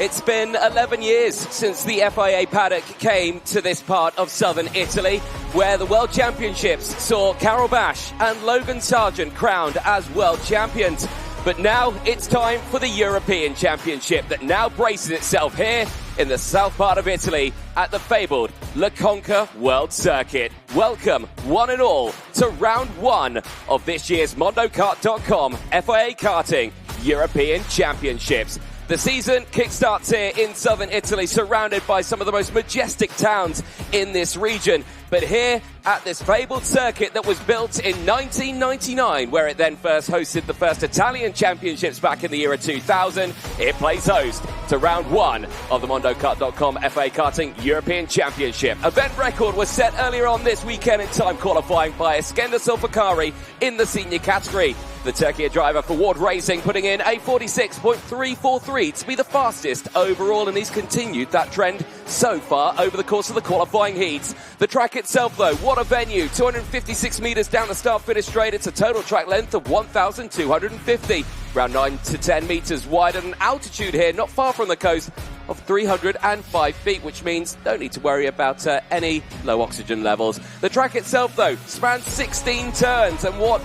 It's been 11 years since the FIA paddock came to this part of southern Italy, where the World Championships saw Carol Bash and Logan Sargent crowned as world champions. But now it's time for the European Championship that now braces itself here in the south part of Italy at the fabled La Conca World Circuit. Welcome, one and all, to round one of this year's MondoKart.com FIA Karting European Championships. The season kickstarts here in southern Italy, surrounded by some of the most majestic towns in this region. But here at this fabled circuit that was built in 1999, where it then first hosted the first Italian championships back in the year of 2000, it plays host to round one of the MondoKart.com FIA Karting European Championship. Event record was set earlier on this weekend in time qualifying by Eskender Sulfakari in the senior category. The Turkey driver for Ward Racing putting in a 46.343 to be the fastest overall, and he's continued that trend so far over the course of the qualifying heats. The track itself, though, what a venue. 256 metres down the start-finish straight. It's a total track length of 1,250. Around 9 to 10 metres wide, and an altitude here not far from the coast of 305 feet, which means don't need to worry about any low oxygen levels. The track itself, though, spans 16 turns, and what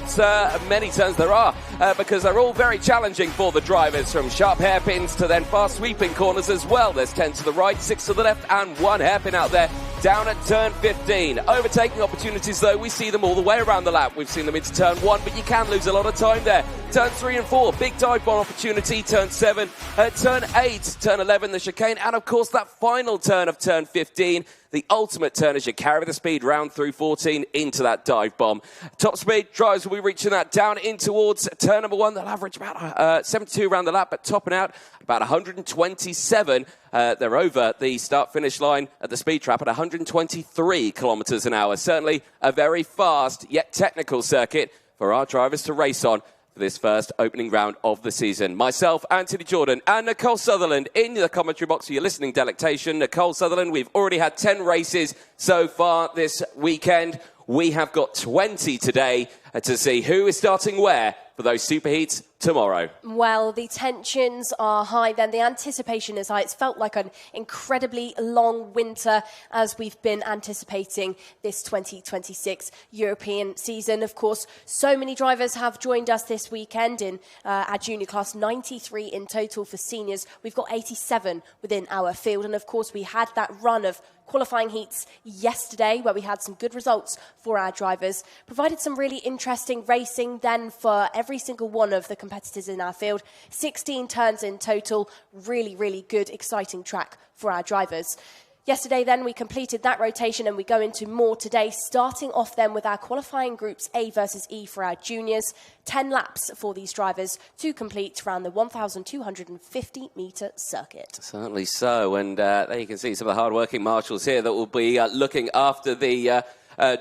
many turns there are, because they're all very challenging for the drivers, from sharp hairpins to then fast sweeping corners as well. There's 10 to the right, 6 to the left, and 1 hairpin out there down at turn 15. Overtaking opportunities, though, we see them all the way around the lap. We've seen them into turn 1, but you can lose a lot of time there. Turn 3 and 4, big dive bomb opportunity. Turn 7, turn 8, turn 11, the chicane, and of course that final turn of turn 15, the ultimate turn as you carry the speed round through 14 into that dive bomb. Top speed drivers will be reaching that down in towards turn number 1. They'll average about 72 around the lap, but topping out about 127. They're over the start-finish line at the speed trap at 123 kilometres an hour. Certainly a very fast yet technical circuit for our drivers to race on for this first opening round of the season. Myself, Anthony Jordan, and Nicole Sutherland in the commentary box for your listening delectation. Nicole Sutherland, we've already had 10 races so far this weekend. We have got 20 today to see who is starting where for those superheats tomorrow. Well, the tensions are high then. The anticipation is high. It's felt like an incredibly long winter as we've been anticipating this 2026 European season. Of course, so many drivers have joined us this weekend in our junior class, 93 in total for seniors. We've got 87 within our field. And of course, we had that run of qualifying heats yesterday where we had some good results for our drivers, provided some really interesting racing then for every single one of the competitors in our field. 16 turns in total, really good, exciting track for our drivers. Yesterday then we completed that rotation and we go into more today, starting off then with our qualifying groups A versus E for our juniors. 10 laps for these drivers to complete around the 1,250 metre circuit. Certainly so, and there you can see some of the hard-working marshals here that will be looking after the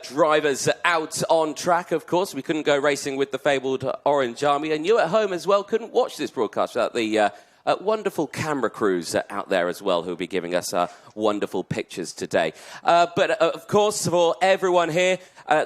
drivers out on track. Of course, we couldn't go racing with the fabled Orange Army, and you at home as well couldn't watch this broadcast without the wonderful camera crews out there as well who will be giving us wonderful pictures today. But of course, for everyone here,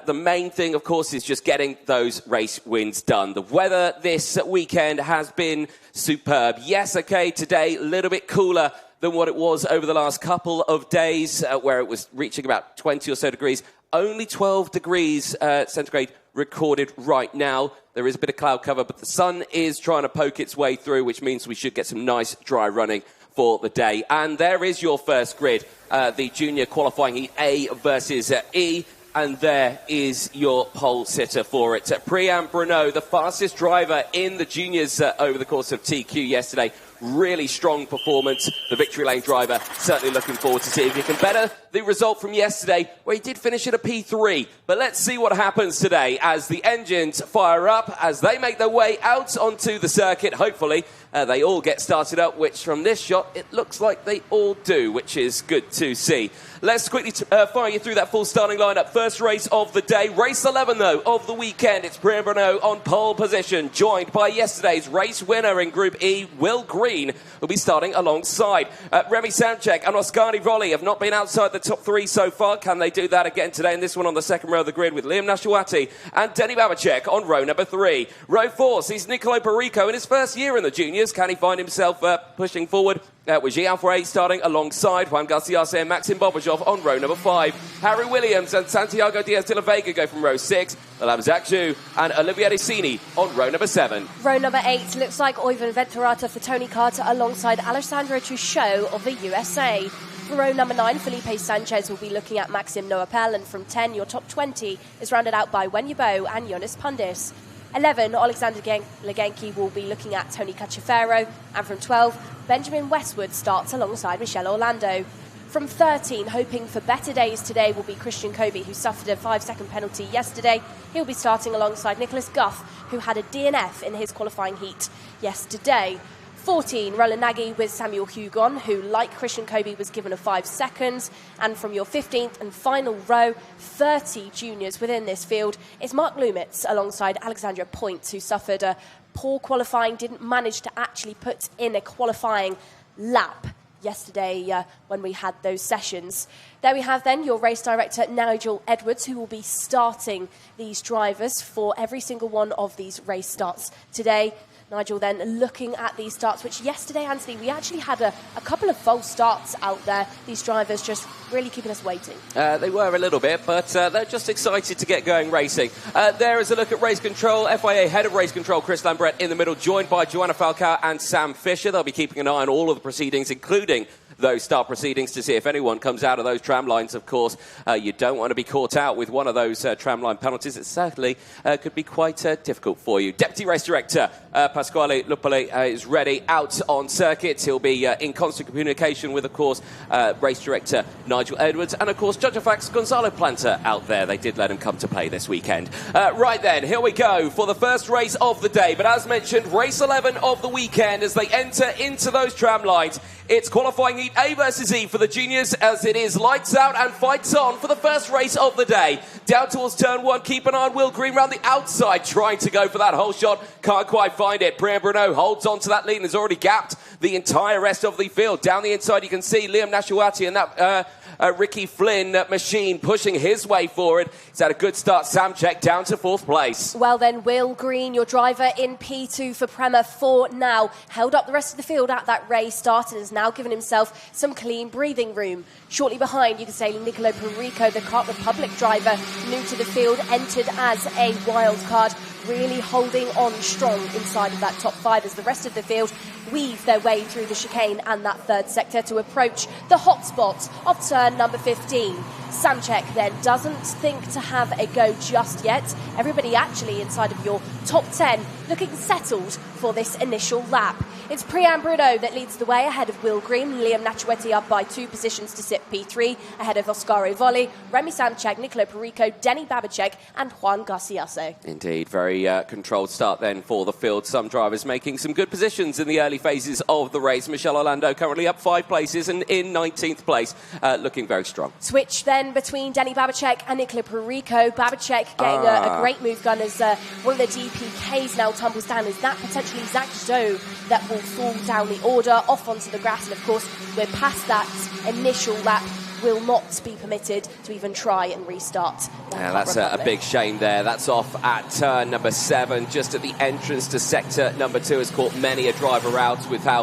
the main thing, of course, is just getting those race wins done. The weather this weekend has been superb. Yes, okay, today a little bit cooler than what it was over the last couple of days, where it was reaching about 20 or so degrees. Only 12 degrees centigrade recorded right now. There is a bit of cloud cover, but the sun is trying to poke its way through, which means we should get some nice dry running for the day. And there is your first grid, the junior qualifying heat A versus E. And there is your pole sitter for it. Priam Bruno, the fastest driver in the juniors over the course of TQ yesterday. Really strong performance. The victory lane driver certainly looking forward to see if he can better the result from yesterday, where he did finish at a P3. But let's see what happens today as the engines fire up, as they make their way out onto the circuit. Hopefully, they all get started up, which from this shot, it looks like they all do, which is good to see. Let's quickly fire you through that full starting lineup. First race of the day, race 11, though, of the weekend. It's Priam Bruno on pole position, joined by yesterday's race winner in Group E, Will Green, who'll be starting alongside. Remy Samchek and Oskari Volli have not been outside the top 3 so far. Can they do that again today? And this one on the second row of the grid with Liam Nashawati and Denny Babacek on row number 3. Row 4 sees Nicolo Perico in his first year in the juniors. Can he find himself pushing forward with Gian Foray starting alongside Juan Garcia and Maxim Bobajov on row number 5. Harry Williams and Santiago Diaz de la Vega go from row 6. Alam Zakju and Olivier Sini on row number 7. Row number 8 looks like Oyvind Venturata for Tony Carter alongside Alessandro Truchot of the USA. For row number 9, Felipe Sanchez will be looking at Maxim Noapel, and from 10, your top 20 is rounded out by Wen Yabo and Jonas Pundis. 11, Alexander Legenki will be looking at Tony Cacciafero, and from 12, Benjamin Westwood starts alongside Michele Orlando. From 13, hoping for better days today, will be Christian Kobe, who suffered a 5-second penalty yesterday. He'll be starting alongside Nicholas Guff, who had a DNF in his qualifying heat yesterday. 14, Roland Nagy with Samuel Hugon, who, like Christian Kobe, was given a 5 seconds. And from your 15th and final row, 30 juniors within this field, it's Mark Lumitz alongside Alexandra Points, who suffered a poor qualifying, didn't manage to actually put in a qualifying lap yesterday when we had those sessions. There we have then your race director, Nigel Edwards, who will be starting these drivers for every single one of these race starts today. Nigel then looking at these starts, which yesterday, Anthony, we actually had a couple of false starts out there. These drivers just really keeping us waiting. They were a little bit, but they're just excited to get going racing. There is a look at race control. FIA head of race control, Chris Lambret, in the middle, joined by Joanna Falcao and Sam Fisher. They'll be keeping an eye on all of the proceedings, including those start proceedings, to see if anyone comes out of those tram lines. Of course, you don't want to be caught out with one of those tramline penalties. It certainly could be quite difficult for you. Deputy Race Director Pasquale Lupoli is ready out on circuit. He'll be in constant communication with, of course, Race Director Nigel Edwards and, of course, Judge of Facts Gonzalo Planta out there. They did let him come to play this weekend. Right then, here we go for the first race of the day. But as mentioned, race 11 of the weekend as they enter into those tram lines. It's qualifying heat A versus E for the juniors, as it is lights out and fights on for the first race of the day. Down towards turn 1, keep an eye on Will Green round the outside, trying to go for that whole shot. Can't quite find it. Priya Bruno holds on to that lead and has already gapped the entire rest of the field. Down the inside, you can see Liam Nashawati and that Ricky Flynn machine pushing his way forward. He's had a good start. Samchek down to 4th place. Well then, Will Green, your driver in P2 for Prema for now, held up the rest of the field at that race start and has now given himself some clean breathing room. Shortly behind, you can say Nicolo Perico, the Kart Republic driver, new to the field, entered as a wild card, really holding on strong inside of that top 5 as the rest of the field weave their way through the chicane and that 3rd sector to approach the hotspot of turn number 15. Samchek then doesn't think to have a go just yet. Everybody actually inside of your top 10 looking settled for this initial lap. It's Priyan Bruno that leads the way ahead of Will Green. Liam Nachuetti up by 2 positions to sit P3 ahead of Oscaro Volley, Remy Samchek, Nicolo Perico, Denny Babacek and Juan Garciaso. Indeed, very controlled start then for the field. Some drivers making some good positions in the early phases of the race. Michele Orlando currently up 5 places and in 19th place, looking very strong. Switch then between Denny Babacek and Nicolo Perico. Babacek getting a great move gun as one of the DPKs now tumbles down. Is that potentially Zach Zoe that will fall down the order off onto the grass? And of course, we're past that initial lap. Will not be permitted to even try and restart. Yeah, that's a big shame there. That's off at turn number 7, just at the entrance to sector number 2. Has caught many a driver out with how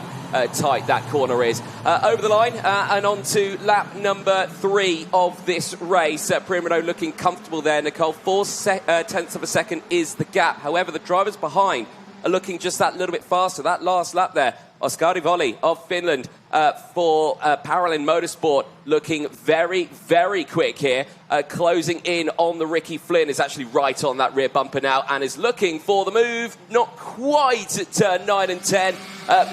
tight that corner is. Over the line and on to lap number 3 of this race. Primero looking comfortable there, Nicole. 4/10 of a second is the gap. However, the drivers behind are looking just that little bit faster. That last lap there, Oscaro Volley of Finland for Parallel Motorsport looking very, very quick here. Closing in on the Ricky Flynn, is actually right on that rear bumper now and is looking for the move. Not quite at turn 9 and 10,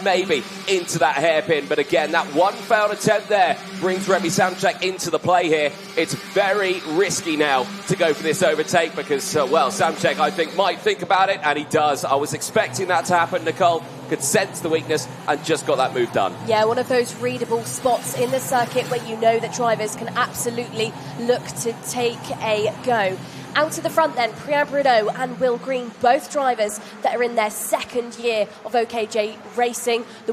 maybe into that hairpin. But again, that one failed attempt there brings Remy Samchek into the play here. It's very risky now to go for this overtake because, well, Samchek, I think, might think about it, and he does. I was expecting that to happen, Nicole. Could sense the weakness and just got that move done. Yeah, one of those readable spots in the circuit where you know that drivers can absolutely look to take a go. Out to the front then, Priyan Bruno and Will Green, both drivers that are in their second year of OKJ racing. The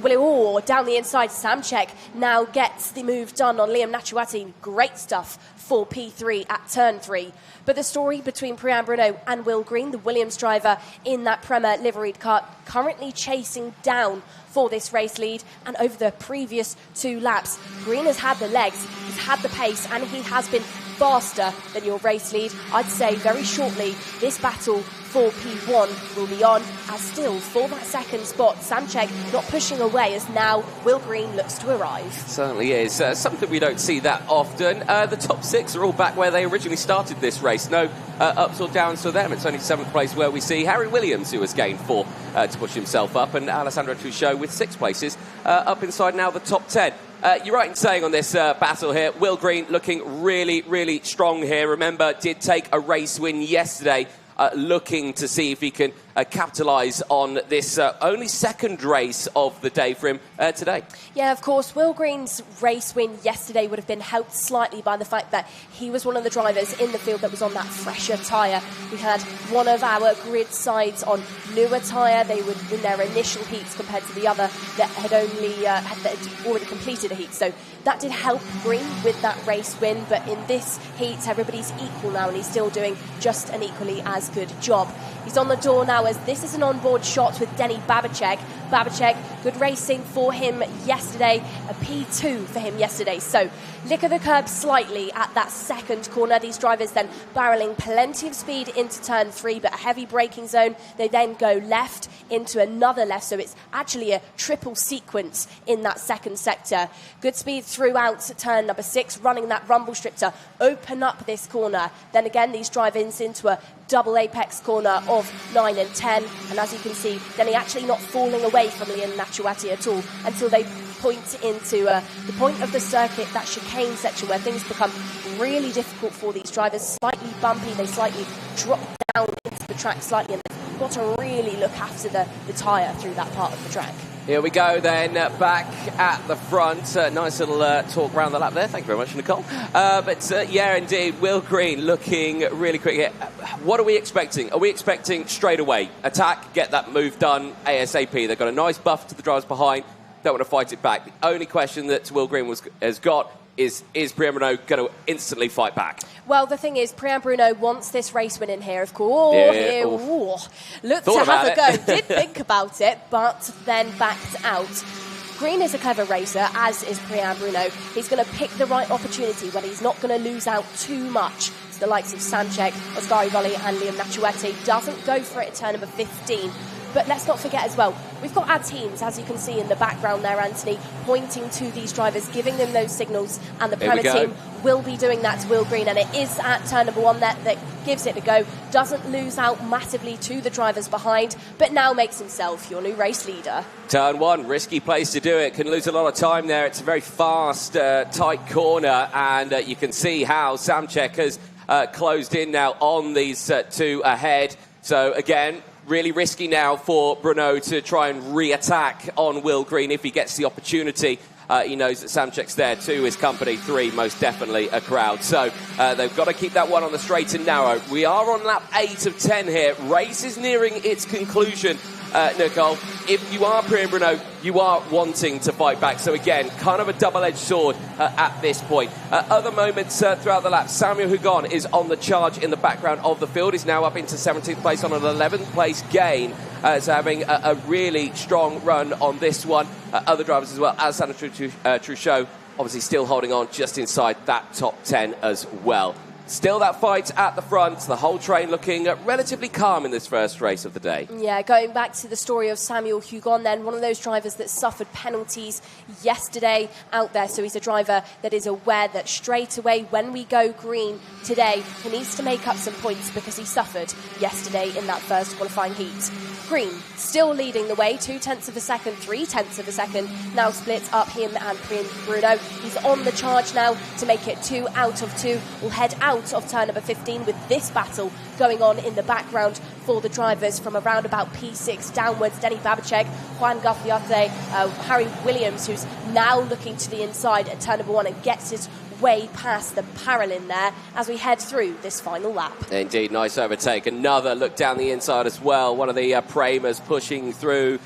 down the inside, Samchek now gets the move done on Liam Natuati. Great stuff for P3 at turn 3. But the story between Priyan Bruno and Will Green, the Williams driver in that Prema liveried car, currently chasing down for this race lead. And over the previous 2 laps, Green has had the legs, he's had the pace, and he has been faster than your race lead. I'd say very shortly this battle for P1 will be on, as still for that second spot, Samchek not pushing away as now Will Green looks to arrive. Certainly is. Something we don't see that often. The top 6 are all back where they originally started this race. No ups or downs for them. It's only 7th place where we see Harry Williams, who has gained 4 to push himself up, and Alessandro Truchot with 6 places up inside now the top 10. You're right in saying on this battle here, Will Green looking really, really strong here. Remember, did take a race win yesterday, looking to see if he can capitalise on this only second race of the day for him today. Yeah, of course, Will Green's race win yesterday would have been helped slightly by the fact that he was one of the drivers in the field that was on that fresher tyre. We had one of our grid sides on newer tyre. They were in their initial heats compared to the other that had already completed a heat. So that did help Green with that race win. But in this heat, everybody's equal now, and he's still doing just an equally as good job. He's on the door now, as this is an onboard shot with Denny Babicek. Babicek, good racing for him yesterday, a P2 for him yesterday. So, lick of the curb slightly at that second corner. These drivers then barrelling plenty of speed into turn 3, but a heavy braking zone. They then go left into another left, so it's actually a triple sequence in that second sector. Good speed throughout turn number 6, running that rumble strip to open up this corner. Then again, these drive-ins into a double apex corner of 9 and 10, and as you can see, Denny actually not falling away from Liam Natuati at all until they point into the point of the circuit, that chicane section where things become really difficult for these drivers, slightly bumpy, they slightly drop down into the track slightly, and they've got to really look after the tyre through that part of the track. Here we go then, back at the front. Nice little talk round the lap there. Thank you very much, Nicole. Yeah, indeed, Will Green looking really quick here. What are we expecting? Are we expecting straight away attack, get that move done ASAP? They've got a nice buff to the drivers behind. Don't want to fight it back. The only question that Will Green has got is Priyan Bruno going to instantly fight back? Well, the thing is, Priyan Bruno wants this race win in here, of course. Looked to have a go. Did think about it, but then backed out. Green is a clever racer, as is Priyan Bruno. He's going to pick the right opportunity when he's not going to lose out too much. It's the likes of Samchek, Osgari Volley and Liam Natuati. Doesn't go for it at turn number 15. But let's not forget as well, we've got our teams, as you can see in the background there, Anthony, pointing to these drivers, giving them those signals, and the Prema team will be doing that to Will Green, and it is at turn number 1 that gives it a go, doesn't lose out massively to the drivers behind, but now makes himself your new race leader. Turn 1, risky place to do it, can lose a lot of time there. It's a very fast, tight corner, and you can see how Samchek has closed in now on these 2 ahead. So again, really risky now for Bruno to try and re-attack on Will Green if he gets the opportunity. He knows that Samchek's there, 2 is company, 3 most definitely a crowd. So they've got to keep that one on the straight and narrow. We are on lap 8 of 10 here. Race is nearing its conclusion. Nicole, if you are Priyan Bruno, you are wanting to fight back. So again, kind of a double-edged sword at this point. Other moments throughout the lap, Samuel Hugon is on the charge in the background of the field. He's now up into 17th place on an 11th place gain. So having a really strong run on this one. Other drivers as well, Alessandro Truchot, obviously still holding on just inside that top 10 as well. Still that fight at the front, the whole train looking relatively calm in this first race of the day. Yeah, going back to the story of Samuel Hugon then, one of those drivers that suffered penalties yesterday out there. So he's a driver that is aware that straight away when we go green today, he needs to make up some points because he suffered yesterday in that first qualifying heat. Green still leading the way, 0.2 of a second, 0.3 of a second, now split up him and Priyan Bruno. He's on the charge now to make it 2 out of 2. We'll head out of turn number 15 with this battle going on in the background for the drivers from around about P6 downwards. Denny Babicek, Juan Gafiate, Harry Williams, who's now looking to the inside at turn number 1 and gets his way past the Paralin there as we head through this final lap. Indeed, nice overtake. Another look down the inside as well. One of the Premers pushing through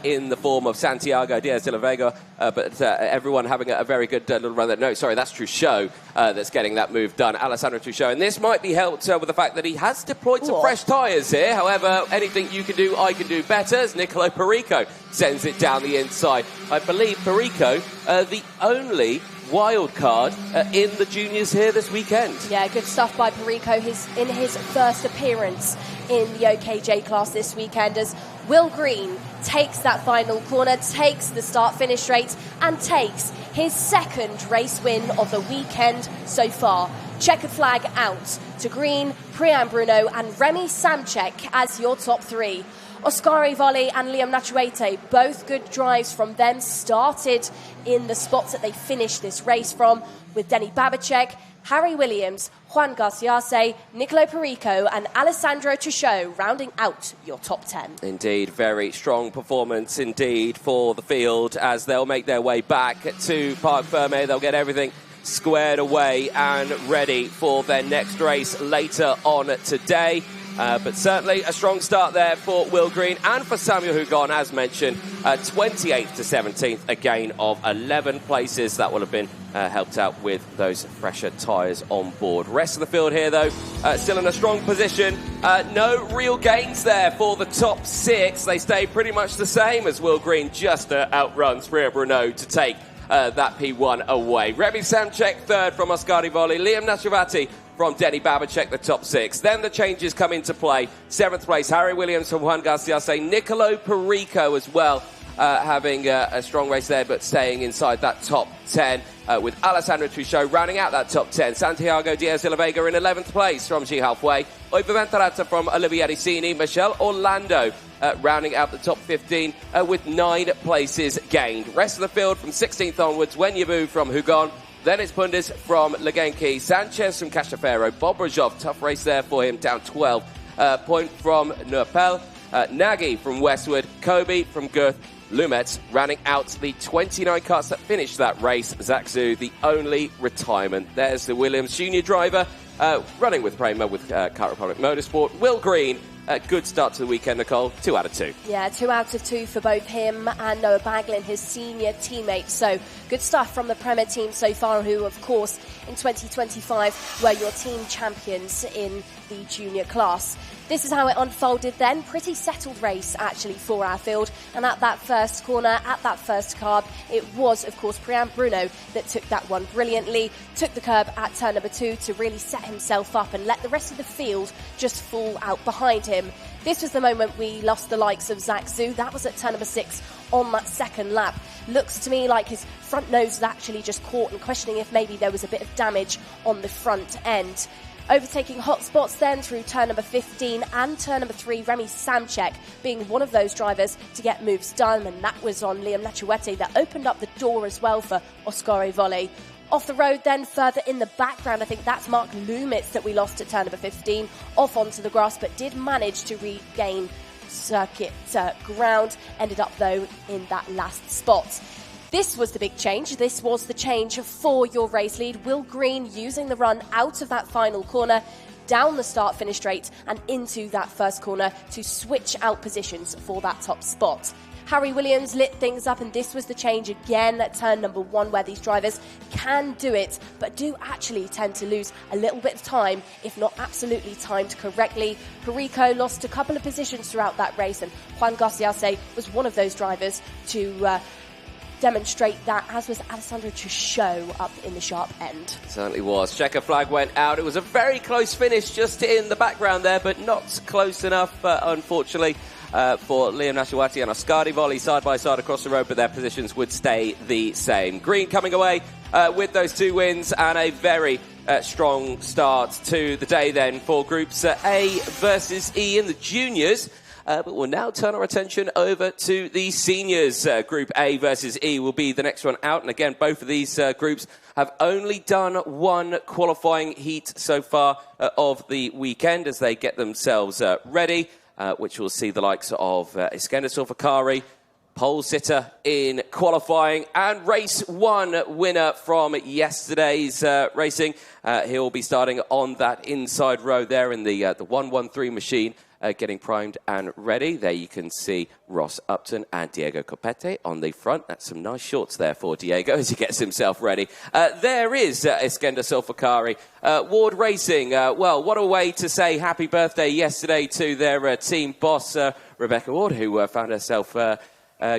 in the form of Santiago Diaz de la Vega, but everyone having a very good little run there. No, sorry, that's Truchot that's getting that move done. Alessandro Truchot. And this might be helped with the fact that he has deployed some fresh tyres here. However, anything you can do, I can do better, as Nicolo Perico sends it down the inside. I believe Perico, the only wild card in the juniors here this weekend. Yeah, good stuff by Perico in his first appearance in the OKJ class this weekend, as Will Green takes that final corner, takes the start-finish straight, and takes his second race win of the weekend so far. Checkered flag out to Green, Priyan Bruno and Remy Samchek as your top three. Oskari Volley and Liam Nachuete, both good drives from them, started in the spots that they finished this race from, with Denny Babicek, Harry Williams, Juan Garciase, Nicolo Perico and Alessandro Truchot rounding out your top 10. Indeed, very strong performance indeed for the field as they'll make their way back to Parc Fermé. They'll get everything squared away and ready for their next race later on today. But certainly a strong start there for Will Green and for Samuel Hugon, as mentioned. 28th to 17th, a gain of 11 places. That will have been helped out with those fresher tyres on board. Rest of the field here, though, still in a strong position. No real gains there for the top six. They stay pretty much the same as Will Green just outruns Priya Bruno to take that P1 away. Remy Samchek third from Oskari Volley. Liam Nashavati from Denny Babicek, the top six. Then the changes come into play. Seventh place, Harry Williams from Juan Garciase. Nicolo Perico as well, having a strong race there, but staying inside that top 10 with Alessandro Truchot rounding out that top 10. Santiago Diaz de la Vega in 11th place from G Halfway. Oiva Venturata from Olivier Ricini. Michel Orlando rounding out the top 15 with 9 places gained. Rest of the field from 16th onwards, Wenyabu from Hugon. Then it's Pundis from Legenki, Sanchez from Castaferro, Bob Brajov, tough race there for him, down 12. Point from Neupel, Nagy from Westwood, Kobe from Girth, Lumet rounding out the 29 cars that finished that race. Zach Zhu, the only retirement. There's the Williams junior driver running with Prema with Kart Republic Motorsport. Will Green, a good start to the weekend, Nicole. 2 out of 2. Yeah, 2 out of 2 for both him and Noah Baglin, his senior teammate. So good stuff from the Premier team so far, who, of course, in 2025 were your team champions in the junior class. This is how it unfolded then. Pretty settled race, actually, for our field. And at that first corner, at that first carb, it was, of course, Priyan Bruno that took that one brilliantly, took the curb at turn number 2 to really set himself up and let the rest of the field just fall out behind him. This was the moment we lost the likes of Zach Zhu. That was at turn number 6 on that second lap. Looks to me like his front nose was actually just caught, and questioning if maybe there was a bit of damage on the front end. Overtaking hot spots then through turn number 15 and turn number 3, Remy Samchek being one of those drivers to get moves done, and that was on Liam Nachuete that opened up the door as well for Oskari Volley. Off the road then, further in the background, I think that's Mark Lumitz that we lost at turn number 15, off onto the grass, but did manage to regain circuit ground, ended up though in that last spot. This was the big change. This was the change for your race lead. Will Green using the run out of that final corner, down the start-finish straight and into that first corner to switch out positions for that top spot. Harry Williams lit things up, and this was the change again at turn number 1, where these drivers can do it, but do actually tend to lose a little bit of time, if not absolutely timed correctly. Perico lost a couple of positions throughout that race, and Juan Garciase was one of those drivers to demonstrate that, as was Alessandro Truchot up in the sharp end. Certainly was. Checker flag went out. It was a very close finish just in the background there, but not close enough, unfortunately, for Liam Nashawati and Oskari Volley side by side across the road, but their positions would stay the same. Green coming away with those 2 wins and a very strong start to the day then for Groups A versus E in the juniors. But we'll now turn our attention over to the seniors. Group A versus E will be the next one out. And again, both of these groups have only done 1 qualifying heat so far of the weekend as they get themselves ready, which will see the likes of Iskender Sulfakari, pole sitter in qualifying and race 1 winner from yesterday's racing. He'll be starting on that inside row there in the 113 machine. Getting primed and ready. There you can see Ross Upton and Diego Copete on the front. That's some nice shorts there for Diego as he gets himself ready. There is Iskender Solfakari. Ward Racing, well, what a way to say happy birthday yesterday to their team boss, Rebecca Ward, who found herself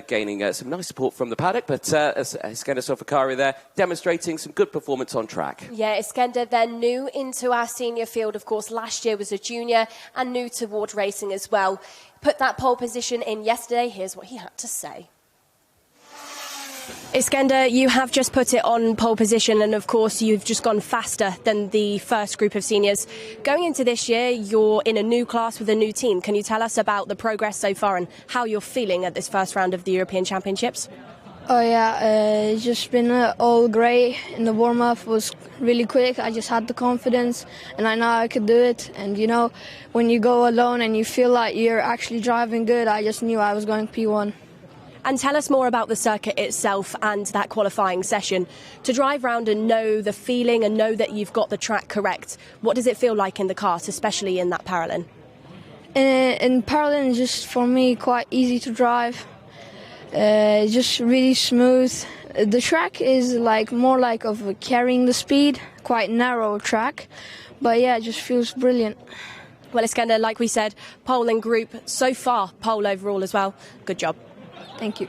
gaining some nice support from the paddock, but Iskender Solfakari there demonstrating some good performance on track. Yeah, Iskender then new into our senior field, of course. Last year was a junior and new to Ward Racing as well. Put that pole position in yesterday. Here's what he had to say. Iskender, you have just put it on pole position, and of course you've just gone faster than the first group of seniors. Going into this year, you're in a new class with a new team. Can you tell us about the progress so far and how you're feeling at this first round of the European Championships? Oh yeah, it's just been all great. In the warm-up was really quick. I just had the confidence and I know I could do it. And you know, when you go alone and you feel like you're actually driving good, I just knew I was going P1. And tell us more about the circuit itself and that qualifying session. To drive round and know the feeling and know that you've got the track correct, what does it feel like in the kart, especially in that parallel? In parallel, just for me, quite easy to drive. Just really smooth. The track is like more like of carrying the speed, quite narrow track. But yeah, it just feels brilliant. Well, Iskender, like we said, pole in group. So far, pole overall as well. Good job. Thank you.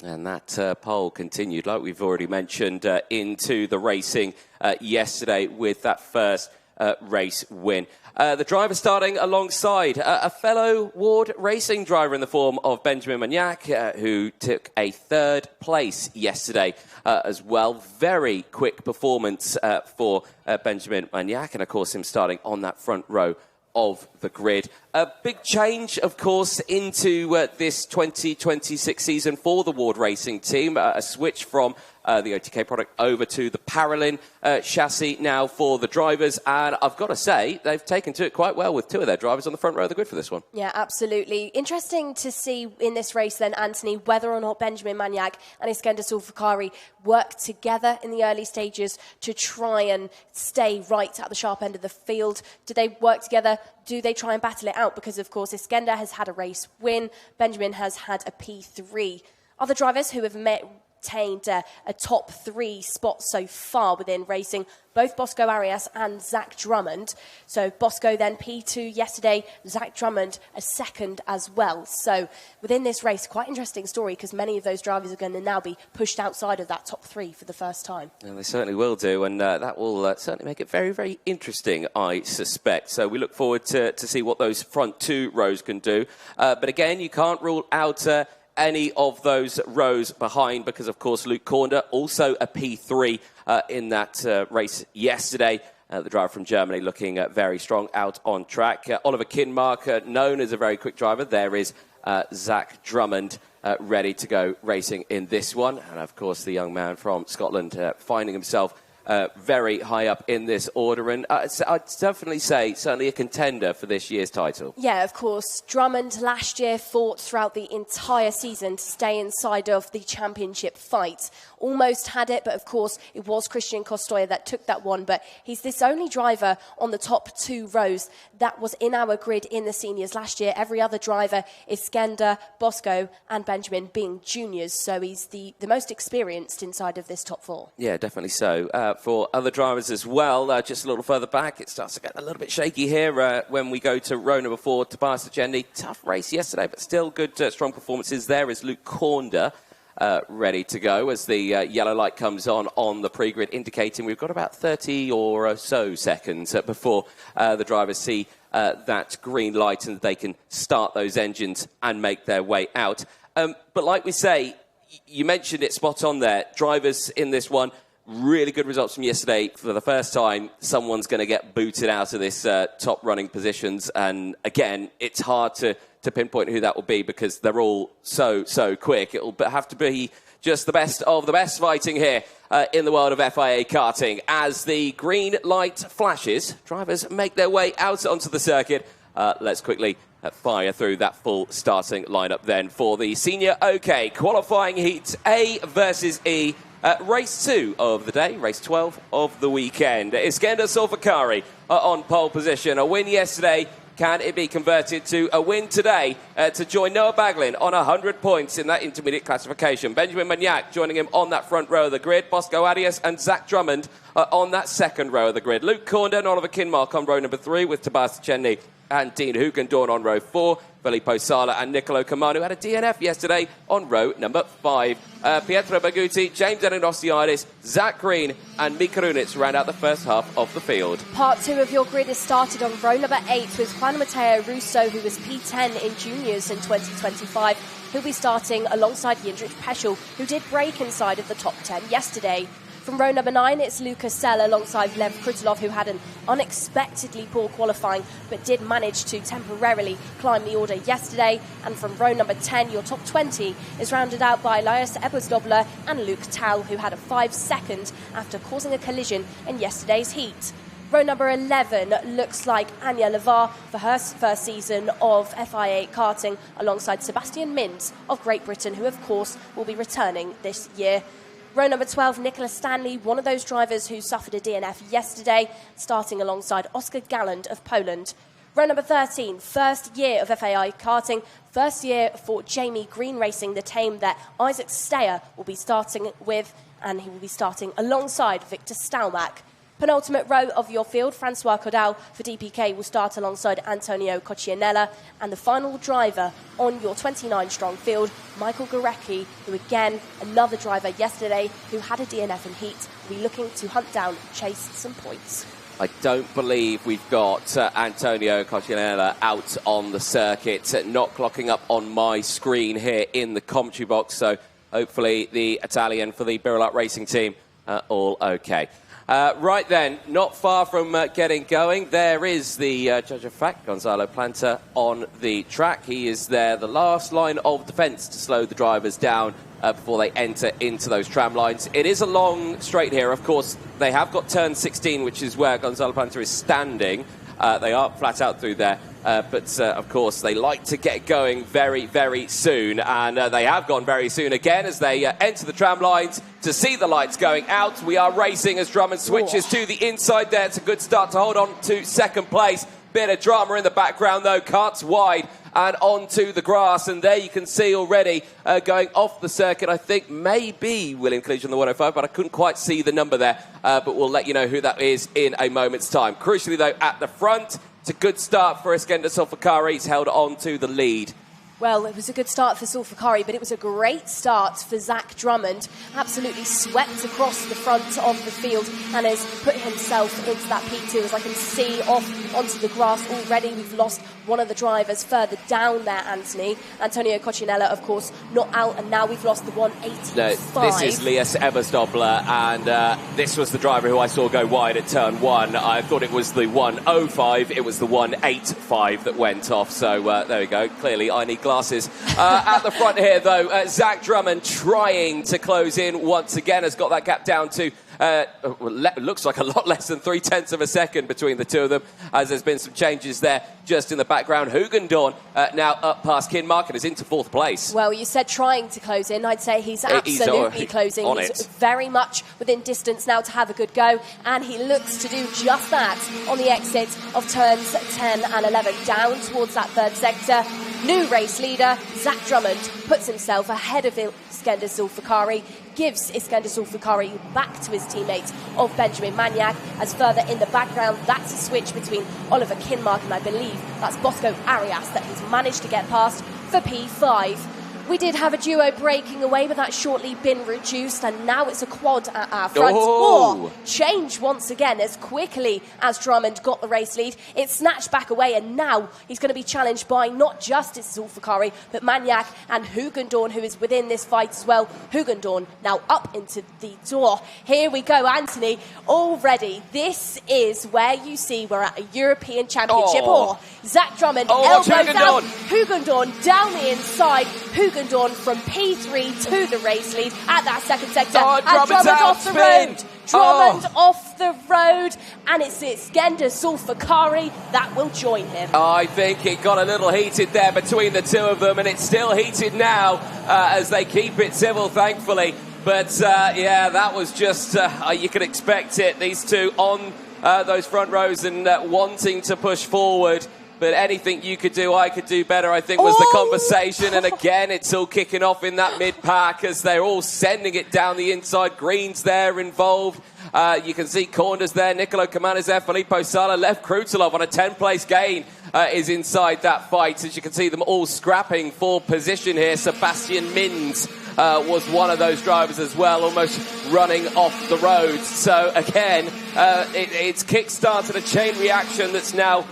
And that pole continued, like we've already mentioned, into the racing yesterday with that first race win. The driver starting alongside a fellow Ward Racing driver in the form of Benjamin Magnac, who took a 3rd place yesterday as well. Very quick performance for Benjamin Magnac, and of course him starting on that front row of the grid. A big change, of course, into this 2026 season for the Ward Racing team. A switch from the OTK product over to the Paralin chassis now for the drivers. And I've got to say, they've taken to it quite well with 2 of their drivers on the front row of the grid for this one. Yeah, absolutely. Interesting to see in this race then, Anthony, whether or not Benjamin Magnac and Iskender Solfakari work together in the early stages to try and stay right at the sharp end of the field. Do they work together? Do they try and battle it out? Because, of course, Iskender has had a race win. Benjamin has had a P3. Other drivers who have maintained a top 3 spot so far within racing, both Bosco Arias and Zach Drummond. So Bosco then P2 yesterday, Zach Drummond a 2nd as well. So within this race, quite interesting story, because many of those drivers are going to now be pushed outside of that top 3 for the first time. And they certainly will do, and that will certainly make it very, very interesting, I suspect. So we look forward to see what those front 2 rows can do. But again, you can't rule out any of those rows behind, because of course Luke Kornder also a P3 in that race yesterday. The driver from Germany looking very strong out on track. Oliver Kinmark, known as a very quick driver. There is Zach Drummond ready to go racing in this one. And of course the young man from Scotland finding himself very high up in this order, and I'd definitely say certainly a contender for this year's title. Yeah, of course. Drummond last year fought throughout the entire season to stay inside of the championship fight. Almost had it, but of course it was Christian Costoya that took that one. But he's this only driver on the top 2 rows that was in our grid in the seniors last year. Every other driver is Iskender, Bosco and Benjamin being juniors. So he's the most experienced inside of this top 4. Yeah, definitely so. For other drivers as well, just a little further back, it starts to get a little bit shaky here when we go to row number 4, Tobias Legendi. Tough race yesterday, but still good, strong performances. There is Luke Kornder ready to go as the yellow light comes on the pre-grid, indicating we've got about 30 or so seconds before the drivers see that green light and they can start those engines and make their way out. But like we say, you mentioned it spot on there, drivers in this one, really good results from yesterday. For the first time, someone's going to get booted out of this top running positions. And again, it's hard to pinpoint who that will be because they're all so quick. It'll have to be just the best of the best fighting here in the world of FIA karting. As the green light flashes, drivers make their way out onto the circuit. Let's quickly fire through that full starting lineup then for the senior OK qualifying heat A versus E. Race 2 of the day, race 12 of the weekend. Iskender Solfakari on pole position. A win yesterday. Can it be converted to a win today to join Noah Baglin on 100 points in that intermediate classification? Benjamin Magnac joining him on that front row of the grid. Bosco Arias and Zach Drummond on that second row of the grid. Luke Cornder and Oliver Kinmark on row number 3 with Tobias Chenny and Dean Hugendorn on row 4. Filippo Sala and Nicolo Camano had a DNF yesterday on row number 5. Pietro Baguti, James Enossiadis, Zach Green and Mika Runitz round out the first half of the field. Part 2 of your grid is started on row number 8 with Juan Mateo Russo, who was P10 in juniors in 2025. He'll be starting alongside Jindřich Peschel, who did break inside of the top 10 yesterday. From row number 9, it's Lucas Sell alongside Lev Krutilov, who had an unexpectedly poor qualifying but did manage to temporarily climb the order yesterday. And from row number 10, your top 20 is rounded out by Elias Ebersdobler and Luke Tau, who had a 5-second after causing a collision in yesterday's heat. Row number 11 looks like Anya Levar for her first season of FIA Karting alongside Sebastian Mintz of Great Britain, who of course will be returning this year. Row number 12, Nicola Stanley, one of those drivers who suffered a DNF yesterday, starting alongside Oscar Galland of Poland. Row number 13, first year of FIA Karting, first year for Jamie Green Racing, the team that Isaac Steyer will be starting with, and he will be starting alongside Victor Stalmack. Penultimate row of your field, Francois Caudal for DPK will start alongside Antonio Coccinella. And the final driver on your 29-strong field, Michael Gurecki, who again, another driver yesterday who had a DNF in heat, will be looking to hunt down and chase some points. I don't believe we've got Antonio Coccinella out on the circuit, not clocking up on my screen here in the commentary box. So hopefully the Italian for the Birolak Racing team, all okay. Right then, not far from getting going, there is the judge of fact, Gonzalo Planta, on the track. He is there, the last line of defence to slow the drivers down before they enter into those tram lines. It is a long straight here. Of course, they have got turn 16, which is where Gonzalo Planta is standing. They are flat out through there. But, of course, they like to get going very, very soon. And they have gone very soon again as they enter the tram lines to see the lights going out. We are racing as Drummond switches to the inside there. It's a good start to hold on to second place. Bit of drama in the background, though. Karts wide and onto the grass. And there you can see already going off the circuit, I think maybe William Cleage on the 105, but I couldn't quite see the number there. But we'll let you know who that is in a moment's time. Crucially, though, at the front, it's a good start for Iskender Solfakari. He's held on to the lead. Well, it was a good start for Solfakari, but it was a great start for Zach Drummond. Absolutely swept across the front of the field and has put himself into that P2. As I can see off onto the grass already, we've lost one of the drivers further down there, Anthony. Antonio Coccinella, of course, not out, and now we've lost the 185. No, this is Elias Ebersdobler, and this was the driver who I saw go wide at turn 1. I thought it was the 105. It was the 185 that went off. So there we go. Clearly, I need glasses. At the front here, though, Zach Drummond trying to close in once again, has got that gap down to looks like a lot less than 0.3 of a second between the two of them, as there's been some changes there just in the background. Hugendorn now up past Kinmark and is into 4th place. Well, you said trying to close in. I'd say he's absolutely closing. He's very much within distance now to have a good go, and he looks to do just that on the exit of turns 10 and 11, down towards that 3rd sector. New race leader, Zach Drummond, puts himself ahead of Iskender Solfakari, gives Iskender Solfakari back to his teammate of Benjamin Magnac, as further in the background, that's a switch between Oliver Kinmark and I believe that's Bosco Arias that he's managed to get past for P5. We did have a duo breaking away, but that's shortly been reduced, and now it's a quad at our front. Or change once again as quickly as Drummond got the race lead. It snatched back away, and now he's going to be challenged by not just Solfakari, but Magnac and Hugendorn, who is within this fight as well. Hugendorn now up into the door. Here we go, Anthony. Already, this is where you see we're at a European Championship. Or Zach Drummond elbows out. Hugendorn down the inside. Hugendorn from P3 to the race lead at that 2nd sector. And Drummond off the road. Drummond off the road, and it's Iskender Zulfikari that will join him. I think it got a little heated there between the two of them, and it's still heated now as they keep it civil, thankfully. But, yeah, that was just, you could expect it, these two on those front rows and wanting to push forward. But anything you could do, I could do better, I think, was the conversation. And again, it's all kicking off in that mid-pack as they're all sending it down the inside. Green's there involved. You can see corners there. Nicolo Kaman is there. Filippo Sala left. Krutulov on a 10th-place gain is inside that fight. As you can see them all scrapping for position here. Sebastian Mins was one of those drivers as well, almost running off the road. So again, it's kick-started a chain reaction that's now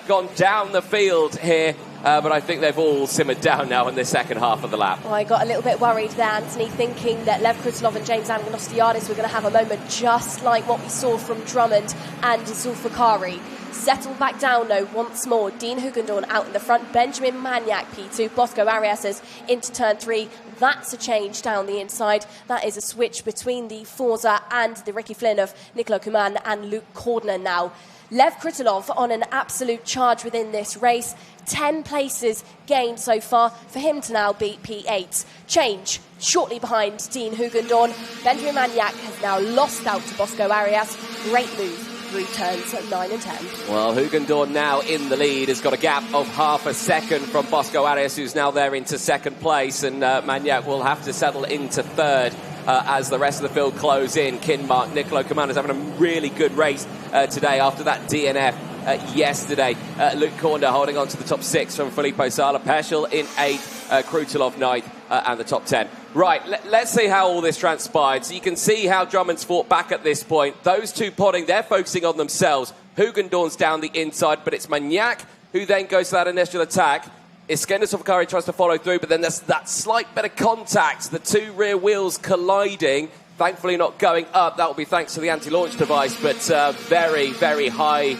gone down the field here. But I think they've all simmered down now in the second half of the lap. Oh, I got a little bit worried there, Anthony, thinking that Lev Krutulov and James Anagnostiadis were going to have a moment just like what we saw from Drummond and Zulfikari. Settled back down, though, once more. Dean Hugendorn out in the front. Benjamin Magnac, P2. Bosco Arias into turn 3. That's a change down the inside. That is a switch between the Forza and the Ricky Flynn of Nicolo Kuman and Luke Cordner now. Lev Krutulov on an absolute charge within this race. 10 places gained so far for him to now be P8. Change shortly behind Dean Hugendorn. Benjamin Magnac has now lost out to Bosco Arias. Great move through turns 9 and 10. Well, Hugendorn now in the lead has got a gap of half a second from Bosco Arias, who's now there into second place, and Magnac will have to settle into third. As the rest of the field close in. Kinmark, Nicolo Kaman is having a really good race today after that DNF yesterday. Luke Corner holding on to the top 6 from Filippo Sala. Peschel in 8th, Krutulov 9th, and the top 10. Right, let's see how all this transpired. So you can see how Drummond's fought back at this point. Those two potting, they're focusing on themselves. Hugendorn's down the inside, but it's Magnac who then goes to that initial attack. Iskender Zulfikari tries to follow through, but then there's that slight bit of contact. The two rear wheels colliding. Thankfully not going up. That will be thanks to the anti-launch device, but very, very high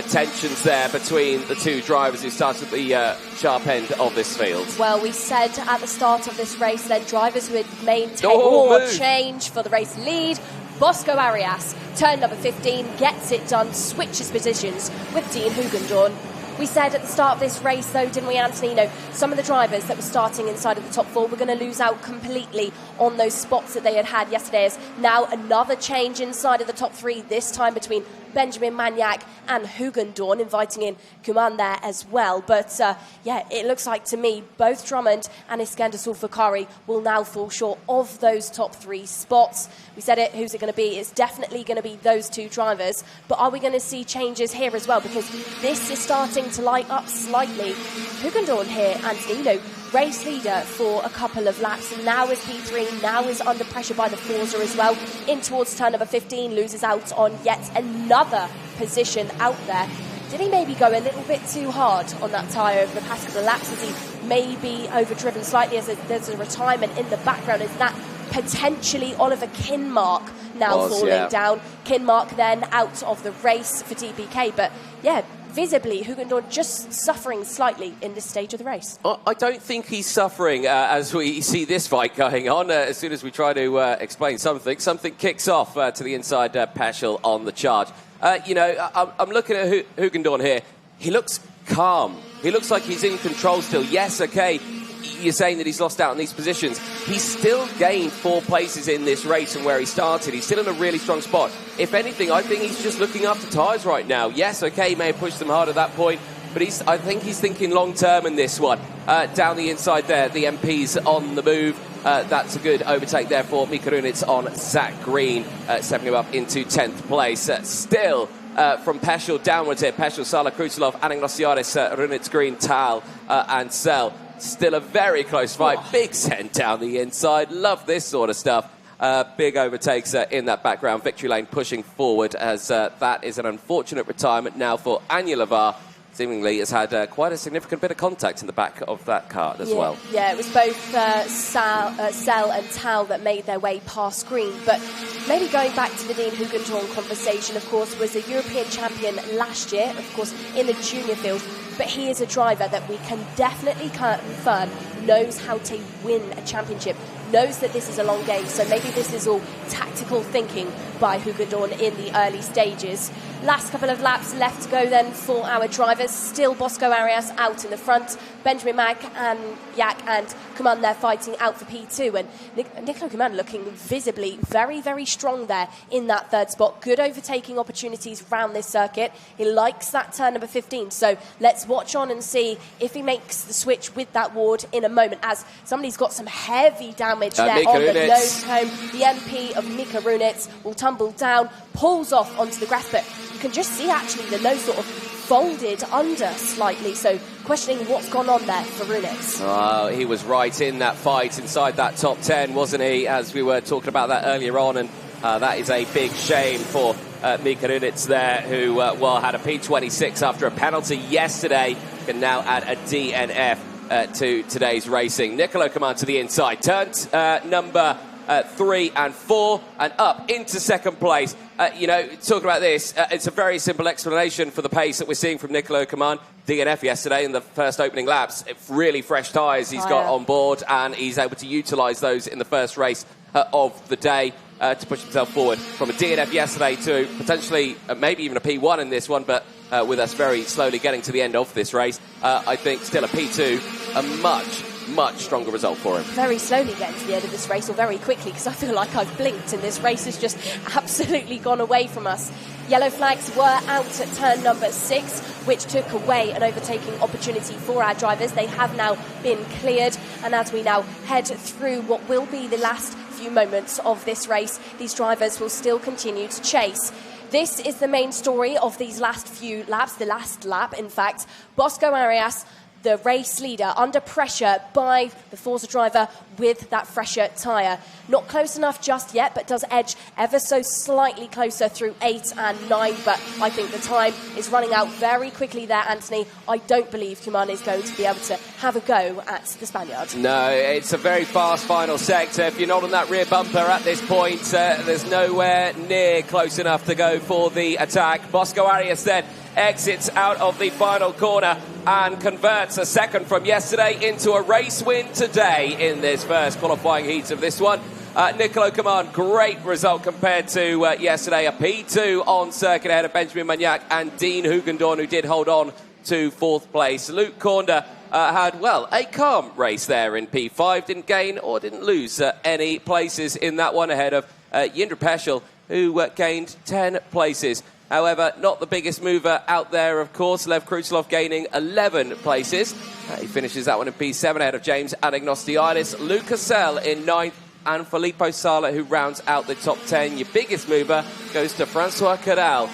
tensions there between the two drivers who started at the sharp end of this field. Well, we said at the start of this race then drivers who had maintained change for the race lead. Bosco Arias, turn number 15, gets it done, switches positions with Dean Hugendorn. We said at the start of this race, though, didn't we, Anthony? Some of the drivers that were starting inside of the top 4 were going to lose out completely on those spots that they had yesterday. As now another change inside of the top 3, this time between Benjamin Magnac and Hugendorn, inviting in Kuman there as well. But, yeah, it looks like to me both Drummond and Iskender Zulfikari will now fall short of those top 3 spots. We said it, who's it going to be? It's definitely going to be those two drivers. But are we going to see changes here as well? Because this is starting to light up slightly. Hugendorn here, Anthony, race leader for a couple of laps, and now is P3, now is under pressure by the Forza as well. In towards turn number 15, loses out on yet another position out there. Did he maybe go a little bit too hard on that tyre over the past couple of laps? Has he maybe overdriven slightly as there's a retirement in the background? Is that potentially Oliver Kinmark now falling down? Kinmark then out of the race for DPK, but yeah, visibly, Hugendorn just suffering slightly in this stage of the race. I don't think he's suffering as we see this fight going on. As soon as we try to explain something kicks off to the inside Peschel on the charge. I'm looking at Hugendorn here. He looks calm. He looks like he's in control still. Yes, okay, you're saying that he's lost out in these positions. He's still gained 4 places in this race from where he started. He's still in a really strong spot. If anything, I think he's just looking after tyres right now. Yes, okay, he may have pushed them hard at that point, but I think he's thinking long-term in this one. Down the inside there, the MP's on the move. That's a good overtake there for Mika Runitz on Zach Green, stepping him up into 10th place. Still from Peschel downwards here. Peschel, Sala, Krutulov, Anagnostiadis, Runitz, Green, Tal, and Sell. Still a very close fight. Big send down the inside. Love this sort of stuff. Big overtakes in that background. Victory lane pushing forward as that is an unfortunate retirement now for Anya Lavar. Seemingly has had quite a significant bit of contact in the back of that car as well. Yeah, it was both Sell and Tal that made their way past Green. But maybe going back to the Dean Hugendorn conversation, of course, was a European champion last year, of course, in the junior field. But he is a driver that we can definitely confirm knows how to win a championship, knows that this is a long game, so maybe this is all tactical thinking by Hukadorn in the early stages. Last couple of laps left to go then for our drivers. Still Bosco Arias out in the front. Benjamin Yak and Kuman there fighting out for P2. And Nicola Kuman looking visibly very, very strong there in that third spot. Good overtaking opportunities round this circuit. He likes that turn number 15. So let's watch on and see if he makes the switch with that ward in a moment, as somebody's got some heavy damage there on the nose cone. The MP of Mika Runitz will tumble down, pulls off onto the grass, but you can just see actually the nose sort of folded under slightly, so questioning what's gone on there for Runitz. Oh, he was right in that fight inside that top 10, wasn't he, as we were talking about that earlier on, and that is a big shame for Mika Runitz there, who had a P26 after a penalty yesterday, can now add a DNF to today's racing. Nicolo Command to the inside, turned number 3 and 4 and up into second place. Talking about this, it's a very simple explanation for the pace that we're seeing from Nicolo Command. DNF yesterday in the first opening laps. Really fresh tyres he's got on board, and he's able to utilise those in the first race of the day to push himself forward from a DNF yesterday to potentially maybe even a P1 in this one, but with us very slowly getting to the end of this race, I think still a P2, a much stronger result for him. Very slowly getting to the end of this race, or very quickly, because I feel like I've blinked and this race has just absolutely gone away from us. Yellow flags were out at turn number 6, which took away an overtaking opportunity for our drivers. They have now been cleared, and as we now head through what will be the last few moments of this race, these drivers will still continue to chase. This is the main story of these last few laps, the last lap, in fact. Bosco Arias, the race leader, under pressure by the Forza driver with that fresher tyre. Not close enough just yet, but does edge ever so slightly closer through 8 and 9. But I think the time is running out very quickly there, Anthony. I don't believe Kuman is going to be able to have a go at the Spaniard. No, it's a very fast final sector. If you're not on that rear bumper at this point, there's nowhere near close enough to go for the attack. Bosco Arias then exits out of the final corner and converts a second from yesterday into a race win today in this first qualifying heat of this one. Nicolo Command, great result compared to yesterday. A P2 on circuit ahead of Benjamin Magnac and Dean Hukendorn, who did hold on to 4th place. Luke Corner had, a calm race there in P5. Didn't gain or didn't lose any places in that one ahead of Jindra Peschel, who gained 10 places. However, not the biggest mover out there, of course. Lev Krutulov gaining 11 places. He finishes that one in P7 ahead of James Anagnostiadis. Lucas Sell in 9th, and Filippo Sala, who rounds out the top 10. Your biggest mover goes to Francois Cadal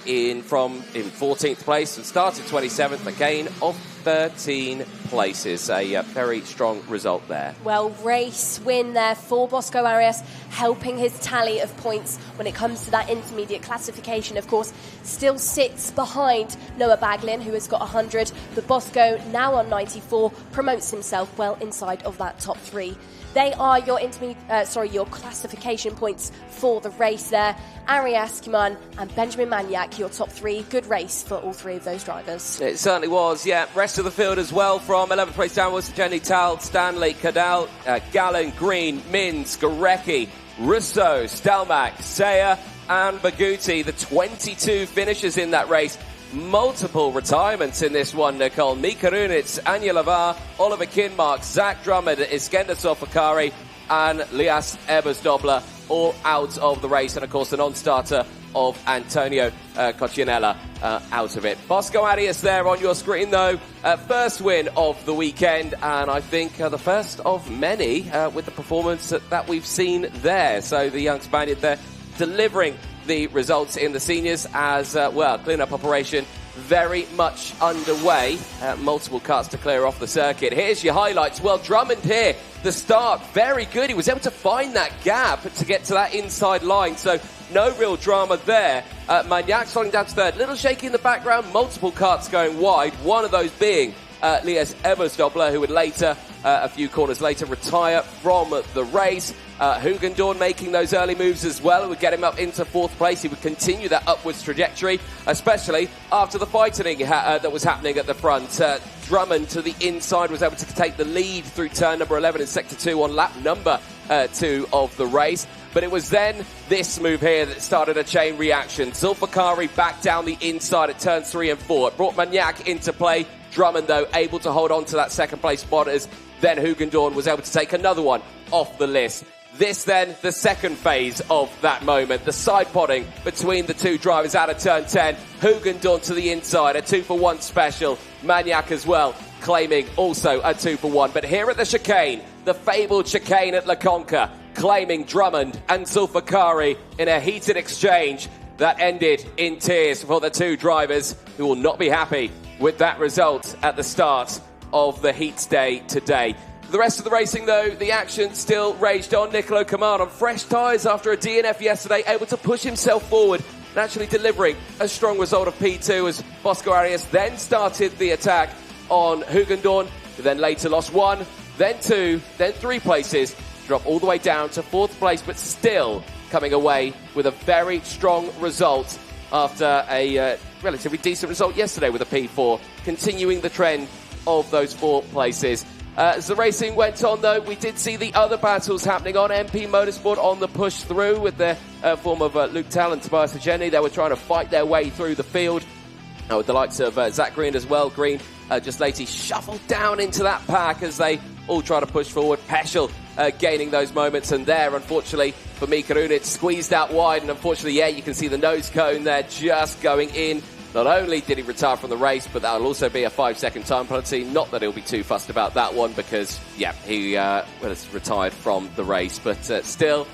in 14th place and started 27th, a gain of 13 places. A very strong result there. Well, race win there for Bosco Arias, helping his tally of points when it comes to that intermediate classification. Of course, still sits behind Noah Baglin, who has got 100, but Bosco, now on 94, promotes himself well inside of that top 3. They are your your classification points for the race there. Arias, Kuman and Benjamin Magnac, your top 3. Good race for all 3 of those drivers. It certainly was, yeah. Rest of the field as well, from 11th place downwards. Jenny Tal, Stanley, Cadal, Gallen, Green, Mins, Gorecki, Russo, Stelmach, Seyer and Baguti. The 22 finishers in that race. Multiple retirements in this one, Nicole. Mika Runitz, Anya Lavar, Oliver Kinmark, Zach Drummond, Iskender Sofakari and Lias Ebersdobler all out of the race. And, of course, the non-starter of Antonio Coccinella out of it. Bosco Arias there on your screen, though. First win of the weekend, and I think the first of many with the performance that we've seen there. So the young Spaniard there delivering the results in the seniors as, clean-up operation very much underway. Multiple cuts to clear off the circuit. Here's your highlights. Well, Drummond here, the start, very good. He was able to find that gap to get to that inside line, so no real drama there. Magnac sliding down to 3rd. Little shaky in the background, multiple cuts going wide, one of those being Lias Ebersdobler, who would later, a few corners later, retire from the race. Hugendorn making those early moves as well. It would get him up into 4th place. He would continue that upwards trajectory, especially after the fighting that was happening at the front. Drummond to the inside was able to take the lead through turn number 11 in sector 2 on lap number 2 of the race. But it was then this move here that started a chain reaction. Zulfikari back down the inside at turns 3 and 4. It brought Magnac into play. Drummond, though, able to hold on to that second place spot as then Hugendorn was able to take another one off the list. This then, the second phase of that moment, the side podding between the two drivers out of turn 10. Hugendorn to the inside, a 2-for-1 special. Magnac as well, claiming also a 2-for-1. But here at the chicane, the fabled chicane at La Conca, claiming Drummond and Zulfikari in a heated exchange that ended in tears for the two drivers who will not be happy with that result at the start of the heats day today. The rest of the racing, though, the action still raged on. Nicolo Caman on fresh tyres after a DNF yesterday, able to push himself forward and actually delivering a strong result of P2 as Bosco Arias then started the attack on Hugendorn, who then later lost 1, then 2, then 3 places, drop all the way down to 4th place, but still coming away with a very strong result after a relatively decent result yesterday with a P4, continuing the trend of those 4 places. As the racing went on, though, we did see the other battles happening on MP Motorsport on the push through with the form of Luke Tal and Tobias Ageni. They were trying to fight their way through the field with the likes of Zach Green as well. Green just lately shuffled down into that pack as they all try to push forward. Peschel gaining those moments, and there, unfortunately, for Mika Runit, squeezed out wide, and unfortunately, yeah, you can see the nose cone there just going in. Not only did he retire from the race, but that'll also be a 5-second time penalty. Not that he'll be too fussed about that one because, yeah, he was retired from the race. But still,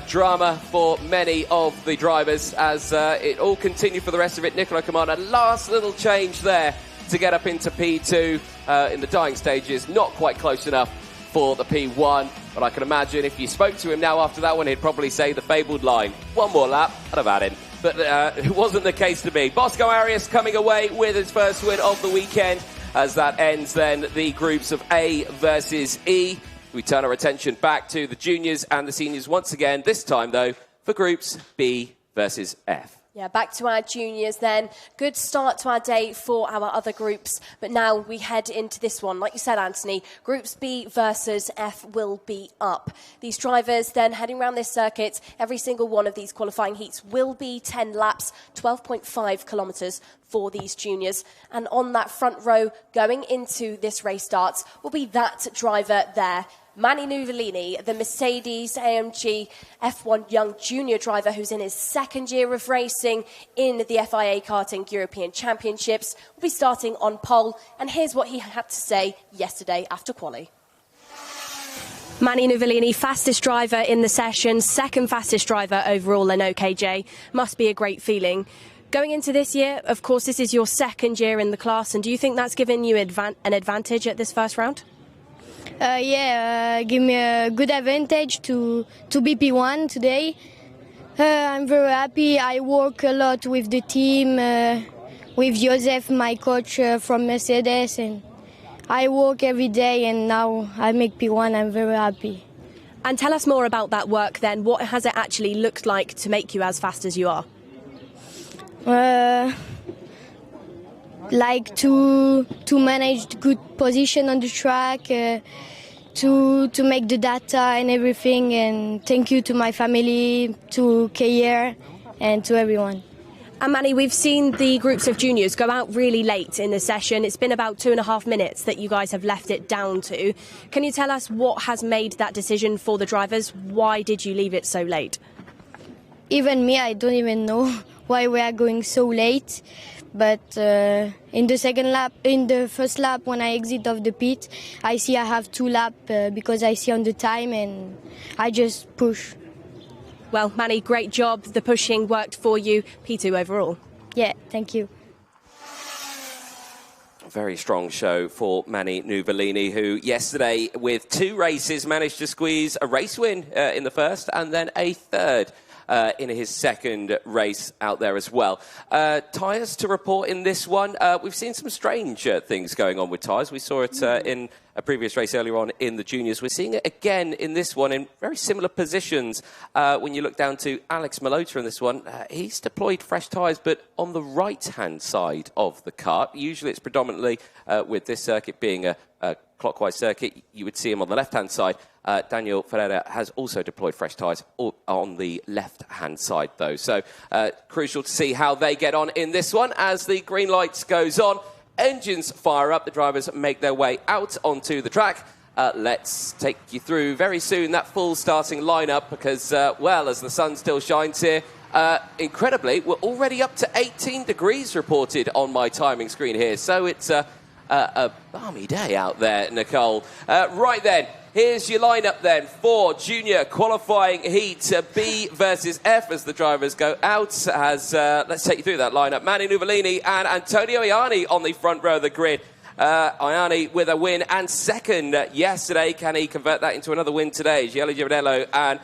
drama for many of the drivers as it all continued for the rest of it. Nicolo Caman, a last little change there to get up into P2 in the dying stages. Not quite close enough for the P1. But I can imagine if you spoke to him now after that one, he'd probably say the fabled line. One more lap, I'd have had him. But it wasn't the case to be. Bosco Arias coming away with his first win of the weekend as that ends then the groups of A versus E. We turn our attention back to the juniors and the seniors once again, this time though for groups B versus F. Yeah, back to our juniors then. Good start to our day for our other groups. But now we head into this one. Like you said, Anthony, groups B versus F will be up. These drivers then heading around this circuit, every single one of these qualifying heats will be 10 laps, 12.5 kilometres for these juniors. And on that front row going into this race starts will be that driver there. Manny Nuvolini, the Mercedes-AMG F1 young junior driver who's in his second year of racing in the FIA Karting European Championships, will be starting on pole. And here's what he had to say yesterday after quali. Manny Nuvolini, fastest driver in the session, second fastest driver overall in OKJ. Must be a great feeling. Going into this year, of course, this is your second year in the class. And do you think that's given you an advantage at this first round? Give me a good advantage to be P1 today. I'm very happy. I work a lot with the team, with Joseph, my coach from Mercedes, and I work every day, and now I make P1. I'm very happy. And tell us more about that work then. What has it actually looked like to make you as fast as you are? Like to manage good position on the track, to make the data and everything, and thank you to my family, to Kayer, and to everyone. And Manny, we've seen the groups of juniors go out really late in the session. It's been about 2.5 minutes that you guys have left it down to. Can you tell us what has made that decision for the drivers? Why did you leave it so late? Even me, I don't even know why we are going so late. But in the first lap, when I exit off the pit, I see I have 2 laps because I see on the time, and I just push. Well, Manny, great job. The pushing worked for you. P2 overall. Yeah, thank you. Very strong show for Manny Nuvolini, who yesterday, with 2 races, managed to squeeze a race win in the first and then a third in his second race out there as well. Tyres to report in this one. We've seen some strange things going on with tyres. We saw it in a previous race earlier on in the juniors. We're seeing it again in this one in very similar positions. When you look down to Alex Malota in this one, he's deployed fresh tyres, but on the right-hand side of the kart. Usually it's predominantly, with this circuit being a clockwise circuit, you would see him on the left-hand side. Daniel Ferreira has also deployed fresh tyres on the left-hand side, though. So crucial to see how they get on in this one as the green lights goes on. Engines fire up. The drivers make their way out onto the track. Let's take you through very soon that full starting lineup because, well, as the sun still shines here, incredibly, we're already up to 18 degrees reported on my timing screen here. So it's a balmy day out there, Nicole. Right then, here's your lineup then for junior qualifying heat B versus F as the drivers go out. Let's take you through that lineup. Manu Nuvolini and Antonio Ianni on the front row of the grid. Ianni with a win and second yesterday. Can he convert that into another win today? Giello Giovinello and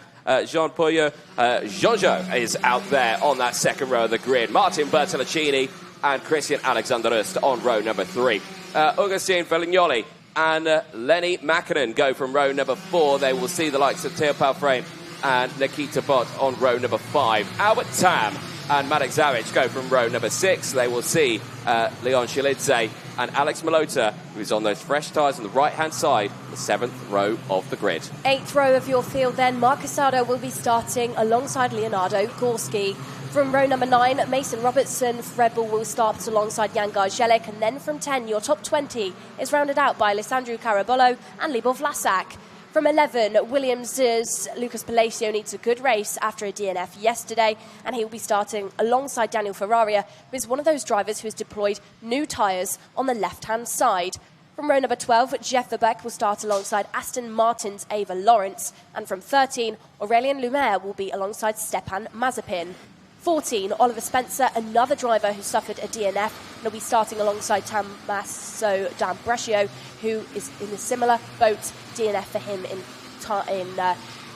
Jean-Paul Jojo is out there on that second row of the grid. Martin Bertolacini and Christian Alexander Rust on row number 3. Augustin Felignoli and Lenny Mäkinen go from row number 4. They will see the likes of Teo Palframe and Nikita Bott on row number 5. Albert Tam and Marek Zawic go from row number 6. They will see Leon Shilidze and Alex Malota, who's on those fresh tyres on the right-hand side, the 7th row of the grid. 8th row of your field then, Marcus Sardo will be starting alongside Leonardo Gorski. From row number 9, Mason Robertson, Red Bull will start alongside Jan Garzelek, and then from 10, your top 20 is rounded out by Alessandro Carabollo and Libor Vlasak. From 11, Williams' Lucas Palacio needs a good race after a DNF yesterday, and he will be starting alongside Daniel Ferraria, who is one of those drivers who has deployed new tyres on the left-hand side. From row number 12, Jeff Verbeek will start alongside Aston Martin's Ava Lawrence, and from 13, Aurélien Lumière will be alongside Stepan Mazepin. 14, Oliver Spencer, another driver who suffered a DNF, and will be starting alongside Tommaso D'Ambrosio, who is in a similar boat. DNF for him in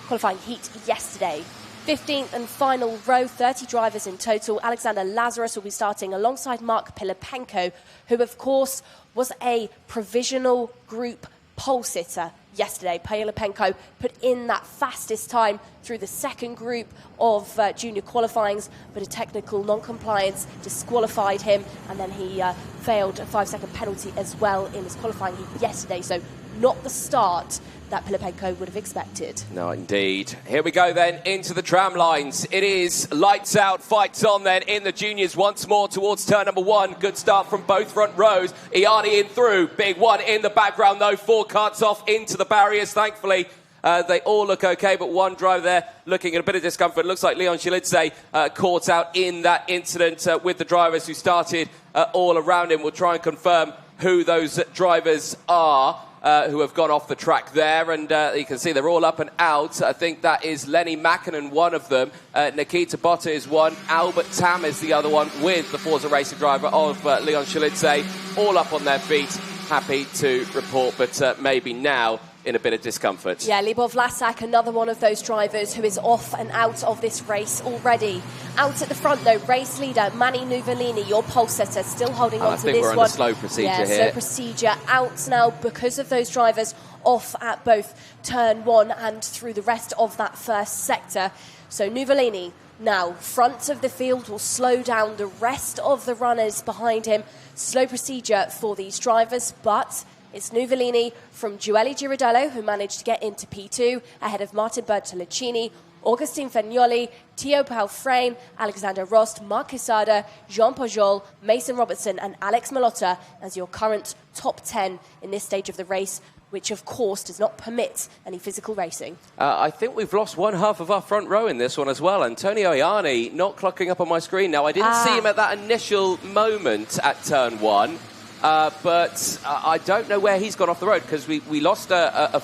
qualifying heat yesterday. 15th and final row, 30 drivers in total. Alexander Lazarus will be starting alongside Mark Pilipenko, who, of course, was a provisional group pole sitter yesterday. Pilipenko put in that fastest time through the second group of junior qualifyings, but a technical non-compliance disqualified him, and then he failed a 5-second penalty as well in his qualifying heat yesterday. So not the start that Pilipenko would have expected. No, indeed. Here we go then into the tram lines. It is lights out, fights on then in the juniors once more towards turn number 1. Good start from both front rows. Ianni in through. Big one in the background though. 4 carts off into the barriers, thankfully. They all look okay, but one driver there looking at a bit of discomfort. Looks like Leon Shilidze caught out in that incident with the drivers who started all around him. We'll try and confirm who those drivers are. Who have gone off the track there, and you can see they're all up and out. I think that is Lenny Mäkinen, one of them. Nikita Botta is one. Albert Tam is the other one, with the Forza Racing driver of Leon Shilidze, all up on their feet, happy to report, but maybe now in a bit of discomfort. Yeah, Libor Vlasak, another one of those drivers who is off and out of this race already. Out at the front, though, race leader Manu Nuvolini, your pole setter, still holding on to this one. I think we're on a slow procedure here. Slow procedure. Out now because of those drivers off at both turn 1 and through the rest of that first sector. So Nuvolini now front of the field will slow down the rest of the runners behind him. Slow procedure for these drivers, but it's Nuvolini from Giueli Girardello, who managed to get into P2 ahead of Martin Bertolacini, Augustin Fenioli, Teo Palframe, Alexander Rost, Marc Quesada, Jean Pujol, Mason Robertson and Alex Malota as your current top 10 in this stage of the race, which of course does not permit any physical racing. I think we've lost one half of our front row in this one as well. Antonio Ianni not clocking up on my screen now. I didn't see him at that initial moment at turn 1. But I don't know where he's gone off the road, because we lost a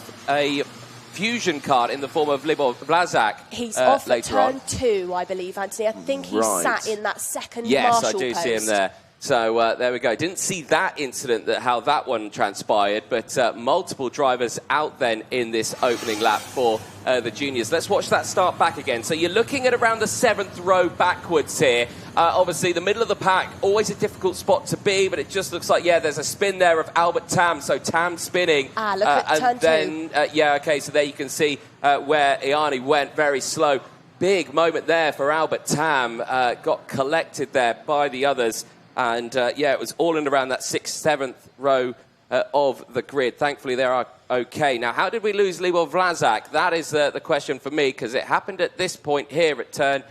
fusion card in the form of Libor Vlasak. He's off at turn 2, I believe, Anthony. I think he sat in that second marshal post. Yes, I do see him there. So there we go. Didn't see that incident, how that one transpired, but multiple drivers out then in this opening lap for the juniors. Let's watch that start back again. So you're looking at around the 7th row backwards here. Obviously, the middle of the pack, always a difficult spot to be, but it just looks like, yeah, there's a spin there of Albert Tam. So Tam spinning. Look at turn then, okay, so there you can see where Iani went very slow. Big moment there for Albert Tam. Got collected there by the others. And, it was all in around that 6th, 7th row of the grid. Thankfully, they are okay. Now, how did we lose Libor Vlasak? That is the question for me, because it happened at this point here at turn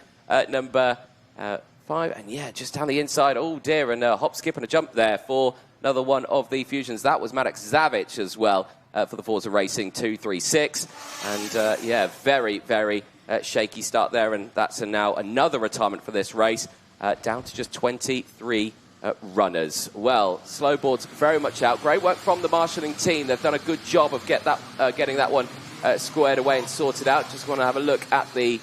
number 5. And, just down the inside. Oh, dear. And a hop, skip and a jump there for another one of the Fusions. That was Marek Zavic as well for the Forza Racing 236. And, very, very shaky start there. And that's now another retirement for this race. Down to just 23 runners. Well, Slowboard's very much out. Great work from the marshalling team. They've done a good job of getting that one squared away and sorted out. Just want to have a look at the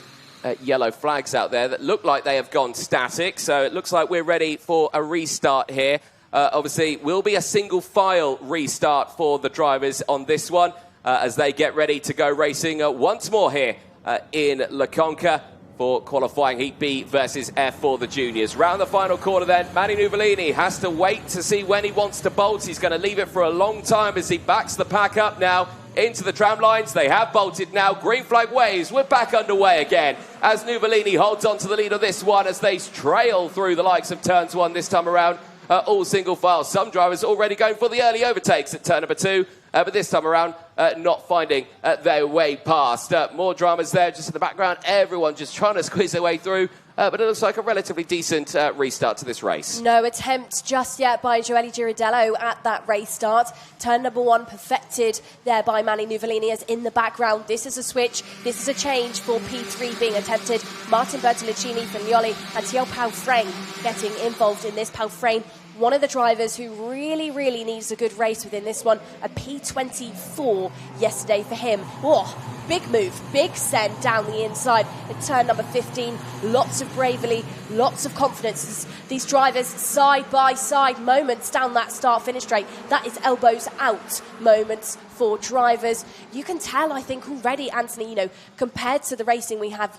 yellow flags out there that look like they have gone static. So it looks like we're ready for a restart here. Obviously, will be a single file restart for the drivers on this one as they get ready to go racing once more here in La Conca. For qualifying Heat B versus F for the juniors. Round the final corner then, Manny Nuvolini has to wait to see when he wants to bolt. He's going to leave it for a long time as he backs the pack up now into the tram lines. They have bolted now. Green flag waves. We're back underway again as Nuvolini holds on to the lead of this one as they trail through the likes of turns 1 this time around. All single file. Some drivers already going for the early overtakes at turn number 2. But this time around, not finding their way past. More dramas there just in the background. Everyone just trying to squeeze their way through. But it looks like a relatively decent restart to this race. No attempt just yet by Joely Giridello at that race start. Turn number 1 perfected there by Manny Nuvolini as in the background. This is a switch. This is a change for P3 being attempted. Martin Bertoluccini, Fagnoli and Thiel Palfrain getting involved in this. Palfrain, one of the drivers who really, really needs a good race within this one. A P24 yesterday for him. Oh, big move, big send down the inside at turn number 15. Lots of bravery, lots of confidence. These drivers side by side moments down that start-finish straight. That is elbows out moments for drivers. You can tell, I think, already, Anthony, compared to the racing we had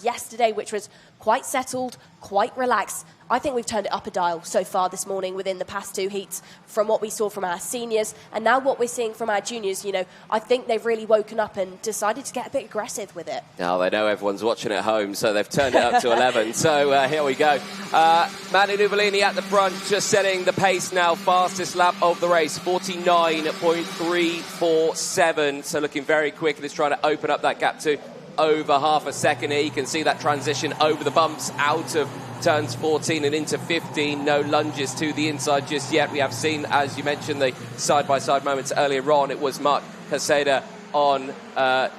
yesterday, which was quite settled, quite relaxed. I think we've turned it up a dial so far this morning within the past 2 heats from what we saw from our seniors and now what we're seeing from our juniors. I think they've really woken up and decided to get a bit aggressive with it. Now they know everyone's watching at home, so they've turned it up to 11. So here we go. Manny Nuvolini at the front, just setting the pace now. Fastest lap of the race, 49.347. So looking very quick and is trying to open up that gap to over half a second here. You can see that transition over the bumps out of turns 14 and into 15. No lunges to the inside just yet. We have seen, as you mentioned, the side-by-side moments earlier on. It was Mark Caseda on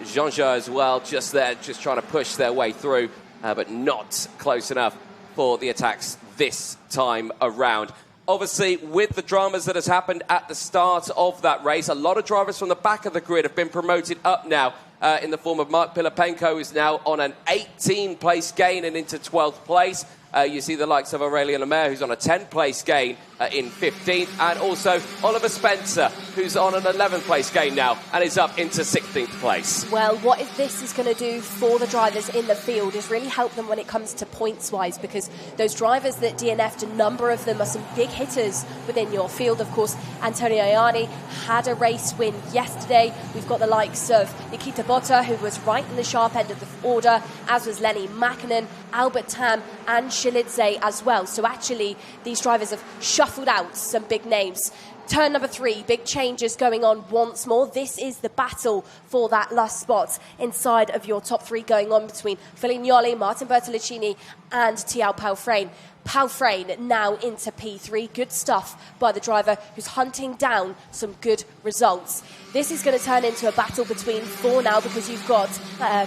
Jean-Jean as well, just there, just trying to push their way through, but not close enough for the attacks this time around. Obviously, with the dramas that has happened at the start of that race, a lot of drivers from the back of the grid have been promoted up now in the form of Mark Pilapenko, who's now on an 18-place gain and into 12th place. You see the likes of Aurélien Lemaire, who's on a 10th-place gain in 15th, and also Oliver Spencer, who's on an 11th-place gain now and is up into 16th place. Well, what this is going to do for the drivers in the field is really help them when it comes to points-wise, because those drivers that DNF'd, a number of them are some big hitters within your field. Of course, Antonio Iani had a race win yesterday. We've got the likes of Nikita Botta, who was right in the sharp end of the order, as was Lenny Mäkinen, Albert Tam and Shilidze as well. So actually, these drivers have shuffled out some big names. Turn number 3, big changes going on once more. This is the battle for that last spot inside of your top 3 going on between Filignoli, Martin Bertoluccini and Thiel Palfrain. Palfrain now into P3. Good stuff by the driver who's hunting down some good results. This is going to turn into a battle between 4 now, because you've got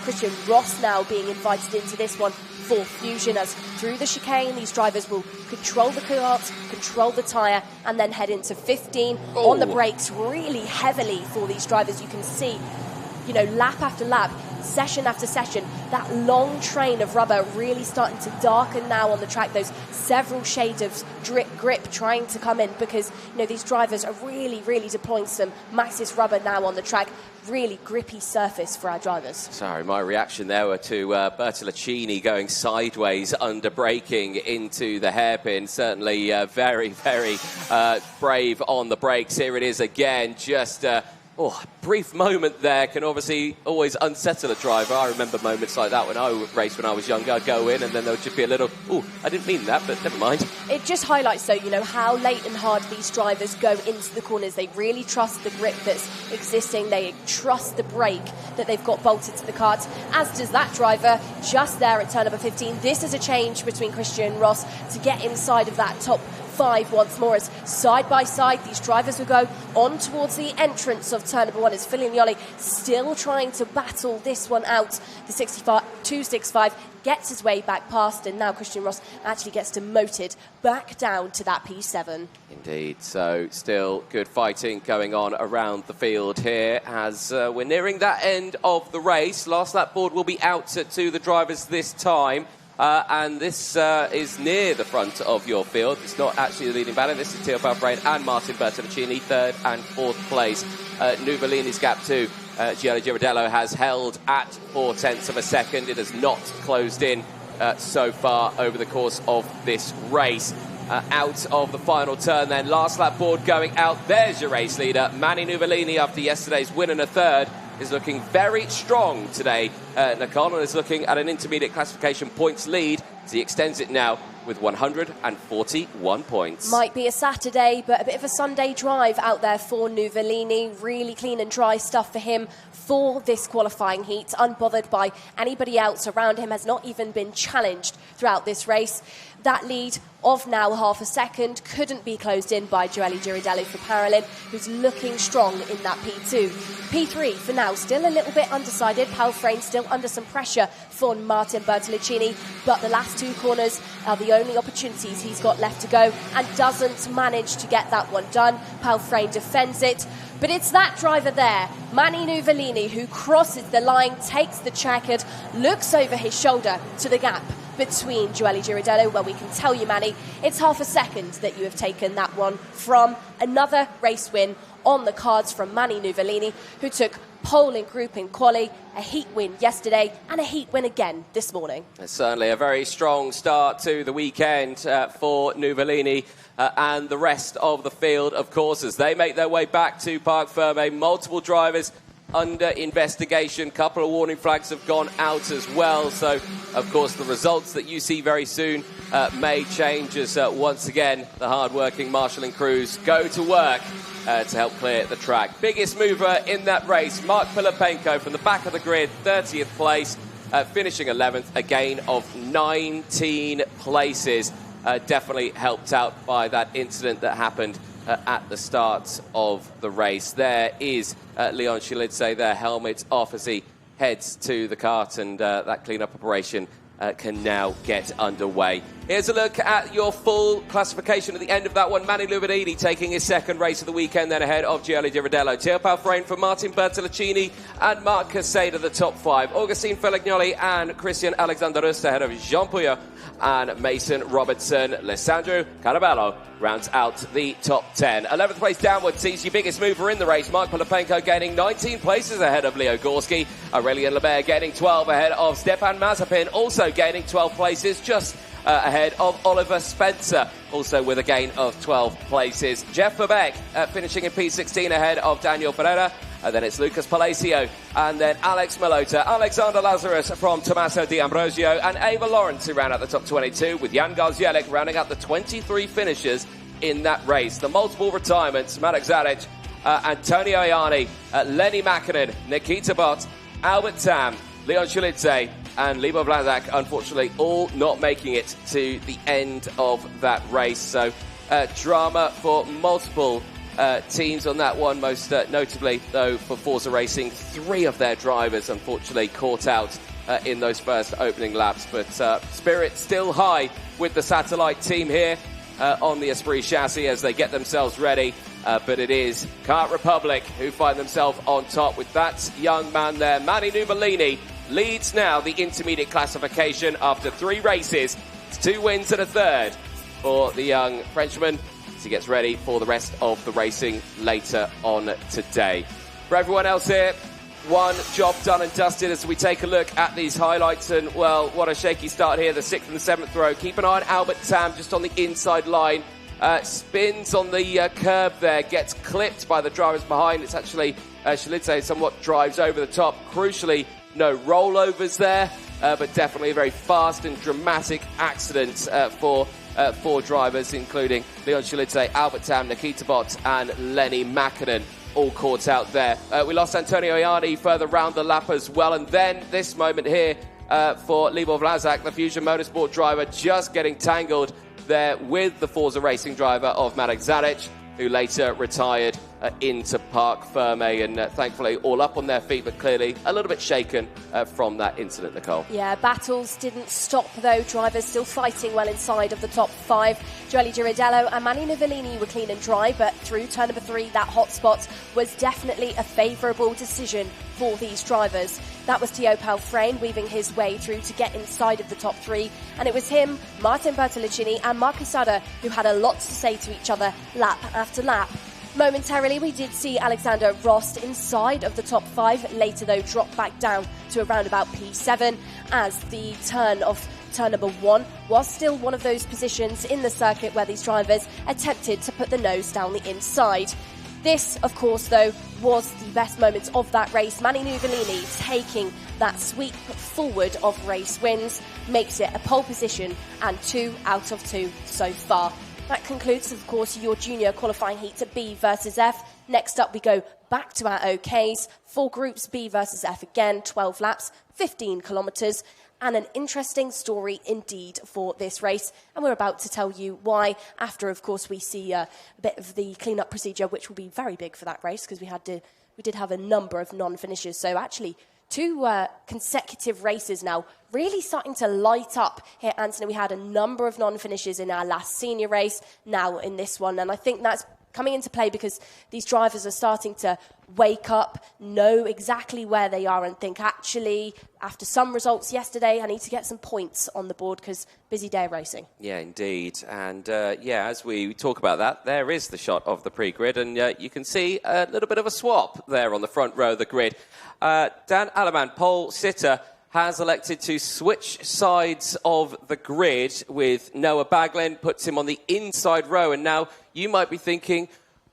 Christian Ross now being invited into this one for Fusion, as through the chicane these drivers will control the kart, control the tyre and then head into 15 on the brakes really heavily for these drivers. You can see you know, lap after lap, session after session, that long train of rubber really starting to darken now on the track. Those several shades of grip trying to come in because, you know, these drivers are really, really deploying some Maxxis rubber now on the track. Really grippy surface for our drivers. Sorry, my reaction there were to Bertolacini going sideways under braking into the hairpin. Certainly very, very brave on the brakes. Here it is again, just a brief moment there can obviously always unsettle a driver. I remember moments like that when I raced when I was younger. I'd go in and then there would just be a little, I didn't mean that, but never mind. It just highlights, though, you know, how late and hard these drivers go into the corners. They really trust the grip that's existing. They trust the brake that they've got bolted to the cards, as does that driver just there at turn number 15. This is a change between Christian and Ross to get inside of that top 5 once more, as side by side these drivers will go on towards the entrance of turn number 1 as Filignoli still trying to battle this one out. The 265 gets his way back past, and now Christian Ross actually gets demoted back down to that P7. Indeed, so still good fighting going on around the field here as we're nearing that end of the race. Last lap board will be out to the drivers this time. And this is near the front of your field. It's not actually the leading battle. This is Teo Palfreyne and Martin Bertolacini, 3rd and 4th place. Nuvolini's gap to Gianni Girardello has held at 0.4 of a second. It has not closed in so far over the course of this race. Out of the final turn then, last lap board going out. There's your race leader, Mani Nuvolini, after yesterday's win and a third. Is looking very strong today. Nakano is looking at an intermediate classification points lead as he extends it now with 141 points. Might be a Saturday, but a bit of a Sunday drive out there for Nuvolini. Really clean and dry stuff for him for this qualifying heat. Unbothered by anybody else around him, has not even been challenged throughout this race. That lead of now half a second couldn't be closed in by Joely Girardello for Parolin, who's looking strong in that P2. P3 for now, still a little bit undecided. Palfreyne still under some pressure for Martin Bertolacini, but the last 2 corners are the only opportunities he's got left to go and doesn't manage to get that one done. Palfreyne defends it, but it's that driver there, Mani Nuvolini, who crosses the line, takes the checkered, looks over his shoulder to the gap between Joely Girardello. Well, we can tell you, Manny, it's half a second that you have taken that one from. Another race win on the cards from Mani Nuvolini, who took pole in group in quali, a heat win yesterday, and a heat win again this morning. It's certainly a very strong start to the weekend for Nuvolini and the rest of the field, of course, as they make their way back to Parc Ferme. Multiple drivers under investigation. Couple of warning flags have gone out as well. So, of course, the results that you see very soon may change as once again the hard-working marshalling crews go to work to help clear the track. Biggest mover in that race, Mark Pilipenko from the back of the grid, 30th place, finishing 11th, a gain of 19 places. Definitely helped out by that incident that happened at the start of the race. There is Leon Chilidze, their helmet off as he heads to the kart, and that clean-up operation can now get underway. Here's a look at your full classification at the end of that one. Mani Nuvolini taking his 2nd race of the weekend, then ahead of Joely Girardello. Teo Palfreyne for Martin Bertolacini and Marc Casada, the top 5. Augustine Filignoli and Christian Alexander Rust ahead of Jean Pouillot and Mason Robertson. Alessandro Carabello rounds out the top 10. 11th place downward sees your biggest mover in the race. Mark Pilipenko gaining 19 places ahead of Leo Gorski. Aurelien Lebert getting 12 ahead of Stepan Mazepin, also gaining 12 places, just ahead of Oliver Spencer, also with a gain of 12 places. Jeff Verbeek finishing in P16 ahead of Daniel Pereira. And then it's Lucas Palacio, and then Alex Malota, Alexander Lazarus from Tommaso D'Ambrosio, and Ava Lawrence, who ran out the top 22, with Jan Garzielek rounding out the 23 finishers in that race. The multiple retirements, Marek Zaric, Antonio Ianni, Lenny Makinen, Nikita Bott, Albert Tam, Leon Chilidze, and Libo Blazak, unfortunately, all not making it to the end of that race. So, drama for multiple teams on that one, most notably, though, for Forza Racing. 3 of their drivers, unfortunately, caught out in those first opening laps. But spirit still high with the satellite team here on the Esprit chassis as they get themselves ready but it is Kart Republic who find themselves on top with that young man there. Manu Nuvolini leads now the intermediate classification after 3 races. It's 2 wins and a third for the young Frenchman as he gets ready for the rest of the racing later on today. For everyone else here, one job done and dusted as we take a look at these highlights. And, well, what a shaky start here, the 6th and the 7th row. Keep an eye on Albert Tam just on the inside line. Spins on the curb there, gets clipped by the drivers behind. It's actually Shilidze somewhat drives over the top. Crucially, no rollovers there, but definitely a very fast and dramatic accident for 4 drivers, including Leon Shilidze, Albert Tam, Nikita Bott and Lenny Mäkinen. All caught out there. We lost Antonio Ianni further round the lap as well. And then this moment here for Libor Vlasak, the Fusion Motorsport driver, just getting tangled there with the Forza Racing driver of Marek Zaric, who later retired into Parc Ferme, and thankfully all up on their feet, but clearly a little bit shaken from that incident, Nicole. Yeah, battles didn't stop though. Drivers still fighting well inside of the top 5. Joely Girardello and Manu Nuvolini were clean and dry, but through turn number 3, that hot spot was definitely a favourable decision for these drivers. That was Théo Palfrane weaving his way through to get inside of the top 3, and it was him, Martin Bertolucci and Marcus Sutter who had a lot to say to each other lap after lap. Momentarily, we did see Alexander Rost inside of the top 5, later though dropped back down to around about P7 as the turn number 1 was still one of those positions in the circuit where these drivers attempted to put the nose down the inside. This, of course, though, was the best moments of that race. Manu Nuvolini taking that sweep forward of race wins, makes it a pole position and 2 out of 2 so far. That concludes, of course, your junior qualifying heat to B versus F. Next up, we go back to our OKs. 4 groups, B versus F again, 12 laps, 15 kilometres. And an interesting story indeed for this race. And we're about to tell you why after, of course, we see a bit of the clean-up procedure, which will be very big for that race because we did have a number of non-finishers. So actually, 2 consecutive races now, really starting to light up here, Anthony. We had a number of non-finishes in our last senior race, now in this one. And I think that's coming into play because these drivers are starting to wake up, know exactly where they are and think, actually, after some results yesterday, I need to get some points on the board because busy day of racing. Yeah, indeed. And, as we talk about that, there is the shot of the pre-grid. And you can see a little bit of a swap there on the front row of the grid. Dan Aleman, pole sitter, has elected to switch sides of the grid with Noah Baglin, puts him on the inside row. And now you might be thinking,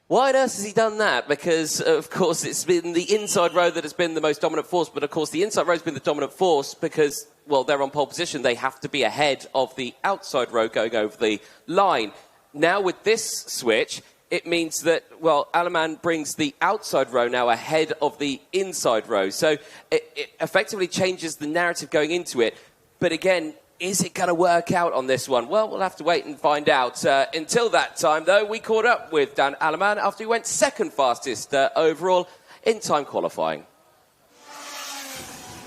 why on earth has he done that? Because, of course, it's been the inside row that has been the most dominant force. But, of course, the inside row has been the dominant force because, well, they're on pole position. They have to be ahead of the outside row going over the line. Now, with this switch, it means that, well, Aleman brings the outside row now ahead of the inside row. So it effectively changes the narrative going into it. But again, is it going to work out on this one? Well, we'll have to wait and find out. Until that time, though, we caught up with Dan Aleman after he went second fastest overall in time qualifying.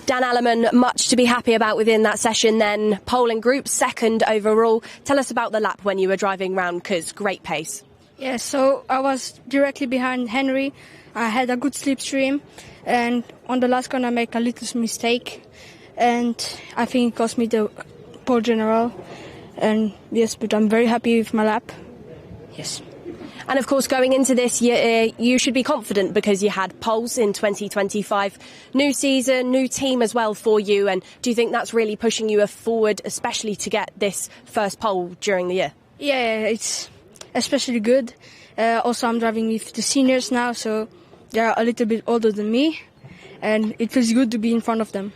Dan Aleman, much to be happy about within that session then. Pole and group, second overall. Tell us about the lap when you were driving round, because great pace. Yeah, so I was directly behind Henry. I had a good slipstream, and on the last corner I make a little mistake, and I think it cost me the pole general. And yes, but I'm very happy with my lap. Yes. And of course, going into this year, you should be confident because you had poles in 2025. New season, new team as well for you. And do you think that's really pushing you forward, especially to get this first pole during the year? Yeah, it's especially good. Also, I'm driving with the seniors now, so they're a little bit older than me, and it feels good to be in front of them.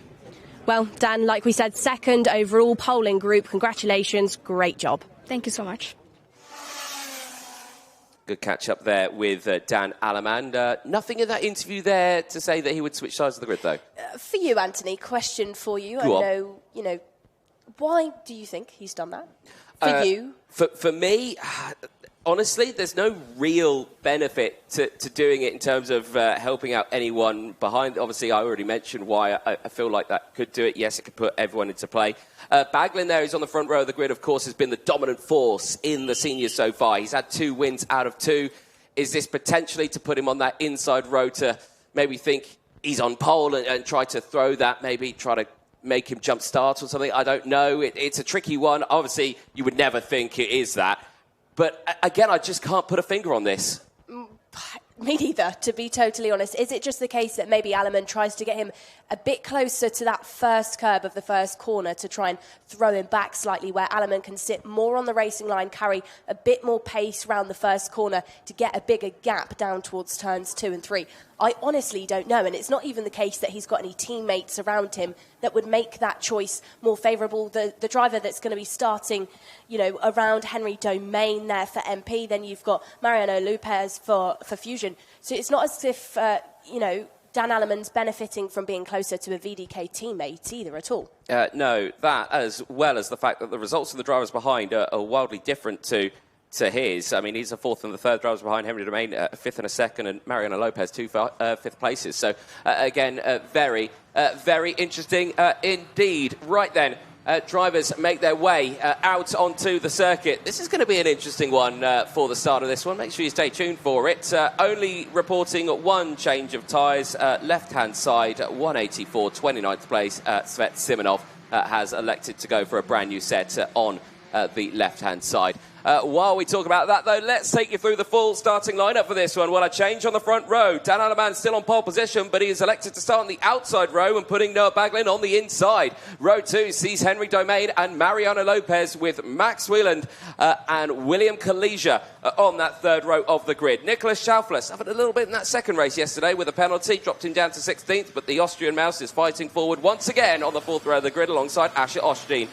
Well, Dan, like we said, second overall polling group. Congratulations. Great job. Thank you so much. Good catch up there with Dan Aleman. Nothing in that interview there to say that he would switch sides of the grid, though. For you, Anthony, question for you. Go I know, why do you think he's done that? For you? For me, honestly, there's no real benefit to doing it in terms of helping out anyone behind. Obviously, I already mentioned why I feel like that could do it. Yes, it could put everyone into play. Baglin there, who's on the front row of the grid, of course, has been the dominant force in the seniors so far. He's had 2 wins out of 2 Is this potentially to put him on that inside road to maybe think he's on pole and try to throw that, maybe try to make him jump start or something? I don't know. It's a tricky one. Obviously, you would never think it is that. But again, I just can't put a finger on this. Me neither, to be totally honest. Is it just the case that maybe Alleman tries to get him a bit closer to that first curb of the first corner to try and throw him back slightly, where Alleman can sit more on the racing line, carry a bit more pace round the first corner to get a bigger gap down towards turns 2 and 3? I honestly don't know, and it's not even the case that he's got any teammates around him that would make that choice more favourable. The driver that's going to be starting, around Henry Domain there for MP, then you've got Mariano Lopez for Fusion. So it's not as if, Dan Alleman's benefiting from being closer to a VDK teammate either at all. No, that as well as the fact that the results of the drivers behind are wildly different to his. I mean, he's a fourth and the third drivers behind Henry Domain, a fifth and a second, and Mariano Lopez, two fifth places. So, again, very, very interesting indeed. Right then, drivers make their way out onto the circuit. This is going to be an interesting one for the start of this one. Make sure you stay tuned for it. Only reporting one change of tyres. Left-hand side, 184, 29th place. Svet Simonov has elected to go for a brand new set on the left-hand side. While we talk about that, though, let's take you through the full starting lineup for this one. Well, a change on the front row. Dan Alleman still on pole position, but he is elected to start on the outside row and putting Noah Baglin on the inside. Row 2 sees Henry Domain and Mariano Lopez with Max Wieland and William Kalesia on that third row of the grid. Nicholas Schaufler suffered a little bit in that second race yesterday with a penalty, dropped him down to 16th, but the Austrian mouse is fighting forward once again on the fourth row of the grid alongside Asher Osteen.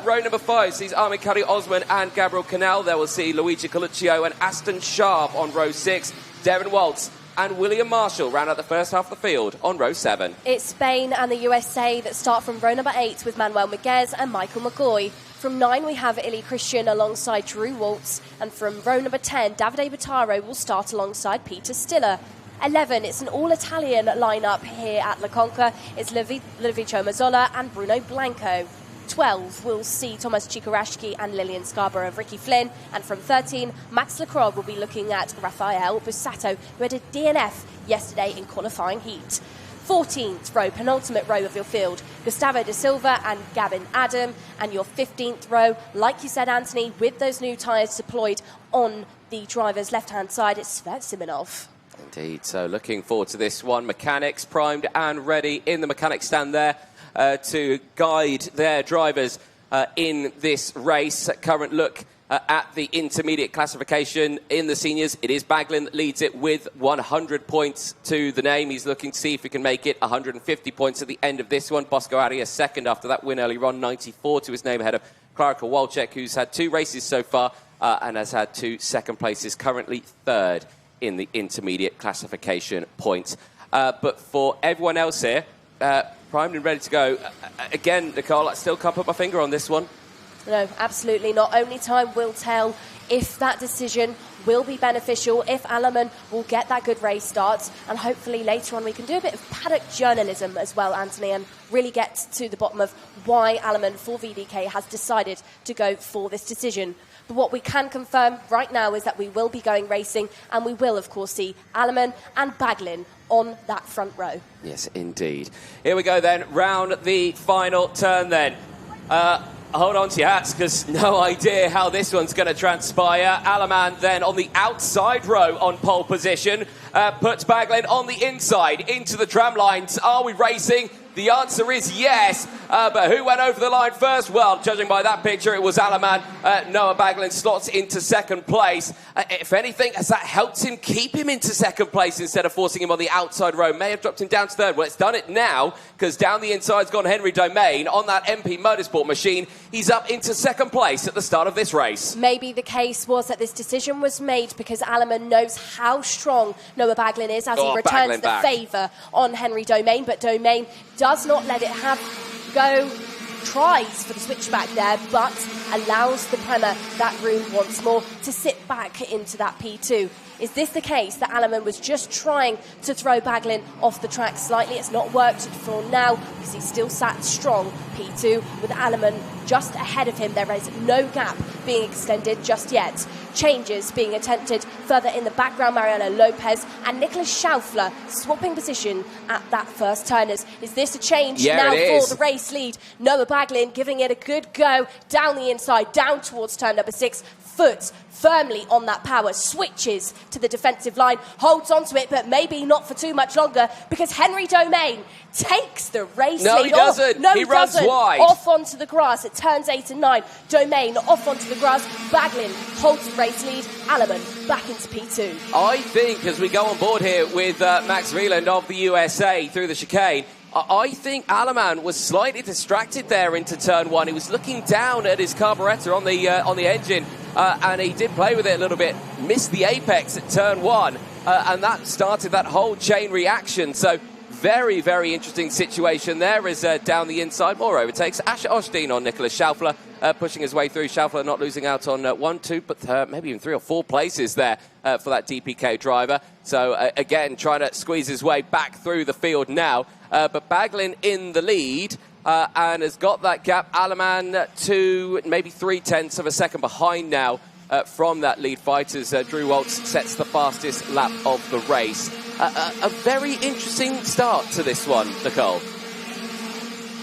Row number 5 sees Armin Kari Osman and Gabriel Canal. There we'll see Luigi Coluccio and Aston Sharp on row 6. Devon Waltz and William Marshall round out the first half of the field on row 7. It's Spain and the USA that start from row number 8 with Manuel Miguez and Michael McCoy. From 9 we have Ili Christian alongside Drew Waltz, and from row number 10 Davide Bottaro will start alongside Peter Stiller. 11, it's an all-Italian lineup here at La Conca. It's Ludovico Mazzola and Bruno Blanco. 12, we'll see Thomas Chikorashki and Lillian Scarborough of Ricky Flynn. And from 13, Max Lecroix will be looking at Rafael Bussato, who had a DNF yesterday in qualifying heat. 14th row, penultimate row of your field, Gustavo da Silva and Gavin Adam. And your 15th row, like you said, Anthony, with those new tyres deployed on the driver's left-hand side, it's Svet Simonov. Indeed, so looking forward to this one. Mechanics primed and ready in the mechanics stand there to guide their drivers in this race. Current look at the intermediate classification in the seniors. It is Baglin that leads it with 100 points to the name. He's looking to see if he can make it 150 points at the end of this one. Bosco Arias second after that win earlier on, 94 to his name ahead of Klara Kowalczyk, who's had 2 races so far and has had 2 second places, currently third in the intermediate classification points. But for everyone else here, primed and ready to go. Again, Nicole, I still can't put my finger on this one. No, absolutely not. Only time will tell if that decision will be beneficial, if Alleman will get that good race start, and hopefully later on we can do a bit of paddock journalism as well, Anthony, and really get to the bottom of why Alleman for VDK has decided to go for this decision. But what we can confirm right now is that we will be going racing, and we will, of course, see Alleman and Baglin on that front row. Yes, indeed. Here we go then, round the final turn then. Hold on to your hats, because no idea how this one's going to transpire. Alleman then on the outside row on pole position, puts Baglin on the inside into the tram lines. Are we racing? The answer is yes, but who went over the line first? Well, judging by that picture, it was Alleman. Noah Baglin slots into second place. If anything, has that helped him keep him into second place instead of forcing him on the outside row? May have dropped him down to third. Well, it's done it now, because down the inside's gone Henry Domain on that MP Motorsport machine. He's up into second place at the start of this race. Maybe the case was that this decision was made because Alleman knows how strong Noah Baglin is as he returns the favour on Henry Domain, but Domain does not let it tries for the switchback there, but allows the Prema that room once more to sit back into that P2. Is this the case that Alleman was just trying to throw Baglin off the track slightly? It's not worked for now because he's still sat strong P2 with Alleman just ahead of him. There is no gap being extended just yet. Changes being attempted further in the background. Mariano Lopez and Nicolas Schaufler swapping position at that first turners. Is this a change now for the race lead? Noah Baglin giving it a good go down the inside, down towards turn number 6. Foot firmly on that power, switches to the defensive line, holds onto it, but maybe not for too much longer, because Henry Domain takes the race lead. No, he doesn't. No, he runs wide. Off onto the grass at turns 8 and 9. Domain off onto the grass. Baglin holds the race lead. Alleman back into P2. I think as we go on board here with Max Wieland of the USA through the chicane, I think Alleman was slightly distracted there into turn 1. He was looking down at his carburettor on the engine, and he did play with it a little bit. Missed the apex at turn 1, and that started that whole chain reaction. So very, very interesting situation there as down the inside. More overtakes. Asher Osteen on Nicolas Schaufler, pushing his way through. Schaufler not losing out on 1, 2, but maybe even 3 or 4 places there for that DPK driver. So again, trying to squeeze his way back through the field now. But Baglin in the lead and has got that gap. Alleman 2, maybe 0.3 of a second behind now from that lead fight as Drew Waltz sets the fastest lap of the race. A very interesting start to this one, Nicole.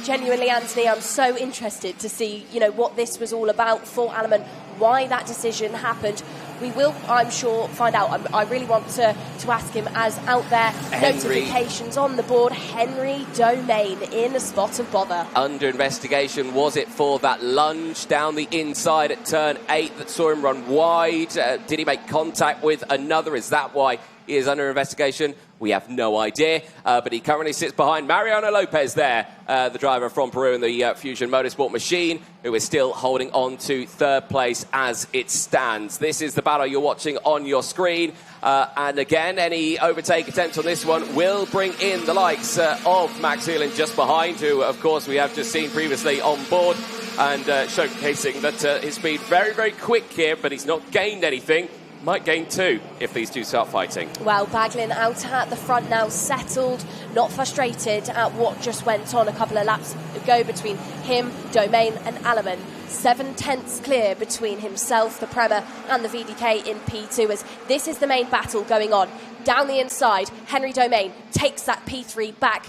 Genuinely, Anthony, I'm so interested to see, what this was all about for Alleman, why that decision happened. We will, I'm sure, find out. I really want to ask him as out there. Notifications on the board. Henry Domain in a spot of bother. Under investigation, was it for that lunge down the inside at turn 8 that saw him run wide? Did he make contact with another? Is that why he is under investigation? We have no idea, but he currently sits behind Mariano Lopez there, the driver from Peru in the Fusion Motorsport machine, who is still holding on to 3rd place as it stands. This is the battle you're watching on your screen, and again, any overtake attempt on this one will bring in the likes of Max Wieland just behind, who, of course, we have just seen previously on board, and showcasing that his speed very, very quick here, but he's not gained anything. Might gain 2 if these two start fighting. Well, Baglin out at the front now, settled, not frustrated at what just went on a couple of laps ago between him, Domain and Alleman. 7/10 clear between himself, the Prema, and the VDK in P2 as this is the main battle going on. Down the inside, Henry Domain takes that P3 back.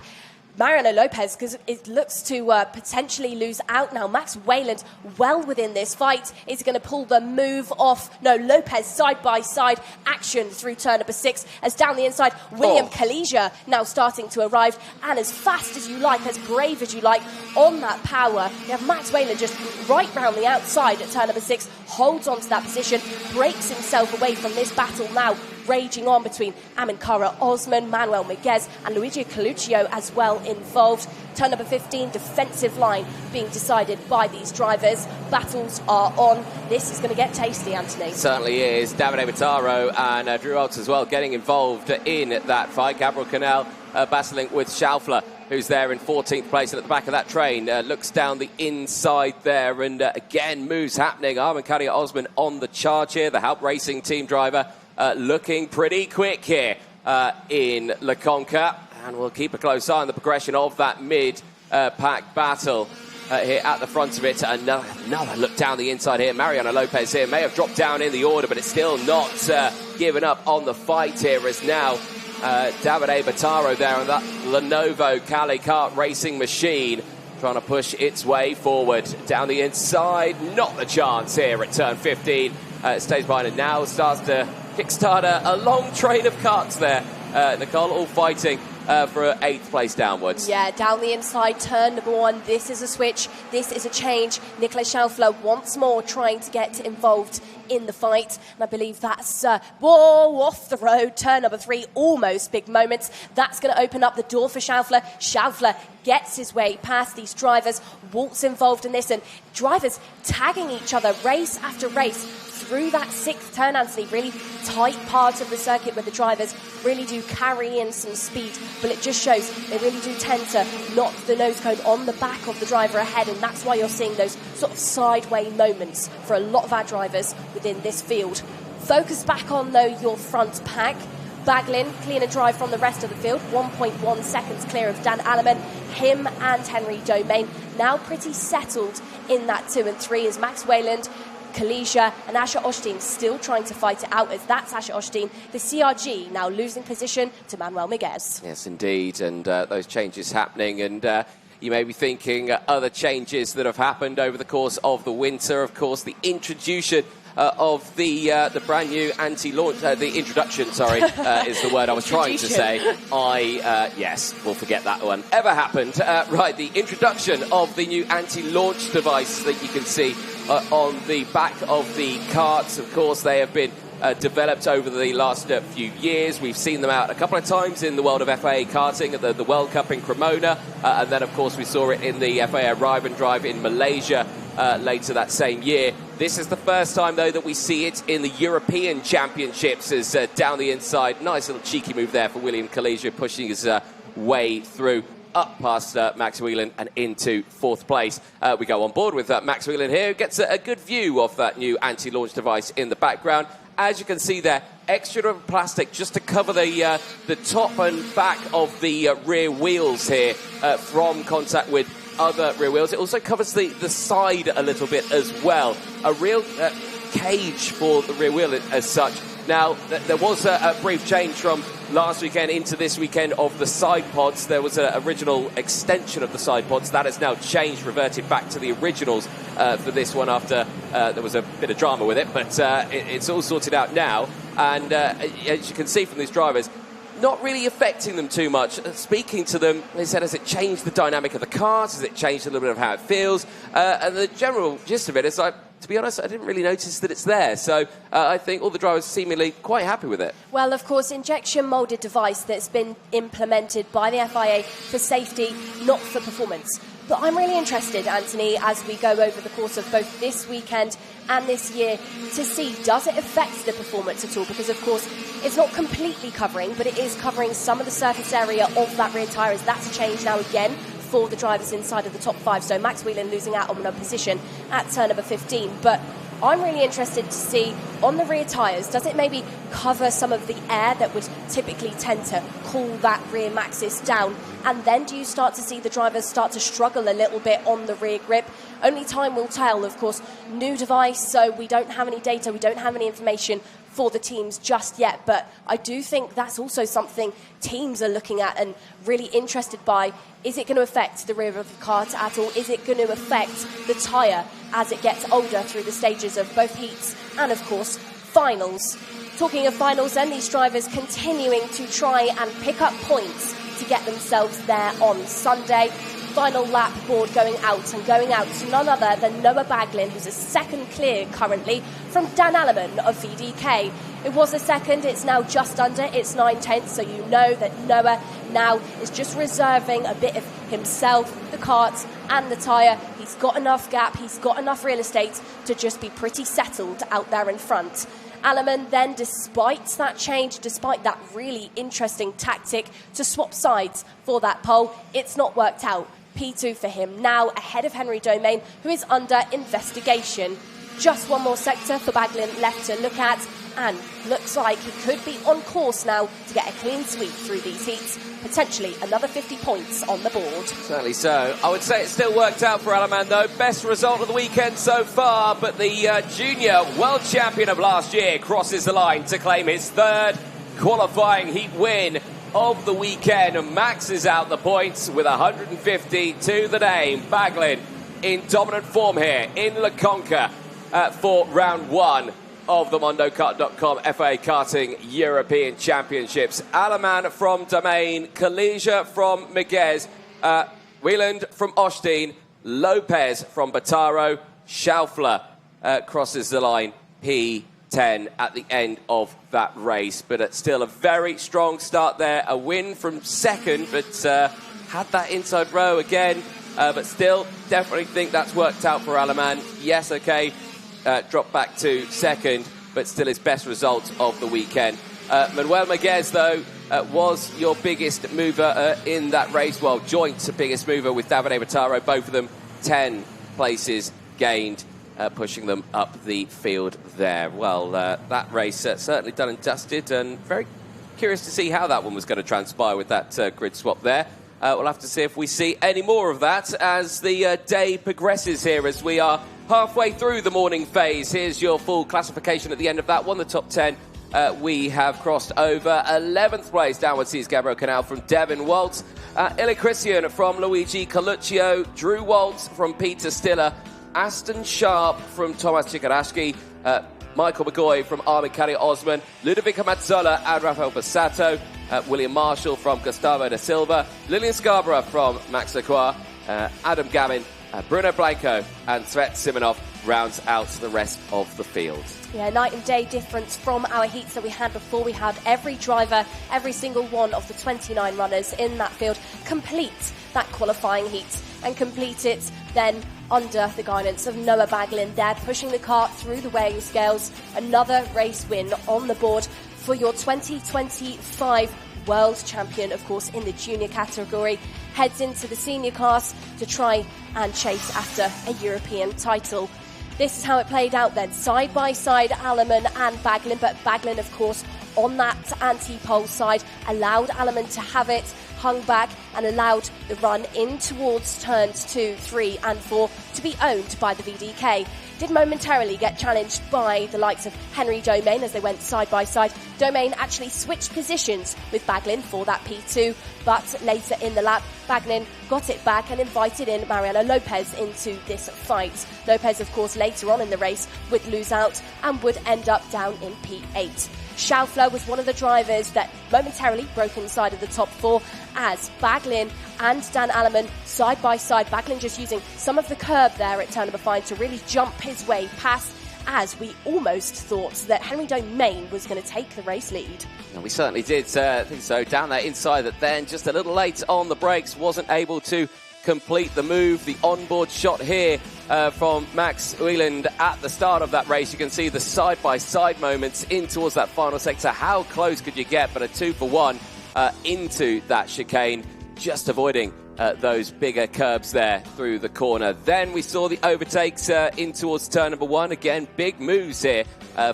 Mariano Lopez, because it looks to potentially lose out now. Max Wieland, well within this fight, is going to pull the move off. No, Lopez side-by-side action through turn number 6. As down the inside, William Kalija now starting to arrive. And as fast as you like, as brave as you like, on that power, you have Max Wieland just right round the outside at turn number 6, holds on to that position, breaks himself away from this battle now, raging on between Aminkara Osman, Manuel Miguez and Luigi Coluccio as well involved. Turn number 15, defensive line being decided by these drivers. Battles are on. This is going to get tasty, Anthony. Certainly is. Davide Bataro and Drew Waltz as well getting involved in that fight. Gabriel Canal battling with Schaufler, who's there in 14th place and at the back of that train. Looks down the inside there and again moves happening. Aminkara Osman on the charge here. The Halp Racing team driver looking pretty quick here in La Conca, and we'll keep a close eye on the progression of that mid-pack battle here at the front of it. Another look down the inside here. Mariano Lopez here may have dropped down in the order, but it's still not given up on the fight here as now Davide Bataro there on that Lenovo Cali kart racing machine trying to push its way forward down the inside. Not the chance here at turn 15. Stays behind and now starts to kickstart a long train of karts there. Nicole all fighting for 8th place downwards. Yeah, down the inside, turn number 1. This is a switch. This is a change. Nicolas Schaufler once more trying to get involved in the fight. And I believe that's off the road. Turn number 3, almost big moments. That's going to open up the door for Schaufler. Schaufler gets his way past these drivers. Waltz involved in this, and drivers tagging each other race after race through that 6th turn, Anthony. Really tight part of the circuit where the drivers really do carry in some speed, but it just shows they really do tend to knock the nose cone on the back of the driver ahead, and that's why you're seeing those sort of sideway moments for a lot of our drivers within this field. Focus back on, though, your front pack. Baglin, clean and dry from the rest of the field, 1.1 seconds clear of Dan Alleman. Him and Henry Domain now pretty settled in that 2 and 3 as Max Wieland Kalijah and Asher Osteen still trying to fight it out, as that's Asher Osteen, the CRG, now losing position to Manuel Miguez. Yes, indeed, and those changes happening, and you may be thinking other changes that have happened over the course of the winter. Of course, the introduction of the brand new anti-launch, the introduction, sorry, is the word I was trying to say. Yes, we'll forget that one ever happened. Right, the introduction of the new anti-launch device that you can see on the back of the karts. Of course, they have been developed over the last few years. We've seen them out a couple of times in the world of FIA Karting at the World Cup in Cremona, and then, of course, we saw it in the FIA Arrive and Drive in Malaysia later that same year. This is the first time, though, that we see it in the European Championships, as down the inside. Nice little cheeky move there for William Kalijah, pushing his way through, up past Max Whelan and into fourth place. We go on board with Max Whelan here, who gets a good view of that new anti-launch device in the background. As you can see there, extra plastic just to cover the top and back of the rear wheels here from contact with other rear wheels. It also covers the side a little bit as well. A real cage for the rear wheel as such. Now, there was a brief change from last weekend into this weekend of the side pods. There was an original extension of the side pods. That has now changed, reverted back to the originals for this one after there was a bit of drama with it. But it's all sorted out now. And as you can see from these drivers, not really affecting them too much. Speaking to them, they said, has it changed the dynamic of the cars? Has it changed a little bit of how it feels? And the general gist of it is, to be honest, I didn't really notice that it's there. So I think all the drivers seemingly quite happy with it. Well, of course, injection moulded device that's been implemented by the FIA for safety, not for performance. But I'm really interested, Anthony, as we go over the course of both this weekend and this year, to see, does it affect the performance at all? Because, of course, it's not completely covering, but it is covering some of the surface area of that rear tyre, as that's a change now again for the drivers inside of the top five. So Max Whelan losing out on a position at turn number 15. But I'm really interested to see on the rear tyres, does it maybe cover some of the air that would typically tend to cool that rear Maxis down? And then do you start to see the drivers start to struggle a little bit on the rear grip? Only time will tell, of course. New device, so we don't have any data, we don't have any information for the teams just yet, but I do think that's also something teams are looking at and really interested by. Is it going to affect the rear of the car at all? Is it going to affect the tyre as it gets older through the stages of both heats and, of course, finals? Talking of finals, then, these drivers continuing to try and pick up points to get themselves there on Sunday. Final lap board going out to none other than Noah Baglin, who's a second clear currently from Dan Alleman of VDK. It was a second, it's now just under, it's 9/10, so you know that Noah now is just reserving a bit of himself, the karts and the tyre. He's got enough gap, he's got enough real estate to just be pretty settled out there in front. Alleman then, despite that change, despite that really interesting tactic to swap sides for that pole, it's not worked out. P2 for him now, ahead of Henry Domain, who is under investigation. Just one more sector for Baglin left to look at, and looks like he could be on course now to get a clean sweep through these heats. Potentially another 50 points on the board. Certainly so. I would say it still worked out for Alleman, though. Best result of the weekend so far, but the junior world champion of last year crosses the line to claim his third qualifying heat win of the weekend, and maxes out the points with 150 to the name. Baglin in dominant form here in La Conca for round one of the MondoKart.com FIA Karting European Championships. Alleman from Domain, Kalijah from Miguez, Wieland from Osteen, Lopez from Bataro, Schaufler crosses the line P10 at the end of that race. But still a very strong start there. A win from second, but had that inside row again. But still, definitely think that's worked out for Alleman. Yes, okay, dropped back to second, but still his best result of the weekend. Manuel Miguez, though, was your biggest mover in that race. Well, joint biggest mover with Davide Bataro. Both of them 10 places gained, pushing them up the field there. Well, that race certainly done and dusted, and very curious to see how that one was going to transpire with that grid swap there. We'll have to see if we see any more of that as the day progresses here, as we are halfway through the morning phase. Here's your full classification at the end of that one. The top 10 we have crossed over. 11th place, downward seas Gabriel Canal from Devin Waltz. Ili Christian from Luigi Coluccio. Drew Waltz from Peter Stiller. Aston Sharp from Thomas Chikaraski. Michael McGoy from Armin Kari Osman. Ludovico Mazzola and Rafael Bassato. William Marshall from Gustavo da Silva. Lillian Scarborough from Max Lacroix. Adam Gammon, Bruno Blanco and Svet Simonov rounds out the rest of the field. Yeah, night and day difference from our heats that we had before. We had every driver, every single one of the 29 runners in that field complete that qualifying heat and complete it then under the guidance of Noah Baglin there, pushing the car through the weighing scales. Another race win on the board for your 2025 world champion, of course, in the junior category. Heads into the senior class to try and chase after a European title. This is how it played out then, side by side, Alleman and Baglin, but Baglin, of course, on that anti-pole side, allowed Alleman to have it, hung back and allowed the run in towards turns 2, 3 and 4 to be owned by the VDK. Did momentarily get challenged by the likes of Henry Domain as they went side by side. Domain actually switched positions with Baglin for that P2, but later in the lap, Baglin got it back and invited in Mariano Lopez into this fight. Lopez, of course, later on in the race would lose out and would end up down in P8. Schaufler was one of the drivers that momentarily broke inside of the top 4 as Baglin and Dan Alleman side by side. Baglin just using some of the curb there at turn number 5 to really jump his way past, as we almost thought that Henry Domain was going to take the race lead. And we certainly did think so. Down there inside that then, just a little late on the brakes, wasn't able to complete the move. The onboard shot here from Max Wieland at the start of that race. You can see the side-by-side moments in towards that final sector. How close could you get? But a 2 for 1 into that chicane, just avoiding those bigger curbs there through the corner. Then we saw the overtakes in towards turn number 1. Again, big moves here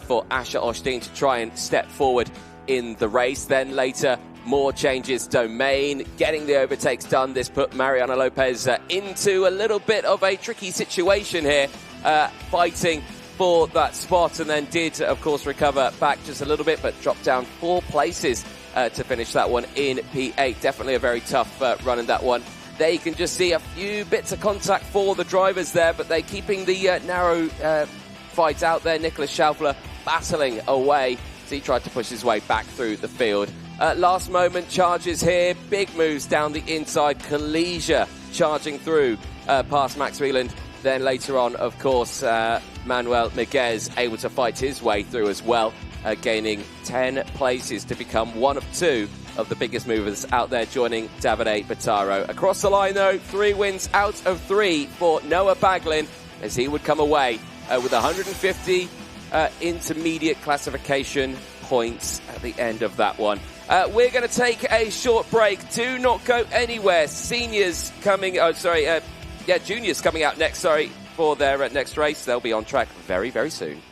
for Asher Osteen to try and step forward in the race. Then later, more changes. Domain getting the overtakes done. This put Mariano Lopez into a little bit of a tricky situation here, fighting for that spot, and then did, of course, recover back just a little bit, but dropped down 4 places to finish that one in P8. Definitely a very tough run in that one. There you can just see a few bits of contact for the drivers there, but they're keeping the narrow fight out there. Nicholas Schaufler battling away as he tried to push his way back through the field. Last moment charges here, big moves down the inside. Kalesia charging through past Max Wieland. Then later on, of course, Manuel Miguez able to fight his way through as well, gaining 10 places to become one of 2 of the biggest movers out there, joining Davide Battaro. Across the line, though, 3 wins out of 3 for Noah Baglin, as he would come away with 150 intermediate classification points at the end of that one. We're going to take a short break. Do not go anywhere. Juniors coming out next, for their next race. They'll be on track very, very soon.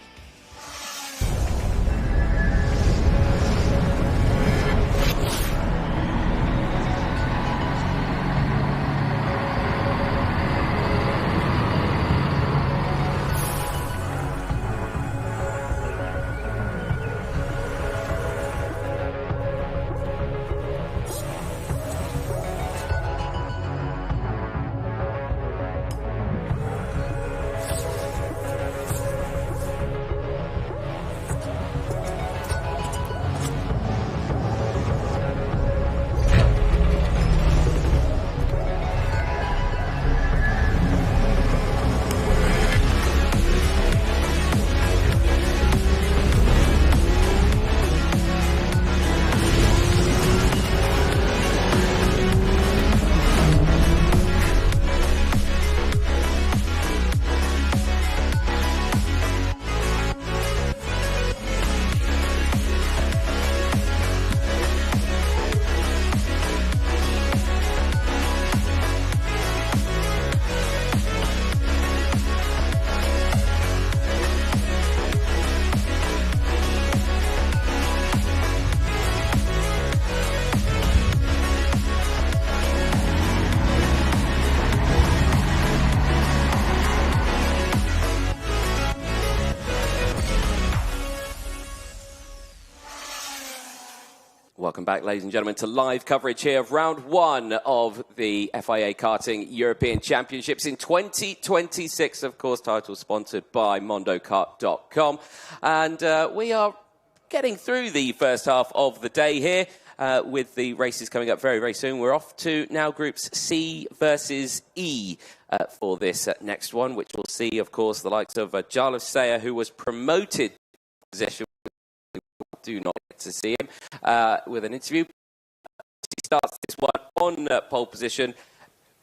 Welcome back, ladies and gentlemen, to live coverage here of round one of the FIA Karting European Championships in 2026, of course, title sponsored by mondokart.com. And we are getting through the first half of the day here with the races coming up very, very soon. We're off to now groups C versus E for this next one, which will see, of course, the likes of Jarlath Sayer, who was promoted to position. Do not get to see him with an interview. He starts this one on pole position.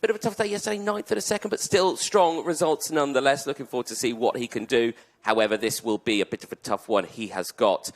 Bit of a tough day yesterday, 9th and a second, but still strong results nonetheless. Looking forward to see what he can do. However, this will be a bit of a tough one. He has got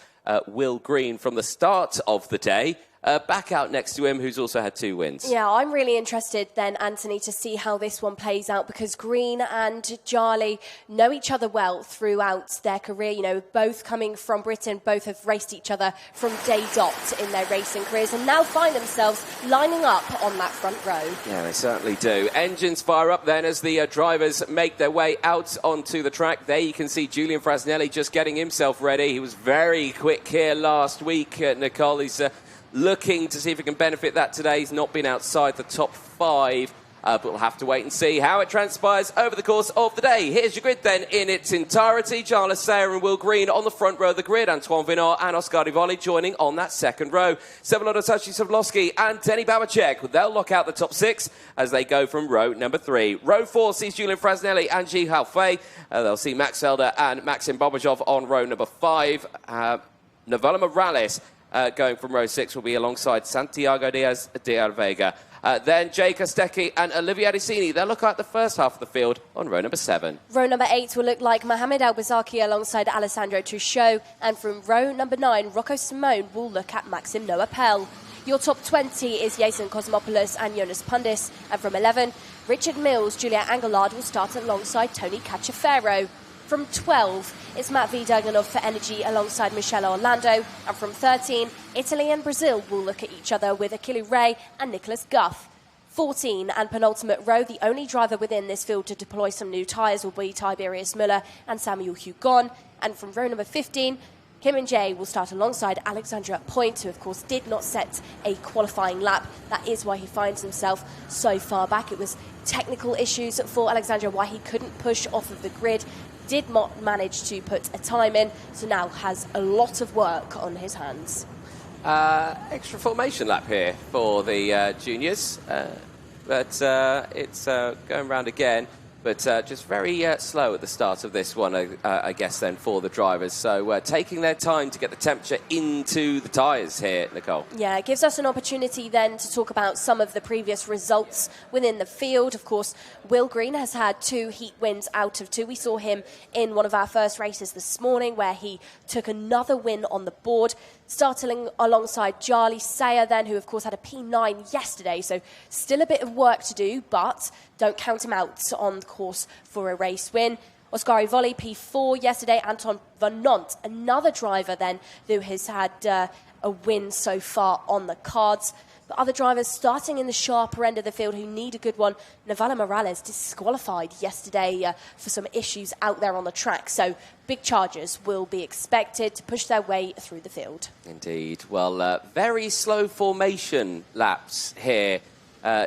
Will Green from the start of the day back out next to him, who's also had 2 wins. Yeah, I'm really interested then, Anthony, to see how this one plays out, because Green and Jarly know each other well throughout their career. You know, both coming from Britain, both have raced each other from day dot in their racing careers, and now find themselves lining up on that front row. Yeah, they certainly do. Engines fire up then as the drivers make their way out onto the track. There you can see Julian Frasnelli just getting himself ready. He was very quick here last week, Nicole. He's looking to see if he can benefit that today. He's not been outside the top 5, but we'll have to wait and see how it transpires over the course of the day. Here's your grid then in its entirety. Jarlath Sayer and Will Green on the front row of the grid. Antoine Vinor and Oscar Rivoli joining on that second row. Sevoloda Savlovsky and Denny Babacek, they'll lock out the top 6 as they go from row number 3. Row 4 sees Julian Frasnelli and Gilles Halfay. They'll see Max Felder and Maxim Bobajov on row number 5. Novala Morales going from row 6 will be alongside Santiago Diaz de Alvega. Then Jay Kostecki and Olivier Adesini, they'll look at the first half of the field on row number 7. Row number 8 will look like Mohamed Albazaki alongside Alessandro Truchot. And from row number 9, Rocco Simone will look at Maxim Noapel. Your top 20 is Jason Cosmopoulos and Jonas Pundis. And from 11, Richard Mills, Julia Angelard will start alongside Tony Cacciaferro. From 12, it's Matt Vidaglanov for Energy alongside Michele Orlando. And from 13, Italy and Brazil will look at each other with Achille Ray and Nicholas Guff. 14 and penultimate row, the only driver within this field to deploy some new tyres will be Tiberius Müller and Samuel Hugon. And from row number 15, Kim and Jay will start alongside Alexandra Point, who of course did not set a qualifying lap. That is why he finds himself so far back. It was technical issues for Alexandra, why he couldn't push off of the grid. Did not manage to put a time in, so now has a lot of work on his hands. Extra formation lap here for the juniors, but it's going round again. But just very slow at the start of this one, I guess, then, for the drivers. So taking their time to get the temperature into the tyres here, Nicole. Yeah, it gives us an opportunity then to talk about some of the previous results within the field. Of course, Will Green has had 2 heat wins out of 2. We saw him in one of our first races this morning where he took another win on the board, starting alongside Jarlath Sayer then, who of course had a P9 yesterday, so still a bit of work to do, but don't count him out on course for a race win. Oscar Rivoli, P4 yesterday. Anton Vanont, another driver then who has had a win so far on the cards. But other drivers starting in the sharper end of the field who need a good one. Novala Morales disqualified yesterday for some issues out there on the track. So big charges will be expected to push their way through the field. Indeed. Well, very slow formation laps here.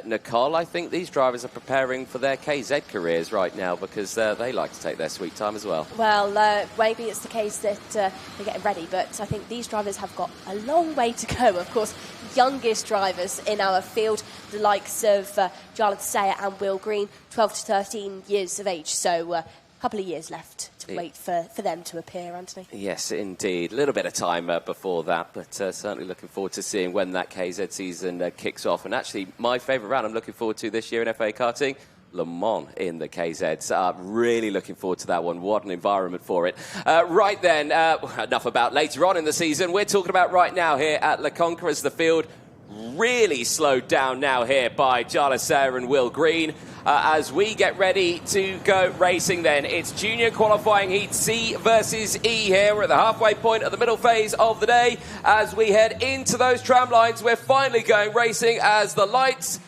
Nicole, I think these drivers are preparing for their KZ careers right now because they like to take their sweet time as well. Well, maybe it's the case that they're getting ready, but I think these drivers have got a long way to go. Of course, youngest drivers in our field, the likes of Jarlath Sayer and Will Green, 12 to 13 years of age. So couple of years left to wait for them to appear, Anthony. Yes, indeed. A little bit of time before that, but certainly looking forward to seeing when that KZ season kicks off. And actually, my favourite round I'm looking forward to this year in FIA Karting, Le Mans in the KZs. Really looking forward to that one. What an environment for it. Right then, enough about later on in the season. We're talking about right now here at La Conca as the field really slowed down now here by Jarlath Sayer and Will Green. As we get ready to go racing then. It's junior qualifying heat C versus E here. We're at the halfway point of the middle phase of the day. As we head into those tram lines, we're finally going racing as the lights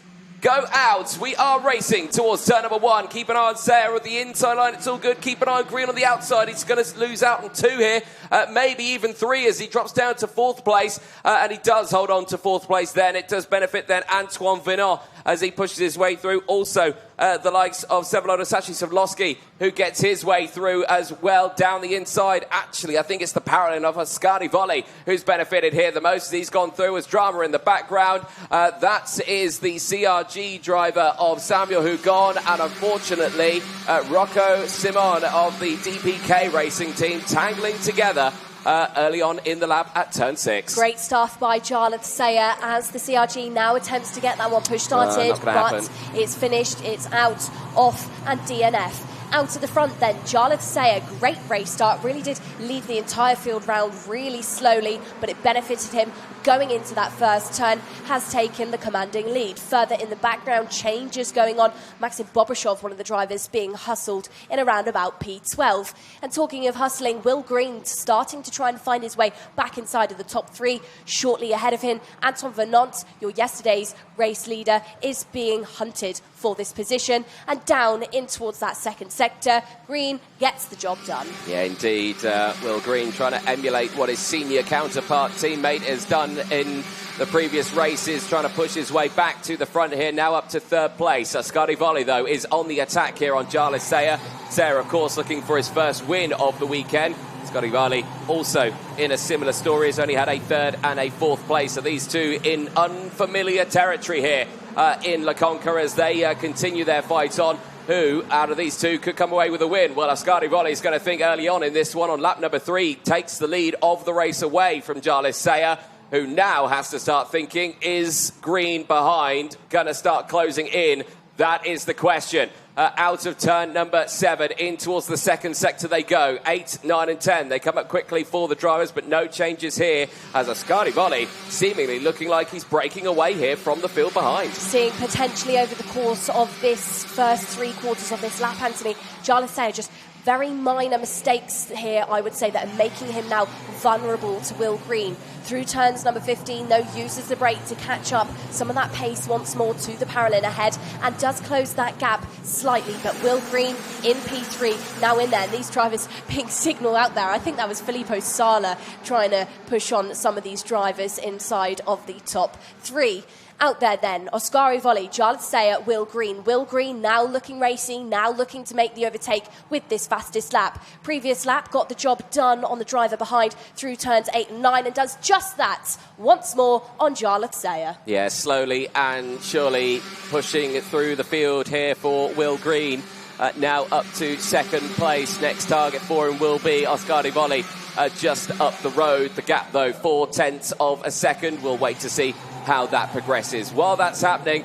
go out. We are racing towards turn number 1. Keep an eye on Sarah at the inside line. It's all good. Keep an eye on Green on the outside. He's going to lose out on 2 here, maybe even 3 as he drops down to 4th place. And he does hold on to 4th place then. It does benefit then Antoine Venant as he pushes his way through. Also, the likes of Sebastian Vettel, who gets his way through as well down the inside. Actually, I think it's the parallel of Ascari who's benefited here the most. He's gone through as drama in the background. That is the CRG driver of Samuel Hugon, and unfortunately, Rocco Simon of the DPK racing team tangling together early on in the lap at turn 6. Great stuff by Jarlath Sayer as the CRG now attempts to get that one push started, but it's finished, it's out, off, and DNF. Out to the front then, Jarlath Sayer, great race start, really did lead the entire field round really slowly, but it benefited him going into that first turn, has taken the commanding lead. Further in the background, changes going on. Maxim Bobrishov, one of the drivers, being hustled in around about P12. And talking of hustling, Will Green starting to try and find his way back inside of the top 3. Shortly ahead of him, Anton Venant, your yesterday's race leader, is being hunted for this position. And down in towards that second sector, Green gets the job done. Yeah, indeed. Will Green trying to emulate what his senior counterpart teammate has done in the previous races, trying to push his way back to the front here, now up to 3rd place. Ascari Volley, though, is on the attack here on Jarlath Sayer. Sayer, of course, looking for his first win of the weekend. Scotty Varley also in a similar story, has only had a 3rd and a 4th place. So these two in unfamiliar territory here in La Conca as they continue their fight on. Who, out of these two, could come away with a win? Well, Ascari Volley is going to think early on in this one on lap number 3, takes the lead of the race away from Jarlath Sayer, who now has to start thinking, is Green behind going to start closing in? That is the question. Out of turn number 7, in towards the second sector they go. 8, 9 and 10. They come up quickly for the drivers, but no changes here as Ascari Volley seemingly looking like he's breaking away here from the field behind. Seeing potentially over the course of this first 3 quarters of this lap, Anthony, Jarlath Sayer just very minor mistakes here, I would say, that are making him now vulnerable to Will Green. Through turns number 15, though, uses the brake to catch up some of that pace once more to the parallel ahead and does close that gap slightly. But Will Green in P3, now in there. And these drivers being signal out there. I think that was Filippo Sala trying to push on some of these drivers inside of the top 3. Out there then, Ascari Volley, Jarlath Sayer, Will Green. Will Green now looking racing, now looking to make the overtake with this fastest lap. Previous lap got the job done on the driver behind through turns 8 and 9 and does just that once more on Jarlath Sayer. Yeah, slowly and surely pushing through the field here for Will Green. Now up to 2nd place. Next target for him will be Ascari Volley just up the road. The gap, though, 0.4 of a second. We'll wait to see how that progresses. While that's happening,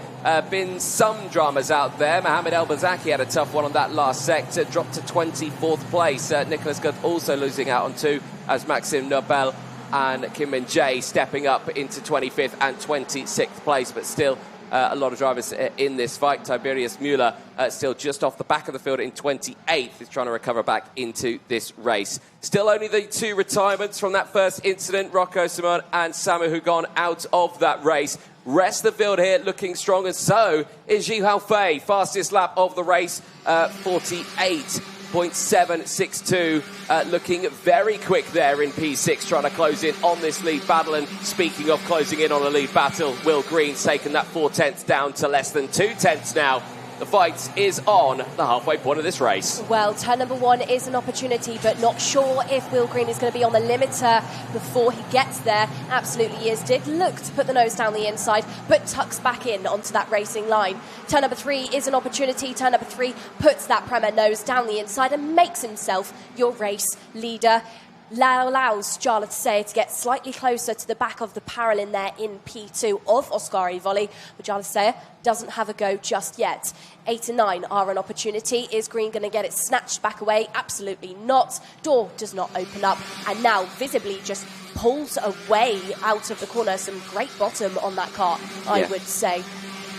been some dramas out there. Mohamed El Bazaki had a tough one on that last sector, dropped to 24th place. Nicholas Guth also losing out on 2 as Maxime Nobel and Kim Min-jae stepping up into 25th and 26th place, but still a lot of drivers in this fight. Tiberius Müller still just off the back of the field in 28th. He's trying to recover back into this race. Still only the 2 retirements from that first incident. Rocco Simon and Samu Hugon out of that race. Rest of the field here looking strong, and so is Ji Haofei. Fastest lap of the race, 48.762. Looking very quick there in P6, trying to close in on this lead battle. And speaking of closing in on a lead battle, Will Green's taken that 0.4 down to less than 0.2 now. The fight is on the halfway point of this race. Well, turn number 1 is an opportunity, but not sure if Will Green is going to be on the limiter before he gets there. Absolutely is. Did look to put the nose down the inside, but tucks back in onto that racing line. Turn number 3 is an opportunity. Turn number 3 puts that Premier nose down the inside and makes himself your race leader. Allows Jarlath Sayer to get slightly closer to the back of the parallel there in P2 of Ascari Volley, but Jarlath Sayer doesn't have a go just yet. 8 and 9 are an opportunity. Is Green going to get it snatched back away? Absolutely not. Door does not open up, and now visibly just pulls away out of the corner. Some great bottom on that car, I would say.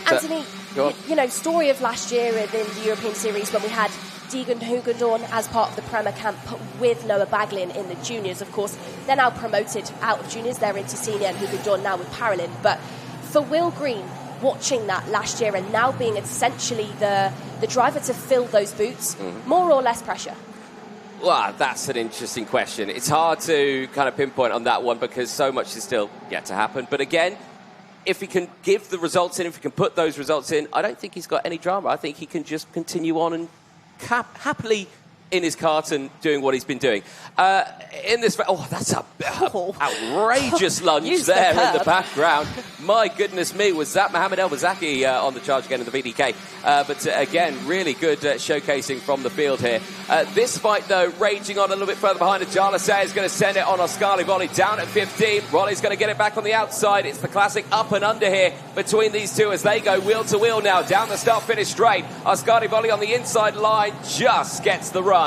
Anthony, you know, story of last year in the European Series when we had Deegan Hugandorn as part of the Prema camp with Noah Baglin in the juniors, of course. They're now promoted out of juniors. They're into senior, and Hugandorn now with Paralin. But for Will Green, watching that last year and now being essentially the driver to fill those boots, more or less pressure? Well, that's an interesting question. It's hard to kind of pinpoint on that one because so much is still yet to happen. But again, if he can give the results in, if he can put those results in, I don't think he's got any drama. I think he can just continue on and happily in his kart and doing what he's been doing. In this, that's a outrageous lunge there in the background. My goodness me, was that Mohamed El-Bazaki on the charge again in the VDK? But again, really good showcasing from the field here. This fight, though, raging on a little bit further behind. Jalase is going to send it on Ascari Volley down at 15. Rolly's going to get it back on the outside. It's the classic up and under here between these two as they go wheel to wheel now down the start-finish straight. Ascari Volley on the inside line just gets the run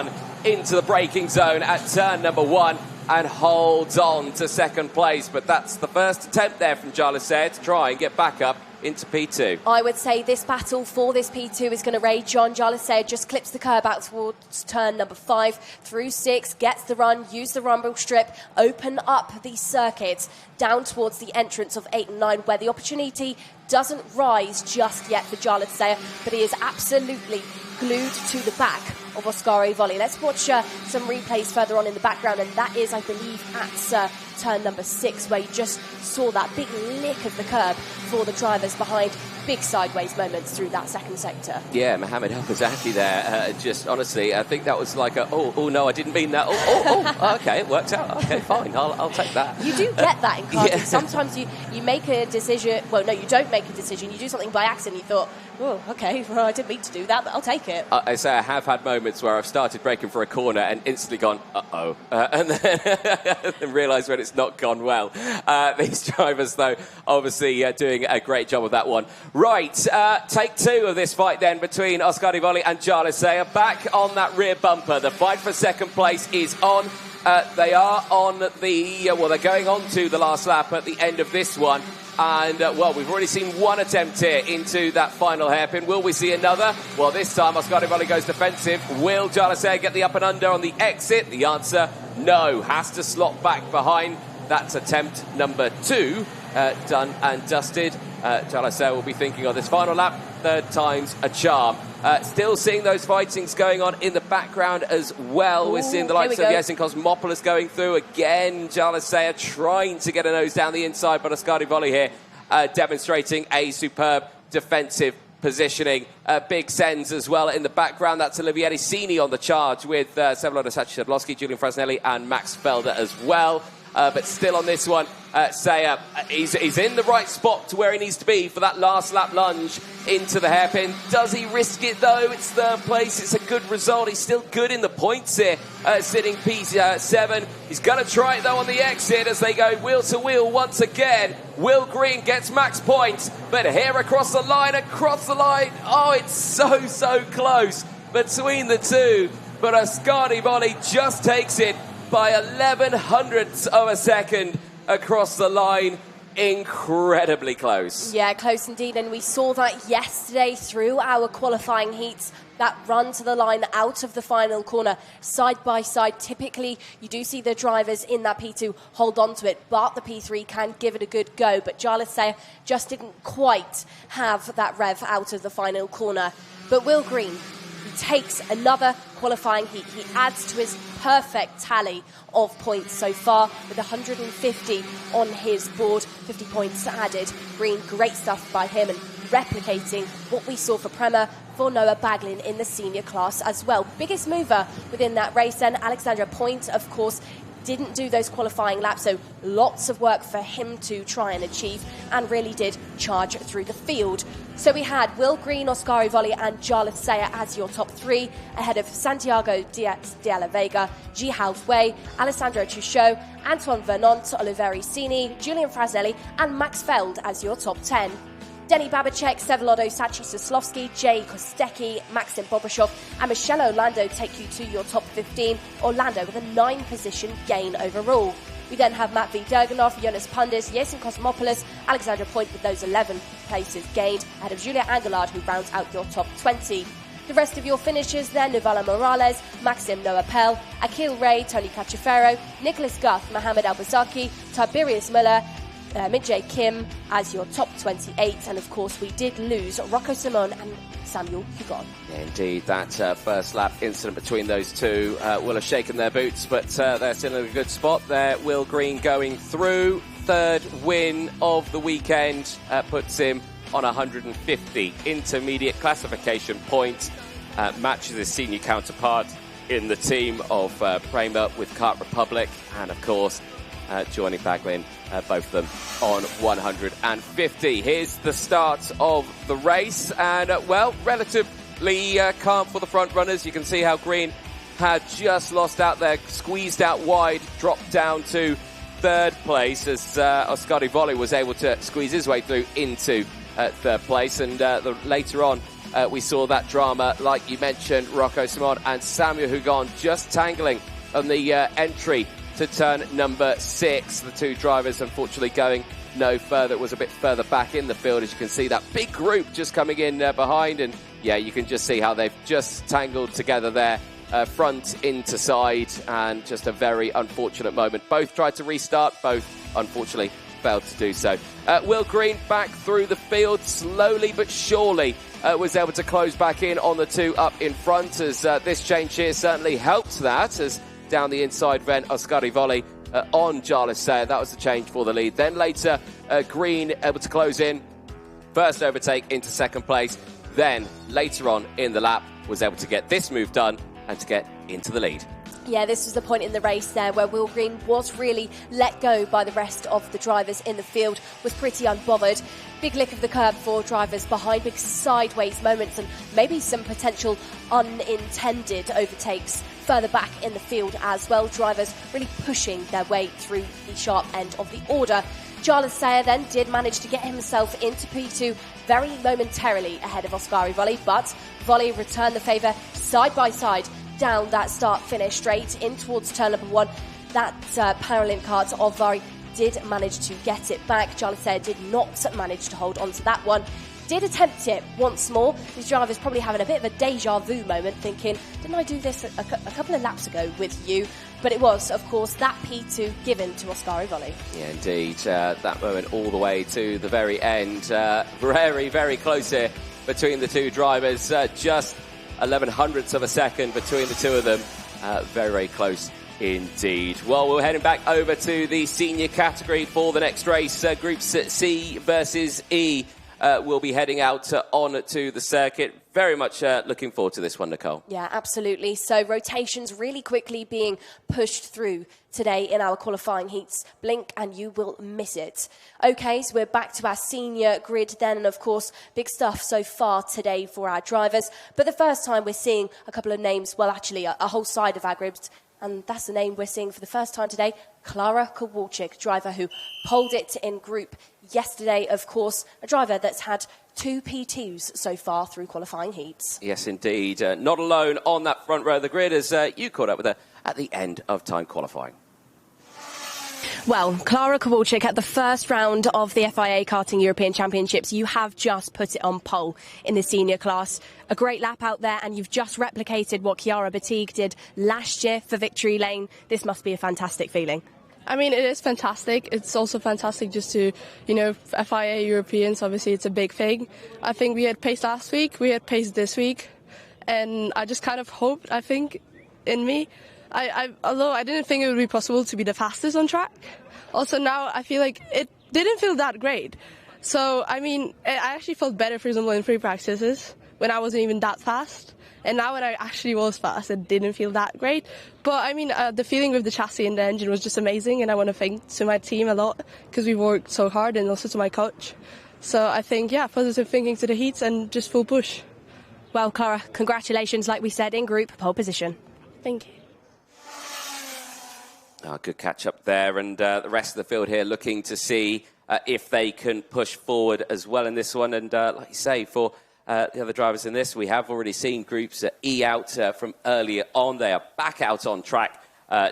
into the braking zone at turn number 1 and holds on to second place. But that's the first attempt there from Jalase to try and get back up into P2. I would say this battle for this P2 is going to rage on. Jalase just clips the curb out towards turn number 5, through 6, gets the run, use the rumble strip, open up the circuit down towards the entrance of 8 and 9, where the opportunity doesn't rise just yet for Jalase, but he is absolutely glued to the back of Ascari Volley. Let's watch some replays further on in the background, and that is, I believe, at turn number 6, where you just saw that big lick of the curb for the drivers behind. Big sideways moments through that second sector. Yeah, Mohamed El-Bazaki there, just honestly, I think that was like oh no, I didn't mean that. Okay, it worked out. Okay, fine, I'll take that. You do get that in karting. Yeah. Sometimes you make a decision, well, no, you don't make a decision, you do something by accident, you thought, oh, okay, well, I didn't mean to do that, but I'll take it. I say I have had moments where I've started braking for a corner and instantly gone, uh-oh, and then realised when it's not gone well. These drivers, though, obviously doing a great job of that one. Right, take 2 of this fight then between Ascari Volley and Jalase. Back on that rear bumper. The fight for second place is on. They are on the, they're going on to the last lap at the end of this one. And, we've already seen one attempt here into that final hairpin. Will we see another? Well, this time Ascari Volley goes defensive. Will Jalase get the up and under on the exit? The answer, no. Has to slot back behind. That's attempt number 2. Done and dusted. Jalase will be thinking on this final lap, 3rd time's a charm. Still seeing those fightings going on in the background as well. We're seeing the likes of Yasin Cosmopoulos going through again. Jalase trying to get a nose down the inside, but Ascari Volley here demonstrating a superb defensive positioning. Big sends as well in the background. That's Olivier Sini on the charge with Sevlod Sachi-Sedlowski, Julian Frasnelli and Max Felder as well. But still on this one, Saya, he's in the right spot to where he needs to be for that last lap lunge into the hairpin. Does he risk it though? It's 3rd place. It's a good result. He's still good in the points here, sitting P7. He's going to try it though on the exit as they go wheel to wheel once again. Will Green gets max points, but here across the line, oh, it's so close between the two. But Ascari Volley just takes it by 11/100ths of a second across the line. Incredibly close. Yeah, close indeed. And we saw that yesterday through our qualifying heats, that run to the line out of the final corner, side by side. Typically, you do see the drivers in that P2 hold on to it, but the P3 can give it a good go. But Jalase just didn't quite have that rev out of the final corner. But Will Green, he takes another qualifying heat. He adds to his perfect tally of points so far with 150 on his board, 50 points added. Green, great stuff by him and replicating what we saw for Prema for Noah Baglin in the senior class as well. Biggest mover within that race then, Alexandra Point, of course, didn't do those qualifying laps, so lots of work for him to try and achieve, and really did charge through the field. So we had Will Green, Ascari Volley and Jalase as your top 3, ahead of Santiago Diaz de la Vega, Jihao Wei, Alessandro Truchot, Antoine Vernont, Olivier Sini, Julian Frasnelli and Max Feld as your top 10. Denny Babacek, Sevlodo Sachi-Sedlowski, Jay Kostecki, Maxim Bobrashov and Michele Lando take you to your top 15. Orlando with a 9-position gain overall. We then have Matt V. Durganov, Jonas Pundis, Yasin Cosmopoulos, Alexandra Point with those 11 places gained, ahead of Julia Angelard, who rounds out your top 20. The rest of your finishers then, Nuvala Morales, Maxim Noapel, Akil Ray, Tony Cacciafero, Nicholas Guth, Mohamed El-Bazaki, Tiberius Muller, Mid-J Kim as your top 28. And of course, we did lose Rocco Simon and Samuel Hugon. Yeah, indeed, that first lap incident between those two will have shaken their boots, but they're still in a good spot there. Will Green going through. Third win of the weekend puts him on 150 intermediate classification points. Matches his senior counterpart in the team of Prema with Kart Republic, and of course joining Baglin, both of them on 150. Here's the start of the race, and well, relatively calm for the front runners. You can see how Green had just lost out there, squeezed out wide, dropped down to third place as Oscar Volley was able to squeeze his way through into third place, and later on we saw that drama, like you mentioned, Rocco Simon and Samuel Hugon just tangling on the entry to turn number 6. The two drivers unfortunately going no further. It was a bit further back in the field, as you can see that big group just coming in behind, and yeah, you can just see how they've just tangled together there, front into side, and just a very unfortunate moment. Both tried to restart, both unfortunately failed to do so. Will Green back through the field slowly but surely, was able to close back in on the two up in front, as this change here certainly helped that, as down the inside vent, Oscar Volley on Jarlath Sayre. That was the change for the lead. Then later, Green able to close in, first overtake into second place. Then later on in the lap was able to get this move done and to get into the lead. Yeah, this was the point in the race there where Will Green was really let go by the rest of the drivers in the field, was pretty unbothered. Big lick of the curb for drivers behind, big sideways moments, and maybe some potential unintended overtakes further back in the field as well. Drivers really pushing their way through the sharp end of the order. Jarlath Sayre then did manage to get himself into P2 very momentarily ahead of Oscar Volley, but Volley returned the favour side by side down that start-finish straight in towards turn number 1. That Paralympic kart of Vari did manage to get it back. Jarlath Sayre did not manage to hold on to that one. Did attempt it once more. These drivers probably having a bit of a deja vu moment, thinking, didn't I do this a couple of laps ago with you? But it was, of course, that P2 given to Oscar Volley. Yeah, indeed. That moment all the way to the very end. Very, very close here between the two drivers. Just 11/100ths of a second between the two of them. Very, very close indeed. Well, we're heading back over to the senior category for the next race. Groups C versus E will be heading out on to the circuit. Very much looking forward to this one, Nicole. Yeah, absolutely. So rotations really quickly being pushed through today in our qualifying heats. Blink and you will miss it. Okay, so we're back to our senior grid then, and of course, big stuff so far today for our drivers. But the first time we're seeing a couple of names, well, actually a whole side of our grids, and that's the name we're seeing for the first time today, Klara Kowalczyk, driver who poled it in group yesterday, of course, a driver that's had 2 P2s so far through qualifying heats. Yes, indeed. Not alone on that front row of the grid, as you caught up with her at the end of time qualifying. Well, Klara Kowalczyk, at the first round of the FIA Karting European Championships, you have just put it on pole in the senior class. A great lap out there, and you've just replicated what Chiara Batigue did last year for Victory Lane. This must be a fantastic feeling. I mean, it is fantastic. It's also fantastic just to, FIA Europeans, obviously it's a big thing. I think we had pace last week, we had pace this week, and I just kind of hoped, in me, although I didn't think it would be possible to be the fastest on track. Also now I feel like it didn't feel that great. So, I actually felt better, for example, in free practices when I wasn't even that fast. And now when I actually was fast, it didn't feel that great. But, the feeling with the chassis and the engine was just amazing. And I want to thank to my team a lot because we worked so hard, and also to my coach. So I think, positive thinking to the heats and just full push. Well, Klara, congratulations, like we said, in group pole position. Thank you. Good catch up there, and the rest of the field here looking to see if they can push forward as well in this one. And like you say, for the other drivers in this, we have already seen groups E out from earlier on. They are back out on track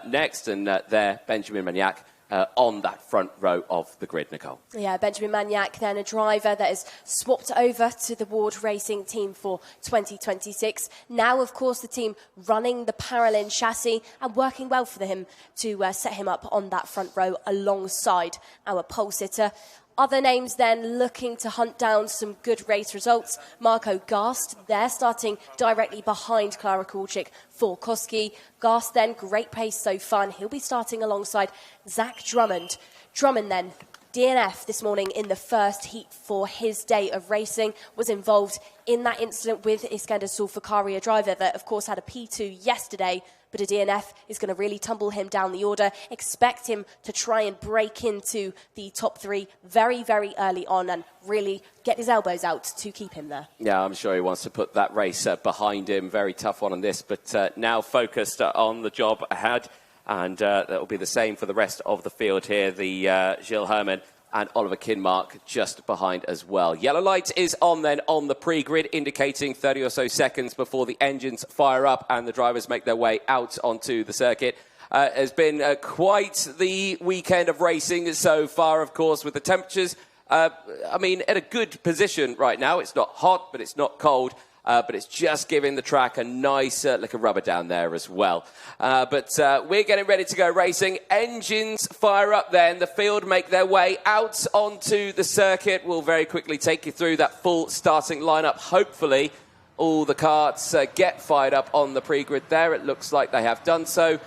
next, and there Benjamin Magnac on that front row of the grid, Nicole. Yeah, Benjamin Magnac, then a driver that is swapped over to the Ward Racing team for 2026. Now, of course, the team running the Paralin chassis and working well for him to set him up on that front row alongside our pole sitter. Other names then looking to hunt down some good race results. Marco Gast, they're starting directly behind Klara Kulczyk for Koski. Gast then, great pace so far, and he'll be starting alongside Zach Drummond. Drummond then, DNF this morning in the first heat for his day of racing, was involved in that incident with Iskander Sulfakari, a driver that, of course, had a P2 yesterday, but a DNF is going to really tumble him down the order. Expect him to try and break into the top three very, very early on and really get his elbows out to keep him there. Yeah, I'm sure he wants to put that race behind him. Very tough one on this, but now focused on the job ahead. And that will be the same for the rest of the field here. The Gilles Herman and Oliver Kinmark just behind as well. Yellow light is on then on the pre-grid, indicating 30 or so seconds before the engines fire up and the drivers make their way out onto the circuit. Has been quite the weekend of racing so far, of course, with the temperatures. I mean, at a good position right now. It's not hot, but it's not cold. But it's just giving the track a nice lick of rubber down there as well. But we're getting ready to go racing. Engines fire up then. The field make their way out onto the circuit. We'll very quickly take you through that full starting lineup. Hopefully, all the karts get fired up on the pre-grid there. It looks like they have done so,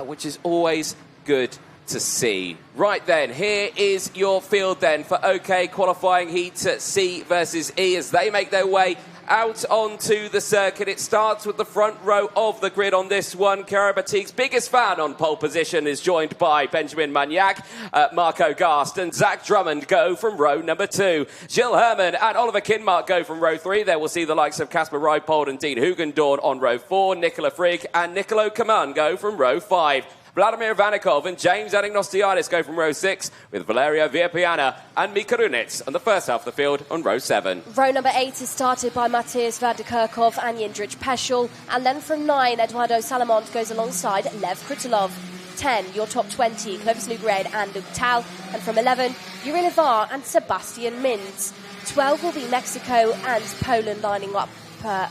which is always good to see. Right then, here is your field then for OK qualifying heat C versus E as they make their way out onto the circuit. It starts with the front row of the grid on this one. Kara Batik's biggest fan on pole position is joined by Benjamin Magnac, Marco Gast and Zach Drummond go from row number 2. Gilles Herman and Oliver Kinmark go from row 3. There we'll see the likes of Casper Reipold and Dean Hugendorn on row 4. Nicola Frick and Nicolo Kaman go from row 5. Vladimir Vanikov and James Anagnostiadis go from row 6, with Valeria Viapiana and Mika Runitz on the first half of the field on row 7. Row number 8 is started by Matthias Vanderkerkhoff and Jindrich Peschel, and then from 9, Eduardo Salamont goes alongside Lev Krutilov. 10, your top 20, Clovis Nugred and Luke Tal, and from 11, Yuri Levar and Sebastian Mintz. 12 will be Mexico and Poland lining up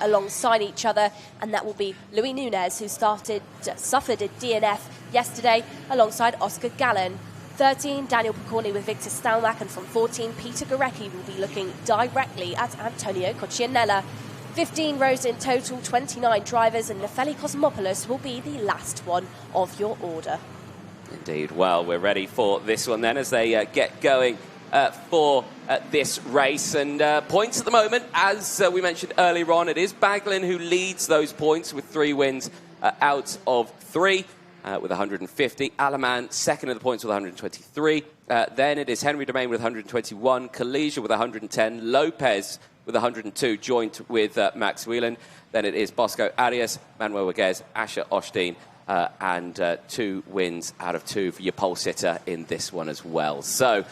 alongside each other, and that will be Louis Nunez, who suffered a DNF yesterday alongside Oscar Gallen. 13, Daniel Picorni with Victor Stalmack, and from 14, Peter Gorecki will be looking directly at Antonio Coccianella. 15 rows in total, 29 drivers, and Nefeli Cosmopoulos will be the last one of your order. Indeed. Well, we're ready for this one then as they get going for this race. And points at the moment, as we mentioned earlier on, it is Baglin who leads those points with 3 wins out of 3 with 150. Alaman second in the points with 123. Then it is Henry Domain with 121. Kalesia with 110. Lopez with 102, joint with Max Whelan. Then it is Bosco Arias, Manuel Waguez, Asher Osteen, and 2 wins out of 2 for your pole sitter in this one as well. So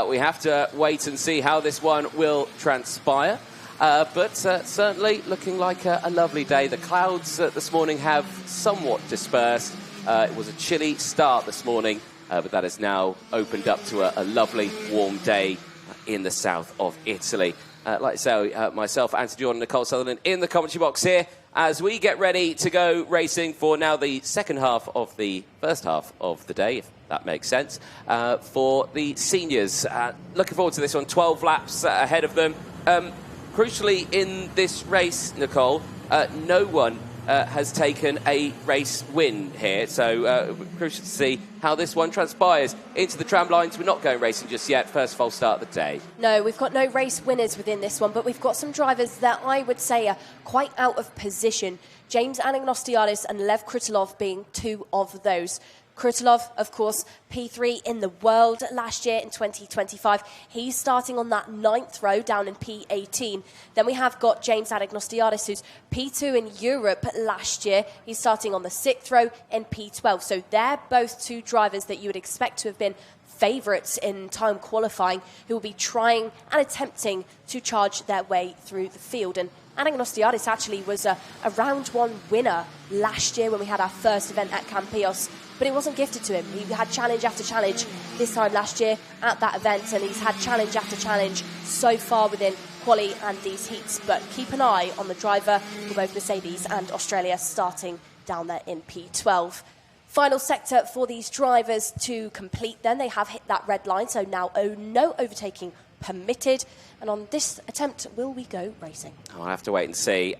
we have to wait and see how this one will transpire. But certainly looking like a lovely day. The clouds this morning have somewhat dispersed. It was a chilly start this morning, but that has now opened up to a lovely warm day in the south of Italy. Like I say, myself, Anthony Jordan, Nicole Sutherland in the commentary box here as we get ready to go racing for now the second half of the first half of the day, if that makes sense, for the seniors. Looking forward to this one, 12 laps ahead of them. Crucially in this race, Nicole, no one has taken a race win here, so crucial to see how this one transpires. Into the tram lines, we're not going racing just yet. First false start of the day. No, we've got no race winners within this one, but we've got some drivers that I would say are quite out of position. James Anagnostiadis and Lev Krutilov being 2 of those. Krutilov, of course, P3 in the world last year in 2025. He's starting on that 9th row down in P18. Then we have got James Anagnostiadis, who's P2 in Europe last year. He's starting on the 6th row in P12. So they're both 2 drivers that you would expect to have been favourites in time qualifying, who will be trying and attempting to charge their way through the field. And Anagnostiadis actually was a round one winner last year when we had our first event at Campillos, but it wasn't gifted to him. He had challenge after challenge this time last year at that event, and he's had challenge after challenge so far within quali and these heats. But keep an eye on the driver for both Mercedes and Australia starting down there in P12. Final sector for these drivers to complete then. They have hit that red line, so now no overtaking permitted. And on this attempt, will we go racing? I'll have to wait and see.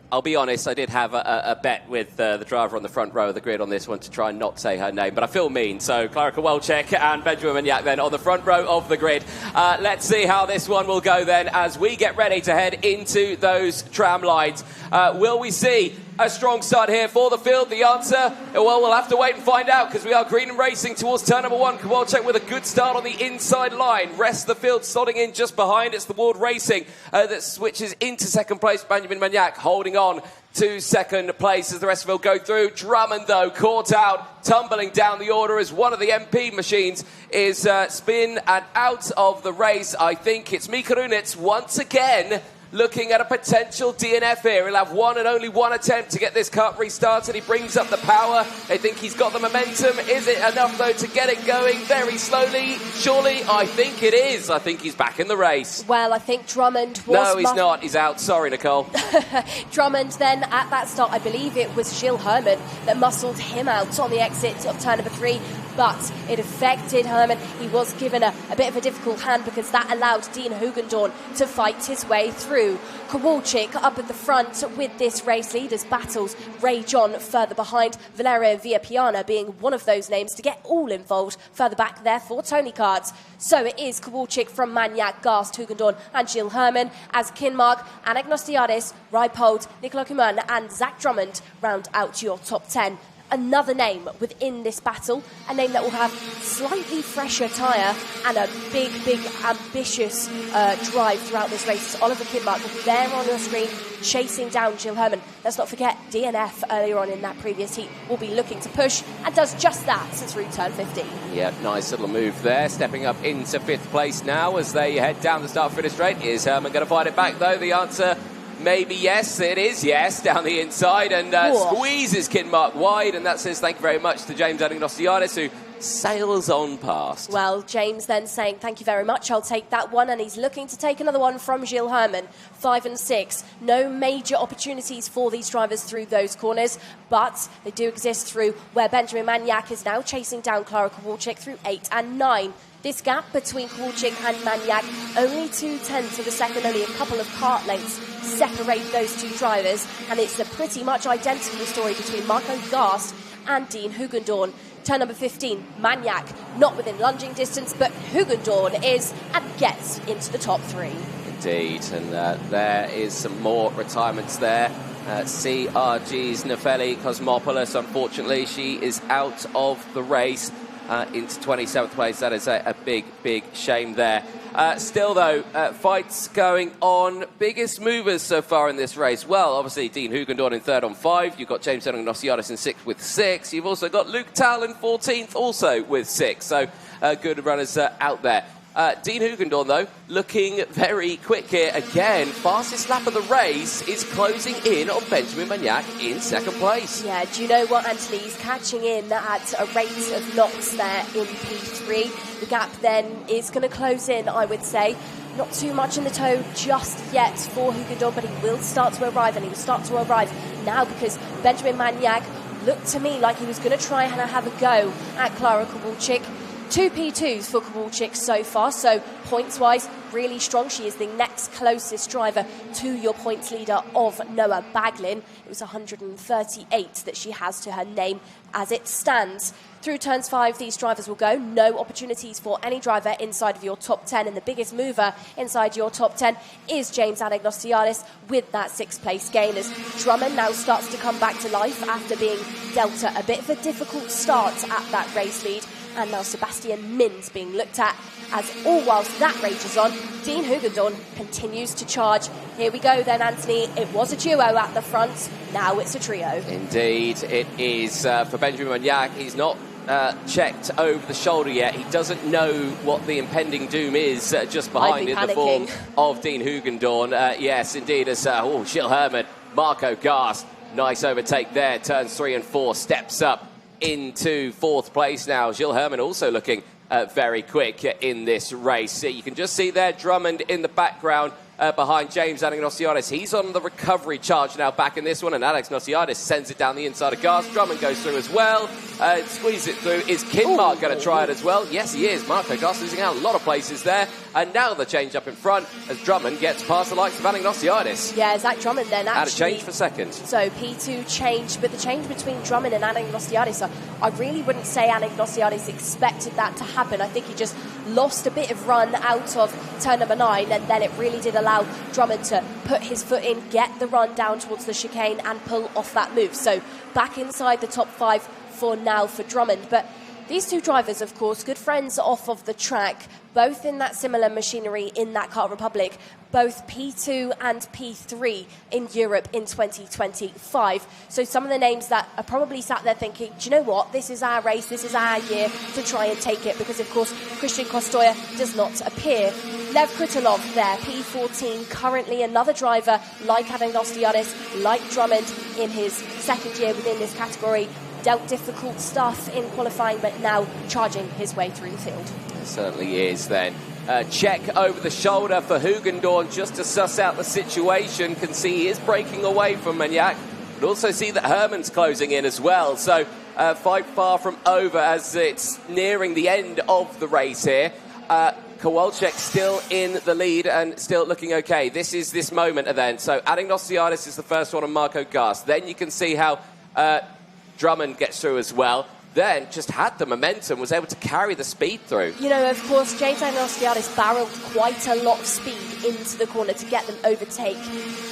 I'll be honest, I did have a bet with the driver on the front row of the grid on this one to try and not say her name, but I feel mean. So Clara Kowalczyk and Benjamin Maniak then on the front row of the grid. Let's see how this one will go then as we get ready to head into those tram lines. Will we see a strong start here for the field? The answer, well, we'll have to wait and find out because we are green and racing towards turn number one. Kowalczyk with a good start on the inside line. Rest of the field slotting in just behind. It's the World Racing that switches into second place. Benjamin Maniak holding on to second place as the rest of it go through. Drummond, though, caught out, tumbling down the order as one of the MP machines is spin and out of the race. I think it's Mika Runitz once again looking at a potential DNF here. He'll have one and only one attempt to get this kart restarted. He brings up the power. They think he's got the momentum. Is it enough, though, to get it going very slowly? Surely, I think it is. I think he's back in the race. Well, I think Drummond was... No, he's not. He's out. Sorry, Nicole. Drummond then, at that start, I believe it was Gilles Herman that muscled him out on the exit of turn number 3. But it affected Herman. He was given a bit of a difficult hand because that allowed Dean Hugendorn to fight his way through. Kowalczyk up at the front with this race lead as battles rage on further behind. Valerio Villapiana being one of those names to get all involved further back there for Tony Cards. So it is Kowalczyk from Maniak, Gast, Hugendorn and Gilles Herman as Kinmark, Anagnostiadis, Reipold, Nicola Kuman and Zach Drummond round out your top 10. Another name within this battle, a name that will have slightly fresher tyre and a big, ambitious drive throughout this race. It's Oliver Kinmark there on your screen, chasing down Gilles Herman. Let's not forget DNF earlier on in that previous heat will be looking to push and does just that since route turn 15. Yeah, nice little move there, stepping up into 5th place now as they head down the start-finish straight. Is Herman going to fight it back, though? The answer... maybe yes, it is yes, down the inside, and squeezes Kinmark wide, and that says thank you very much to James Anagnostiadis, who sails on past. Well, James then saying thank you very much, I'll take that one, and he's looking to take another one from Gilles Herman. 5 and 6, no major opportunities for these drivers through those corners, but they do exist through where Benjamin Maniak is now chasing down Clara Kowalczyk through 8 and 9. This gap between Kowalczyk and Maniak, only 0.2 of a second, only a couple of kart lengths separate those two drivers, and it's a pretty much identical story between Marco Gast and Dean Hugendorn. Turn number 15, Maniak, not within lunging distance, but Hugendorn is and gets into the top 3. Indeed, and there is some more retirements there. CRG's Nefeli Cosmopoulos, unfortunately, she is out of the race. Into 27th place. That is a big shame there. Still, though, fights going on. Biggest movers so far in this race. Well, obviously, Dean Hugendorn in 3rd on 5. You've got James Anagnostiadis in 6th with 6. You've also got Luke Tal in 14th also with 6. So good runners out there. Dean Hugendorn, though, looking very quick here again. Fastest lap of the race is closing in on Benjamin Maniak in 2nd place. Yeah, do you know what, Anthony? He's catching in at a rate of knots there in P3. The gap then is going to close in, I would say. Not too much in the toe just yet for Hugendorn, but he will start to arrive, and he will start to arrive now because Benjamin Maniak looked to me like he was going to try and have a go at Clara Kowalczyk. 2 P2s for Kowalczyk so far, so points-wise, really strong. She is the next closest driver to your points leader of Noah Baglin. It was 138 that she has to her name as it stands. Through turns 5, these drivers will go. No opportunities for any driver inside of your top 10, and the biggest mover inside your top 10 is James Anagnostiadis with that 6th place gain as Drummond now starts to come back to life after being dealt a bit of a difficult start at that race lead. And now Sebastian Mins being looked at as all whilst that rages on, Dean Hugendorn continues to charge. Here we go then, Anthony. It was a duo at the front. Now it's a trio. Indeed, it is for Benjamin Maniak. He's not checked over the shoulder yet. He doesn't know what the impending doom is just behind in the form of Dean Hoogendoorn. Yes, indeed, as Gilles Herman, Marco Gast, nice overtake there. Turns 3 and 4, steps up into 4th place now. Gilles Herman also looking very quick in this race. You can just see there Drummond in the background behind James Anagnostiadis. He's on the recovery charge now back in this one, and Alex Nosiadis sends it down the inside of Gast. Drummond goes through as well. Squeeze it through. Is Kinmark going to try it as well? Yes, he is. Marco Gast losing out a lot of places there. And now the change up in front as Drummond gets past the likes of Anagnostiadis. Yeah, Zach Drummond then actually... Had a change for second. So P2 changed, but the change between Drummond and Anagnostiadis, I really wouldn't say Anagnostiadis expected that to happen. I think he just lost a bit of run out of turn number 9, and then it really did allow Drummond to put his foot in, get the run down towards the chicane and pull off that move. So back inside the top 5 for now for Drummond. But these two drivers, of course, good friends off of the track, both in that similar machinery in that Kart Republic, both P2 and P3 in Europe in 2025. So some of the names that are probably sat there thinking, do you know what, this is our race, this is our year to try and take it, because of course Christian Kostoya does not appear. Lev Kritilov there, P14, currently another driver like Anagnostiadis, like Drummond in his second year within this category. Dealt difficult stuff in qualifying, but now charging his way through the field. It certainly is then. Check over the shoulder for Hoogendoorn just to suss out the situation. Can see he is breaking away from Maniac, but also see that Herman's closing in as well. So fight far from over as it's nearing the end of the race here. Kowalczyk still in the lead and still looking okay. This is this moment then. So Anagnostiadis is the first one on Marco Gast. Then you can see how Drummond gets through as well. Then just had the momentum, was able to carry the speed through. You know, of course, James Anagnostiadis barreled quite a lot of speed into the corner to get them overtake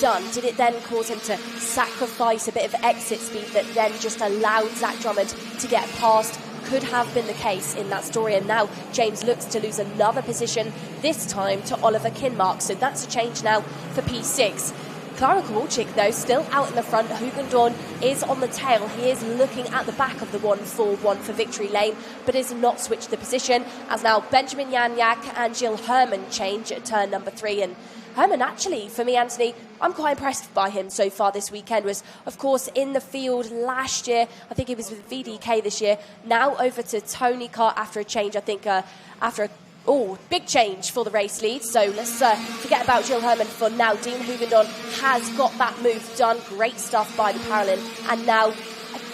done. Did it then cause him to sacrifice a bit of exit speed that then just allowed Zach Drummond to get past? Could have been the case in that story, and now James looks to lose another position, this time to Oliver Kinmark. So that's a change now for P6. Klara Kowalczyk, though, still out in the front. Hoogendoorn is on the tail. He is looking at the back of the 1-4-1 for victory lane, but has not switched the position, as now Benjamin Janjak and Gilles Herman change at turn number 3. And Herman, actually, for me, Anthony, I'm quite impressed by him so far this weekend. Was, of course, in the field last year. I think he was with VDK this year. Now over to Tony Kart after a change, I think, after a big change for the race lead. So let's forget about Gilles Herman for now. Dean Hoogendoorn has got that move done. Great stuff by the Paralympian. And now,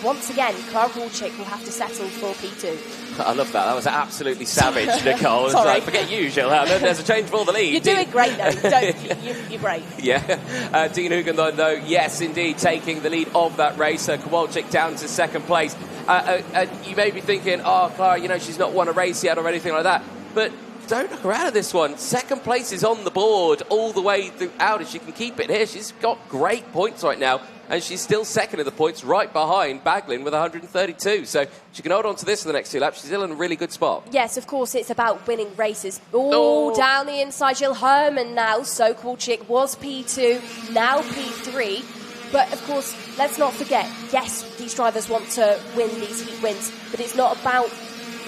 once again, Klara Kowalczyk will have to settle for P2. I love that. That was absolutely savage, Nicole. Sorry. Forget you, Gilles Herman. There's a change for the lead. You're doing great, though. Don't you? You're great. Yeah. Dean Hoogendoorn, though, yes, indeed, taking the lead of that race. Kowalczyk down to second place. You may be thinking, Klara, she's not won a race yet or anything like that. But don't look around at this one. Second place is on the board all the way throughout. If she can keep it here, she's got great points right now. And she's still second in the points, right behind Baglin with 132. So she can hold on to this in the next 2 laps. She's still in a really good spot. Yes, of course, it's about winning races. Down the inside, Gilles Herman now. So Kowalczyk was P2, now P3. But, of course, let's not forget, yes, these drivers want to win these heat wins, but it's not about...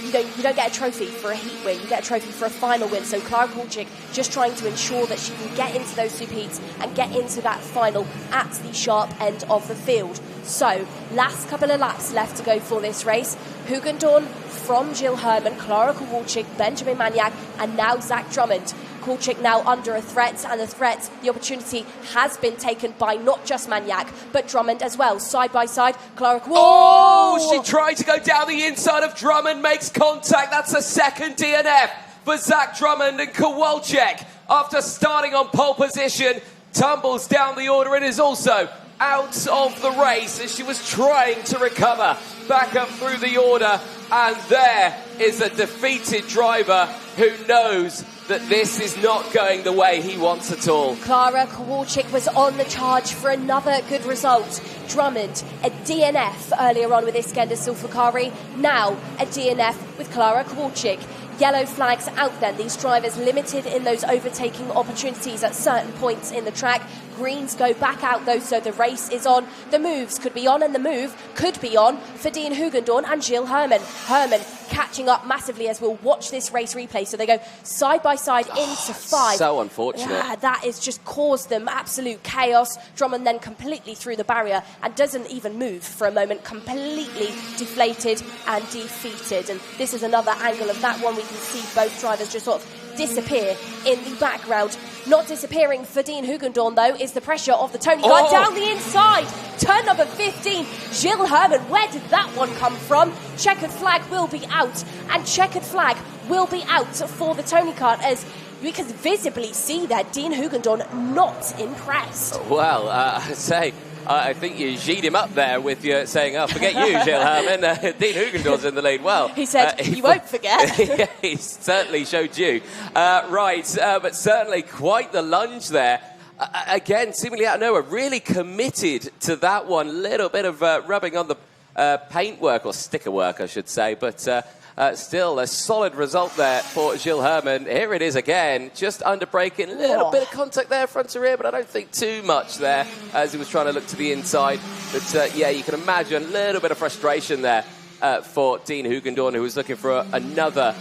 You don't get a trophy for a heat win. You get a trophy for a final win. So Klara Kowalczyk just trying to ensure that she can get into those super heats and get into that final at the sharp end of the field. So last couple of laps left to go for this race. Hoogendoorn from Gilles Herman, Klara Kowalczyk, Benjamin Maniac, and now Zach Drummond. Kowalczyk now under a threat, and the opportunity has been taken by not just Maniac, but Drummond as well. Side by side, Klara Kowalczyk. She tried to go down the inside of Drummond, makes contact. That's a second DNF for Zach Drummond, and Kowalczyk, after starting on pole position, tumbles down the order and is also out of the race as she was trying to recover back up through the order. And there is a defeated driver who knows that this is not going the way he wants at all. Klara Kowalczyk was on the charge for another good result. Drummond, a DNF earlier on with Iskender Sulfakari, now a DNF with Klara Kowalczyk. Yellow flags out then. These drivers limited in those overtaking opportunities at certain points in the track. Greens go back out though, so the race is on. The moves could be on, and the move could be on for Dean Hugendorn and Gilles Herman. Herman catching up massively as we'll watch this race replay. So they go side by side into 5. So unfortunate. Yeah, that has just caused them absolute chaos. Drummond then completely through the barrier and doesn't even move for a moment, completely deflated and defeated. And this is another angle of that one. We can see both drivers just sort of disappear in the background. Not disappearing for Dean Hugendorn, though, is the pressure of the Tony Guy down the inside. Turn number 15, Gilles Herman. Where did that one come from? Checkered flag will be out, and checkered flag will be out for the Tony Kart as we can visibly see that Dean Hugendorn not impressed. Well, I think you G'd him up there with your saying, forget you, Gilles Herman. Dean Hugendorn's in the lead. Well, he said, you won't forget. Yeah, he certainly showed you. But certainly quite the lunge there. Again, seemingly out of nowhere, really committed to that one. Little bit of rubbing on the paintwork, or sticker work, I should say. But still a solid result there for Gilles Herman. Here it is again, just under braking. A little bit of contact there, front to rear, but I don't think too much there as he was trying to look to the inside. But yeah, you can imagine a little bit of frustration there for Dean Hugendorn, who was looking for another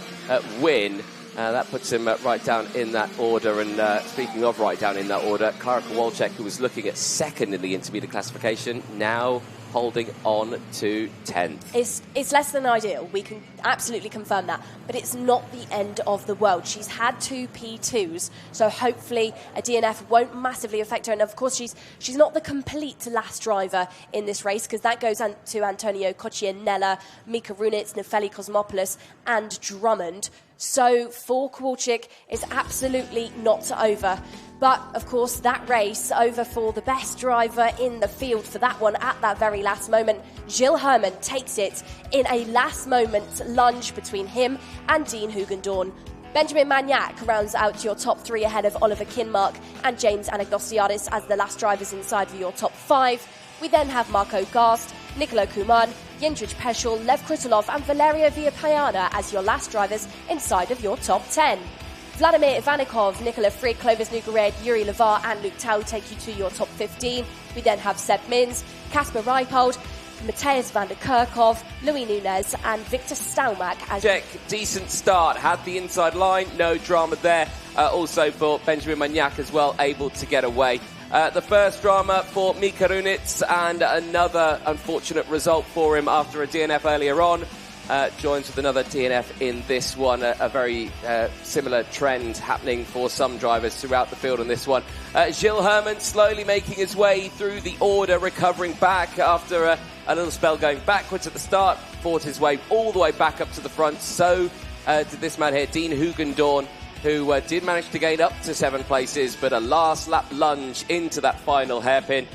win. That puts him right down in that order. And speaking of right down in that order, Klara Kowalczyk, who was looking at second in the intermediate classification, now holding on to 10th. It's less than ideal. We can absolutely confirm that. But it's not the end of the world. She's had 2 P2s, so hopefully a DNF won't massively affect her. And of course, she's not the complete last driver in this race, because that goes to Antonio Coccianella, Mika Runitz, Nefeli Cosmopoulos and Drummond. So for Kowalczyk, it's absolutely not over. But, of course, that race over for the best driver in the field for that one at that very last moment. Gilles Herman takes it in a last-moment lunge between him and Dean Hugendorn. Benjamin Magnac rounds out your top 3 ahead of Oliver Kinmark and James Anagnostouliadis as the last drivers inside of your top 5. We then have Marco Gast, Nicolo Kuman, Jindřich Peschel, Lev Krutulov and Valerio Villaplana as your last drivers inside of your top 10. Vladimir Ivanikov, Nikola Frick, Clovis Nugared, Yuri Levar and Luke Tau take you to your top 15. We then have Seb Mins, Kasper Reipold, Mateusz van der Kerkhoff, Louis Nunez and Victor Staumack. Check, decent start, had the inside line, no drama there. Also for Benjamin Magnac as well, able to get away. The first drama for Mika Runitz and another unfortunate result for him after a DNF earlier on. Joins with another DNF in this one. A very similar trend happening for some drivers throughout the field on this one. Gilles Herman slowly making his way through the order, recovering back after a little spell going backwards at the start, fought his way all the way back up to the front. So did this man here, Dean Hugendorn, who did manage to gain up to 7 places, but a last lap lunge into that final hairpin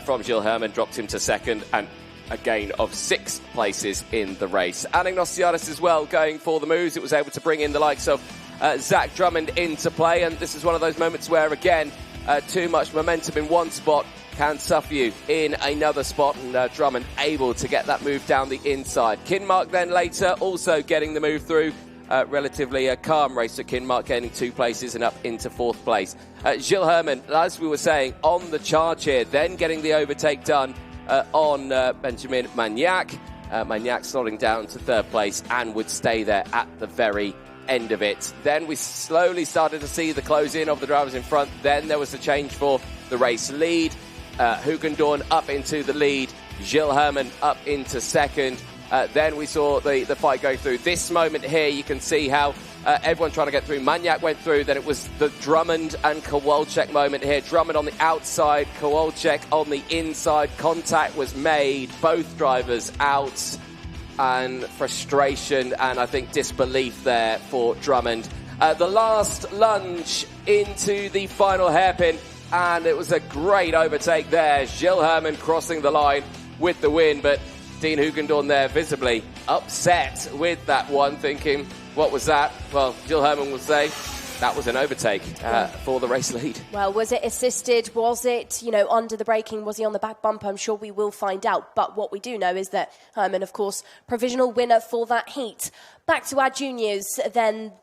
from Gilles Herman dropped him to second, and a gain of 6 places in the race. Anagnostouliadis as well going for the moves. It was able to bring in the likes of Zach Drummond into play, and this is one of those moments where, again, too much momentum in one spot can suffer you in another spot, and Drummond able to get that move down the inside. Kinmark then later also getting the move through. Relatively a calm race for Kinmark, gaining 2 places and up into 4th place. Gilles Herman, as we were saying, on the charge here, then getting the overtake done on Benjamin Magnac. Magnac slotting down to 3rd place and would stay there at the very end of it. Then we slowly started to see the close-in of the drivers in front. Then there was the change for the race lead. Hugendorn up into the lead. Gilles Herman up into 2nd. Then we saw the fight go through. This moment here, you can see how everyone trying to get through. Magnac went through, then it was the Drummond and Kowalczyk moment here. Drummond on the outside, Kowalczyk on the inside. Contact was made, both drivers out, and frustration and I think disbelief there for Drummond. The last lunge into the final hairpin, and it was a great overtake there. Gilles Herman crossing the line with the win, but Dean Hugendorn there visibly upset with that one, thinking, what was that? Well, Gilles Herman will say that was an overtake for the race lead. Well, was it assisted? Was it, under the braking? Was he on the back bumper? I'm sure we will find out. But what we do know is that Herman, of course, provisional winner for that heat. Back to our juniors then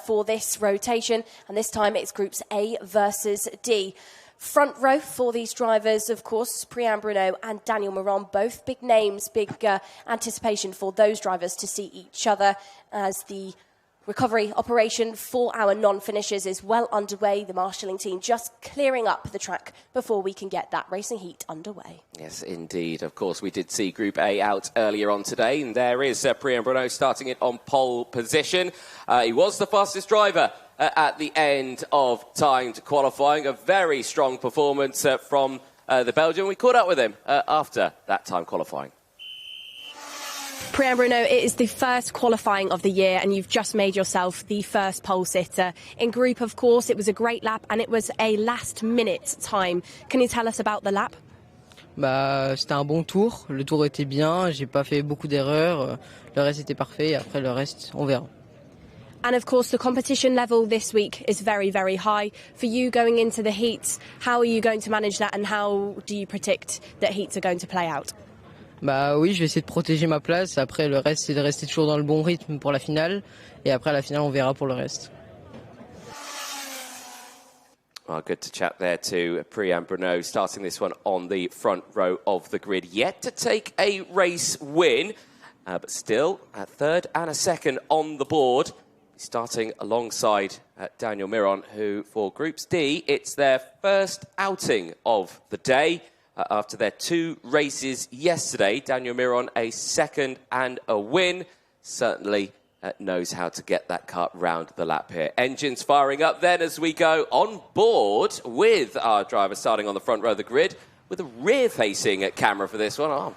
for this rotation. And this time it's groups A versus D. Front row for these drivers, of course, Priyan Bruno and Daniel Miron, both big names, big anticipation for those drivers to see each other as the recovery operation for our non-finishers is well underway. The marshalling team just clearing up the track before we can get that racing heat underway. Yes, indeed. Of course, we did see Group A out earlier on today, and there is Priyan Bruno starting it on pole position. He was the fastest driver at the end of timed qualifying. A very strong performance from the Belgian. We caught up with him after that time qualifying. Priyan Bruno, it is the first qualifying of the year and you've just made yourself the first pole sitter. In group, of course, it was a great lap and it was a last-minute time. Can you tell us about the lap? C'était un bon tour. Le tour était bien. J'ai pas fait beaucoup d'erreurs. Le reste était parfait. Après, le reste, on verra. And of course, the competition level this week is very, very high. For you going into the heats, how are you going to manage that and how do you predict that heats are going to play out? Oui, je vais essayer de protéger ma place. Après, le reste, c'est de rester toujours dans le bon rythme pour la finale. Et après, à la finale, on verra pour le reste. Well, good to chat there to Priyan Bruno, starting this one on the front row of the grid. Yet to take a race win, but still a third and a second on the board. Starting alongside Daniel Miron, who for Groups D, it's their first outing of the day. After their two races yesterday, Daniel Miron a second and a win. Certainly knows how to get that car round the lap here. Engines firing up then as we go on board with our driver starting on the front row of the grid with a rear-facing camera for this one. Oh,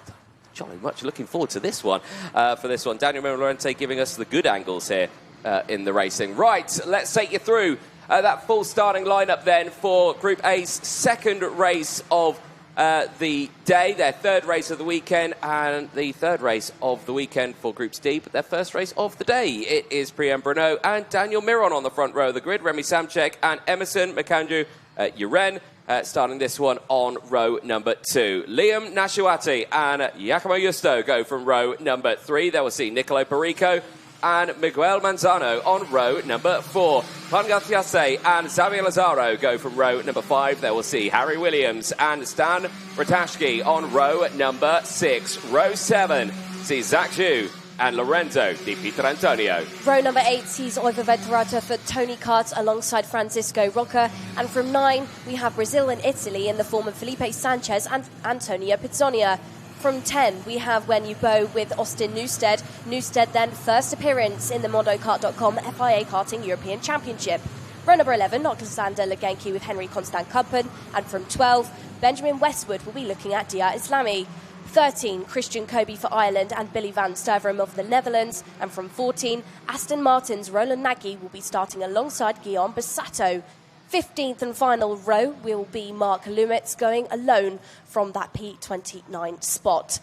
jolly much looking forward to this one. For this one, Daniel Miron giving us the good angles here in the racing. Right, let's take you through that full starting lineup then for Group A's second race of the day, their third race of the weekend, and the third race of the weekend for Groups D, but their first race of the day. It is Priyan Bruno and Daniel Miron on the front row of the grid, Remy Samchek and Emerson Makanju Uren starting this one on row number 2. Liam Nashuati and Giacomo Justo go from row number 3. There we'll see Nicolo Perico and Miguel Manzano on row number 4. Pangatiase and Xavier Lazaro go from row number 5. There we'll see Harry Williams and Stan Ratashki on row number 6. Row 7 sees Zach Zhu and Lorenzo Di Pietrantonio. Row number 8 sees Oliver Venturata for Tony Kart alongside Francisco Rocca. And from 9, we have Brazil and Italy in the form of Felipe Sanchez and Antonio Pizzonia. From 10, we have Wen Yubo with Austin Newstead. Newstead then first appearance in the MondoKart.com FIA Karting European Championship. Row number 11, Alexander Legenki with Henry Constant Kuppen. And from 12, Benjamin Westwood will be looking at Dia Islami. 13, Christian Kobe for Ireland and Billy van Stavrum of the Netherlands. And from 14, Aston Martin's Roland Nagy will be starting alongside Guillaume Bassato. 15th and final row will be Mark Lumitz going alone from that P29 spot.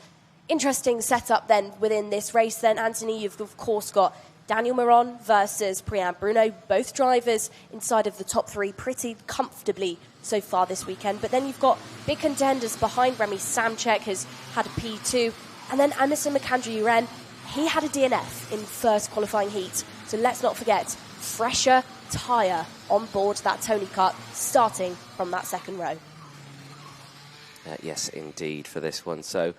Interesting setup then within this race then, Anthony. You've of course got Daniel Miron versus Priyan Bruno, both drivers inside of the top 3 pretty comfortably so far this weekend. But then you've got big contenders behind. Remy Samchek has had a P2. And then Emerson Makanju Uren, he had a DNF in first qualifying heat. So let's not forget, fresher tyre on board that Tony Kart starting from that second row. Yes, indeed, for this one. So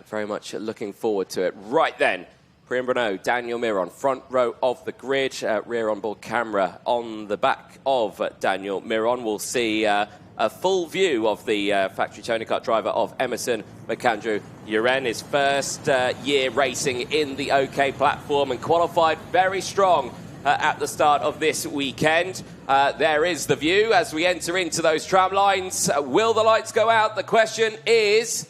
very much looking forward to it. Right then, Priyan Bruno, Daniel Miron, front row of the grid, rear onboard camera on the back of Daniel Miron. We'll see a full view of the factory Tony Kart driver of Emerson Makanju Uren, his first year racing in the OK platform and qualified very strong at the start of this weekend. There is the view as we enter into those tram lines. Will the lights go out? The question is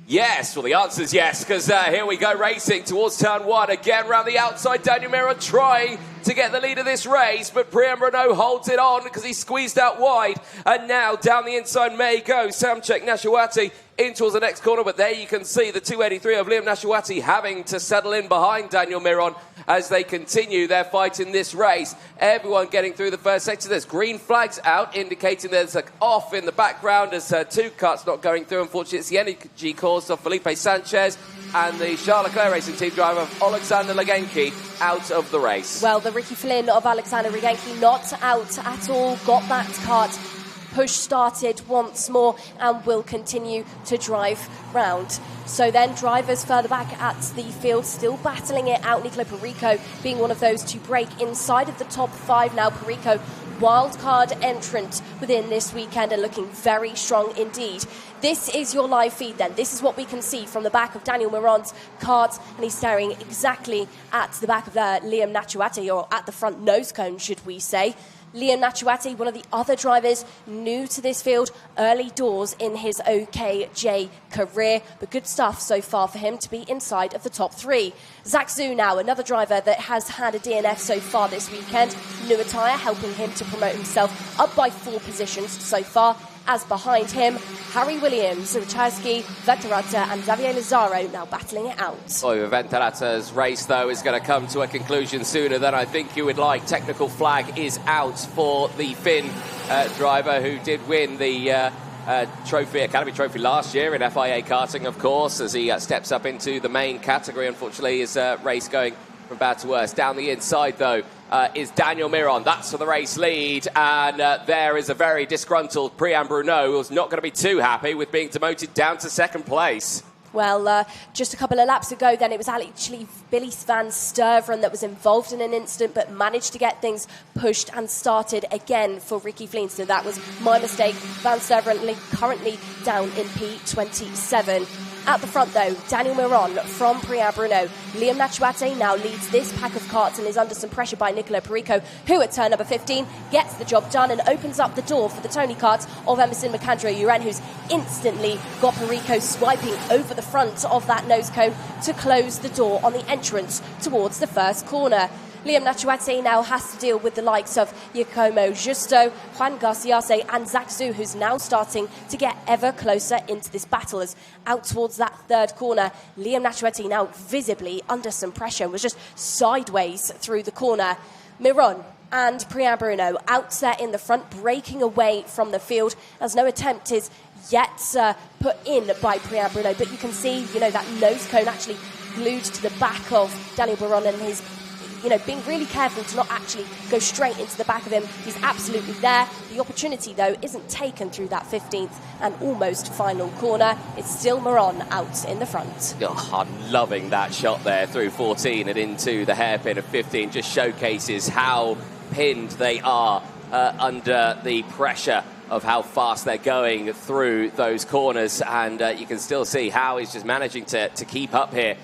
yes. Well, the answer is yes, because here we go racing towards turn 1. Again, round the outside, Daniel Miron trying to get the lead of this race, but Priyan Bruno holds it on because he squeezed out wide. And now down the inside may go Samchek Nashuati in towards the next corner, but there you can see the 283 of Liam Nashuati having to settle in behind Daniel Miron as they continue their fight in this race. Everyone getting through the first sector. There's green flags out indicating there's an off in the background as 2 carts not going through. Unfortunately, it's the energy course of Felipe Sanchez and the Charles Leclerc Racing Team driver Alexander Legenki out of the race. Well, the Ricky Flynn of Alexander Legenki not out at all. Got that kart push started once more and will continue to drive round. So then drivers further back at the field still battling it out. Nicolo Perico being one of those to break inside of the top 5 now. Perico, wildcard entrant within this weekend and looking very strong indeed. This is your live feed then. This is what we can see from the back of Daniel Miron's kart, and he's staring exactly at the back of Liam Nachuati, or at the front nose cone, should we say. Liam Nachuati, one of the other drivers new to this field, early doors in his OKJ career, but good stuff so far for him to be inside of the top 3. Zach Zhu now, another driver that has had a DNF so far this weekend. New attire helping him to promote himself up by 4 positions so far. As behind him, Harry Williams, Ricciardi, Vettel, and Xavier Lazaro now battling it out. Vettel's race, though, is going to come to a conclusion sooner than I think you would like. Technical flag is out for the Finn driver who did win the Academy Trophy last year in FIA Karting, of course, as he steps up into the main category. Unfortunately, his race going from bad to worse. Down the inside, though, is Daniel Miron. That's for the race lead. And there is a very disgruntled Priam Bruno, who's not going to be too happy with being demoted down to 2nd place. Well, just a couple of laps ago then, it was actually Billy van Sterveren that was involved in an incident but managed to get things pushed and started again for Ricky Vleens. So that was my mistake. Van Sterveren currently down in P27. At the front, though, Daniel Miron from Priam Bruno. Liam Nachuate now leads this pack of karts and is under some pressure by Nicolo Perico, who at turn number 15 gets the job done and opens up the door for the Tony karts of Emerson McAndrew-Uren, who's instantly got Perico swiping over the front of that nose cone to close the door on the entrance towards the first corner. Liam Nachuati now has to deal with the likes of Giacomo Justo, Juan Garciase and Zach Zhu, who's now starting to get ever closer into this battle. As out towards that 3rd corner, Liam Nachuati now visibly under some pressure, was just sideways through the corner. Miron and Priam Bruno out there in the front, breaking away from the field, as no attempt is yet put in by Priam Bruno. But you can see, that nose cone actually glued to the back of Daniel Miron, and his being really careful to not actually go straight into the back of him. He's absolutely there. The opportunity, though, isn't taken through that 15th and almost final corner. It's still Miron out in the front. Oh, I'm loving that shot there through 14 and into the hairpin of 15. Just showcases how pinned they are under the pressure of how fast they're going through those corners. And you can still see how he's just managing to keep up here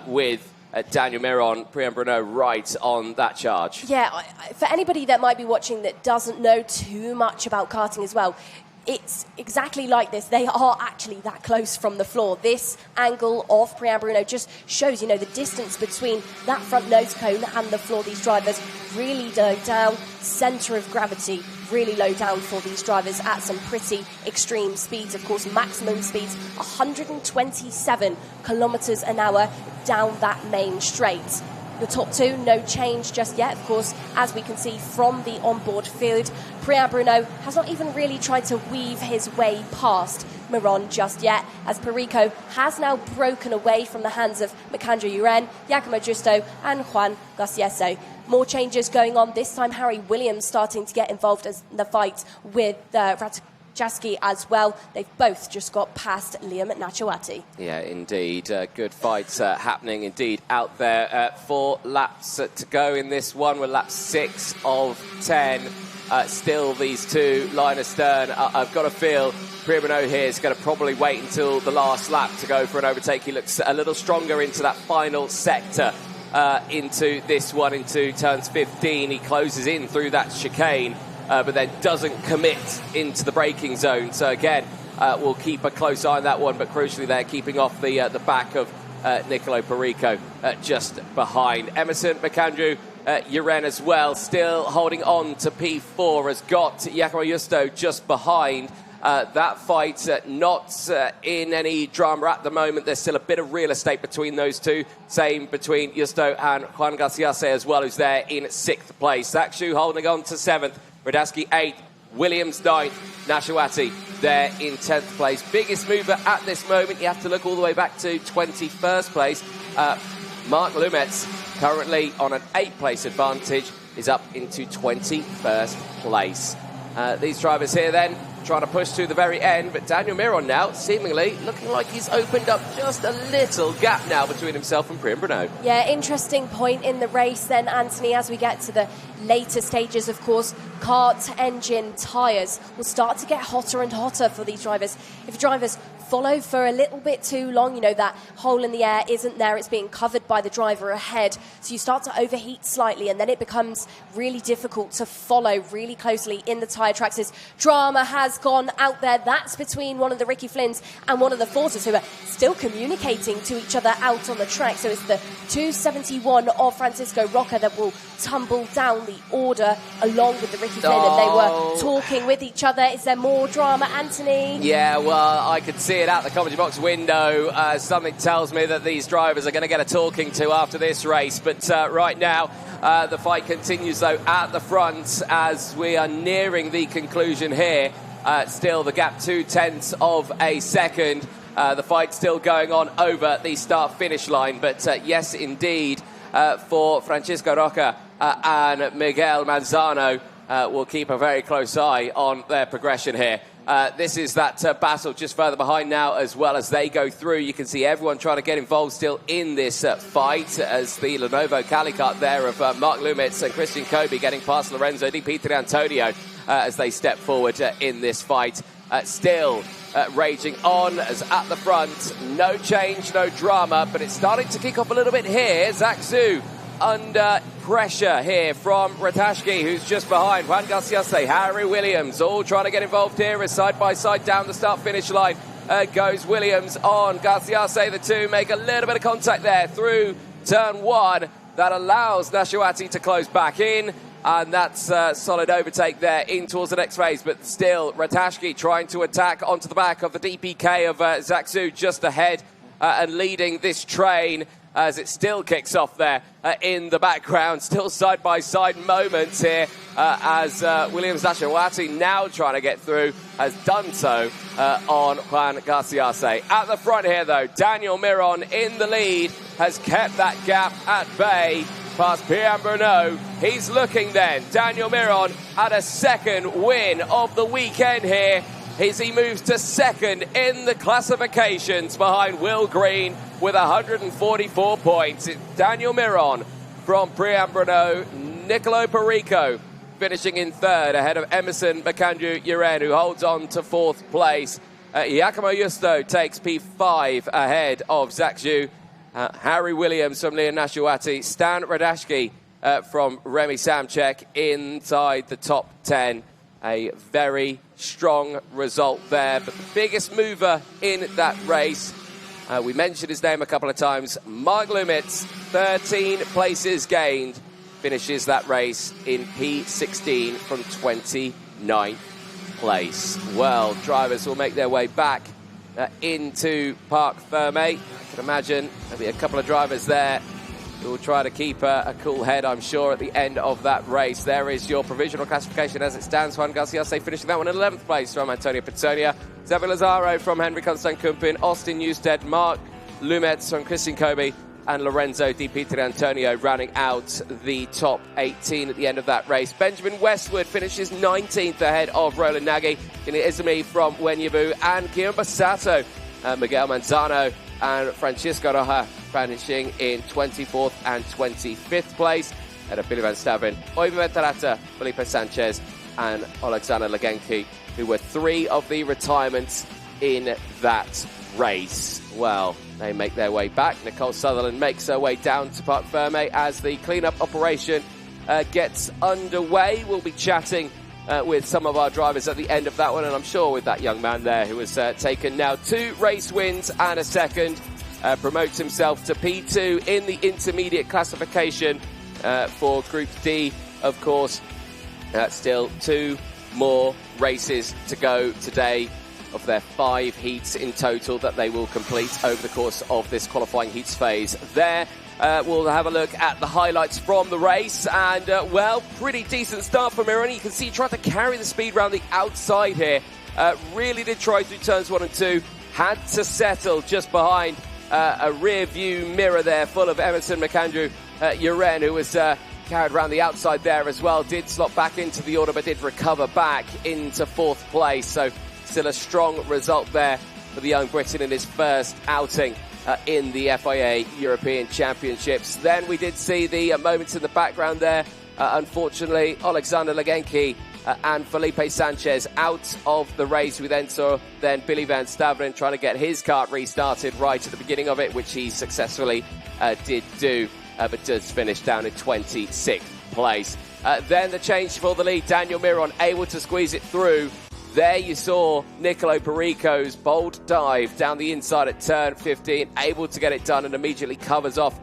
with Daniel Miron, Priam Bruno right on that charge. Yeah, for anybody that might be watching that doesn't know too much about karting as well, it's exactly like this. They are actually that close from the floor. This angle of Priam Bruno just shows, the distance between that front nose cone and the floor. These drivers really low down, centre of gravity, really low down for these drivers at some pretty extreme speeds. Of course, maximum speeds 127 kilometres an hour down that main straight. The top 2, no change just yet. Of course, as we can see from the onboard field, Priam Bruno has not even really tried to weave his way past Miron just yet, as Perico has now broken away from the hands of McAndrew-Uren, Giacomo Justo and Juan Garciase. More changes going on. This time, Harry Williams starting to get involved in the fight with Jaski as well. They've both just got past Liam Nachuati. Yeah, indeed. Good fights happening indeed out there. 4 laps to go in this one. We're lap 6 of 10. Still these two line astern. I've got a feel Priam Bruno here is going to probably wait until the last lap to go for an overtake. He looks a little stronger into that final sector. Into this one, into turns 15. He closes in through that chicane. But then doesn't commit into the braking zone. So again, we'll keep a close eye on that one. But crucially, they're keeping off the back of Nicolo Perico just behind. Emerson McAndrew-Uren as well, still holding on to P4, has got Giacomo Justo just behind. That fight not in any drama at the moment. There's still a bit of real estate between those two. Same between Justo and Juan Garciase as well, who's there in 6th place. Zakshu holding on to 7th. Radaski 8th, Williams 9th, Nachuati there in 10th place. Biggest mover at this moment, you have to look all the way back to 21st place. Mark Lumetz, currently on an 8th place advantage, is up into 21st place. These drivers here then trying to push to the very end, but Daniel Miron now seemingly looking like he's opened up just a little gap now between himself and Priam Bruno. Yeah, interesting point in the race then, Anthony, as we get to the later stages. Of course, kart engine tyres will start to get hotter and hotter for these drivers. If drivers follow for a little bit too long, you know, that hole in the air isn't there, it's being covered by the driver ahead, so you start to overheat slightly, and then it becomes really difficult to follow really closely in the tyre tracks. This drama has gone out there. That's between one of the Ricky Flynns and one of the Forces, who are still communicating to each other out on the track. So it's the 271 of Francisco Roca that will tumble down the order along with the Ricky Flynn, and they were talking with each other. Is there more drama, Anthony? Yeah, well, I could see it out the commentary box window. Something tells me that these drivers are going to get a talking to after this race. But right now, the fight continues, though, at the front as we are nearing the conclusion here. Still, the gap 0.2 of a second. The fight still going on over the start-finish line. But yes, indeed, for Francisco Roca and Miguel Manzano, we'll keep a very close eye on their progression here. This is that battle just further behind now as well as they go through. You can see everyone trying to get involved still in this fight as the Lenovo Calicut there of Mark Lumitz and Christian Kobe getting past Lorenzo Di Pietrantonio as they step forward in this fight. Still raging on as at the front. No change, no drama, but it's starting to kick off a little bit here. Zach Zhu under pressure here from Ratashki, who's just behind. Juan Garciase, Harry Williams, all trying to get involved here as side by side down the start-finish line goes Williams on Garciase. The two make a little bit of contact there through turn one. That allows Nationalities to close back in. And that's a solid overtake there in towards the next phase. But still, Ratashki trying to attack onto the back of the DPK of Zach Zhu just ahead and leading this train as it still kicks off there in the background. Still side-by-side moments here as Williams Nationality now trying to get through, has done so on Juan Garciase. At the front here, though, Daniel Miron in the lead has kept that gap at bay past Priam Bruno. He's looking then, Daniel Miron, at a second win of the weekend here as he moves to second in the classifications behind Will Green with 144 points. It's Daniel Miron from Priam Bruno, Nicolo Perico finishing in third ahead of Emerson Macandrew-Uren, who holds on to fourth place. Giacomo Justo takes P5 ahead of Zach Zhu. Harry Williams from Leon Nashuati, Stan Radashki from Remy Samchek inside the top 10. A very strong result there, but the biggest mover in that race, we mentioned his name a couple of times, Mark Lumitz, 13 places gained, finishes that race in P16 from 29th place. Well, drivers will make their way back into Parc Ferme. I can imagine there'll be a couple of drivers there who will try to keep a cool head, I'm sure, at the end of that race. There is your provisional classification as it stands. Juan Garciase finishing that one in 11th place from Antonio Pizzonia. Xavier Lazaro from Henry Constant Kumpin. Austin Newstead, Mark Lumitz from Christian Kobe, and Lorenzo Di Pietrantonio rounding out the top 18 at the end of that race. Benjamin Westwood finishes 19th ahead of Roland Nagy, Kini Izumi from Wenyabu, and Guillaume Bassato, Miguel Manzano, and Francisco Roja finishing in 24th and 25th place ahead of Billy Van Staven, Oyvind Vettel, Felipe Sanchez, and Alexander Legenki, who were three of the retirements in that race. Well, they make their way back. Nicole Sutherland makes her way down to Parc Ferme as the clean-up operation gets underway. We'll be chatting with some of our drivers at the end of that one, and I'm sure with that young man there who has taken now 2 race wins and a second, promotes himself to P2 in the intermediate classification for Group D, of course. Still 2 more races to go today of their 5 heats in total that they will complete over the course of this qualifying heats phase. There, we'll have a look at the highlights from the race, and well, pretty decent start for Miron. You can see he tried to carry the speed around the outside here. Really did try through turns 1 and 2. Had to settle just behind a rear view mirror there full of Emerson Macandrew Uren, who was carried around the outside there as well. Did slot back into the order, but did recover back into 4th place. So still a strong result there for the young Briton in his first outing in the FIA European Championships. Then we did see the moments in the background there. Unfortunately, Alexander Legenki and Felipe Sanchez out of the race. We then saw Billy Van Staveren trying to get his kart restarted right at the beginning of it, which he successfully did do, but does finish down in 26th place. Then the change for the lead, Daniel Miron able to squeeze it through. There you saw Nicolo Perico's bold dive down the inside at turn 15, able to get it done and immediately covers off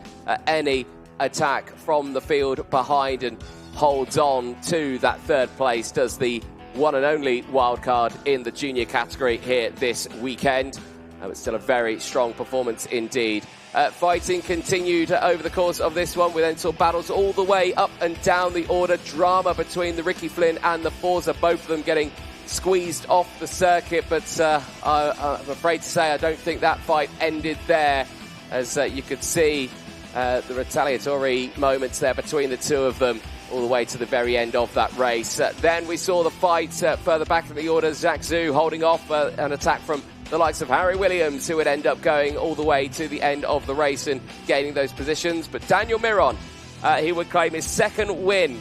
any attack from the field behind and holds on to that 3rd place, does the one and only wildcard in the junior category here this weekend. It's still a very strong performance indeed. Fighting continued over the course of this one. We then saw battles all the way up and down the order. Drama between the Ricky Flynn and the Forza, both of them getting squeezed off the circuit, but I'm afraid to say I don't think that fight ended there, as you could see the retaliatory moments there between the two of them all the way to the very end of that race. Then we saw the fight further back in the order, Jacques Zhu holding off an attack from the likes of Harry Williams, who would end up going all the way to the end of the race and gaining those positions. But Daniel Miron, he would claim his 2nd win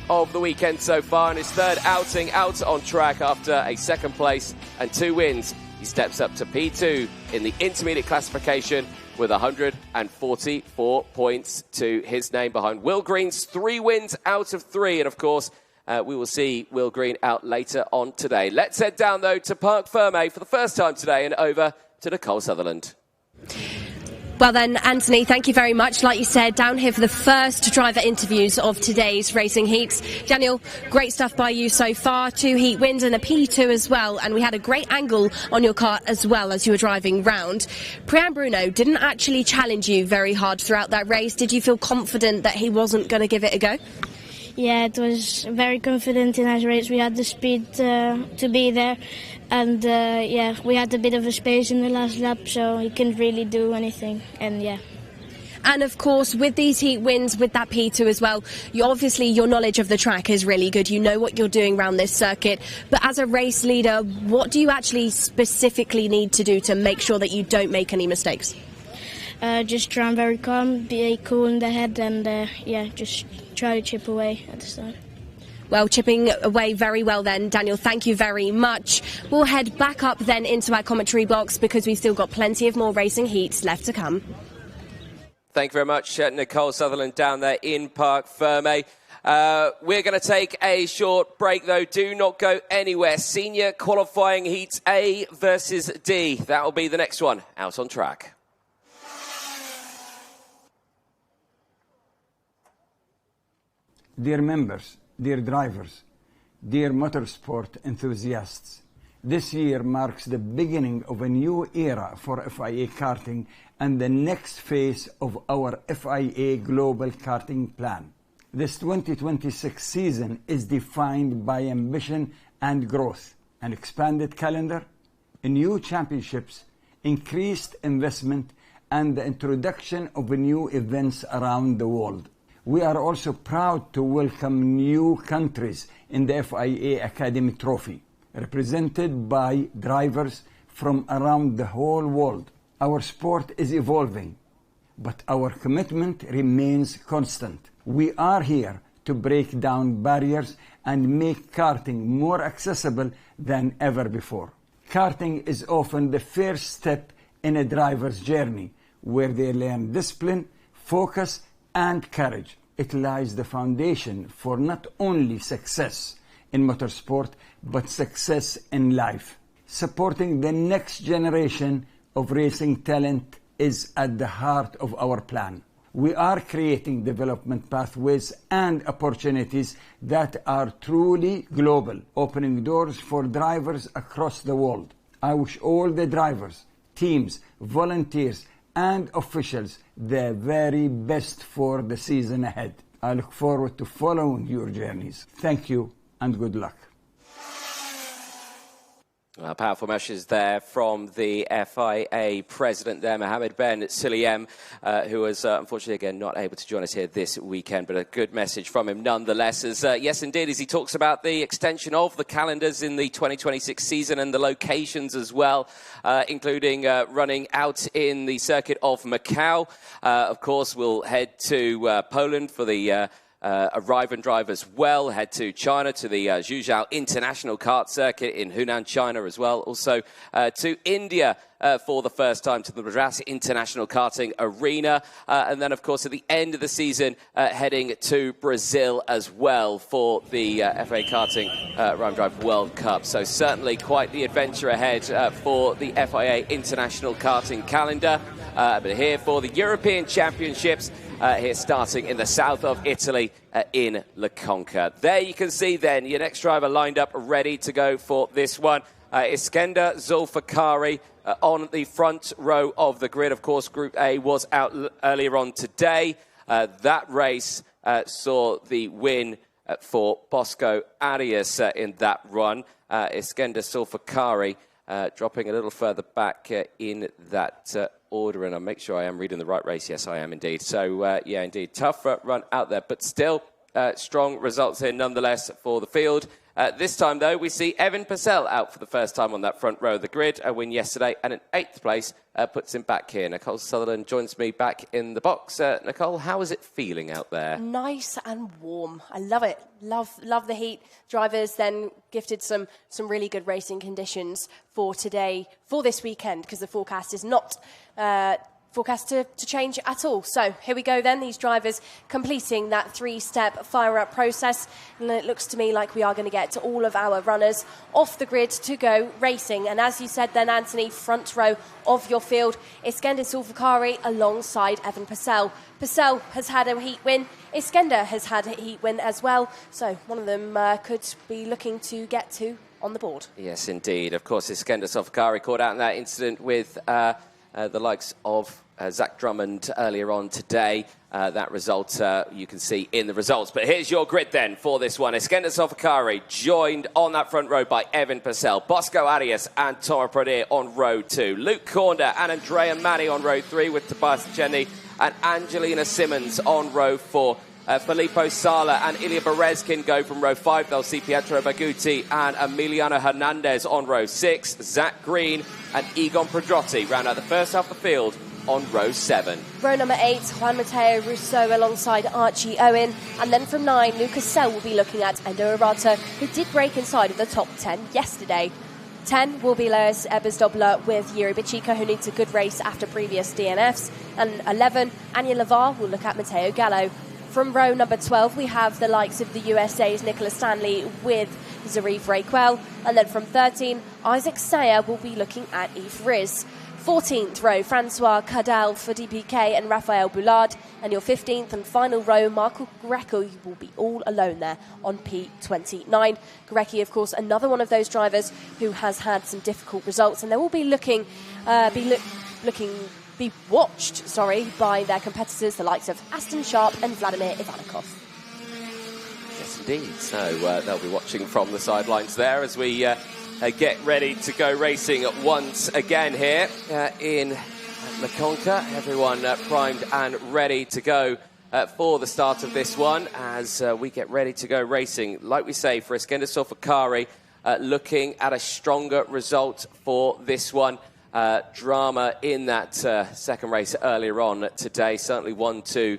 of the weekend so far, and his 3rd outing out on track after a 2nd place and 2 wins. He steps up to P2 in the intermediate classification with 144 points to his name, behind Will Green's 3 wins out of 3. And of course, we will see Will Green out later on today. Let's head down, though, to Parc Ferme for the first time today and over to Nicole Sutherland. Well then, Anthony, thank you very much. Like you said, down here for the first driver interviews of today's racing heats. Daniel, great stuff by you so far. 2 heat wins and a P2 as well. And we had a great angle on your kart as well as you were driving round. Priam Bruno didn't actually challenge you very hard throughout that race. Did you feel confident that he wasn't going to give it a go? Yeah, it was very confident in that race. We had the speed to be there. And yeah, we had a bit of a space in the last lap, so he couldn't really do anything. And yeah. And of course, with these heat wins, with that P2 as well, obviously your knowledge of the track is really good. You know what you're doing around this circuit. But as a race leader, what do you actually specifically need to do to make sure that you don't make any mistakes? Just try and very calm, be cool in the head, and yeah, just try to chip away at the start. Well, chipping away very well then, Daniel. Thank you very much. We'll head back up then into our commentary box because we've still got plenty of more racing heats left to come. Thank you very much, Nicole Sutherland down there in Parc Ferme. We're going to take a short break, though. Do not go anywhere. Senior qualifying heats A versus D. That will be the next one out on track. Dear members, dear drivers, dear motorsport enthusiasts, this year marks the beginning of a new era for FIA Karting and the next phase of our FIA Global Karting Plan. This 2026 season is defined by ambition and growth, an expanded calendar, new championships, increased investment, and the introduction of new events around the world. We are also proud to welcome new countries in the FIA Academy Trophy, represented by drivers from around the whole world. Our sport is evolving, but our commitment remains constant. We are here to break down barriers and make karting more accessible than ever before. Karting is often the first step in a driver's journey, where they learn discipline, focus, and courage. It lies the foundation for not only success in motorsport, but success in life. Supporting the next generation of racing talent is at the heart of our plan. We are creating development pathways and opportunities that are truly global, opening doors for drivers across the world. I wish all the drivers, teams, volunteers, and officials the very best for the season ahead. I look forward to following your journeys. Thank you and good luck. Powerful messages there from the FIA president there, Mohammed Ben Sulayem, who was unfortunately again not able to join us here this weekend, but a good message from him nonetheless. As yes, indeed, as he talks about the extension of the calendars in the 2026 season and the locations as well, including running out in the circuit of Macau. Of course, we'll head to Poland for the arrive and drive as well, head to China to the Zhujiao International Kart Circuit in Hunan, China as well. Also to India for the first time to the Madras International Karting Arena. And then, of course, at the end of the season, heading to Brazil as well for the FIA Karting Ride and Drive World Cup. So certainly quite the adventure ahead for the FIA International Karting calendar. But here for the European Championships, here starting in the south of Italy in La Conca. There you can see then your next driver lined up, ready to go for this one. Iskender Zulfikari on the front row of the grid. Of course, Group A was out earlier on today. That race saw the win for Bosco Arias in that run. Iskender Zulfikari dropping a little further back in that order, and I'll make sure I am reading the right race. Yes, I am indeed. So, yeah, indeed, tough run out there, but still strong results here nonetheless for the field. This time, though, we see Evan Purcell out for the first time on that front row of the grid. A win yesterday, and an 8th place puts him back here. Nicole Sutherland joins me back in the box. Nicole, how is it feeling out there? Nice and warm. I love it. Love the heat. Drivers then gifted some really good racing conditions for today, for this weekend, because the forecast is not forecast to change at all. So here we go then, these drivers completing that 3-step fire-up process. And it looks to me like we are going to get all of our runners off the grid to go racing. And as you said then, Anthony, front row of your field, Iskender Zulfikari alongside Evan Purcell. Purcell has had a heat win. Iskender has had a heat win as well. So one of them could be looking to get to on the board. Yes, indeed. Of course, Iskender Zulfikari caught out in that incident with the likes of Zach Drummond earlier on today. That result you can see in the results. But here's your grid then for this one. Iskender Zulfikari joined on that front row by Evan Purcell, Bosco Arias and Toma Pradir on row 2. Luke Corner and Andrea Mani on row 3 with Tobias Jenny and Angelina Simmons on row 4. Filippo Sala and Ilya Berezkin go from row 5. They'll see Pietro Baguti and Emiliano Hernandez on row 6. Zach Green and Egon Pedrotti round out the first half of the field on row 7. Row number 8, Juan Mateo Rousseau alongside Archie Owen. And then from 9, Lucas Sell will be looking at Endo Arata, who did break inside of the top 10 yesterday. 10 will be Lars Ebersdobler with Yuri Bichika, who needs a good race after previous DNFs. And 11, Anya Lavar will look at Matteo Gallo. From row number 12, we have the likes of the USA's Nicola Stanley with Zarif Raquel. And then from 13, Isaac Sayer will be looking at Yves Riz. 14th row, Francois Cadal for DPK and Raphael Boulard. And your 15th and final row, Marco Gurecki will be all alone there on P29. Gurecki, of course, another one of those drivers who has had some difficult results, and they will be be watched by their competitors, the likes of Aston Sharp and Vladimir Ivanikov. Yes, indeed. So they'll be watching from the sidelines there as we get ready to go racing once again here in La Conca. Everyone primed and ready to go for the start of this one as we get ready to go racing. Like we say, for Iskender Zulfikari, looking at a stronger result for this one. Drama in that second race earlier on today. Certainly one to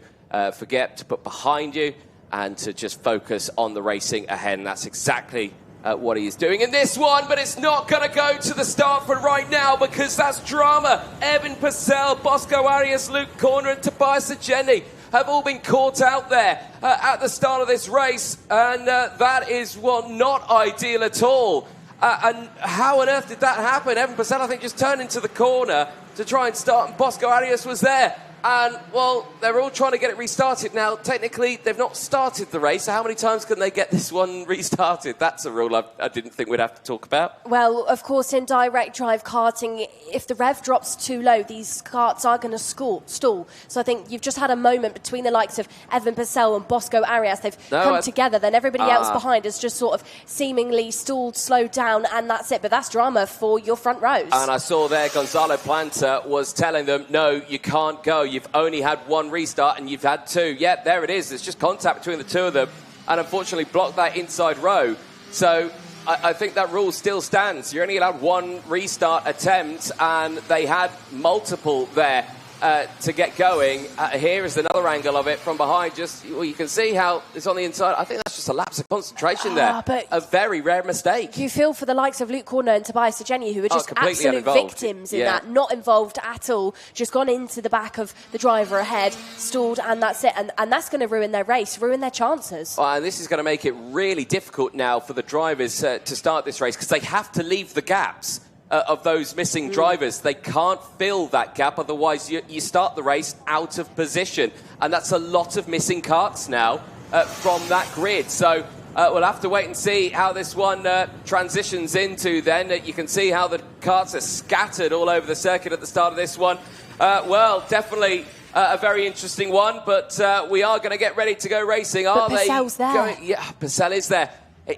forget, to put behind you and to just focus on the racing ahead. And that's exactly what he is doing in this one. But it's not going to go to the start for right now because that's drama. Evan Purcell, Bosco Arias, Luke Corner and Tobias Jenny have all been caught out there at the start of this race. And that is, well, not ideal at all. And how on earth did that happen? Evan Purcell, I think, just turned into the corner to try and start, and Bosco Arias was there. And, well, they're all trying to get it restarted. Now, technically, they've not started the race, so how many times can they get this one restarted? That's a rule I didn't think we'd have to talk about. Well, of course, in direct drive karting, if the rev drops too low, these karts are going to stall. So I think you've just had a moment between the likes of Evan Purcell and Bosco Arias. They've come together, then everybody else behind has just sort of seemingly stalled, slowed down, and that's it. But that's drama for your front rows. And I saw there Gonzalo Planta was telling them, no, you can't go. You've only had one restart and you've had two. Yeah, there it is. There's just contact between the two of them and unfortunately blocked that inside row. So I think that rule still stands. You're only allowed one restart attempt and they had multiple there to get going. Here is another angle of it from behind. You can see how it's on the inside. I think that's just a lapse of concentration there. But a very rare mistake. You feel for the likes of Luke Corner and Tobias Segeni, who are just absolute victims in that. Not involved at all. Just gone into the back of the driver ahead, stalled, and that's it. And that's going to ruin their race, ruin their chances. And this is going to make it really difficult now for the drivers to start this race because they have to leave the gaps of those missing drivers. They can't fill that gap, otherwise you start the race out of position. And that's a lot of missing karts now from that grid. So we'll have to wait and see how this one transitions into then. You can see how the karts are scattered all over the circuit at the start of this one. Well, definitely a very interesting one, but we are going to get ready to go racing. But Purcell's there. Yeah, Purcell is there.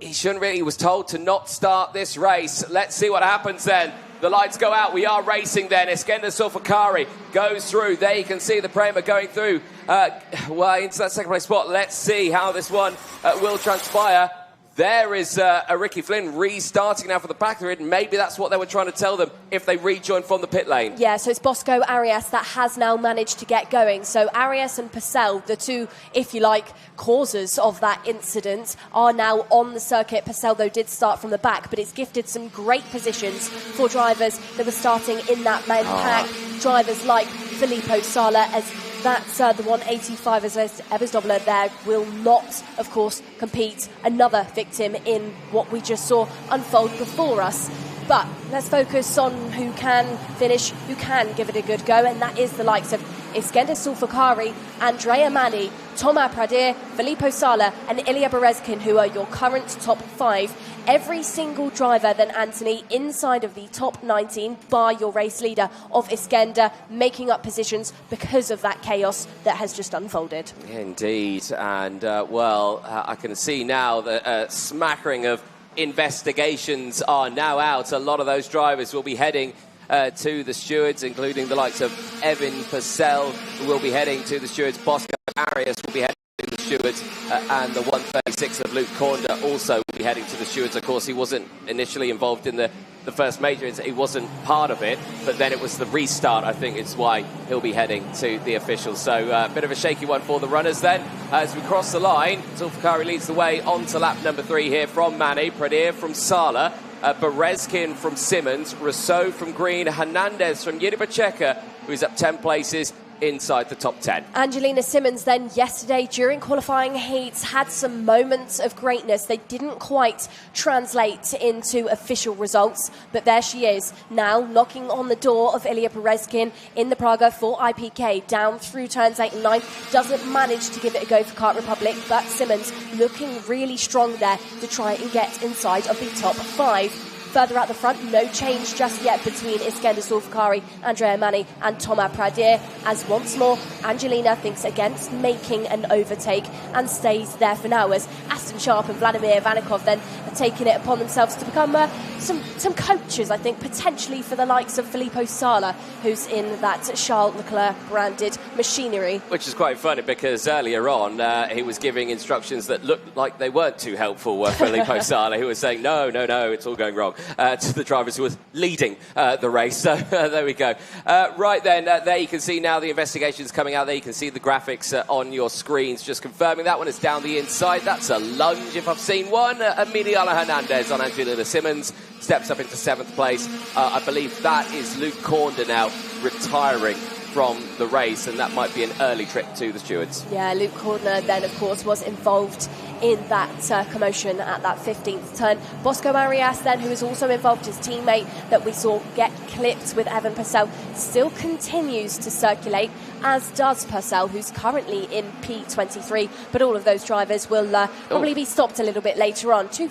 He shouldn't really. He was told to not start this race. Let's see what happens then. The lights go out. We are racing then. Iskender Sulfakari goes through. There you can see the Prema going through into that second place spot. Let's see how this one will transpire. There is a Ricky Flynn restarting now for the back grid. Maybe that's what they were trying to tell them if they rejoin from the pit lane. Yeah, so it's Bosco Arias that has now managed to get going. So Arias and Purcell, the two, if you like, causes of that incident, are now on the circuit. Purcell, though, did start from the back, but it's gifted some great positions for drivers that were starting in that main pack. Drivers like Filippo Sala, as that's the 185 as Ebersdobler there will not, of course, compete. Another victim in what we just saw unfold before us. But let's focus on who can finish, who can give it a good go, and that is the likes of Iskender Sulfakari, Andrea Mani, Thomas Pradir, Filippo Sala and Ilya Berezkin, who are your current top 5. Every single driver then, Anthony, inside of the top 19, bar your race leader of Iskender, making up positions because of that chaos that has just unfolded. Indeed, and well, I can see now that a smattering of investigations are now out. A lot of those drivers will be heading to the stewards, including the likes of Evan Purcell, who will be heading to the stewards. Bosco Arias will be heading to the stewards, and the 136 of Luke Cornder also will be heading to the stewards. Of course, he wasn't initially involved in the first major. He wasn't part of it, but then it was the restart, I think, is why he'll be heading to the officials. So a bit of a shaky one for the runners then. As we cross the line, Zulfikari leads the way onto lap number 3 here from Mani, Pradir from Sala, Berezkin from Simmons, Rousseau from Green, Hernandez from Yiribacheka, who's up 10 places inside the top 10. Angelina Simmons then yesterday during qualifying heats had some moments of greatness. They didn't quite translate into official results, but there she is now knocking on the door of Ilya Berezkin in the Praga for IPK, down through turns 8 and 9. Doesn't manage to give it a go for Kart Republic, but Simmons looking really strong there to try and get inside of the top 5. Further out the front, no change just yet between Iskender Sulfakari, Andrea Mani and Thomas Pradir, as once more Angelina thinks against making an overtake and stays there for now, as Aston Sharp and Vladimir Vanikov then are taking it upon themselves to become some coaches, I think, potentially for the likes of Filippo Sala, who's in that Charles Leclerc branded machinery. Which is quite funny because earlier on he was giving instructions that looked like they weren't too helpful for Filippo Sala, who was saying, no, it's all going wrong. To the drivers who was leading the race. So there we go. Right then, there you can see now the investigations coming out. There you can see the graphics on your screens, just confirming that one is down the inside. That's a lunge if I've seen one. Emiliano Hernandez on Angelina Simmons steps up into 7th place. I believe that is Luke Cornder now retiring from the race, and that might be an early trip to the stewards. Yeah, Luke Corner then, of course, was involved in that commotion at that 15th turn. Bosco Arias then, who is also involved, his teammate that we saw get clipped with Evan Purcell, still continues to circulate, as does Purcell, who's currently in P23. But all of those drivers will probably be stopped a little bit later on. Two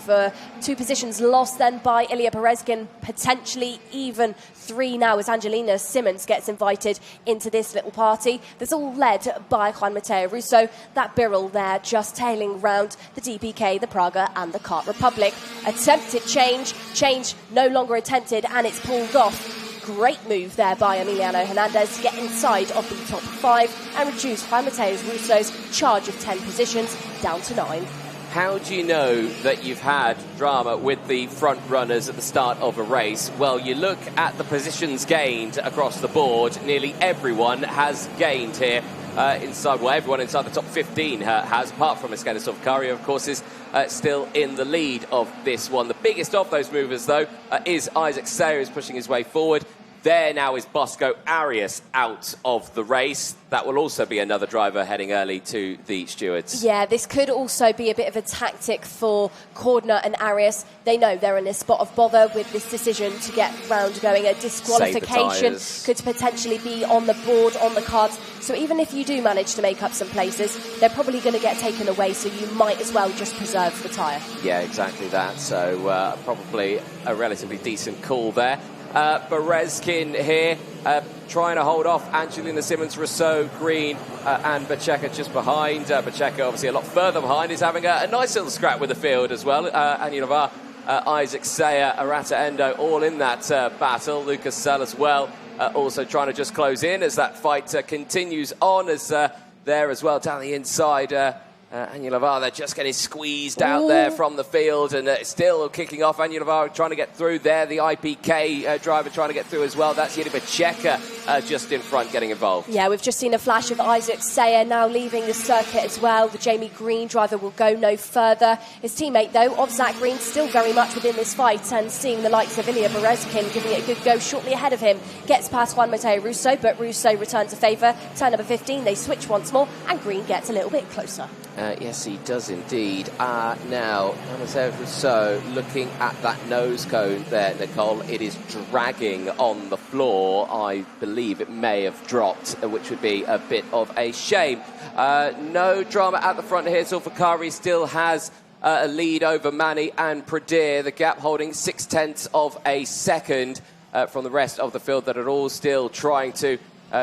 positions lost then by Ilya Berezkin, potentially even 3 now as Angelina Simmons gets invited into this little party. That's all led by Juan Mateo Russo. That Birrell there just tailing round the DPK, the Praga and the Kart Republic. Attempted change no longer attempted, and it's pulled off. Great move there by Emiliano Hernandez to get inside of the top 5 and reduce Juan Mateo Russo's charge of 10 positions down to 9. How do you know that you've had drama with the front runners at the start of a race? Well, you look at the positions gained across the board. Nearly everyone has gained here. Everyone inside the top 15 has, apart from Eskinder Solvacario, of course, is still in the lead of this one. The biggest of those movers, though, is Isaac Sayers pushing his way forward. There now is Bosco Arias out of the race. That will also be another driver heading early to the stewards. Yeah, this could also be a bit of a tactic for Cordner and Arias. They know they're in a spot of bother with this decision to get round going. A disqualification could potentially be on the board, on the cards. So even if you do manage to make up some places, they're probably going to get taken away, so you might as well just preserve the tyre. Yeah, exactly that. So probably a relatively decent call there. Berezkin here trying to hold off Angelina Simmons, Rousseau, Green and Bacheka just behind. Bacheka obviously a lot further behind, is having a nice little scrap with the field as well. Anya Navarre, Isaac Sayer, Arata Endo all in that battle. Lucas Sell as well also trying to just close in as that fight continues on, as there as well down the inside. Anya Navarre, they're just getting squeezed out there from the field, and still kicking off. Anya Navarre trying to get through there. The IPK driver trying to get through as well. That's Yuri Bacheka just in front getting involved. Yeah, we've just seen a flash of Isaac Sayer now leaving the circuit as well. The Jamie Green driver will go no further. His teammate, though, of Zach Green, still very much within this fight, and seeing the likes of Ilya Berezkin giving it a good go shortly ahead of him. Gets past Juan Mateo Russo, but Russo returns a favour. Turn number 15, they switch once more, and Green gets a little bit closer. Yes, he does indeed. Now, Mateo Russo looking at that nose cone there, Nicole. It is dragging on the floor. I believe it may have dropped, which would be a bit of a shame. No drama at the front here. Solvacario still has a lead over Mani and Pradir. The gap holding 0.6 of a second from the rest of the field that are all still trying to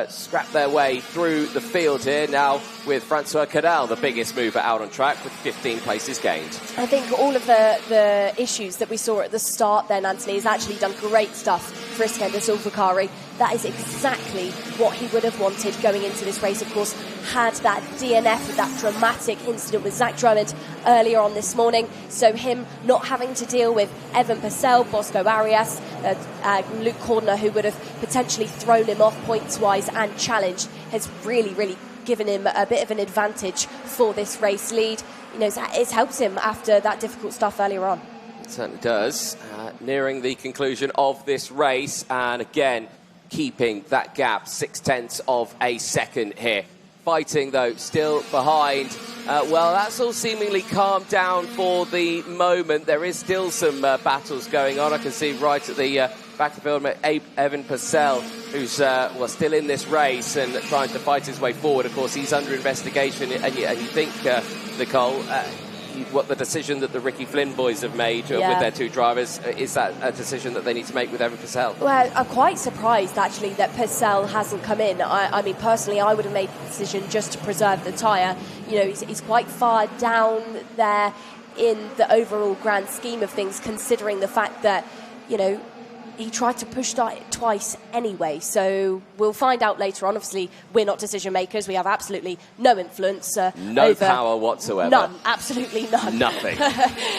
scrap their way through the field here now, with Francois Cadal, the biggest mover out on track with 15 places gained. I think all of the issues that we saw at the start then, Anthony, has actually done great stuff for Eskinder Solvacario. That is exactly what he would have wanted going into this race. Of course, had that DNF with that dramatic incident with Zach Drummond earlier on this morning. So him not having to deal with Evan Purcell, Bosco Arias, Luke Cordner, who would have potentially thrown him off points-wise and challenged, has really given him a bit of an advantage for this race lead. You know, it's helped him after that difficult stuff earlier on. It certainly does. Nearing the conclusion of this race, and again, keeping that gap 0.6 of a second here. Fighting, though, still behind. Well, that's all seemingly calmed down for the moment. There is still some battles going on. I can see right at the back of the field, Evan Purcell, who's still in this race and trying to fight his way forward. Of course, he's under investigation, and you think, Nicole, what the decision that the Ricky Flynn boys have made with their two drivers, is that a decision that they need to make with Evan Purcell? Well, I'm quite surprised, actually, that Purcell hasn't come in. I mean, personally, I would have made the decision just to preserve the tyre. You know, he's quite far down there in the overall grand scheme of things, considering the fact that, you know, he tried to push that twice anyway, so we'll find out later on. Obviously, we're not decision makers. We have absolutely no influence no over power whatsoever. None, absolutely none. Nothing.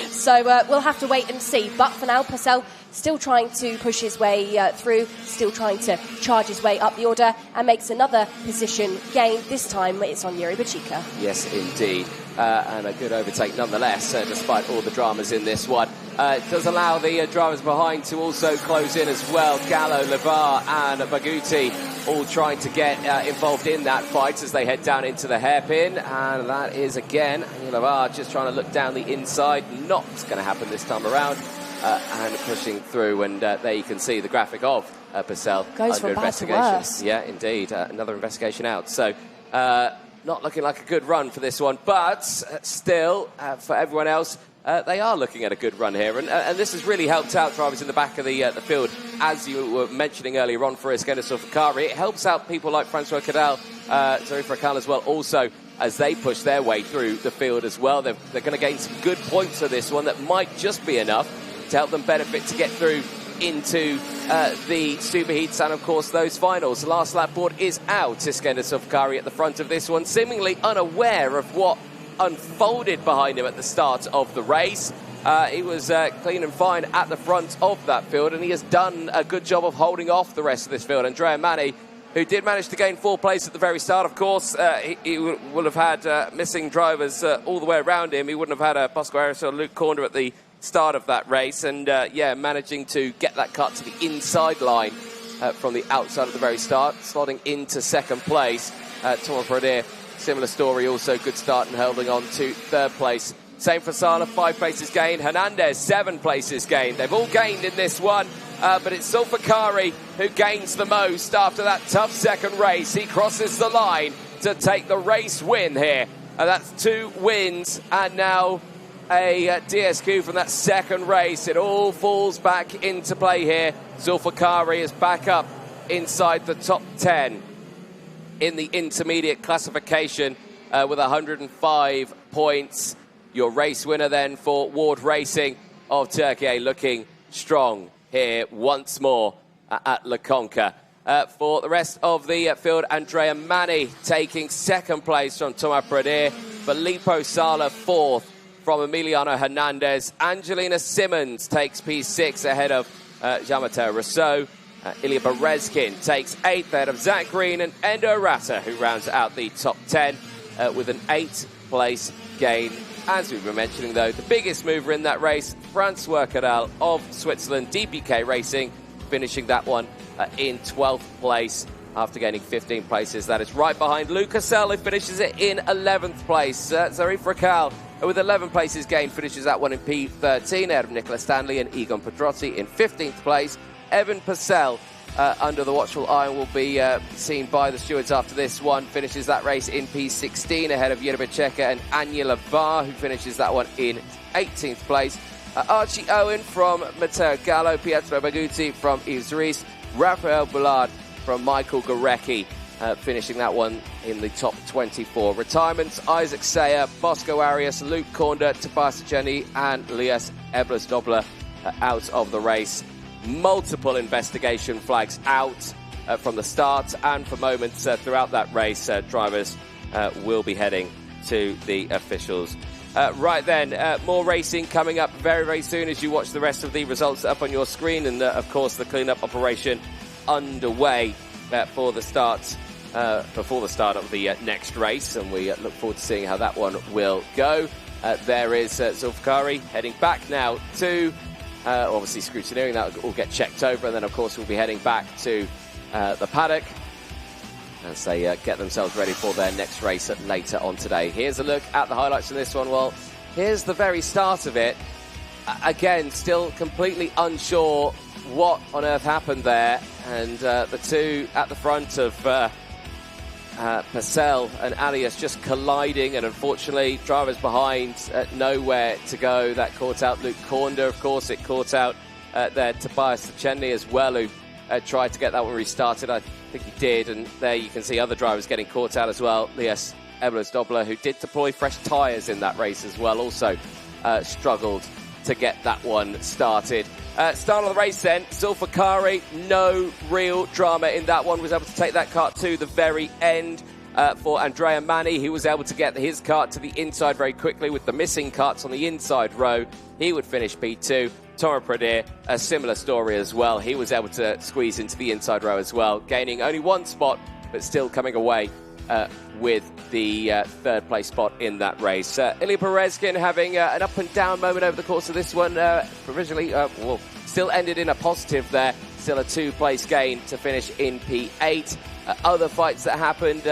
So we'll have to wait and see. But for now, Purcell still trying to push his way through, still trying to charge his way up the order, and makes another position gain. This time it's on Yuri Bachika. Yes, indeed. And a good overtake nonetheless, despite all the dramas in this one. It does allow the drivers behind to also close in as well. Gallo, Levar and Baguti all trying to get involved in that fight as they head down into the hairpin. And that is, again, Levar just trying to look down the inside. Not going to happen this time around. And pushing through. And there you can see the graphic of Purcell under investigation. Yeah, indeed. Another investigation out. So... not looking like a good run for this one, but still, for everyone else, they are looking at a good run here. And this has really helped out drivers in the back of the field. As you were mentioning earlier on for Eskinder Fakari, it helps out people like Francois Cadel, Zarif Rakal as well, also, as they push their way through the field as well. They're going to gain some good points for this one that might just be enough to help them benefit to get through into the superheats and, of course, those finals. The last lap board is out. Eskinder Fakari at the front of this one, seemingly unaware of what unfolded behind him at the start of the race. He was clean and fine at the front of that field, and he has done a good job of holding off the rest of this field. Andrea Mani, who did manage to gain 4th place at the very start, of course, he will have had missing drivers all the way around him. He wouldn't have had Bosco Harris or Luke Corner at the start of that race, and managing to get that cut to the inside line from the outside of the very start, slotting into 2nd place. Thomas Roder, similar story, also good start and holding on to 3rd place. Same for Sala, 5 places gained. Hernandez, 7 places gained. They've all gained in this one, but it's Zulfikari who gains the most after that tough 2nd race. He crosses the line to take the race win here. That's 2 wins, and now a DSQ from that 2nd race. It all falls back into play here. Zulfikari is back up inside the top 10 in the intermediate classification with 105 points. Your race winner then for Ward Racing of Turkey, looking strong here once more at La Conca. For the rest of the field, Andrea Mani taking 2nd place from Thomas Prader. Filippo Sala 4th from Emiliano Hernandez. Angelina Simmons takes P6 ahead of Jean-Matteo Rousseau. Ilya Berezkin takes 8th ahead of Zach Green, and Endo Rata, who rounds out the top 10 with an 8th place gain. As we were mentioning, though, the biggest mover in that race, Francois Cadel of Switzerland, DPK Racing, finishing that one in 12th place after gaining 15 places. That is right behind Luca Sell, who finishes it in 11th place. Zarif Rakal, with 11 places gained, finishes that one in P13 ahead of Nicola Stanley and Egon Pedrotti in 15th place. Evan Purcell, under the watchful eye, will be seen by the stewards after this one. Finishes that race in P16 ahead of Yuri Bachika and Anya Lavar, who finishes that one in 18th place. Archie Owen from Matteo Gallo, Pietro Baguti from Yves Rees, Rafael Boulard from Michael Gorecki, finishing that one in the top 24. Retirements, Isaac Sayer, Bosco Arias, Luke Kornder, Tobias Jenny and Elias Ebler-Dobler out of the race. Multiple investigation flags out from the start and for moments throughout that race. Drivers will be heading to the officials. Right then, more racing coming up very, very soon as you watch the rest of the results up on your screen, and of course the clean-up operation underway for the start before the start of the next race, and we look forward to seeing how that one will go. There is Zulfikari heading back now to obviously scrutineering. That will all get checked over, and then of course we'll be heading back to the paddock as they get themselves ready for their next race later on today. Here's a look at the highlights of this one. Well, here's the very start of it. Again, still completely unsure what on earth happened there, and the two at the front of Purcell and Alias just colliding, and unfortunately drivers behind nowhere to go. That caught out Luke Kornder, of course. It caught out there Tobias Chenny as well, who tried to get that one restarted. I think he did, and there you can see other drivers getting caught out as well. Elias Ebler-Dobler, who did deploy fresh tyres in that race as well, also struggled to get that one started. Start of the race then, Zulfikari, no real drama in that one, was able to take that kart to the very end. For Andrea Mani, he was able to get his kart to the inside very quickly with the missing karts on the inside row. He would finish P2. Thomas Pradier, a similar story as well. He was able to squeeze into the inside row as well, gaining only one spot, but still coming away with the third place spot in that race. Ilya Perezkin having an up and down moment over the course of this one. Provisionally, still ended in a positive there. Still a 2-place gain to finish in P8. Other fights that happened,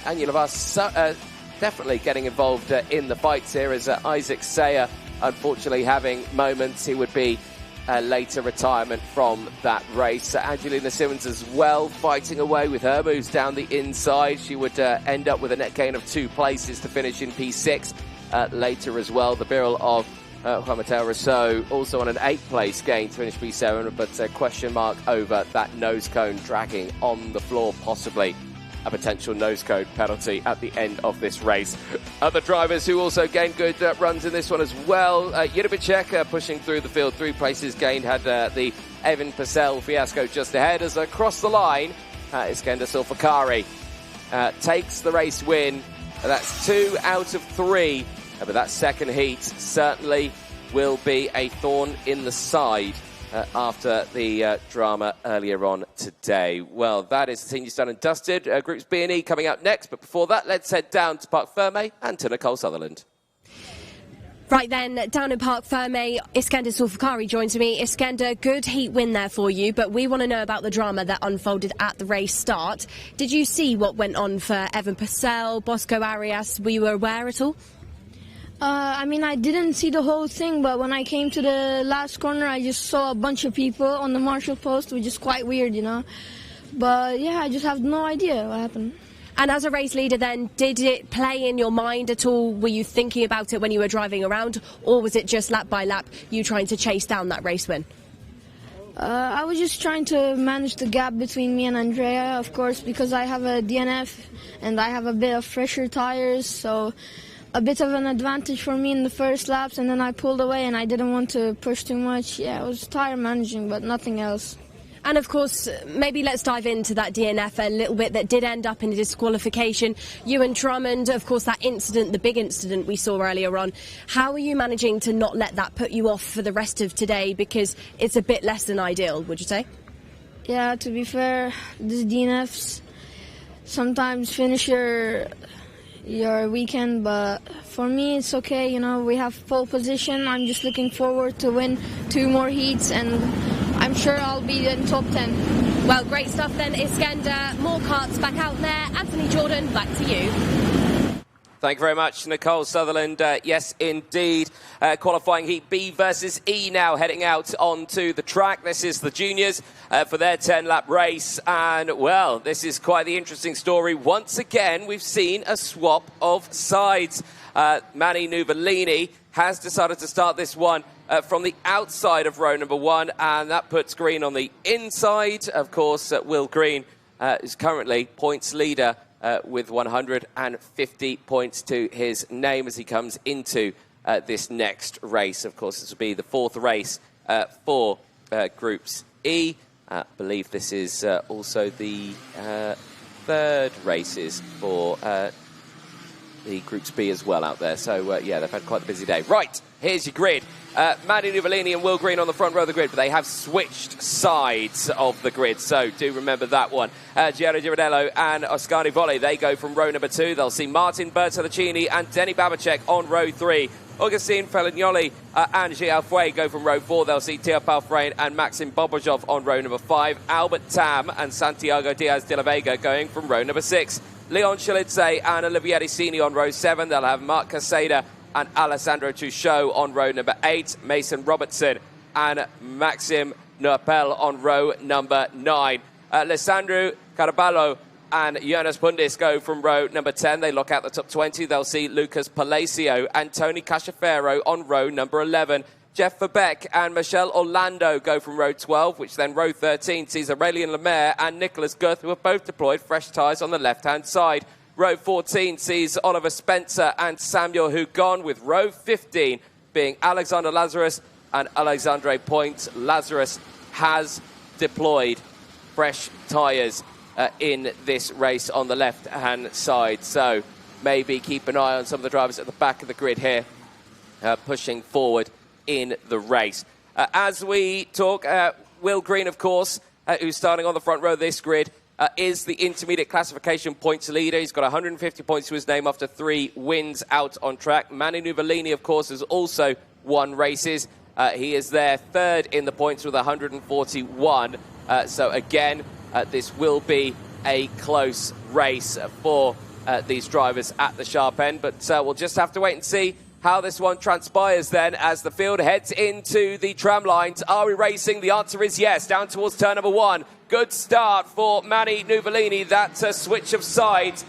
Anya Lavas definitely getting involved in the fights here as Isaac Sayer unfortunately having moments. He would be later retirement from that race. Angelina Simmons as well, fighting away with her moves down the inside. She would end up with a net gain of 2 places to finish in P6 later as well. The barrel of Juan Mateo Rousseau also on an 8th-place gain to finish P7, but a question mark over that nose cone dragging on the floor, possibly a potential nose cone penalty at the end of this race. Other drivers who also gained good runs in this one as well. Juribicek pushing through the field, 3 places gained, had the Evan Purcell fiasco just ahead. As across the line, Iskender Sulfakari takes the race win. That's 2 out of 3. But that second heat certainly will be a thorn in the side after the drama earlier on today. Well, that is the seniors done and dusted. Groups B and E coming up next. But before that, let's head down to Parc Fermé and to Nicole Sutherland. Right then, down in Parc Fermé, Iskender Sulfakari joins me. Iskender, good heat win there for you, but we want to know about the drama that unfolded at the race start. Did you see what went on for Evan Purcell, Bosco Arias? Were you aware at all? I mean, I didn't see the whole thing, but when I came to the last corner, I just saw a bunch of people on the marshal post, which is quite weird, you know. But yeah, I just have no idea what happened. And as a race leader then, did it play in your mind at all? Were you thinking about it when you were driving around, or was it just lap by lap you trying to chase down that race win? I was just trying to manage the gap between me and Andrea, of course, because I have a DNF and I have a bit of fresher tires, so a bit of an advantage for me in the first laps, and then I pulled away and I didn't want to push too much. Yeah, it was tire managing, but nothing else. And of course, maybe let's dive into that DNF a little bit that did end up in a disqualification. You and Drummond, of course, that incident, the big incident we saw earlier on. How are you managing to not let that put you off for the rest of today? Because it's a bit less than ideal, would you say? Yeah, to be fair, these DNFs sometimes finish your weekend, but for me it's okay, you know. We have pole position. I'm just looking forward to win 2 more heats, and I'm sure I'll be in top 10. Well, great stuff then, Iskender. More karts back out there. Anthony Jordan, back to you. Thank you very much, Nicole Sutherland. Yes, indeed. Qualifying Heat B versus E now heading out onto the track. This is the juniors for their 10-lap race. And, well, this is quite the interesting story. Once again, we've seen a swap of sides. Mani Nuvolini has decided to start this one from the outside of row number 1, and that puts Green on the inside. Of course, Will Green is currently points leader with 150 points to his name as he comes into this next race. Of course, this will be the 4th race for Groups E. I believe this is also the 3rd races for the Groups B as well out there. So, yeah, they've had quite a busy day. Right, here's your grid. Mani Nuvolini and Will Green on the front row of the grid, but they have switched sides of the grid, so do remember that one. Giro Girardello and Oscar Volley, they go from row number 2. They'll see Martin Bertolacini and Denny Babacek on row 3. Augustine Felignoli and Gilles Fouet go from row 4. They'll see Tia Palfrain and Maxim Bobojov on row number 5. Albert Tam and Santiago Diaz de la Vega going from row number 6. Leon Chalitze and Olivier Sini on row 7. They'll have Marc Caseda and Alessandro Truchot on row number 8. Mason Robertson and Maxim Noapel on row number 9. Alessandro Caraballo and Jonas Pundis go from row number 10. They lock out the top 20. They'll see Lucas Palacio and Tony Casciafero on row number 11. Jeff Verbeek and Michelle Orlando go from row 12, which then row 13 sees Aurelien Lemaire and Nicholas Guth, who have both deployed fresh tyres on the left-hand side. Row 14 sees Oliver Spencer and Samuel Hugon, with row 15 being Alexander Lazarus and Alexandre Point. Lazarus has deployed fresh tyres in this race on the left-hand side. So maybe keep an eye on some of the drivers at the back of the grid here, pushing forward in the race. As we talk, Will Green, of course, who's starting on the front row of this grid, is the intermediate classification points leader. He's got 150 points to his name after 3 wins out on track. Manu Nuvolini, of course, has also won races. He is there third in the points with 141. So again, this will be a close race for these drivers at the sharp end. But we'll just have to wait and see how this one transpires then as the field heads into the tram lines. Are we racing? The answer is yes. Down towards turn number 1. Good start for Manu Nuvolini. That switch of sides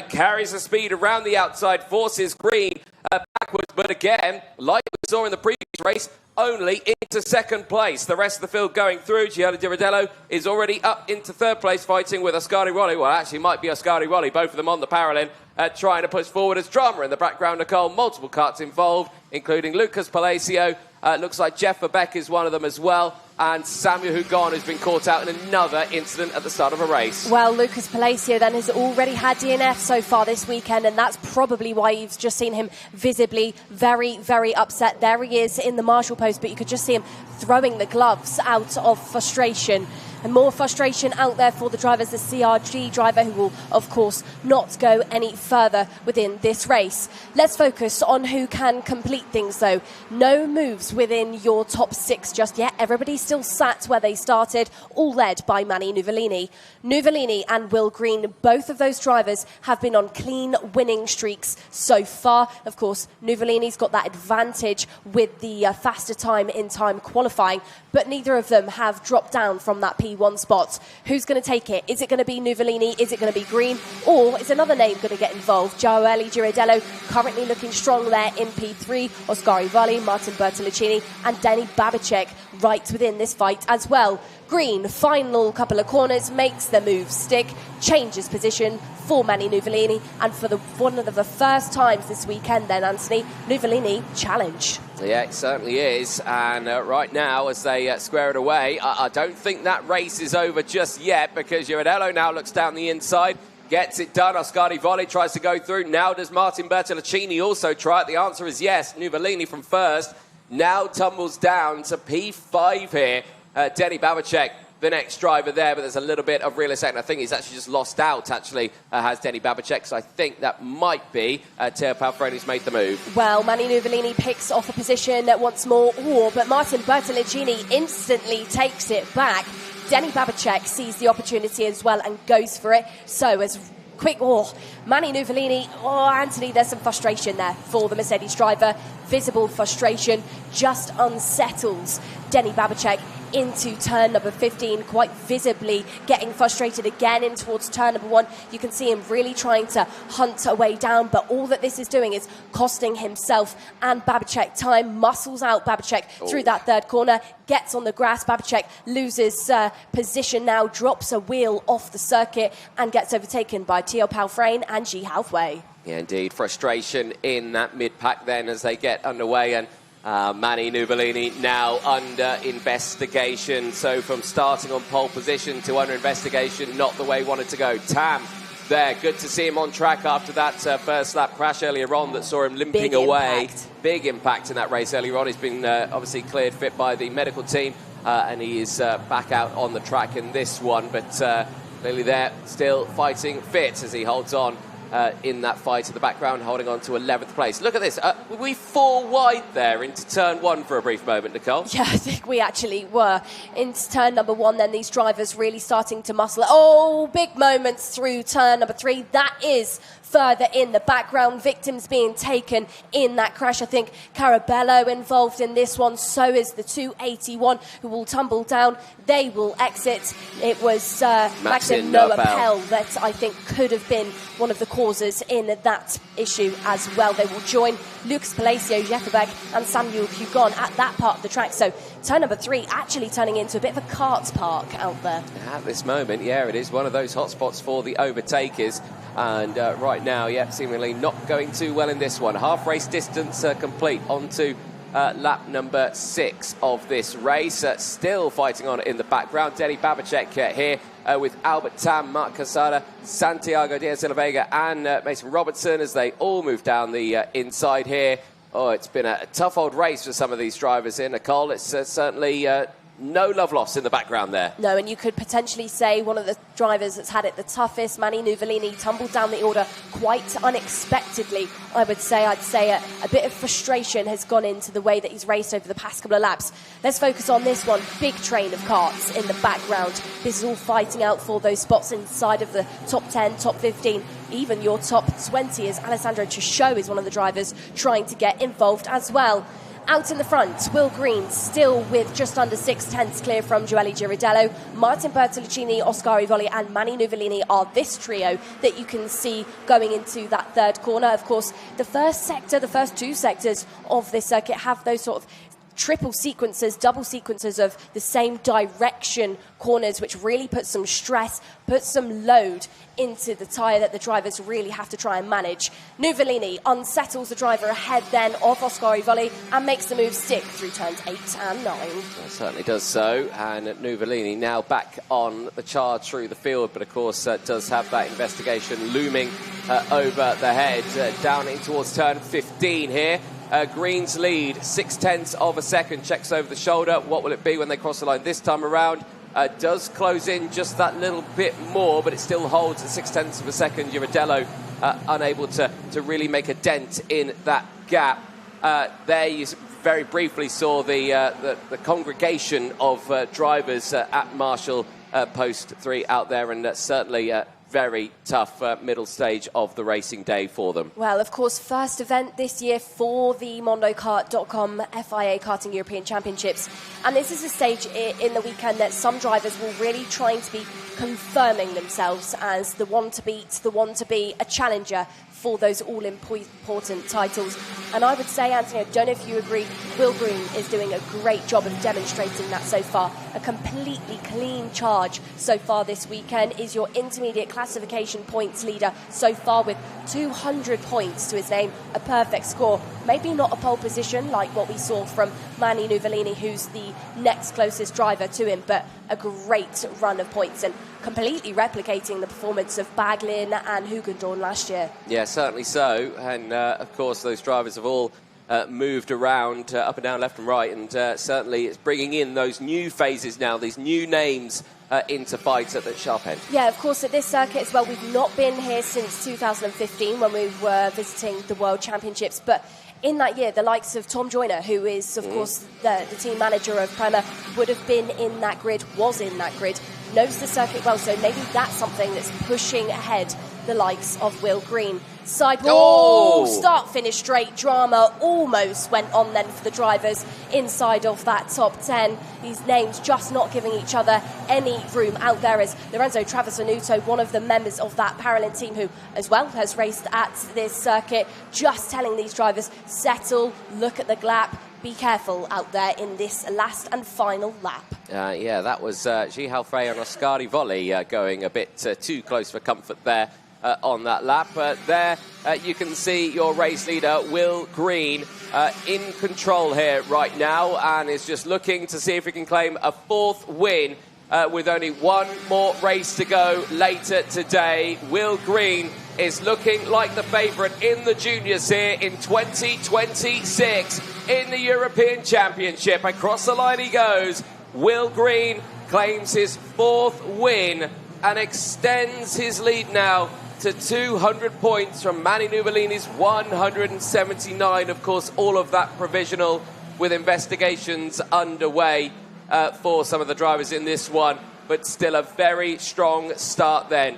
carries the speed around the outside, forces Green backwards. But again, like we saw in the previous race, only into second place. The rest of the field going through. Gianni Di Rodello is already up into third place, fighting with Ascari Rolli. Well, actually, it might be Ascari Rolli. Both of them on the parallel, trying to push forward as drama in the background. Nicole, multiple karts involved, including Lucas Palacio. Looks like Jeff Verbeck is one of them as well. And Samuel Hugon has been caught out in another incident at the start of a race. Well, Lucas Palacio then has already had DNF so far this weekend, and that's probably why you've just seen him visibly very, very upset. There he is in the marshal post, but you could just see him throwing the gloves out of frustration. And more frustration out there for the drivers, the CRG driver, who will, of course, not go any further within this race. Let's focus on who can complete things, though. No moves within your top 6 just yet. Everybody's still sat where they started, all led by Manu Nuvolini. Nuvolini and Will Green, both of those drivers have been on clean winning streaks so far. Of course, Nuvolini's got that advantage with the faster time in time qualifying, but neither of them have dropped down from that P1 spot. Who's going to take it? Is it going to be Nuvolini? Is it going to be Green? Or is another name going to get involved? Gioeli Girardello currently looking strong there in P3. Ascari Rolli, Martin Bertolacini and Danny Babicek right within this fight as well. Green, final couple of corners, makes the move stick, changes position for Manu Nuvolini, and for one of the first times this weekend then, Anthony, Nuvolini challenged. Yeah, it certainly is. And right now, as they square it away, I don't think that race is over just yet, because Girardello now looks down the inside, gets it done. Ascari Rolli tries to go through. Now does Martin Bertolacini also try it? The answer is yes. Nuvolini from first now tumbles down to P5 here. Denny Babicek, the next driver there, but there's a little bit of real estate. I think he's actually just lost out, has Denny Babicek. So I think that might be Teo Palfreni who's made the move. Well, Manu Nuvolini picks off a position once more, but Martin Bertolacini instantly takes it back. Denny Babicek sees the opportunity as well and goes for it. So as Manu Nuvolini, Anthony, there's some frustration there for the Mercedes driver. Visible frustration, just unsettles Denny Babicek into turn number 15, quite visibly getting frustrated again in towards turn number 1. You can see him really trying to hunt a way down, but all that this is doing is costing himself and Babicek time. Muscles out Babicek through that third corner, gets on the grass. Babicek loses position now, drops a wheel off the circuit and gets overtaken by Teo Palfreni and G. Halfway. Yeah, indeed. Frustration in that mid-pack then as they get underway, and Manu Nuvolini now under investigation. So from starting on pole position to under investigation, not the way he wanted to go. Tam there, good to see him on track after that first lap crash earlier on that saw him limping away. Big impact in that race earlier on. He's been obviously cleared fit by the medical team and he is back out on the track in this one, but clearly there still fighting fit as he holds on in that fight in the background, holding on to 11th place. Look at this. Were we 4 wide there into turn 1 for a brief moment, Nicole? Yeah, I think we actually were. Into turn number 1, then these drivers really starting to muscle. Oh, big moments through turn number 3. That is further in the background. Victims being taken in that crash. I think Carabello involved in this one. So is the 281 who will tumble down. They will exit. It was Maxime Noapel that I think could have been one of the causes in that issue as well. They will join Lucas Palacio, Jefferbeck and Samuel Hugon at that part of the track. So turn number 3 actually turning into a bit of a karts park out there. At this moment, yeah, it is one of those hotspots for the overtakers. And right now, yeah, seemingly not going too well in this one. Half race distance complete onto lap number 6 of this race. Still fighting on in the background. Denny Babicek here with Albert Tam, Mark Casada, Santiago Diaz de la Vega and Mason Robertson as they all move down the inside here. Oh, it's been a tough old race for some of these drivers here, Nicole. It's certainly no love lost in the background there. No, and you could potentially say one of the drivers that's had it the toughest, Manu Nuvolini, tumbled down the order quite unexpectedly, I would say. I'd say a bit of frustration has gone into the way that he's raced over the past couple of laps. Let's focus on this one. Big train of karts in the background. This is all fighting out for those spots inside of the top 10, top 15, even your top 20, as Alessandro Chouchot is one of the drivers trying to get involved as well. Out in the front, Will Green still with just under 6/10 clear from Joelli Girardello. Martin Bertoluccini, Oscar Ivoli and Manu Nuvolini are this trio that you can see going into that third corner. Of course, the first two sectors of this circuit have those sort of triple sequences, double sequences of the same direction corners, which really puts some stress, puts some load into the tyre that the drivers really have to try and manage. Nuvolini unsettles the driver ahead then of Oscar Ivoli and makes the move stick through turns 8 and 9. It certainly does so, and Nuvolini now back on the charge through the field, but of course does have that investigation looming over the head, down in towards turn 15 here. Green's lead, 0.6 of a second, checks over the shoulder. What will it be when they cross the line this time around? Does close in just that little bit more, but it still holds at 0.6 of a second. Girardello unable to really make a dent in that gap. There you very briefly saw the congregation of drivers at Marshall Post 3 out there, and certainly very tough middle stage of the racing day for them. Well, of course, first event this year for the MondoKart.com FIA Karting European Championships. And this is a stage in the weekend that some drivers will really trying to be confirming themselves as the one to beat, the one to be a challenger for those all-important titles. And I would say, Anthony, I don't know if you agree, Will Green is doing a great job of demonstrating that so far. A completely clean charge so far this weekend. Is your intermediate classification points leader so far with 200 points to his name. A perfect score. Maybe not a pole position like what we saw from Manu Nuvolini, who's the next closest driver to him, but a great run of points and completely replicating the performance of Baglin and Hugendorn last year. Yeah, certainly so. And of course, those drivers have all moved around up and down, left and right, and certainly it's bringing in those new phases now, these new names into fights at the sharp end. Yeah, of course, at this circuit as well, we've not been here since 2015 when we were visiting the World Championships, but in that year, the likes of Tom Joyner, who is, of course, the team manager of Prema, would have been in that grid, was in that grid, knows the circuit well, so maybe that's something that's pushing ahead the likes of Will Green. Sidewall, start-finish straight drama almost went on then for the drivers inside of that top 10. These names just not giving each other any room out there, as Lorenzo Travisanuto, one of the members of that Paralympic team who as well has raced at this circuit, just telling these drivers, settle, look at the lap, be careful out there in this last and final lap. Yeah, that was G. Halfrey and Oscar Ivoli going a bit too close for comfort there. On that lap. There you can see your race leader, Will Green, in control here right now, and is just looking to see if he can claim a fourth win with only one more race to go later today. Will Green is looking like the favourite in the juniors here in 2026 in the European Championship. Across the line he goes. Will Green claims his fourth win and extends his lead now to 200 points from Manu Nuvolini's 179. Of course, all of that provisional with investigations underway for some of the drivers in this one, but still a very strong start then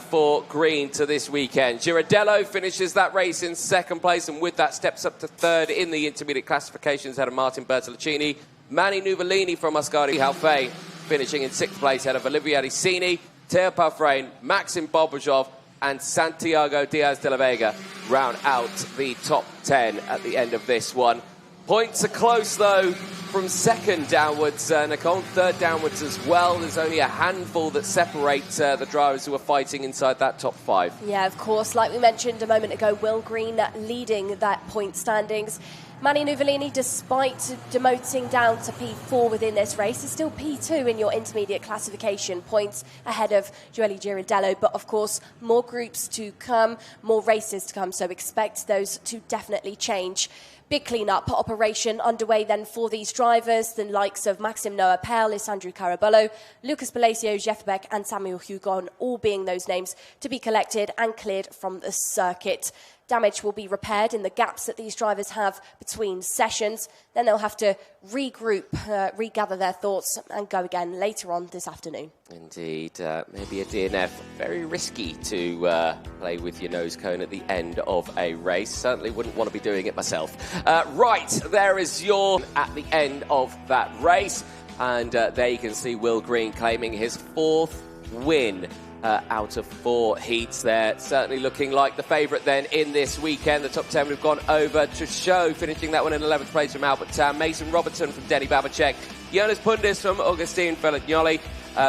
for Green to this weekend. Girardello finishes that race in second place, and with that steps up to third in the intermediate classifications ahead of Martin Bertoluccini. Manu Nuvolini from Ascari Halfay finishing in sixth place ahead of Olivier Ricini, Teo Parfrain, Maxim Bobajov, and Santiago Diaz de la Vega round out the top 10 at the end of this one. Points are close, though, from second downwards. Nicole, third downwards as well. There's only a handful that separate the drivers who are fighting inside that top 5. Yeah, of course. Like we mentioned a moment ago, Will Green leading that point standings. Manu Nuvolini, despite demoting down to P4 within this race, is still P2 in your intermediate classification, points ahead of Joely Girardello. But of course, more groups to come, more races to come, so expect those to definitely change. Big clean-up operation underway then for these drivers, the likes of Maxime Noapel, Alessandro Caraballo, Lucas Palacio, Jeff Beck and Samuel Hugon, all being those names to be collected and cleared from the circuit. Damage will be repaired in the gaps that these drivers have between sessions. Then they'll have to regroup, regather their thoughts and go again later on this afternoon. Indeed. Maybe a DNF. Very risky to play with your nose cone at the end of a race. Certainly wouldn't want to be doing it myself. Right, there is your at the end of that race. And there you can see Will Green claiming his 4th win out of 4 heats there. Certainly looking like the favourite then in this weekend. The top 10 we've gone over to show, finishing that one in 11th place from Albert Tam, Mason Robertson from Denny Babacek, Jonas Pundis from Augustine Felignoli,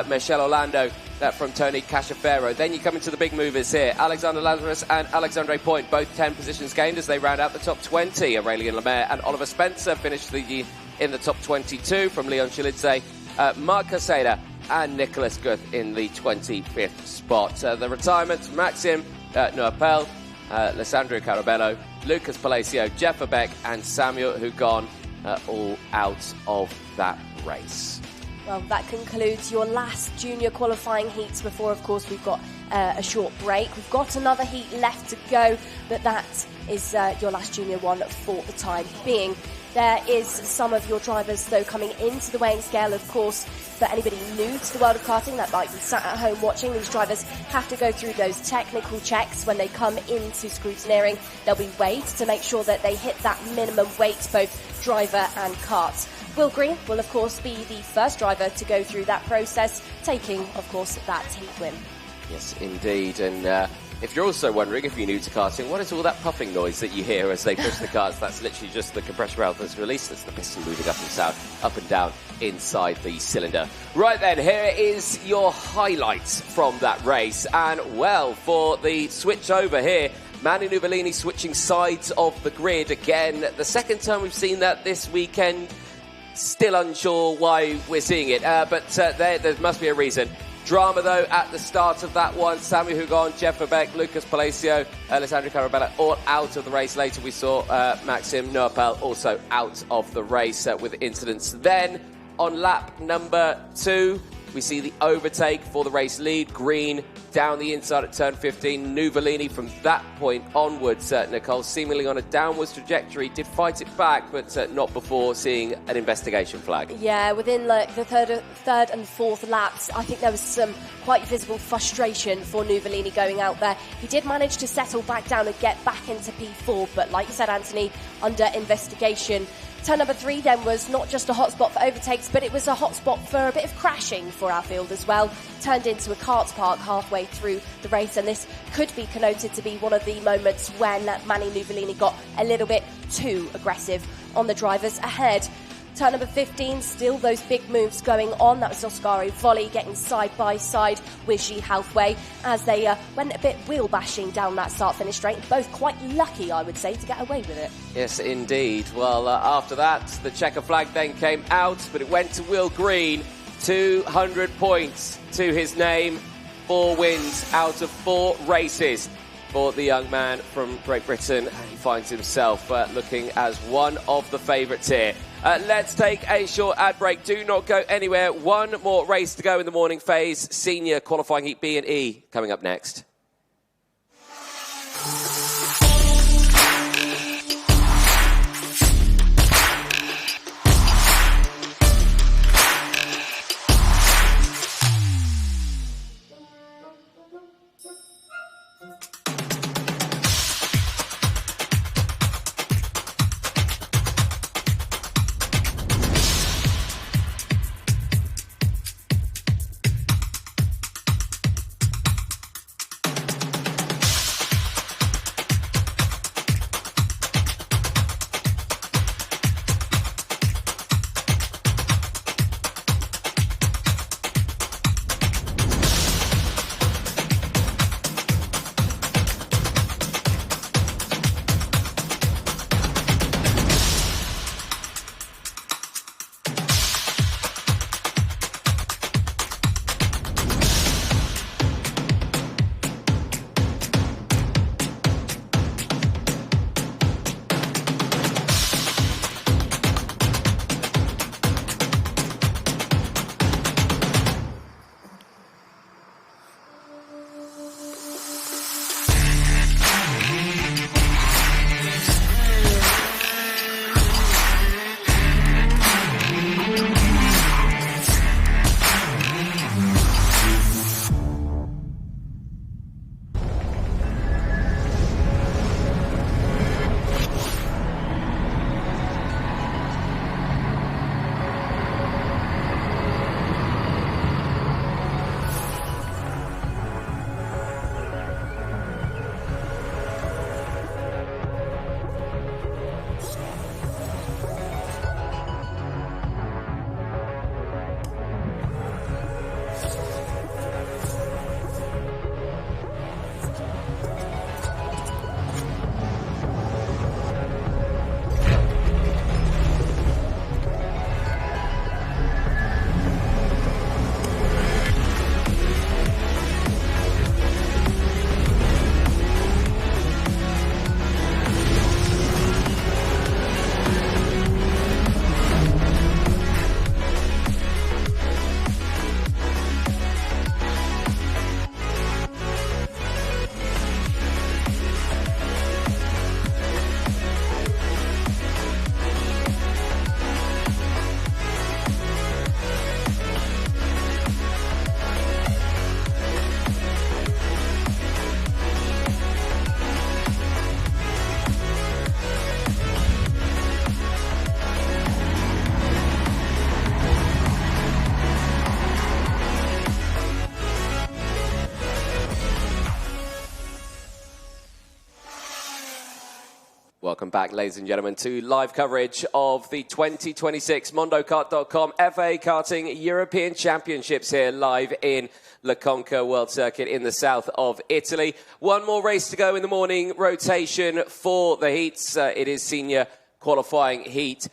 Michele Orlando from Tony Casciafero. Then you come into the big movers here. Alexander Lazarus and Alexandre Point, both 10 positions gained as they round out the top 20. Aurelian Lemaire and Oliver Spencer finished in the top 22 from Leon Chilidze. Mark Caseda and Nicholas Guth in the 25th spot. The retirements, Maxime Noapel, Alessandro Caraballo, Lucas Palacio, Jeff Beck and Samuel Hugon all out of that race. Well, that concludes your last junior qualifying heats before, of course, we've got a short break. We've got another heat left to go, but that is your last junior one for the time being. There is some of your drivers, though, coming into the weighing scale, of course. For anybody new to the world of karting that might be sat at home watching, these drivers have to go through those technical checks when they come into scrutineering. They'll be weighed to make sure that they hit that minimum weight, both driver and kart. Will Green will, of course, be the first driver to go through that process, taking, of course, that heat win. Yes, indeed. And if you're also wondering, if you're new to karting, what is all that puffing noise that you hear as they push the cars? That's literally just the compressor valve that's released. That's the piston moving up and down inside the cylinder. Right then, here is your highlights from that race. And, well, for the switch over here, Manu Nuvolini switching sides of the grid again. The second time we've seen that this weekend. Still unsure why we're seeing it, but there must be a reason. Drama, though, at the start of that one. Samuel Hugon, Jeff Beck, Lucas Palacio, Alessandro Caraballo all out of the race. Later we saw Maxime Noapel also out of the race with incidents. Then, on lap number 2, we see the overtake for the race lead. Green down the inside at turn 15. Nuvolini from that point onwards, Nicole, seemingly on a downwards trajectory, did fight it back, but not before seeing an investigation flag. Yeah, within the third and fourth laps, I think there was some quite visible frustration for Nuvolini going out there. He did manage to settle back down and get back into P4, but like you said, Anthony, under investigation. Turn number 3 then was not just a hotspot for overtakes, but it was a hotspot for a bit of crashing for our field as well. Turned into a karts park halfway through the race, and this could be connoted to be one of the moments when Manu Nuvolini got a little bit too aggressive on the drivers ahead. Turn number 15, still those big moves going on. That was Oscar Volley getting side by side with Ji Halfway as they went a bit wheel bashing down that start-finish straight. Both quite lucky, I would say, to get away with it. Yes, indeed. Well, after that, the checker flag then came out, but it went to Will Green. 200 points to his name. 4 wins out of 4 races for the young man from Great Britain. He finds himself looking as one of the favourites here. Let's take a short ad break. Do not go anywhere. One more race to go in the morning phase. Senior qualifying heat B and E coming up next. Welcome back, ladies and gentlemen, to live coverage of the 2026 MondoKart.com FIA Karting European Championships here live in La Conca World Circuit in the south of Italy. One more race to go in the morning rotation for the heats. It is senior qualifying heat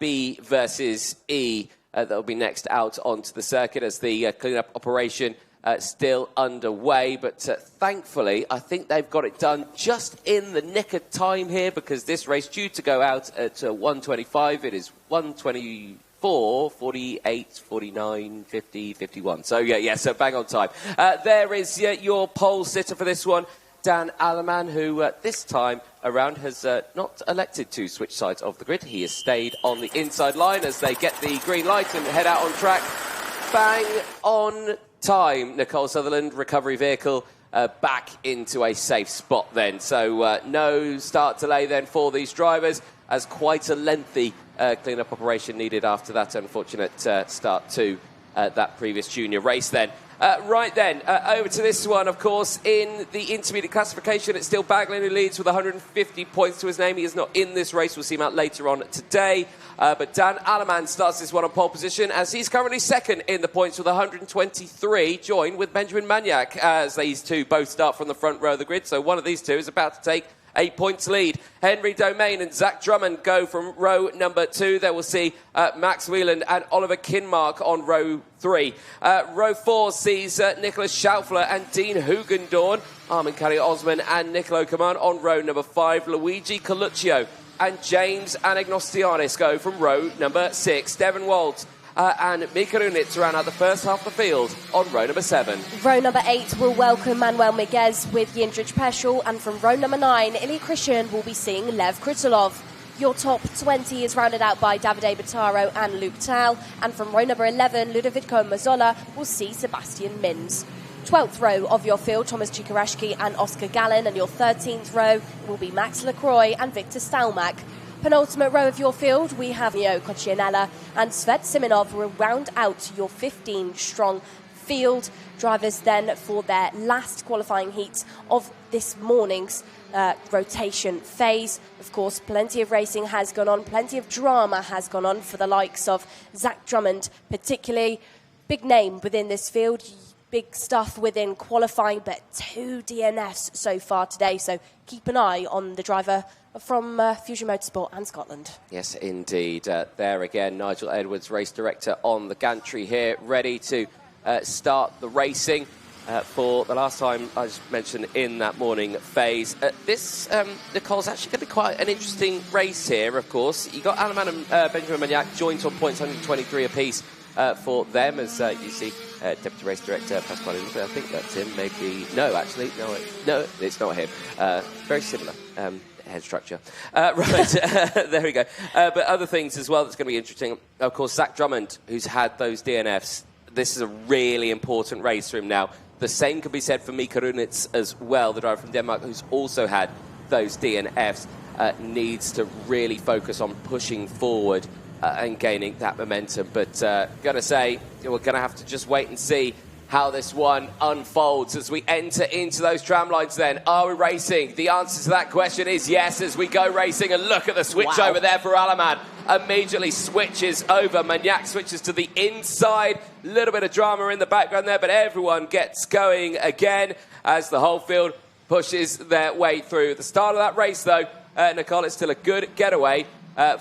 B versus E. That will be next out onto the circuit as the clean-up operation still underway, but thankfully I think they've got it done just in the nick of time here, because this race due to go out at 1:25. It is 1:24, 48, 49, 50, 51. So so bang on time. There is your pole sitter for this one, Dan Alleman, who this time around has not elected to switch sides of the grid. He has stayed on the inside line as they get the green light and head out on track. Bang on time. Nicole Sutherland, recovery vehicle, back into a safe spot then. So no start delay then for these drivers, as quite a lengthy clean-up operation needed after that unfortunate start to that previous junior race then. Right then, over to this one, of course, in the intermediate classification. It's still Baglin who leads with 150 points to his name. He is not in this race. We'll see him out later on today. But Dan Alleman starts this one on pole position, as he's currently second in the points with 123, joined with Benjamin Magnac, as these two both start from the front row of the grid. So one of these two is about to take 8 points lead. Henry Domain and Zach Drummond go from row number 2. There we'll see Max Wieland and Oliver Kinmark on row 3. Row 4 sees Nicholas Schaufler and Dean Hugendorn, Armin Kari Osman and Nicolo Caman on row number 5. Luigi Coluccio and James Anagnostianis go from row number 6. Devon Waltz and Mika Runitz round out the first half of the field on row number 7. Row number 8 will welcome Manuel Miguez with Jindřich Peschel, and from row number 9, Ili Christian will be seeing Lev Krutilov. Your top 20 is rounded out by Davide Battaro and Luke Tal, and from row number 11, Ludovico Mazzola will see Sebastian Mins. 12th row of your field, Thomas Cikarashki and Oscar Gallin, and your 13th row will be Max Lacroix and Victor Stalmack. Penultimate row of your field, we have Neo Coccianella and Svet Simonov will round out your 15-strong field. Drivers then for their last qualifying heat of this morning's rotation phase. Of course, plenty of racing has gone on, plenty of drama has gone on for the likes of Zach Drummond, particularly big name within this field. Big stuff within qualifying, but 2 DNFs so far today. So keep an eye on the driver from Fusion Motorsport and Scotland. Yes, indeed. There again, Nigel Edwards, race director on the gantry here, ready to start the racing for the last time I just mentioned in that morning phase. This, Nicole's actually going to be quite an interesting race here, of course. You got Alleman and Benjamin Magnac joint on points, 123 apiece. For them, as you see, Deputy Race Director Pasquale Lupe, I think that's him, maybe. No, actually, no, it's not him. Very similar head structure. Right, there we go. But other things as well that's going to be interesting. Of course, Zach Drummond, who's had those DNFs. This is a really important race for him now. The same could be said for Mika Runitz as well, the driver from Denmark, who's also had those DNFs. Needs to really focus on pushing forward and gaining that momentum. But going to say, we're going to have to just wait and see how this one unfolds as we enter into those tram lines then. Are we racing? The answer to that question is yes, as we go racing. And look at the switch over there for Alleman. Immediately switches over. Magnac switches to the inside. A little bit of drama in the background there, but everyone gets going again as the whole field pushes their way through. The start of that race, though, Nicole, it's still a good getaway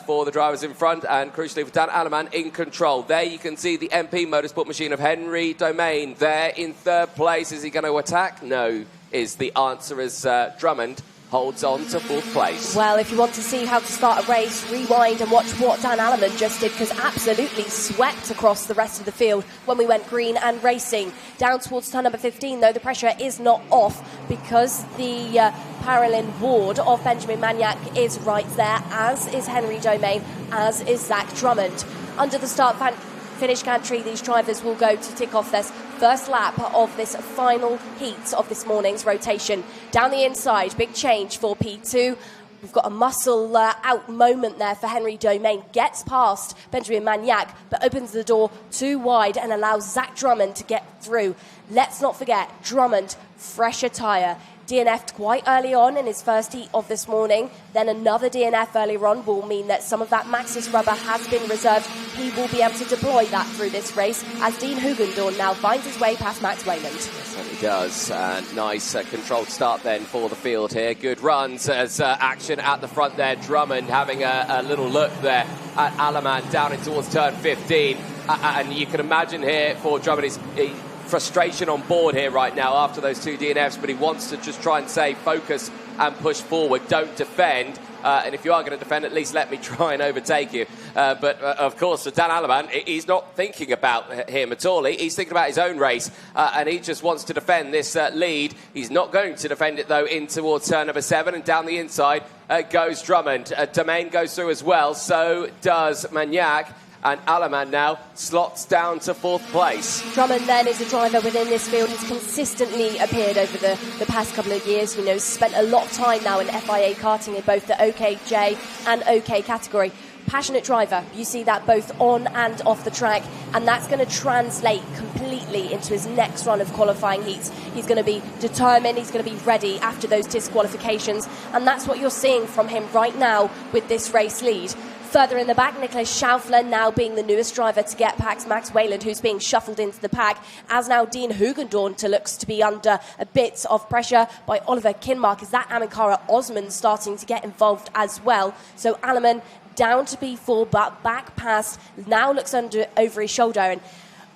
for the drivers in front, and crucially for Dan Alleman in control. There you can see the MP motorsport machine of Henry Domain there in third place. Is he going to attack? No, is the answer, as Drummond holds on to fourth place. Well, if you want to see how to start a race, rewind and watch what Dan Alleman just did, because absolutely swept across the rest of the field when we went green and racing. Down towards turn number 15, though, the pressure is not off because the Paralin ward of Benjamin Magnac is right there, as is Henry Domain, as is Zach Drummond. Under the start-finish gantry, these drivers will go to tick off their first lap of this final heat of this morning's rotation. Down the inside, big change for P2. We've got a muscle out moment there for Henry Domain. Gets past Benjamin Magnac, but opens the door too wide and allows Zach Drummond to get through. Let's not forget, Drummond, fresher tyre. DNF'd quite early on in his first heat of this morning. Then another DNF earlier on will mean that some of that Max's rubber has been reserved. He will be able to deploy that through this race as Dean Hoogendoorn now finds his way past Max Wayland. Certainly does. Nice controlled start then for the field here. Good runs as action at the front there. Drummond having a little look there at Aleman down in towards turn 15. And you can imagine here for Drummond his frustration on board here right now after those 2 DNFs, but he wants to just try and say focus and push forward, don't defend. And if you are going to defend, at least let me try and overtake you. But of course, for Dan Aleman, he's not thinking about him at all. He's thinking about his own race, and he just wants to defend this lead. He's not going to defend it, though, in towards turn number 7, and down the inside goes Drummond. Domain goes through as well, so does Magnac. And Aleman now slots down to 4th place. Drummond then is a driver within this field. He's consistently appeared over the past couple of years. You know, spent a lot of time now in FIA karting in both the OKJ and OK category. Passionate driver. You see that both on and off the track, and that's going to translate completely into his next run of qualifying heats. He's going to be determined, he's going to be ready after those disqualifications, and that's what you're seeing from him right now with this race lead. Further in the back, Nicholas Schaufler now being the newest driver to get past Max Wayland, who's being shuffled into the pack, as now Dean Hoogendoorn looks to be under a bit of pressure by Oliver Kinmark. Is that Amikara Osman starting to get involved as well? So Aleman down to P4, but back past, now looks over his shoulder. And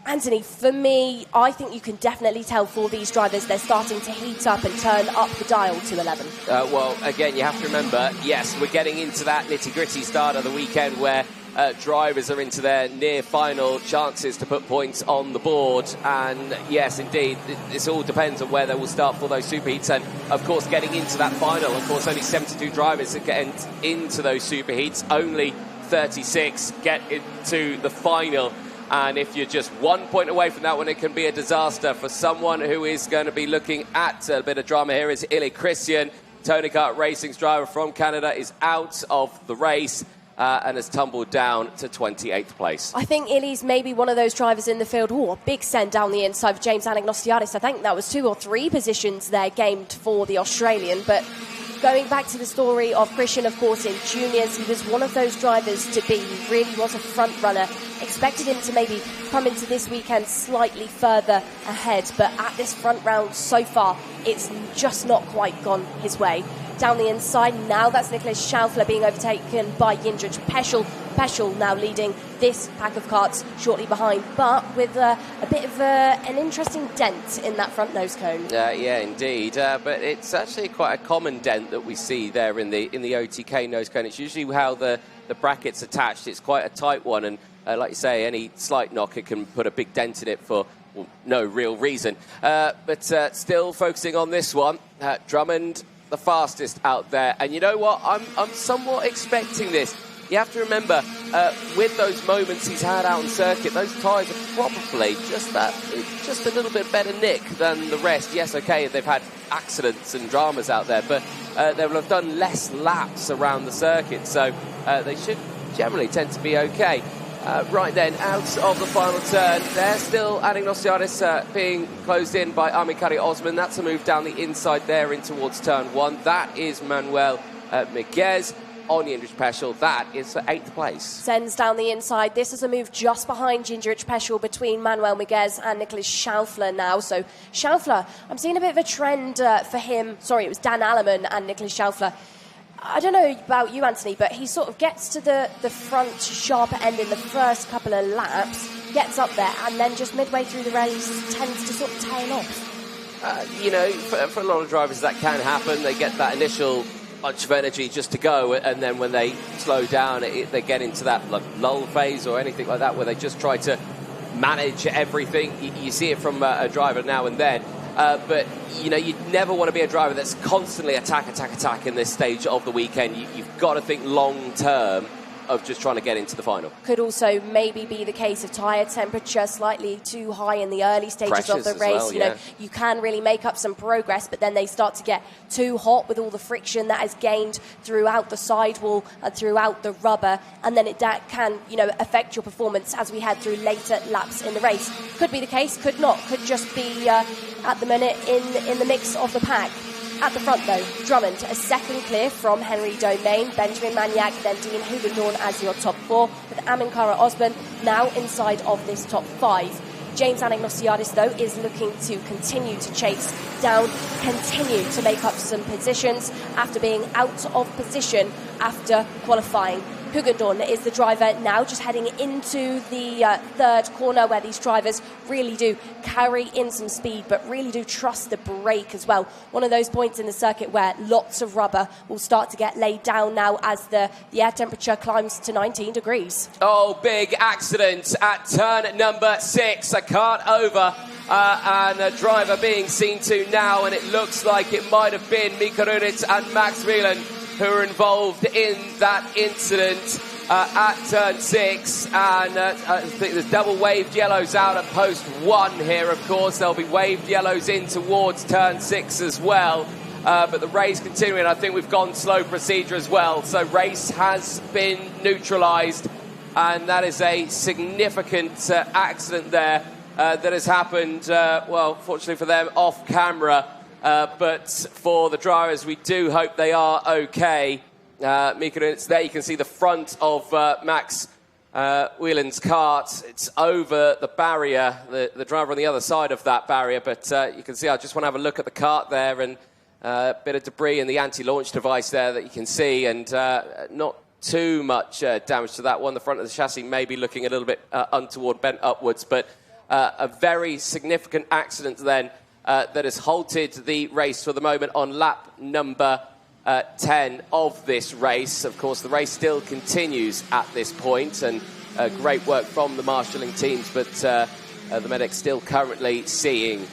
Anthony, for me, I think you can definitely tell for these drivers they're starting to heat up and turn up the dial to 11. Well, again, you have to remember, yes, we're getting into that nitty-gritty start of the weekend where drivers are into their near-final chances to put points on the board. And, yes, indeed, this all depends on where they will start for those superheats. And, of course, getting into that final, of course, only 72 drivers are getting into those superheats. Only 36 get into the final. And if you're just 1 point away from that one, it can be a disaster for someone who is going to be looking at a bit of drama here. Is Ili Christian, Tony Kart Racing's driver from Canada, is out of the race and has tumbled down to 28th place. I think Ili's maybe one of those drivers in the field. Oh, a big send down the inside of James Anagnostiadis. I think that was 2 or 3 positions there gained for the Australian, but going back to the story of Christian, of course, in juniors, he was one of those drivers to be. He really was a front runner. Expected him to maybe come into this weekend slightly further ahead, but at this front round so far, it's just not quite gone his way. Down the inside, now that's Nicholas Schaufler being overtaken by Jindřich Peschel. Peschel now leading this pack of karts shortly behind, but with a bit of an interesting dent in that front nose cone. Yeah, indeed. But it's actually quite a common dent that we see there in the OTK nose cone. It's usually how the bracket's attached. It's quite a tight one, and like you say, any slight knock, it can put a big dent in it for no real reason. But still focusing on this one, Drummond, the fastest out there. And you know what? I'm somewhat expecting this. You have to remember, with those moments he's had out on circuit, those tyres are probably just a little bit better nick than the rest. Yes, okay, they've had accidents and dramas out there, but they will have done less laps around the circuit, so they should generally tend to be okay. Right then, out of the final turn, there's still Anagnostiadis being closed in by Amikari Osman. That's a move down the inside there in towards turn 1. That is Manuel Miguez on Jindřich Peschel. That is for 8th place. Sends down the inside. This is a move just behind Jindřich Peschel between Manuel Miguez and Nicholas Schaufler now. So Schaufler, I'm seeing a bit of a trend for him. Sorry, it was Dan Aleman and Nicholas Schaufler. I don't know about you, Anthony, but he sort of gets to the front sharper end in the first couple of laps, gets up there, and then just midway through the race tends to sort of tail off. You know, for a lot of drivers that can happen. They get that initial bunch of energy just to go, and then when they slow down, they get into that lull phase or anything like that where they just try to manage everything. You see it from a driver now and then. But, you know, you'd never want to be a driver that's constantly attack in this stage of the weekend. You've got to think long-term of just trying to get into the final. Could also maybe be the case of tyre temperature slightly too high in the early stages of the race. Well, you know, you can really make up some progress, but then they start to get too hot with all the friction that is gained throughout the sidewall and throughout the rubber, and then that can, you know, affect your performance as we head through later laps in the race. Could be the case, could not, could just be at the minute in the mix of the pack. At the front, though, Drummond, a second clear from Henry Domain, Benjamin Magnac, then Dean Hoogendoorn as your top 4, with Aminkara Osman now inside of this top 5. James Anagnosiadis, though, is looking to continue to chase down, continue to make up some positions after being out of position after qualifying. Hoogendoorn is the driver now, just heading into the third corner, where these drivers really do carry in some speed, but really do trust the brake as well. One of those points in the circuit where lots of rubber will start to get laid down now as the air temperature climbs to 19 degrees. Oh, big accident at turn number 6. A cart over and a driver being seen to now, and it looks like it might have been Mika Runitz and Max Wieland who are involved in that incident at turn 6. And I think there's double waved yellows out at post 1 here, of course. There'll be waved yellows in towards turn 6 as well. But the race continuing. I think we've gone slow procedure as well. So race has been neutralised, and that is a significant accident there that has happened, well, fortunately for them, off camera. But for the drivers, we do hope they are okay. Mika Runitz, there you can see the front of Max Wieland's kart. It's over the barrier, the driver on the other side of that barrier. But you can see, I just want to have a look at the kart there, and a bit of debris in the anti-launch device there that you can see, and not too much damage to that one. The front of the chassis may be looking a little bit untoward, bent upwards, but a very significant accident then that has halted the race for the moment on lap number 10 of this race. Of course, the race still continues at this point, and great work from the marshalling teams, but the medics still currently seeing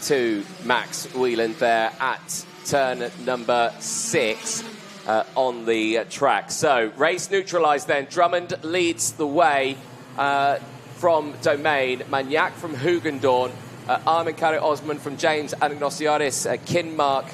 to Max Wieland there at turn number 6 on the track. So, race neutralised then. Drummond leads the way from Domain, Magnac from Hoogendoorn, Aminkara Osman from James Anagnosiadis, Kinmark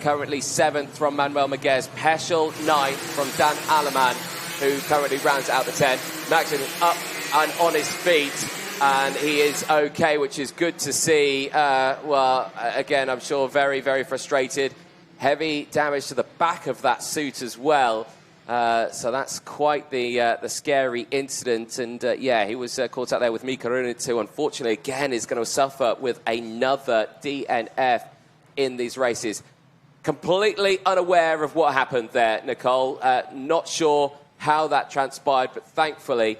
currently 7th from Manuel Maguez, Peschel 9th from Dan Aleman, who currently rounds out the 10. Max is up and on his feet, and he is okay, which is good to see. Well, again, I'm sure very, very frustrated. Heavy damage to the back of that suit as well. So that's quite the scary incident. And, yeah, he was caught out there with Mika Runitz, who unfortunately, again, is going to suffer with another DNF in these races. Completely unaware of what happened there, Nicole. Not sure how that transpired, but thankfully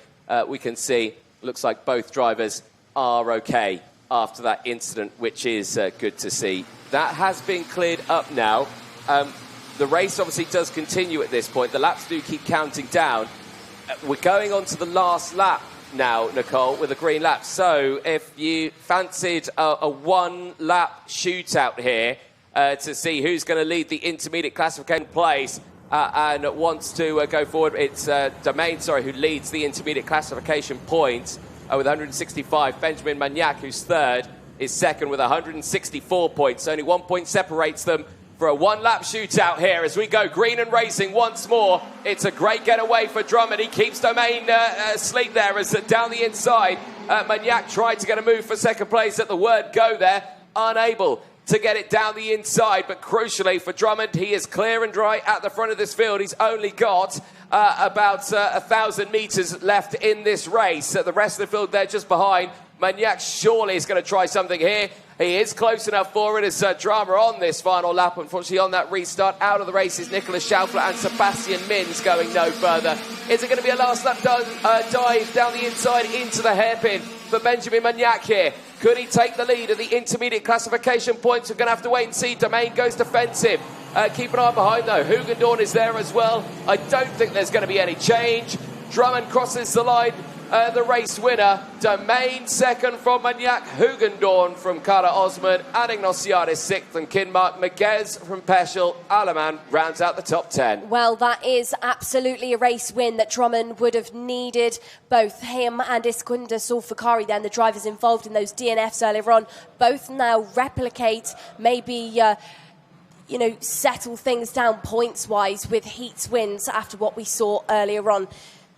we can see, looks like both drivers are okay after that incident, which is good to see. That has been cleared up now. The race obviously does continue at this point. The laps do keep counting down. We're going on to the last lap now, Nicole, with a green lap. So if you fancied a one-lap shootout here to see who's going to lead the intermediate classification place and wants to go forward, it's Domain, who leads the intermediate classification points with 165. Benjamin Magnac, who's third, is second with 164 points. Only 1 point separates them for a one-lap shootout here as we go green and racing once more. It's a great getaway for Drummond. He keeps Domain asleep there as down the inside. Magnac tried to get a move for second place at the word go there. Unable to get it down the inside, but crucially for Drummond, he is clear and dry at the front of this field. He's only got about 1,000 metres left in this race. The rest of the field there just behind. Magnac surely is going to try something here. He is close enough for it as drama on this final lap. Unfortunately, on that restart, out of the race is Nicolas Schaufler and Sebastian Mins going no further. Is it going to be a last lap dive down the inside into the hairpin for Benjamin Magnac here? Could he take the lead of the intermediate classification points? We're going to have to wait and see. Domain goes defensive. Keep an eye behind, though. Hoogendoorn is there as well. I don't think there's going to be any change. Drummond crosses the line. The race winner, Domain second from Magnac, Hoogendoorn from Kara Osman, Anagnosiadis sixth, and Kinmark, Maguez from Peschel, Aleman rounds out the top 10. Well, that is absolutely a race win that Drummond would have needed. Both him and Iskunda Sulfakari, then the drivers involved in those DNFs earlier on, both now replicate, maybe settle things down points-wise with Heats wins after what we saw earlier on.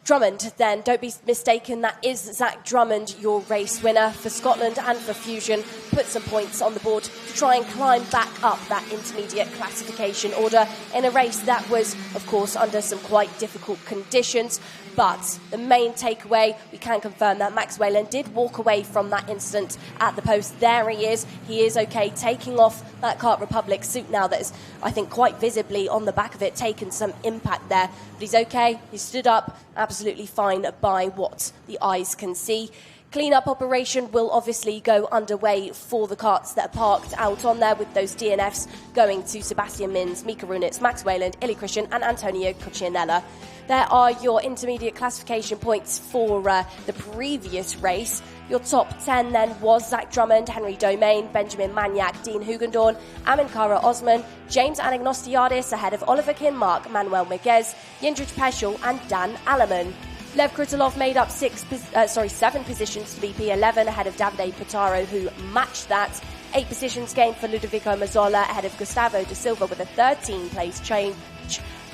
Drummond, then, don't be mistaken, that is Zach Drummond, your race winner for Scotland and for Fusion. Put some points on the board to try and climb back up that intermediate classification order in a race that was, of course, under some quite difficult conditions. But the main takeaway, we can confirm that Max Wayland did walk away from that incident at the post. There he is. He is okay, taking off that Kart Republic suit now that is, I think, quite visibly on the back of it, taken some impact there. But he's okay. He stood up, absolutely fine by what the eyes can see. Clean-up operation will obviously go underway for the karts that are parked out on there, with those DNFs going to Sebastian Mins, Mika Runitz, Max Wayland, Ili Christian and Antonio Cuccinella. There are your intermediate classification points for the previous race. Your top 10 then was Zach Drummond, Henry Domain, Benjamin Maniac, Dean Hugendorn, Amin Kara Osman, James Anagnostiadis ahead of Oliver Kinmark, Manuel Miguez, Jindřich Peschel and Dan Alleman. Lev Krutilov made up 7 positions to be P11 ahead of Davide Pitaro, who matched that. 8 positions gained for Ludovico Mazzola ahead of Gustavo da Silva with a 13-place change.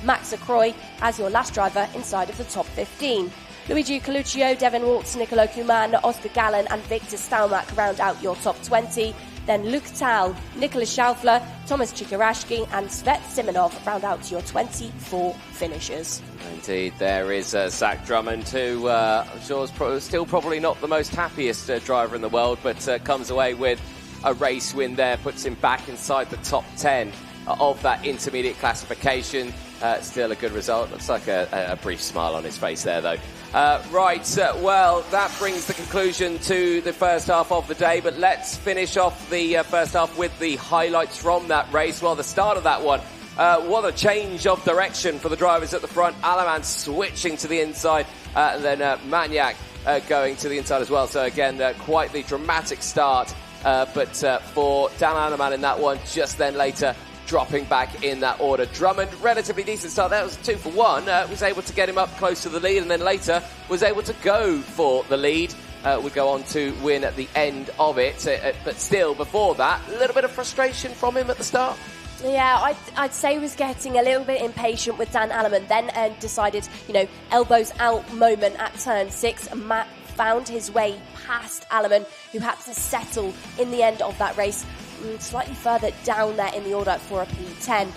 Max Acroy as your last driver inside of the top 15. Luigi Coluccio, Devin Waltz, Nicolo Kuman, Oscar Gallen and Victor Stalmack round out your top 20. Then Luke Tal, Nicholas Schaufler, Thomas Chikarashki and Svet Simonov round out your 24 finishers. Indeed, there is Zach Drummond, who I'm sure is still probably not the most happiest driver in the world, but comes away with a race win there, puts him back inside the top 10 of that intermediate classification. Still a good result. Looks like a brief smile on his face there, though. Well, that brings the conclusion to the first half of the day, but let's finish off the first half with the highlights from that race. Well, the start of that one, what a change of direction for the drivers at the front. Alaman switching to the inside, and then Maniac going to the inside as well. So again, quite the dramatic start, but for Dan Alaman in that one, just then later dropping back in that order. Drummond, relatively decent start. That was 2 for 1. Was able to get him up close to the lead, and then later was able to go for the lead. Would go on to win at the end of it. But still, before that, a little bit of frustration from him at the start. Yeah, I'd say he was getting a little bit impatient with Dan Alleman. Then decided, elbows out moment at turn 6. Matt found his way past Alleman, who had to settle in the end of that race slightly further down there in the order for a P10.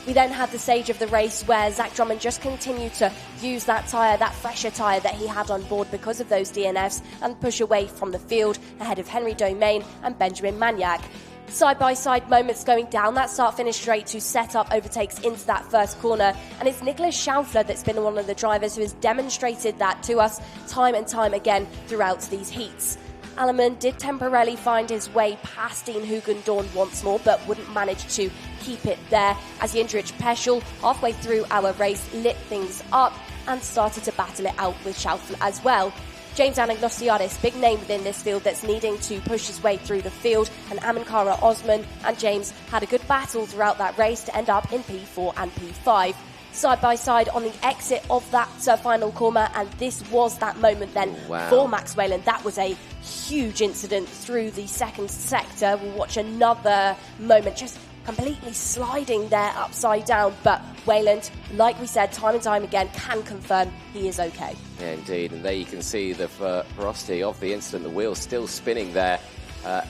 We then had the stage of the race where Zach Drummond just continued to use that tyre, that fresher tyre that he had on board because of those DNFs, and push away from the field ahead of Henry Domain and Benjamin Maniac. Side-by-side moments going down that start-finish straight to set up overtakes into that first corner, and it's Nicholas Schaufler that's been one of the drivers who has demonstrated that to us time and time again throughout these heats. Alleman did temporarily find his way past Dean Hugendorn once more, but wouldn't manage to keep it there as Jindřich Peschel, halfway through our race, lit things up and started to battle it out with Schaufler as well. James Anagnostiadis, big name within this field that's needing to push his way through the field, and Amin Kara Osman and James had a good battle throughout that race to end up in P4 and P5. Side by side on the exit of that final corner, and this was that moment then for Max Wayland. That was a huge incident through the second sector. We'll watch another moment just completely sliding there upside down, but Wayland, like we said time and time again, can confirm he is okay. Yeah, indeed, and there you can see the ferocity of the incident, the wheels still spinning there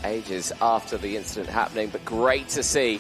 ages after the incident happening, but great to see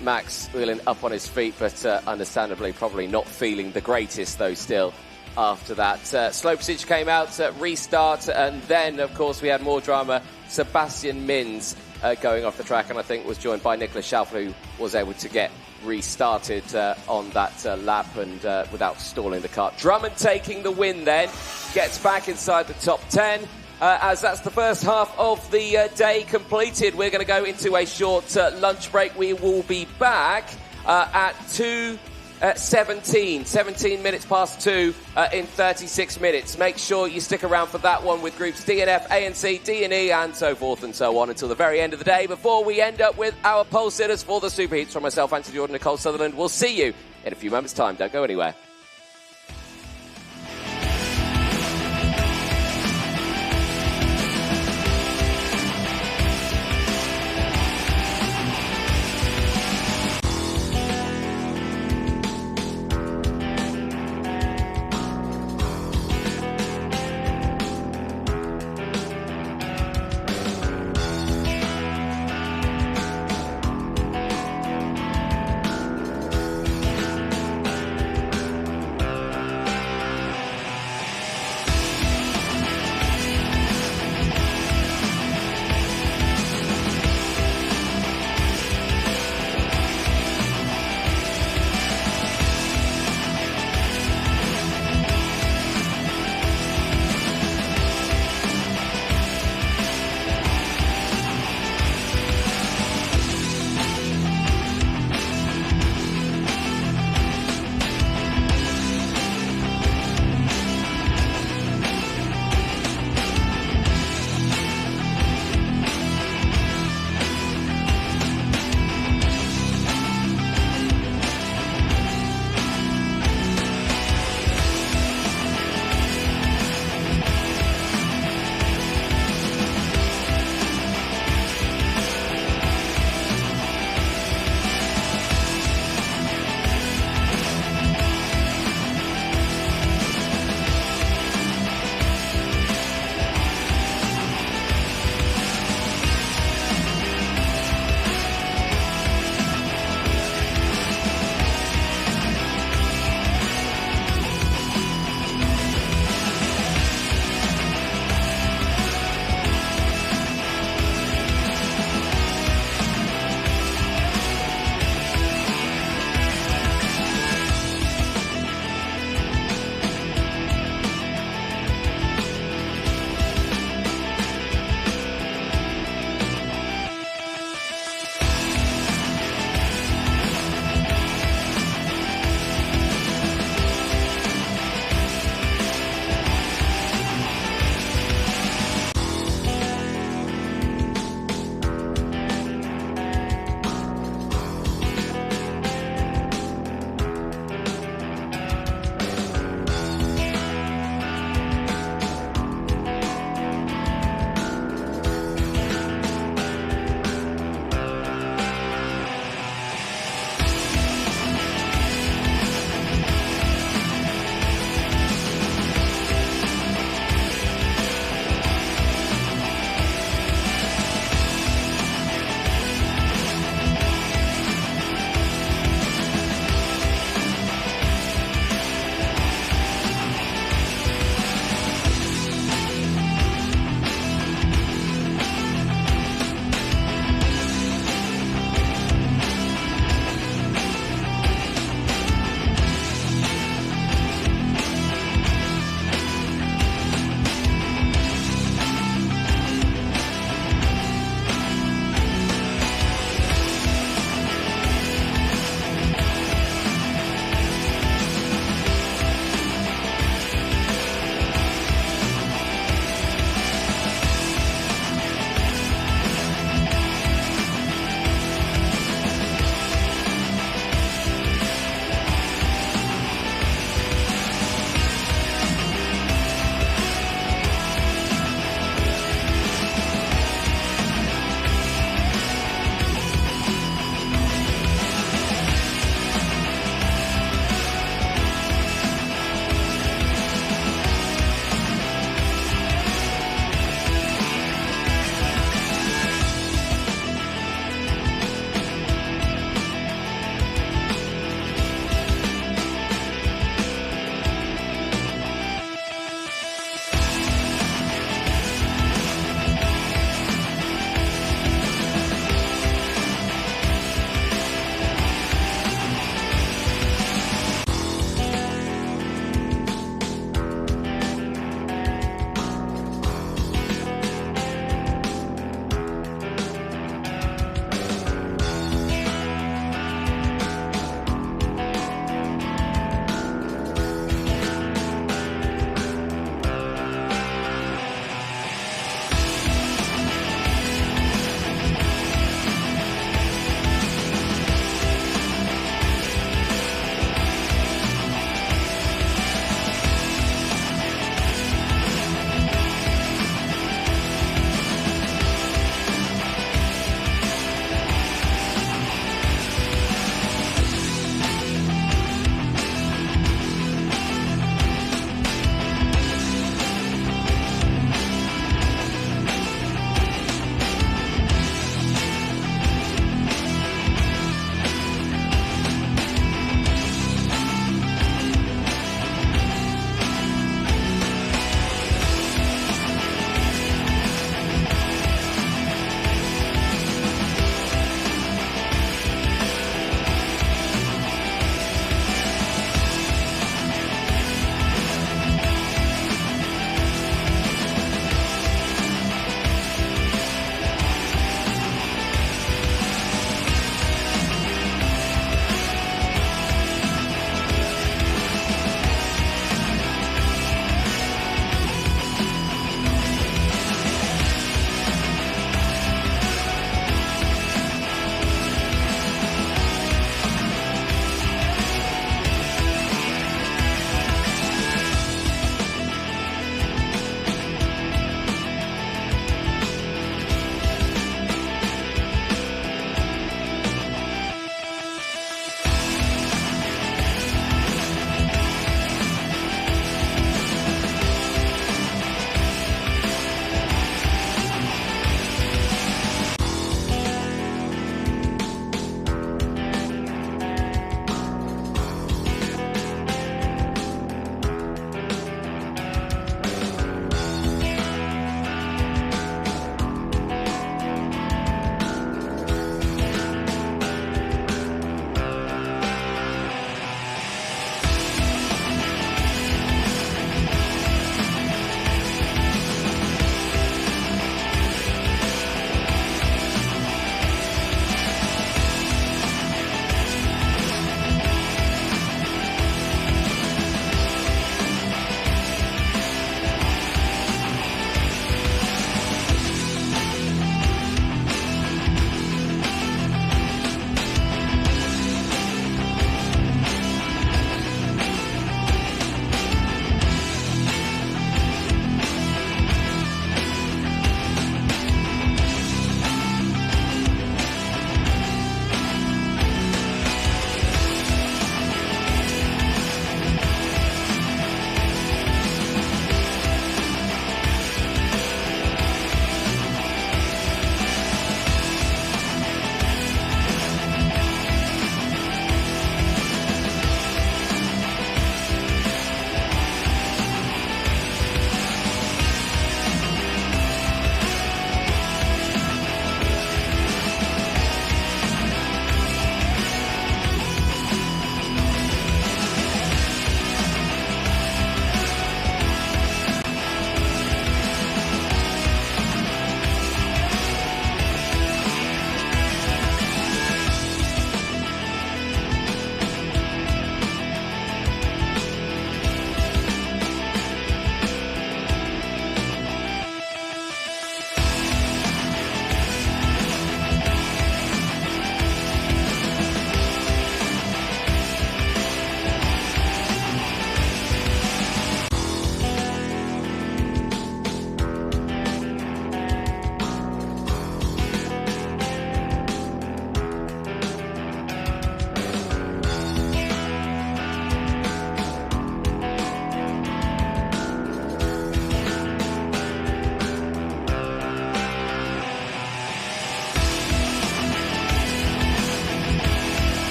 Max Wayland up on his feet, but understandably probably not feeling the greatest though still after that. Slow passage came out, restart, and then of course we had more drama. Sebastian Mins going off the track, and I think was joined by Nicholas Schaufler, who was able to get restarted on that lap and without stalling the car. Drummond taking the win then, gets back inside the top 10. As that's the first half of the day completed. We're going to go into a short lunch break. We will be back at 17 minutes past 2 in 36 minutes. Make sure you stick around for that one with groups D and F, A and C, D and E, and so forth and so on until the very end of the day before we end up with our pole sitters for the Superheats. From myself, Anthony Jordan, Nicole Sutherland. We'll see you in a few moments' time. Don't go anywhere.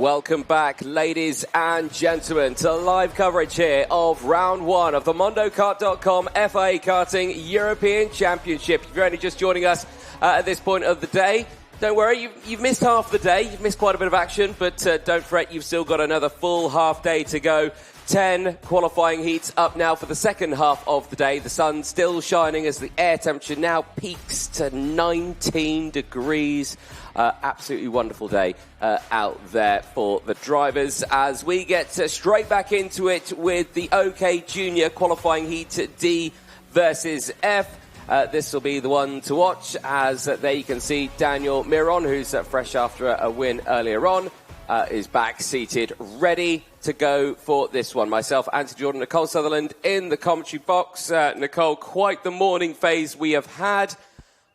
Welcome back, ladies and gentlemen, to live coverage here of round one of the MondoKart.com FIA Karting European Championship. If you're only just joining us at this point of the day, don't worry, you've missed half the day. You've missed quite a bit of action, but don't fret, you've still got another full half day to go. 10 qualifying heats up now for the second half of the day. The sun's still shining as the air temperature now peaks to 19 degrees. Absolutely wonderful day out there for the drivers as we get straight back into it with the OK Junior qualifying heat D versus F. This will be the one to watch as there you can see Daniel Miron, who's fresh after a win earlier on, is back seated, ready to go for this one. Myself, Anthony Jordan, Nicole Sutherland in the commentary box. Nicole, quite the morning phase we have had.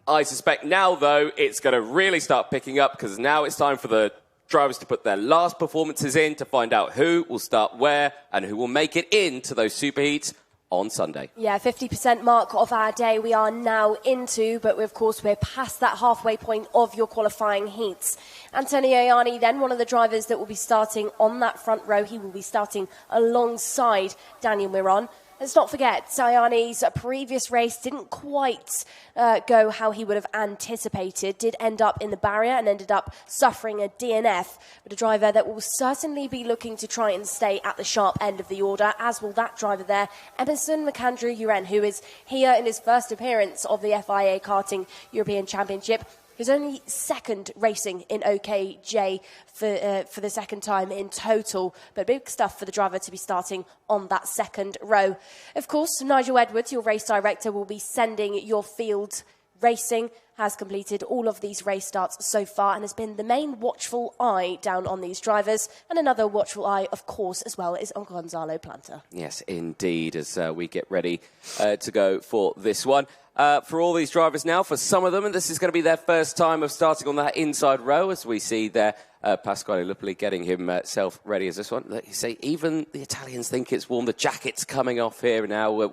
I suspect now, though, it's going to really start picking up because now it's time for the drivers to put their last performances in to find out who will start where and who will make it into those superheats on Sunday. Yeah, 50% mark of our day we are now into, but of course we're past that halfway point of your qualifying heats. Antonio Ianni, then one of the drivers that will be starting on that front row. He will be starting alongside Daniel Miron. Let's not forget, Ianni's previous race didn't quite go how he would have anticipated, did end up in the barrier and ended up suffering a DNF, but a driver that will certainly be looking to try and stay at the sharp end of the order, as will that driver there, Emerson McAndrew-Uren, who is here in his first appearance of the FIA Karting European Championship. He's only second racing in OKJ for the second time in total, but big stuff for the driver to be starting on that second row. Of course, Nigel Edwards, your race director, will be sending your field racing, has completed all of these race starts so far and has been the main watchful eye down on these drivers. And another watchful eye, of course, as well, is on Gonzalo Planta. Yes, indeed, as we get ready to go for this one. For all these drivers now, for some of them, and this is going to be their first time of starting on that inside row, as we see there, Pasquale Lupoli getting himself ready as this one. Like you say, even the Italians think it's warm. The jacket's coming off here now.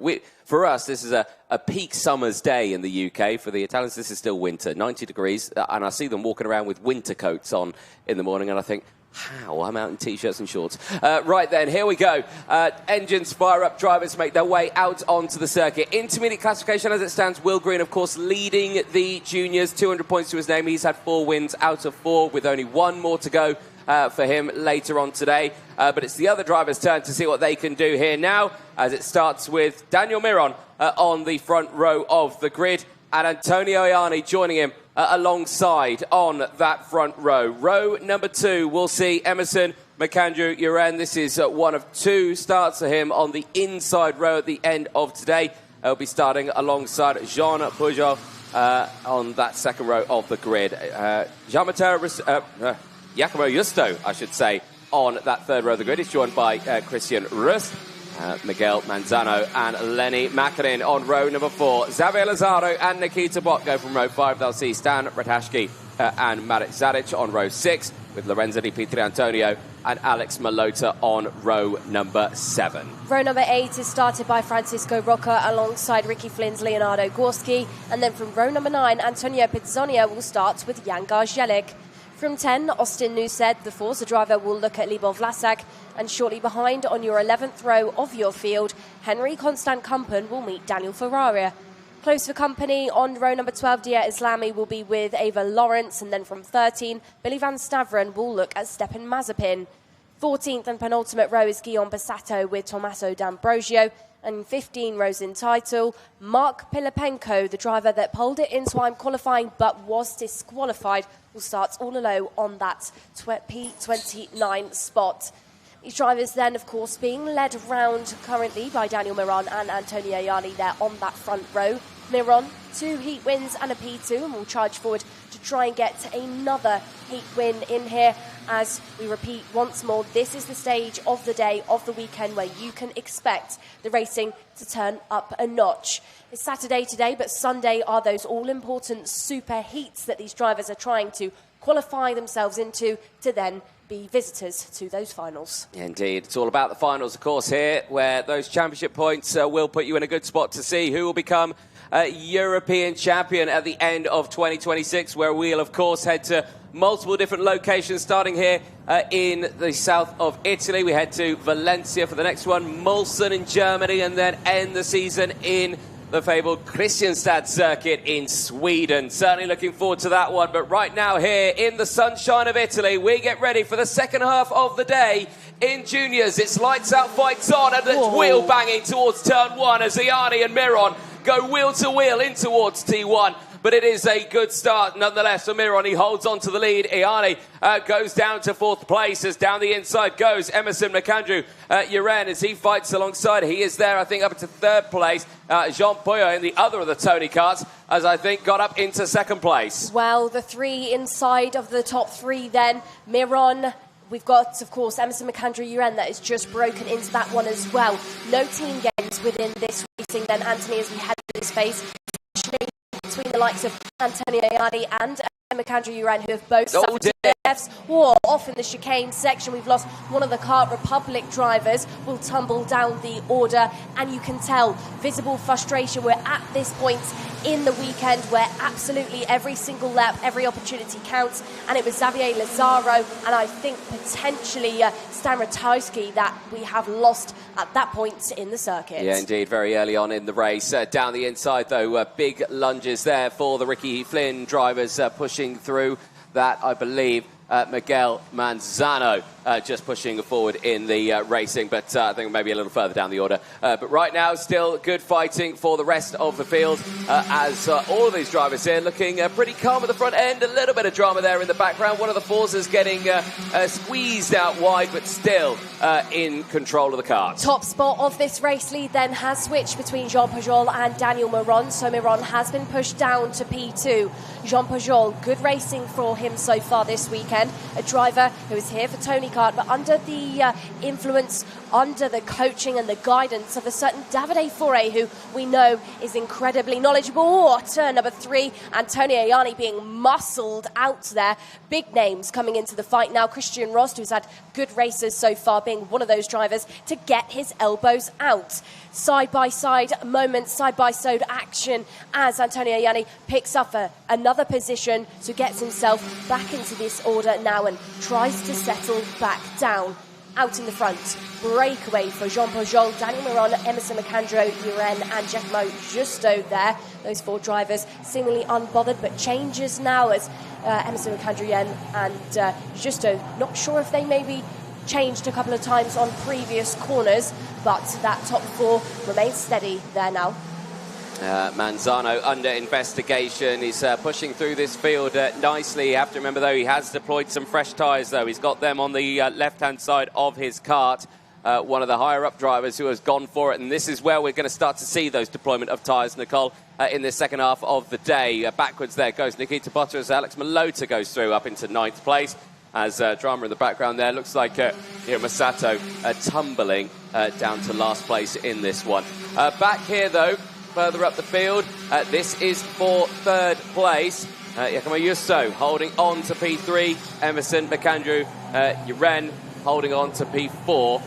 For us, this is a peak summer's day in the UK. For the Italians, this is still winter, 90 degrees, and I see them walking around with winter coats on in the morning, and I think, how? I'm out in T-shirts and shorts. Right then, here we go. Engines fire up, drivers make their way out onto the circuit. Intermediate classification as it stands, Will Green, of course, leading the juniors, 200 points to his name. He's had 4 wins out of 4, with only 1 more to go for him later on today. But it's the other drivers' turn to see what they can do here now, as it starts with Daniel Miron on the front row of the grid, and Antonio Ianni joining him alongside on that front row. Row number 2, we'll see Emerson McAndrew-Uren. This is one of 2 starts for him on the inside row at the end of today. He'll be starting alongside Jean Pujol on that second row of the grid. Giacomo Justo, I should say, on that third row of the grid. He's joined by Christian Rust, Miguel Manzano and Lenny Makarin on row number 4. Xavier Lazaro and Nikita Bott go from row 5. They'll see Stan Ratajski and Marit Zadic on row 6, with Lorenzo Di Pietrantonio and Alex Malota on row number 7. Row number 8 is started by Francisco Rocca alongside Ricky Flynn's Leonardo Gorski, and then from row number 9, Antonio Pizzonia will start with Jan Garzelik. From 10, Austin Newsted, the Forza driver, will look at Libor Vlasak, and shortly behind on your 11th row of your field, Henry Constant Kampen will meet Daniel Ferrari. Close for company on row number 12, Dia Islami will be with Ava Lawrence, and then from 13, Billy Van Staveren will look at Stepan Mazepin. 14th and penultimate row is Guillaume Bassato with Tommaso D'Ambrosio, and 15 rows in title, Mark Pilipenko, the driver that pulled it into qualifying but was disqualified, will start all alone on that P29 spot. These drivers then, of course, being led around currently by Daniel Miron and Antonio Ianni there on that front row. Miron, 2 heat wins and a P2, and will charge forward to try and get another heat win in here. As we repeat once more, this is the stage of the day, of the weekend, where you can expect the racing to turn up a notch. It's Saturday today, but Sunday are those all-important super heats that these drivers are trying to qualify themselves into to then be visitors to those finals. Indeed. It's all about the finals, of course, here, where those championship points will put you in a good spot to see who will become European champion at the end of 2026, where we'll, of course, head to multiple different locations, starting here in the south of Italy. We head to Valencia for the next one, Mulsanne in Germany, and then end the season in the fabled Kristianstad circuit in Sweden. Certainly looking forward to that one. But right now here in the sunshine of Italy, we get ready for the second half of the day. In juniors, it's lights out, fights on, and it's wheel banging towards turn one as Iani and Miron go wheel to wheel in towards T1. But it is a good start nonetheless for Miron. He holds on to the lead. Iani goes down to fourth place as down the inside goes Emerson McAndrew Uren as he fights alongside. He is there, I think, up to third place. Jean Poyo in the other of the Tony karts, as I think got up into second place. Well, the three inside of the top three then. Miron. We've got, of course, Emerson McAndrew Uren that is just broken into that one as well. No team games within this racing then, Anthony, as we head to this phase, especially between the likes of Antonio Iani and McAndrew Uren, who have both suffered DNFs. Off in the chicane section, we've lost one of the Kart Republic drivers. Will tumble down the order, and you can tell visible frustration. We're at this point in the weekend where absolutely every single lap, every opportunity counts, and it was Xavier Lazaro and I think potentially Stan Ratajski that we have lost at that point in the circuit. Yeah, indeed, very early on in the race. Down the inside, though, big lunges there for the Ricky Flynn drivers pushing through that, I believe. Miguel Manzano just pushing forward in the racing, but I think maybe a little further down the order. But right now, still good fighting for the rest of the field as all of these drivers here looking pretty calm at the front end. A little bit of drama there in the background. One of the Forzas getting squeezed out wide, but still in control of the car. Top spot of this race lead then has switched between Jean Pujol and Daniel Miron. So Miron has been pushed down to P2. Jean Pujol, good racing for him so far this weekend. A driver who is here for Tony Kart, but under the influence, under the coaching and the guidance of a certain Davide Fore, who we know is incredibly knowledgeable. Turn number 3, Antonio Iani being muscled out there. Big names coming into the fight now. Christian Rost, who's had good races so far, being one of those drivers to get his elbows out. Side-by-side moments, side-by-side action as Antonio Iani picks up another position, so gets himself back into this order now and tries to settle back down. Out in the front, breakaway for Jean Pujol, Daniel Miron, Emerson McAndrew Uren and Giacomo Justo there. Those 4 drivers seemingly unbothered, but changes now as Emerson McAndrew Uren and Justo, not sure if they maybe changed a couple of times on previous corners, but that top 4 remains steady there now. Manzano under investigation. He's pushing through this field nicely. You have to remember, though, he has deployed some fresh tyres, though. He's got them on the left-hand side of his kart. One of the higher-up drivers who has gone for it, and this is where we're going to start to see those deployment of tyres, Nicole, in the second half of the day. Backwards there goes Nikita Bottas. Alex Malota goes through up into 9th place. As drama in the background there, looks like Masato tumbling down to last place in this one. Back here, though, further up the field, this is for 3rd place. Giacomo Justo holding on to P3. Emerson McAndrew Uren holding on to P4.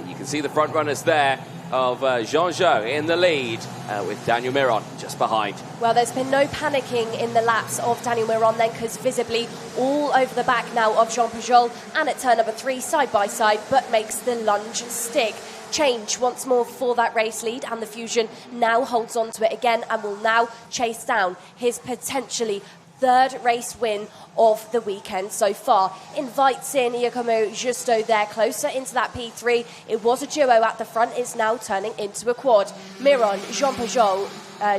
You can see the front runners there of Jean-Jo in the lead with Daniel Miron just behind. Well, there's been no panicking in the laps of Daniel Miron then, because visibly all over the back now of Jean Pujol, and at turn number 3 side by side, but makes the lunge stick. Change once more for that race lead, and the Fusion now holds on to it again and will now chase down his potentially 3rd race win of the weekend so far. Invites in Giacomo Justo there closer into that P3. It was a duo at the front, it's now turning into a quad. Miron, Jean Pujol,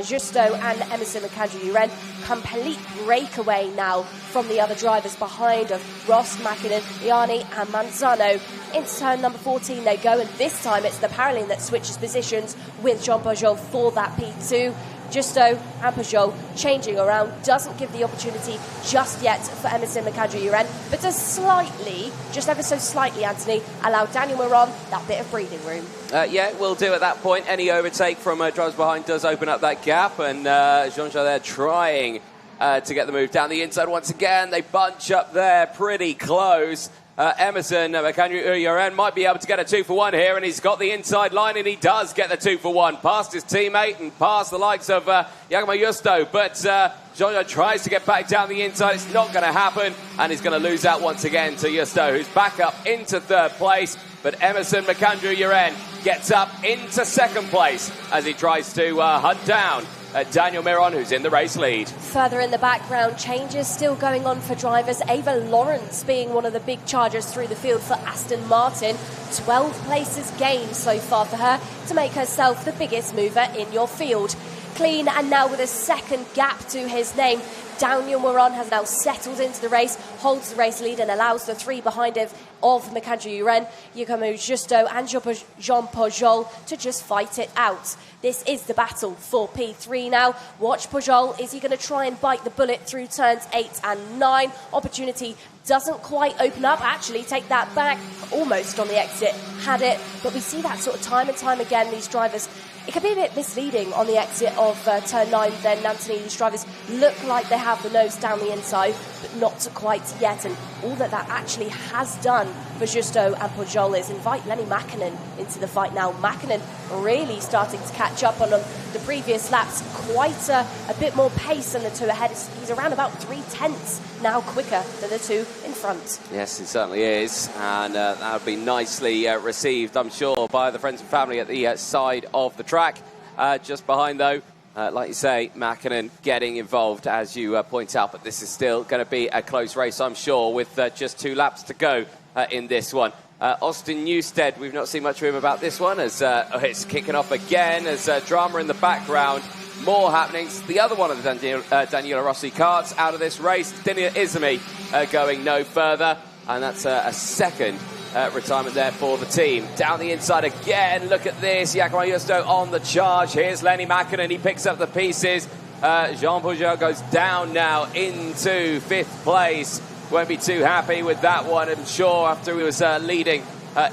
Justo and Emerson McAndrew Uren, complete breakaway now from the other drivers behind of Ross, Mäkinen, Iani and Manzano. Into turn number 14 they go, and this time it's the Paralin that switches positions with Jean Pujol for that P2. Justo and Pujol changing around, doesn't give the opportunity just yet for Emerson McAndrew Uren, but does slightly, just ever so slightly, Anthony, allow Daniel Miron that bit of breathing room. Yeah, will do at that point. Any overtake from drivers behind does open up that gap, and Jean-Jo there trying to get the move down the inside once again. They bunch up there pretty close. Emerson Mcandrew might be able to get a 2 for 1 here, and he's got the inside line, and he does get the 2 for 1 past his teammate and past the likes of Giacomo Justo, but Giorgio tries to get back down the inside. It's not going to happen, and he's going to lose out once again to Justo, who's back up into 3rd place, but Emerson Mcandrew gets up into 2nd place as he tries to hunt down Daniel Miron, who's in the race lead. Further in the background, changes still going on for drivers. Ava Lawrence being one of the big chargers through the field for Aston Martin. 12 places gained so far for her to make herself the biggest mover in your field. Clean, and now with a 2nd gap to his name, Daniel Miron has now settled into the race, holds the race lead and allows the 3 behind him of Mcandrew, Giacomo Justo and Jean Pujol to just fight it out. This is the battle for P3 now. Watch Pujol. Is he going to try and bite the bullet through turns 8 and 9? Opportunity doesn't quite open up. Actually, take that back. Almost on the exit. Had it. But we see that sort of time and time again. These drivers, it can be a bit misleading on the exit of turn 9. Then Anthony, these drivers look like they have the nose down the inside, but not quite yet. And all that actually has done for Justo and Pujol is invite Lenny Mäkinen into the fight now. Mäkinen really starting to catch up on the previous laps. Quite a bit more pace than the 2 ahead. He's around about 3/10 now quicker than the 2 in front. Yes, it certainly is. And that'll be nicely received, I'm sure, by the friends and family at the side of the track. Just behind, though, like you say, Mäkinen getting involved, as you point out. But this is still going to be a close race, I'm sure, with just 2 laps to go in this one. Austin Newstead, we've not seen much of him about this one, as it's kicking off again, as drama in the background. More happenings. The other one of the Daniela Rossi karts out of this race, Dinia Izumi, going no further, and that's a 2nd retirement there for the team. Down the inside again, look at this, Giacomo Justo on the charge. Here's Lenny Mäkinen, he picks up the pieces. Jean Pujol goes down now into 5th place. Won't be too happy with that one, I'm sure, after he was leading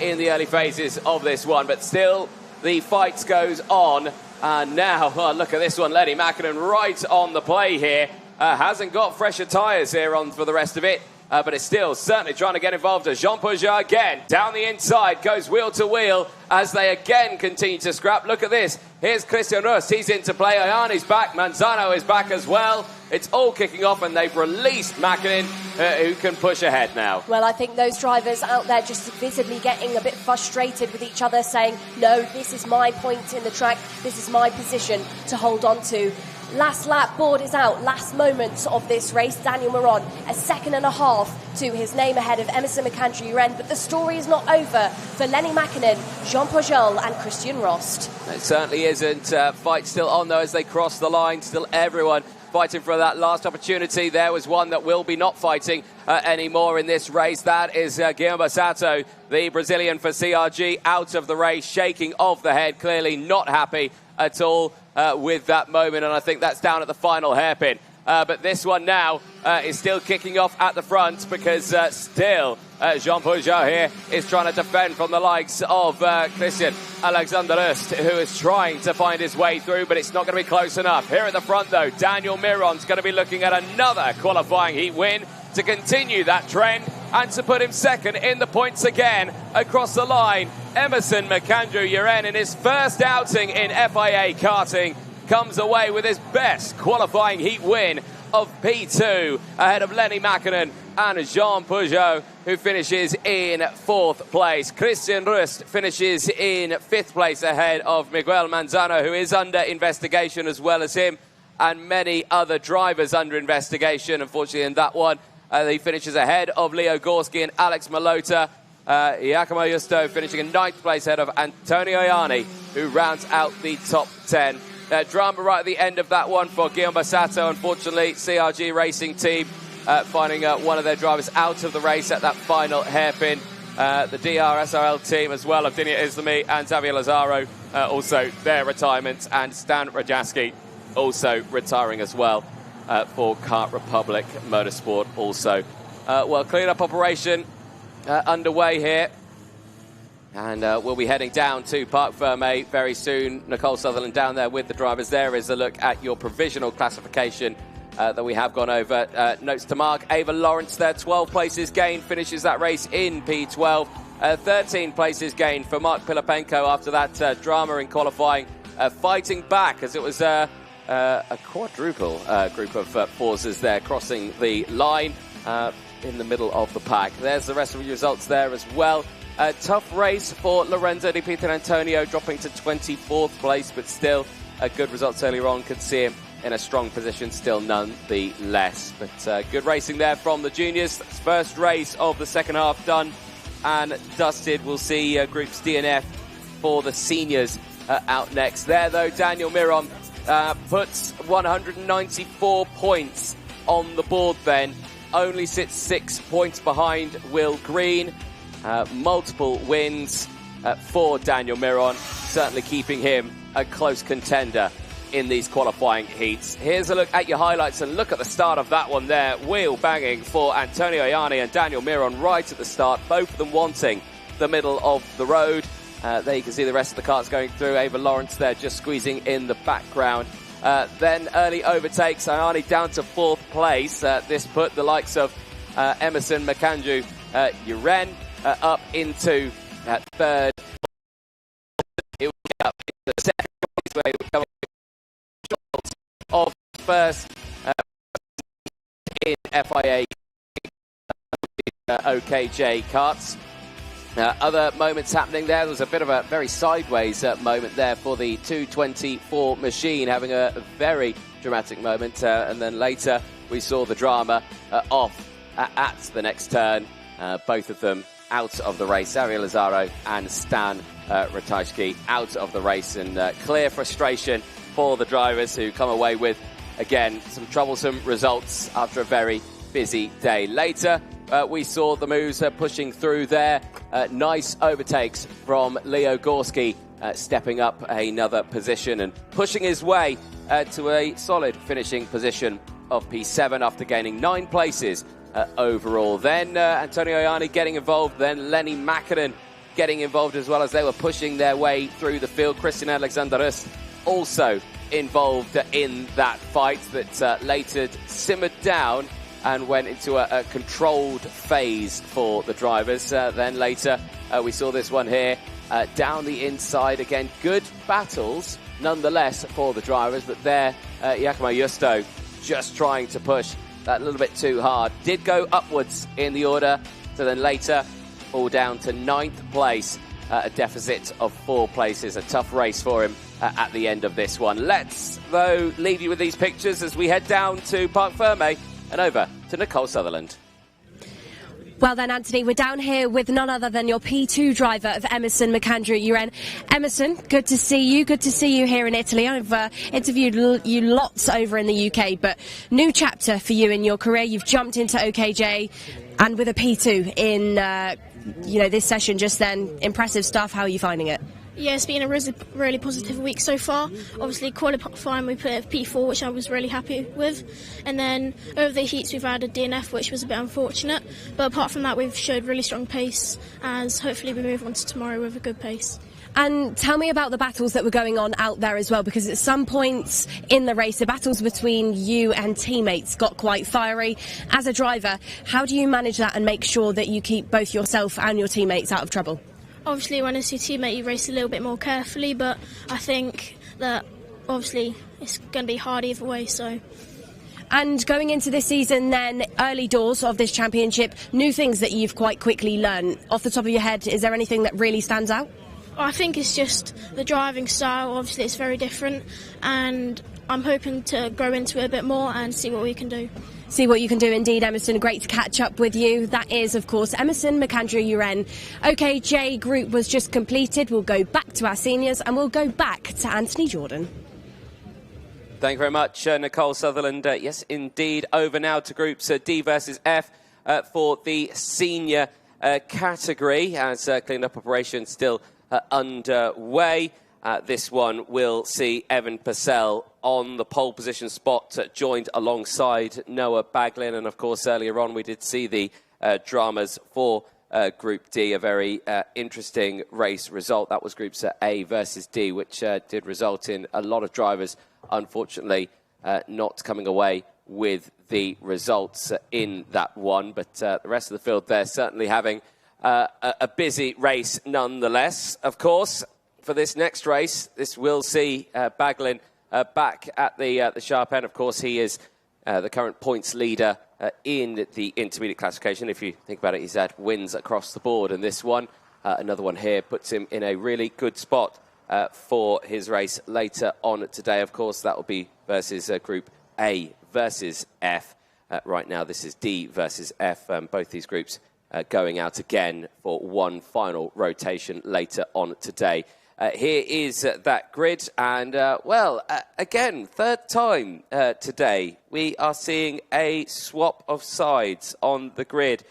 in the early phases of this one. But still, the fight goes on. And now, look at this one. Lenny Mäkinen right on the play here. Hasn't got fresher tyres here on for the rest of it. But it's still certainly trying to get involved. As Jean Pujol again down the inside, goes wheel to wheel as they again continue to scrap. Look at this. Here's Christian Rust. He's into play. Ayani's back. Manzano is back as well. It's all kicking off, and they've released Mäkinen, who can push ahead now. Well, I think those drivers out there just visibly getting a bit frustrated with each other, saying, no, this is my point in the track. This is my position to hold on to. Last lap, board is out. Last moments of this race, Daniel Miron, a 2.5 to his name ahead of Emerson Mcandrew. But the story is not over for Lenny Mäkinen, Jean Pujol and Christian Rost. It certainly isn't. Fight still on, though, as they cross the line. Still everyone fighting for that last opportunity. There was one that will be not fighting anymore in this race. That is Guilherme Sato, the Brazilian for CRG, out of the race, shaking of the head, clearly not happy at all with that moment, and I think that's down at the final hairpin. But this one now is still kicking off at the front, because still Jean Pujol here is trying to defend from the likes of Christian Alexander Rust, who is trying to find his way through, but it's not going to be close enough. Here at the front, though, Daniel Miron's going to be looking at another qualifying heat win to continue that trend and to put him 2nd in the points again across the line. Emerson Mcandrew in his first outing in FIA Karting comes away with his best qualifying heat win of P2 ahead of Lenny Mäkinen and Jean Pujol, who finishes in 4th place. Christian Rust finishes in 5th place ahead of Miguel Manzano, who is under investigation, as well as him and many other drivers under investigation. Unfortunately, in that one, he finishes ahead of Leo Gorski and Alex Malota. Giacomo Justo finishing in 9th place ahead of Antonio Ayani, who rounds out the top 10. Drama right at the end of that one for Guilherme Sato. Unfortunately, CRG Racing Team finding one of their drivers out of the race at that final hairpin. The DRSRL team as well of Dinia Izumi and Xavier Lazaro, also their retirements, and Stan Rajaski also retiring as well for Kart Republic Motorsport also. Well, clean-up operation underway here. And we'll be heading down to Parc Fermé very soon. Nicole Sutherland down there with the drivers. There is a look at your provisional classification that we have gone over. Notes to mark, Ava Lawrence there, 12 places gained, finishes that race in P12. 13 places gained for Mark Pilapenko after that drama in qualifying, fighting back as it was a quadruple group of forces there crossing the line in the middle of the pack. There's the rest of the results there as well. A tough race for Lorenzo Di Pietrantonio, dropping to 24th place, but still a good results earlier on. Could see him in a strong position still nonetheless. But good racing there from the juniors. First race of the second half done and dusted. We'll see groups D and F for the seniors out next. There, though, Daniel Miron puts 194 points on the board then. Only sits 6 points behind Will Green. Multiple wins for Daniel Miron, certainly keeping him a close contender in these qualifying heats. Here's a look at your highlights, and look at the start of that one there. Wheel banging for Antonio Ianni and Daniel Miron right at the start, both of them wanting the middle of the road. There you can see the rest of the cars going through. Ava Lawrence there just squeezing in the background. Then early overtakes, Ianni down to 4th place. This put the likes of Emerson Macandrew Uren up into 3rd. It would get up into the 2nd place where he would come of first in FIA OKJ karts. Other moments happening there. There was a bit of a very sideways moment there for the 224 machine, having a very dramatic moment. And then later we saw the drama off at the next turn. Both of them out of the race. Ariel Lazaro and Stan Ratajski out of the race, and clear frustration for the drivers who come away with, again, some troublesome results after a very busy day. Later, we saw the moves pushing through there. Nice overtakes from Leo Gorski, stepping up another position and pushing his way to a solid finishing position of P7 after gaining 9 places overall. Then Antonio Ianni getting involved, then Lenny Mackinnon getting involved as well as they were pushing their way through the field. Christian Alexanderus also involved in that fight that later simmered down and went into a controlled phase for the drivers. Then later we saw this one here down the inside. Again, good battles nonetheless for the drivers, but there Giacomo Justo just trying to push that a little bit too hard. Did go upwards in the order, so then later all down to 9th place, a deficit of 4 places. A tough race for him at the end of this one. Let's, though, leave you with these pictures as we head down to Parc Ferme and over to Nicole Sutherland. Well then, Anthony, we're down here with none other than your P2 driver of Emerson Macandrew Uren. Emerson, good to see you. Good to see you here in Italy. I've interviewed you lots over in the UK, but new chapter for you in your career. You've jumped into OKJ and with a P2 in this session just then. Impressive stuff. How are you finding it? Yeah, it's been a really positive week so far. Obviously, qualifying we put a P4, which I was really happy with. And then over the heats, we've had a DNF, which was a bit unfortunate. But apart from that, we've showed really strong pace, as hopefully we move on to tomorrow with a good pace. And tell me about the battles that were going on out there as well, because at some points in the race, the battles between you and teammates got quite fiery. As a driver, how do you manage that and make sure that you keep both yourself and your teammates out of trouble? Obviously, when it's your teammate, you race a little bit more carefully, but I think that obviously it's going to be hard either way. So. And going into this season then, early doors of this championship, new things that you've quite quickly learned. Off the top of your head, is there anything that really stands out? I think it's just the driving style. Obviously, it's very different, and I'm hoping to grow into it a bit more and see what we can do. See what you can do indeed, Emerson. Great to catch up with you. That is, of course, Emerson Macandrew Uren. OKJ group was just completed. We'll go back to our seniors and we'll go back to Anthony Jordan. Thank you very much, Nicole Sutherland. Yes, indeed. Over now to groups D versus F for the senior category, as clean-up operation still underway. This one will see Evan Purcell on the pole position spot, joined alongside Noah Baglin. And, of course, earlier on we did see the dramas for Group D, a very interesting race result. That was Groups A versus D, which did result in a lot of drivers, unfortunately, not coming away with the results in that one. But the rest of the field there certainly having a busy race nonetheless. Of course, for this next race, this will see Baglin back at the sharp end. Of course, he is the current points leader in the intermediate classification. If you think about it, he's had wins across the board, and this one, another one here, puts him in a really good spot for his race later on today. Of course, that will be versus Group A versus F. Right now, this is D versus F. Both these groups going out again for one final rotation later on today. Here is that grid, and, well, again, third time today, we are seeing a swap of sides on the grid.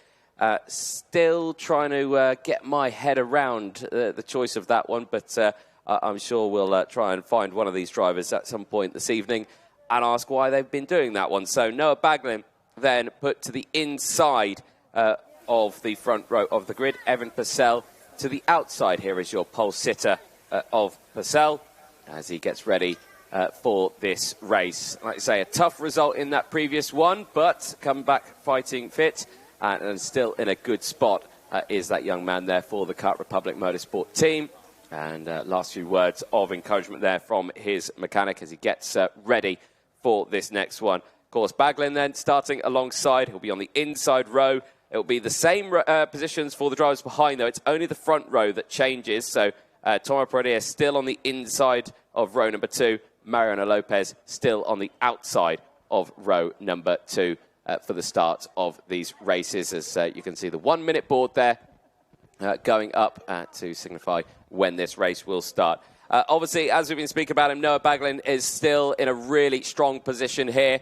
Still trying to get my head around the choice of that one, but I'm sure we'll try and find one of these drivers at some point this evening and ask why they've been doing that one. So Noah Baglin then put to the inside of the front row of the grid. Evan Purcell to the outside. Here is your pole sitter of Purcell as he gets ready for this race. Like I say, a tough result in that previous one, but come back fighting fit and still in a good spot is that young man there for the Kart Republic Motorsport team. And last few words of encouragement there from his mechanic as he gets ready for this next one. Of course, Baglin then starting alongside. He'll be on the inside row. It'll be the same positions for the drivers behind, though. It's only the front row that changes. So Tomo Prodea still on the inside of row number 2. Mariano Lopez still on the outside of row number 2 for the start of these races. As you can see the 1 minute board there going up to signify when this race will start. Obviously, as we've been speaking about him, Noah Baglin is still in a really strong position here.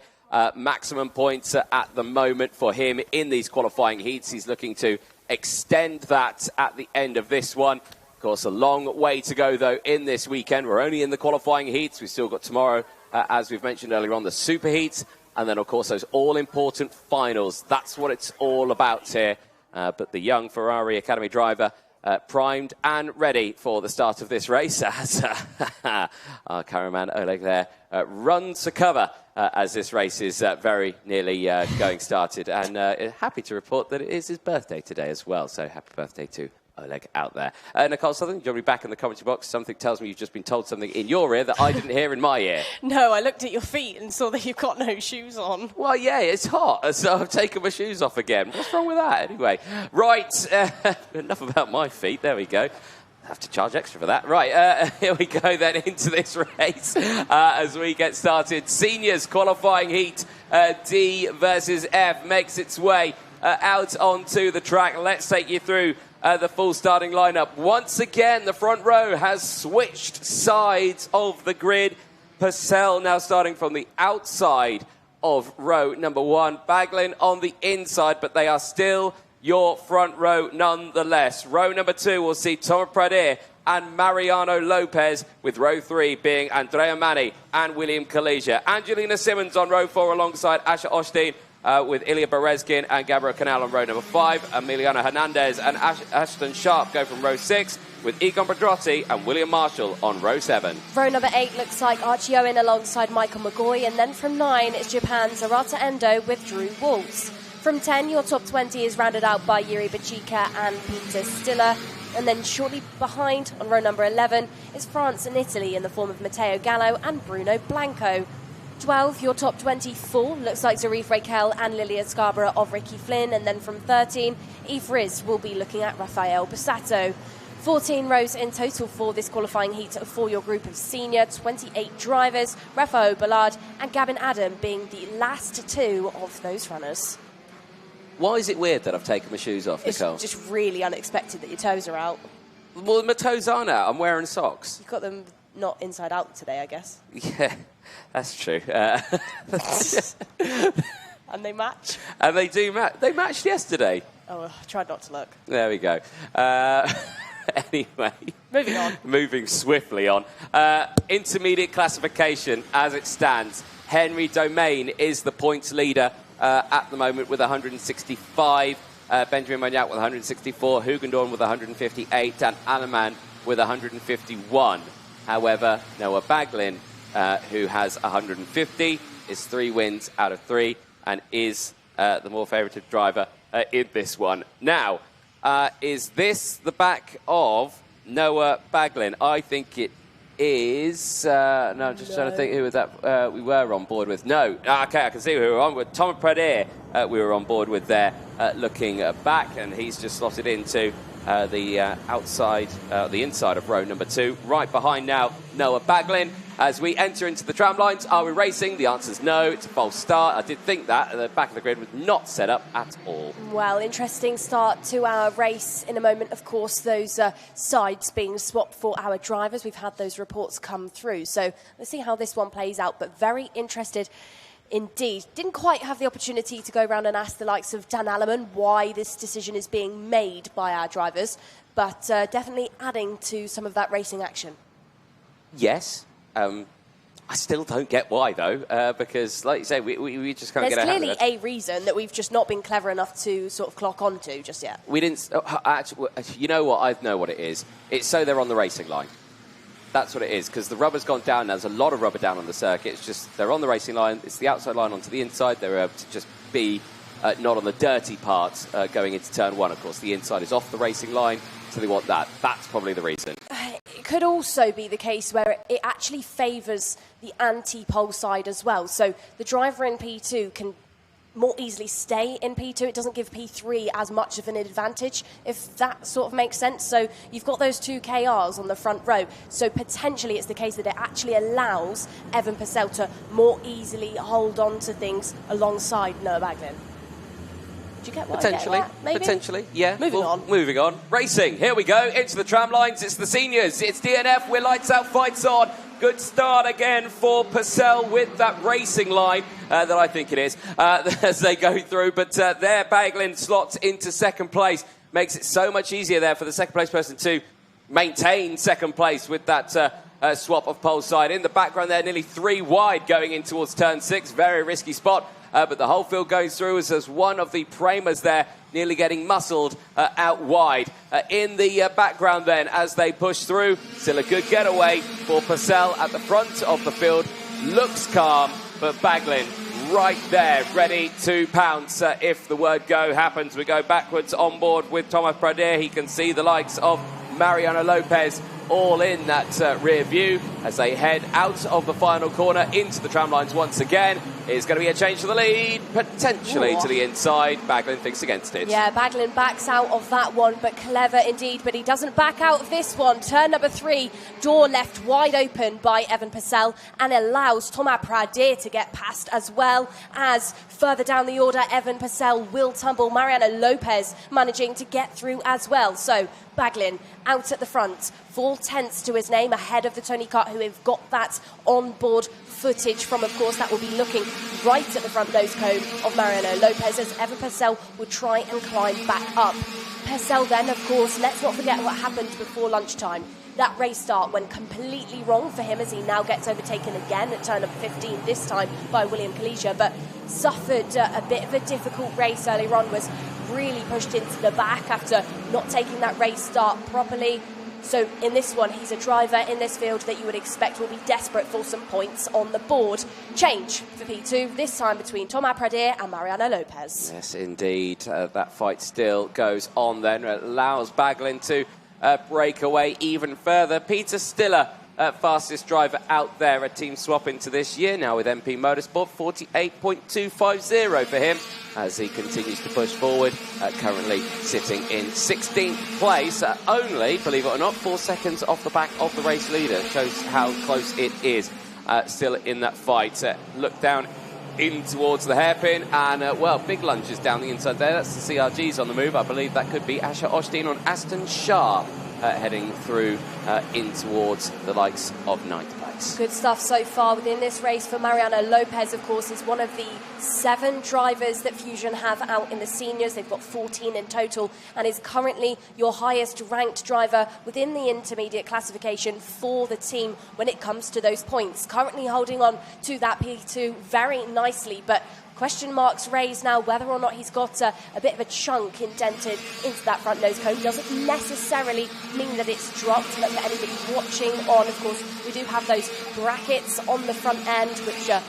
Maximum points at the moment for him in these qualifying heats. He's looking to extend that at the end of this one. Of course, a long way to go, though, in this weekend. We're only in the qualifying heats. We've still got tomorrow, as we've mentioned earlier on, the super heats. And then, of course, those all-important finals. That's what it's all about here. But the young Ferrari Academy driver primed and ready for the start of this race as our cameraman Oleg there runs to cover as this race is very nearly going started. And happy to report that it is his birthday today as well. So happy birthday to Oleg out there. Nicole Southern, you'll be back in the commentary box. Something tells me you've just been told something in your ear that I didn't hear in my ear. No, I looked at your feet and saw that you've got no shoes on. Well, yeah, it's hot, so I've taken my shoes off again. What's wrong with that? Anyway, right, enough about my feet. There we go. I have to charge extra for that. Right, here we go then into this race as we get started. Seniors qualifying heat, D versus F makes its way out onto the track. Let's take you through the full starting lineup. Once again, the front row has switched sides of the grid. Purcell now starting from the outside of row number 1. Baglin on the inside, but they are still your front row nonetheless. Row number 2 will see Tomo Prodea and Mariano Lopez, with row 3 being Andrea Mani and William Kalesia. Angelina Simmons on row 4 alongside Asher Osteen, with Ilya Berezkin and Gabriel Canal on row number 5. Emiliano Hernandez and Ashton Sharp go from row 6, with Egon Pedrotti and William Marshall on row 7. Row number 8 looks like Archie Owen alongside Michael McGoy, and then from 9 is Japan's Arata Endo with Drew Waltz. From 10, your top 20 is rounded out by Yuri Bachika and Peter Stiller. And then shortly behind, on row number 11, is France and Italy in the form of Matteo Gallo and Bruno Blanco. 12, your top 24 looks like Zarif Raquel and Lilia Scarborough of Ricky Flynn. And then from 13, Yves Riz will be looking at Rafael Bussato. 14 rows in total for this qualifying heat for your group of senior, 28 drivers, Rafael Ballard and Gavin Adam being the last 2 of those runners. Why is it weird that I've taken my shoes off, Nicole? It's just really unexpected that your toes are out. Well, my toes aren't out. I'm wearing socks. You've got them not inside out today, I guess. Yeah, that's true. And they match? And they do match. They matched yesterday. Oh, I tried not to look. There we go. Anyway. Moving on. Moving swiftly on. Intermediate classification as it stands. Henry Domain is the points leader at the moment with 165. Benjamin Magnac with 164. Hugendorn with 158. And Aleman with 151. However, Noah Baglin, who has 150, is 3 wins out of 3 and is the more favoured driver in this one. Now, is this the back of Noah Baglin? I think it is. No, I'm just trying to think who that we were on board with. No. Okay, I can see who we were on with. Thomas Pradir we were on board with there, looking back, and he's just slotted into the outside, the inside of row number 2. Right behind now, Noah Baglin. As we enter into the tram lines, are we racing? The answer is no. It's a false start. I did think that. The back of the grid was not set up at all. Well, interesting start to our race. In a moment, of course, those sides being swapped for our drivers. We've had those reports come through. So let's see how this one plays out. But very interested indeed. Didn't quite have the opportunity to go around and ask the likes of Dan Alleman why this decision is being made by our drivers. But definitely adding to some of that racing action. Yes. I still don't get why, though, because, like you say, we just can't get a There's clearly a reason that we've just not been clever enough to sort of clock onto just yet. We didn't... actually, you know what? I know what it is. It's so they're on the racing line. That's what it is, because the rubber's gone down. There's a lot of rubber down on the circuit. It's just they're on the racing line. It's the outside line onto the inside. They're able to just be not on the dirty part going into turn 1. Of course, the inside is off the racing line, so they want that. That's probably the reason. It could also be the case where it actually favours the anti-pole side as well. So the driver in P2 can more easily stay in P2. It doesn't give P3 as much of an advantage, if that sort of makes sense. So you've got those 2 KRs on the front row. So potentially it's the case that it actually allows Evan Purcell to more easily hold on to things alongside Noah Baglin. Do you get what Potentially, I get? Yeah, maybe? potentially, yeah. Moving on. Racing, here we go, into the tram lines. It's the seniors, it's DNF, we're lights out, fights on. Good start again for Purcell with that racing line that I think it is as they go through. But there, Baglin slots into second place. Makes it so much easier there for the second place person to maintain second place with that swap of pole side. In the background there, nearly 3 wide going in towards turn 6. Very risky spot. But the whole field goes through as one of the Premas there nearly getting muscled out wide. In the background then, as they push through, still a good getaway for Purcell at the front of the field. Looks calm, but Baglin right there, ready to pounce if the word go happens. We go backwards on board with Thomas Pradir. He can see the likes of Mariano Lopez all in that rear view as they head out of the final corner into the tram lines once again. It's going to be a change to the lead, potentially to the inside. Baglin thinks against it. Yeah, Baglin backs out of that one, but clever indeed. But he doesn't back out of this one. Turn number 3, door left wide open by Evan Purcell and allows Thomas Pradir to get past, as well as further down the order, Evan Purcell will tumble. Mariano Lopez managing to get through as well. So Baglin out at the front, 4 tenths to his name, ahead of the Tony Kart, who have got that on-board footage from, of course, that will be looking right at the front nose cone of Mariano Lopez as Evan Purcell would try and climb back up. Purcell then, of course, let's not forget what happened before lunchtime. That race start went completely wrong for him as he now gets overtaken again at turn number 15, this time by William Kalisha, but suffered a bit of a difficult race earlier on, was really pushed into the back after not taking that race start properly. So in this one, he's a driver in this field that you would expect will be desperate for some points on the board. Change for P2, this time between Thomas Pradir and Mariano Lopez. Yes, indeed. That fight still goes on then. It allows Baglin to break away even further. Peter Stiller, fastest driver out there, a team swap into this year now with MP Motorsport, 48.250 for him as he continues to push forward, currently sitting in 16th place, only, believe it or not, 4 seconds off the back of the race leader. Shows how close it is still in that fight. Look down in towards the hairpin and, well, big lunges down the inside there. That's the CRGs on the move. I believe that could be Asher Osteen on Aston Shah heading through in towards the likes of 9th place. Good stuff so far within this race for Mariano Lopez, of course, is one of the 7 drivers that Fusion have out in the seniors. They've got 14 in total and is currently your highest ranked driver within the intermediate classification for the team when it comes to those points. Currently holding on to that P2 very nicely, but of question marks raised now whether or not he's got a bit of a chunk indented into that front nose cone. Doesn't necessarily mean that it's dropped, but for anybody watching on, of course, we do have those brackets on the front end which are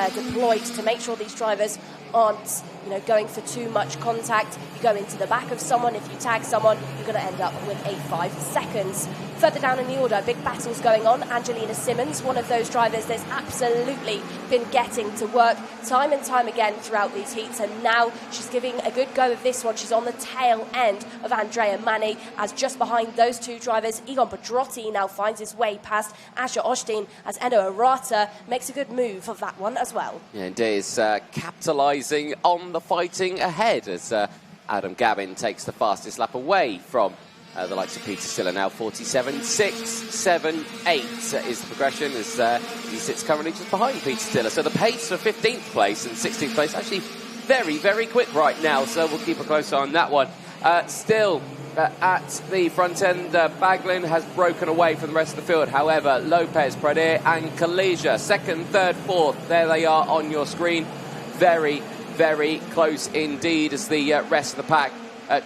deployed to make sure these drivers aren't, going for too much contact. You go into the back of someone, if you tag someone, you're going to end up with 5 seconds. Further down in the order, big battles going on. Angelina Simmons, one of those drivers that's absolutely been getting to work time and time again throughout these heats, and now she's giving a good go of this one. She's on the tail end of Andrea Mani, as just behind those two drivers, Egon Pedrotti now finds his way past Asher Osteen, as Eno Arata makes a good move of that one as well. Yeah, indeed, is capitalising on the fighting ahead as Adam Gavin takes the fastest lap away from the likes of Peter Stiller now. 47.678 is the progression, as he sits currently just behind Peter Stiller. So the pace for 15th place and 16th place actually very, very quick right now, so we'll keep a close eye on that one. Still at the front end, Baglin has broken away from the rest of the field. However, Lopez, Pradir and Kalija, second, third, fourth, there they are on your screen. Very, very close indeed as the rest of the pack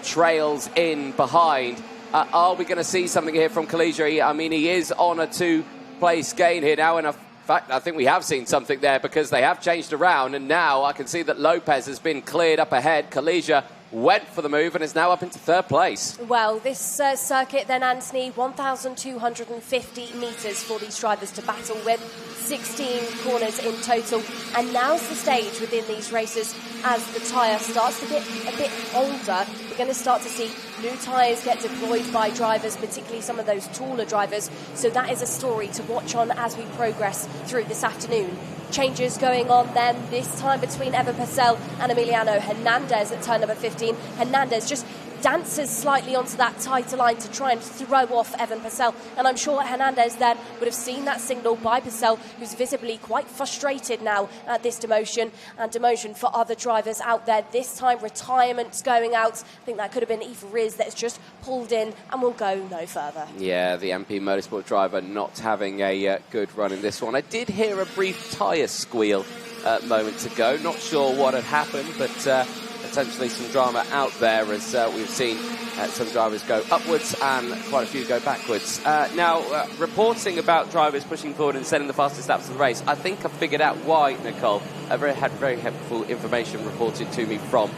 trails in behind. Are we going to see something here from Kalija? I mean, he is on a 2-place gain here now, and in fact, I think we have seen something there, because they have changed around, and now I can see that Lopez has been cleared up ahead. Kalija went for the move and is now up into 3rd place. Well, this circuit then, Anthony, 1,250 metres for these drivers to battle with, 16 corners in total, and now's the stage within these races as the tyre starts to get a bit older. We're going to start to see new tyres get deployed by drivers, particularly some of those taller drivers, so that is a story to watch on as we progress through this afternoon. Changes going on then, this time between Evan Purcell and Emiliano Hernandez at turn number 15. Hernandez just dances slightly onto that tighter line to try and throw off Evan Purcell, and I'm sure Hernandez then would have seen that signal by Purcell, who's visibly quite frustrated now at this demotion, and demotion for other drivers out there. This time retirement's going out. I think that could have been Eva Riz that's just pulled in and will go no further. Yeah, the MP Motorsport driver not having a good run in this one. I did hear a brief tyre squeal moments ago. Not sure what had happened, but potentially some drama out there, as we've seen some drivers go upwards and quite a few go backwards. Now, reporting about drivers pushing forward and setting the fastest laps of the race, I think I've figured out why, Nicole. I've had very helpful information reported to me from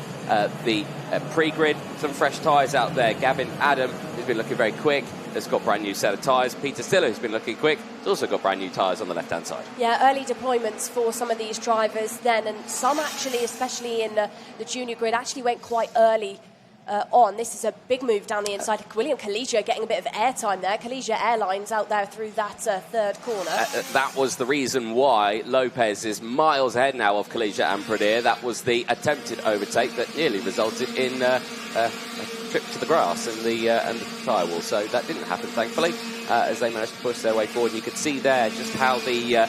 the pre-grid. Some fresh tyres out there. Gavin Adam, who's been looking very quick, has got brand new set of tyres. Peter Stiller, who's been looking quick, has also got brand new tyres on the left-hand side. Yeah, early deployments for some of these drivers then, and some actually, especially in the junior grid, actually went quite early on. This is a big move down the inside. William Kalija getting a bit of airtime there. Kalija Airlines out there through that 3rd corner. That was the reason why Lopez is miles ahead now of Kalija and Pradir. That was the attempted overtake that nearly resulted in a trip to the grass and the tyre wall. So that didn't happen, thankfully, as they managed to push their way forward. And you could see there just how the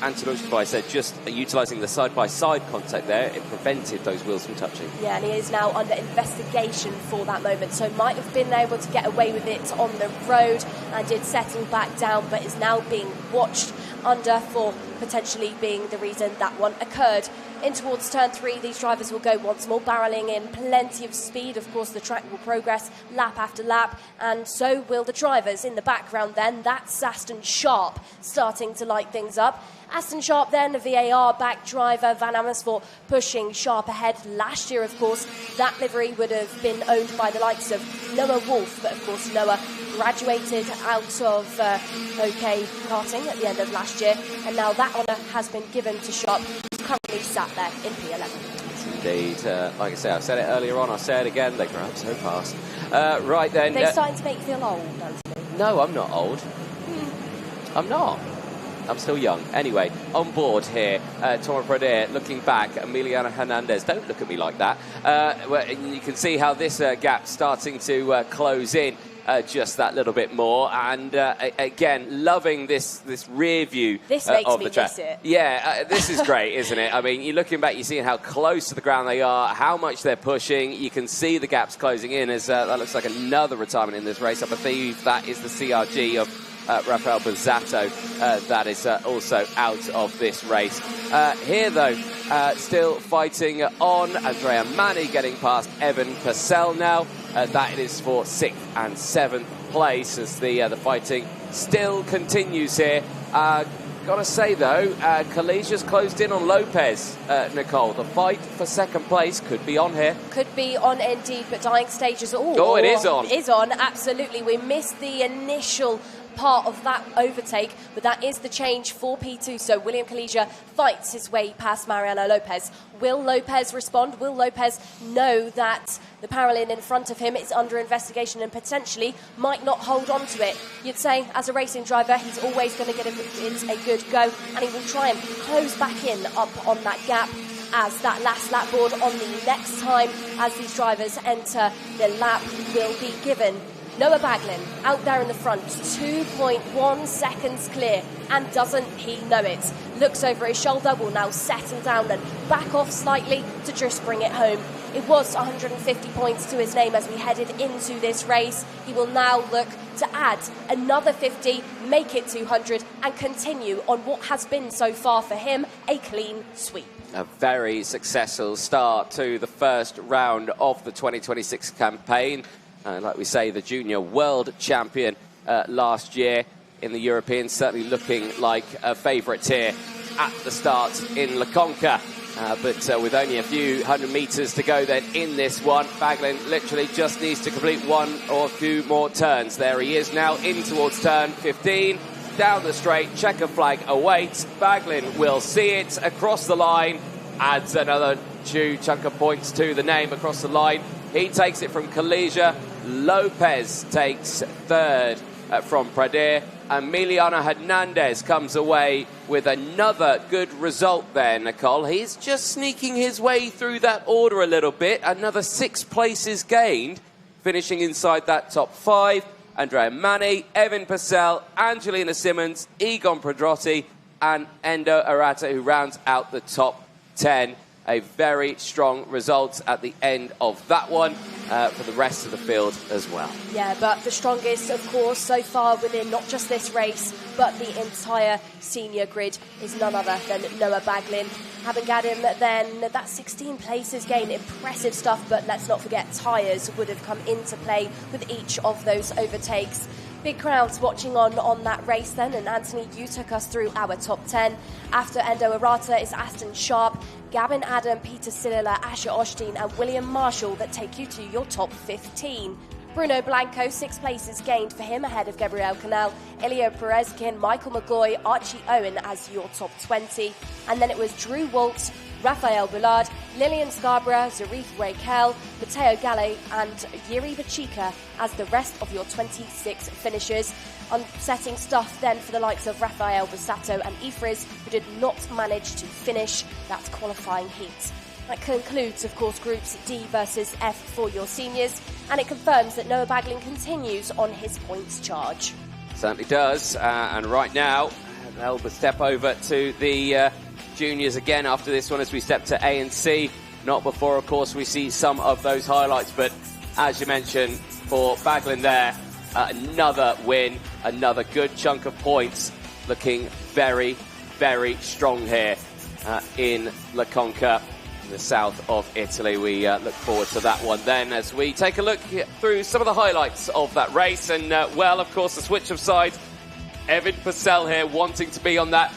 anti-launch device said, just utilising the side-by-side contact there, it prevented those wheels from touching. Yeah, and he is now under investigation for that moment, so might have been able to get away with it on the road and did settle back down, but is now being watched under for potentially being the reason that one occurred. In towards turn 3, these drivers will go once more, barrelling in plenty of speed. Of course, the track will progress lap after lap, and so will the drivers in the background then. That's Aston Sharp starting to light things up. Aston Sharp then, a VAR back driver, Van Amersfoort pushing Sharp ahead. Last year, of course, that livery would have been owned by the likes of Noah Wolf, but of course Noah graduated out of OK Karting at the end of last year, and now that honour has been given to Sharp, who's currently sat there in P11. Indeed. Like I say, I said it earlier on, I'll say it again, they grow up so fast. Right then. They're starting to make you feel old, Anthony. No, I'm not old. I'm not. I'm still young. Anyway, on board here, Thomas Pradir looking back, Emiliano Hernandez. Don't look at me like that. Well, you can see how this gap's starting to close in just that little bit more. And again, loving this rear view this makes of me the track. miss it. Yeah, this is great, isn't it? I mean, you're looking back, you're seeing how close to the ground they are, how much they're pushing. You can see the gaps closing in as that looks like another retirement in this race. I believe that is the CRG of Rafael Bozzato, that is also out of this race. Here, though, still fighting on. Andrea Mani getting past Evan Purcell now. That is for 6th and 7th place as the fighting still continues here. Gotta say, though, Kalesia's closed in on Lopez, Nicole. The fight for 2nd place could be on here. Could be on indeed, but dying stages. It is on. It is on, absolutely. We missed the initial part of that overtake, but that is the change for P2. So William Kalesia fights his way past Mariano Lopez. Will Lopez respond? Will Lopez know that the parallel in front of him is under investigation and potentially might not hold on to it? You'd say, as a racing driver, he's always going to get it a good go, and he will try and close back in up on that gap as that last lap board on the next time as these drivers enter the lap will be given. Noah Baglin out there in the front, 2.1 seconds clear, and doesn't he know it? Looks over his shoulder, will now settle down and back off slightly to just bring it home. It was 150 points to his name as we headed into this race. He will now look to add another 50, make it 200, and continue on what has been so far for him a clean sweep. A very successful start to the first round of the 2026 campaign. Like we say, the junior world champion last year in the Europeans, certainly looking like a favourite here at the start in La Conca. But with only a few hundred metres to go then in this one, Baglin literally just needs to complete one or two more turns. There he is now in towards turn 15. Down the straight, checker flag awaits. Baglin will see it across the line, adds another chunk of points to the name across the line. He takes it from Kalesia. Lopez takes 3rd from Prader. Emiliano Hernandez comes away with another good result there, Nicole. He's just sneaking his way through that order a little bit. Another 6 places gained, finishing inside that top 5. Andrea Mani, Evan Purcell, Angelina Simmons, Egon Pedrotti, and Endo Arata, who rounds out the top 10. A very strong result at the end of that one for the rest of the field as well. Yeah, but the strongest, of course, so far within not just this race, but the entire senior grid is none other than Noah Baglin. Having got him then, that 16 places gain, impressive stuff, but let's not forget tyres would have come into play with each of those overtakes. Big crowds watching on that race then, and Anthony, you took us through our top 10. After Endo Arata is Aston Sharp, Gavin Adam, Peter Silila, Asher Osteen and William Marshall that take you to your top 15. Bruno Blanco, 6 places gained for him ahead of Gabriel Canal, Ilya Perezkin, Michael McGoy, Archie Owen as your top 20. And then it was Drew Waltz, Raphael Bullard, Lillian Scarborough, Zarif Raquel, Matteo Galle and Yuri Bachika as the rest of your 26 finishers. Unsetting stuff then for the likes of Rafael Bozzato and Ifriz, who did not manage to finish that qualifying heat. That concludes, of course, Groups D versus F for your seniors, and it confirms that Noah Baglin continues on his points charge. Certainly does, and right now, they'll step over to the juniors again after this one as we step to A and C. Not before, of course, we see some of those highlights, but as you mentioned, for Baglin there, another win, another good chunk of points, looking very, very strong here in La Conca, in the south of Italy. We look forward to that one then as we take a look through some of the highlights of that race. And, well, of course, the switch of sides, Evan Purcell here wanting to be on that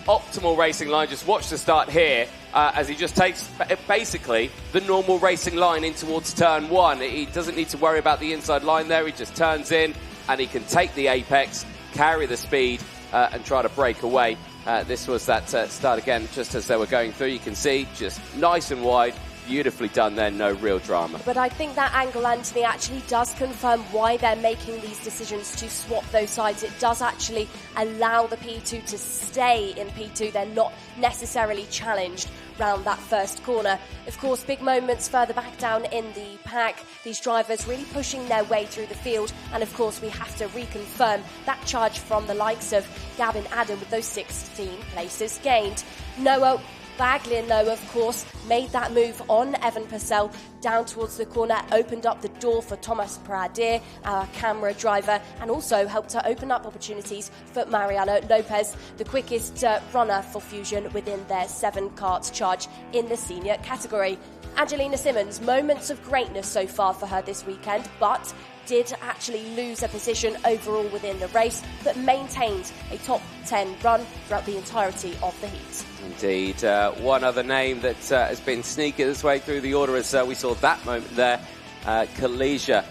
optimal racing line. Just watch the start here as he just takes basically the normal racing line in towards turn 1. He doesn't need to worry about the inside line there. He just turns in and he can take the apex, carry the speed and try to break away. This was that start again just as they were going through. You can see just nice and wide, beautifully done there, no real drama. But I think that angle, Anthony, actually does confirm why they're making these decisions to swap those sides. It does actually allow the P2 to stay in P2. They're not necessarily challenged round that first corner. Of course, big moments further back down in the pack. These drivers really pushing their way through the field. And of course, we have to reconfirm that charge from the likes of Gavin Adam with those 16 places gained. Noah Baglin, though, of course, made that move on Evan Purcell down towards the corner, opened up the door for Thomas Pradir, our camera driver, and also helped to open up opportunities for Mariano Lopez, the quickest runner for Fusion within their 7 karts charge in the senior category. Angelina Simmons, moments of greatness so far for her this weekend, but did actually lose a position overall within the race, but maintained a top 10 run throughout the entirety of the heat. Indeed. One other name that has been sneaking its way through the order as we saw that moment there, Kalesia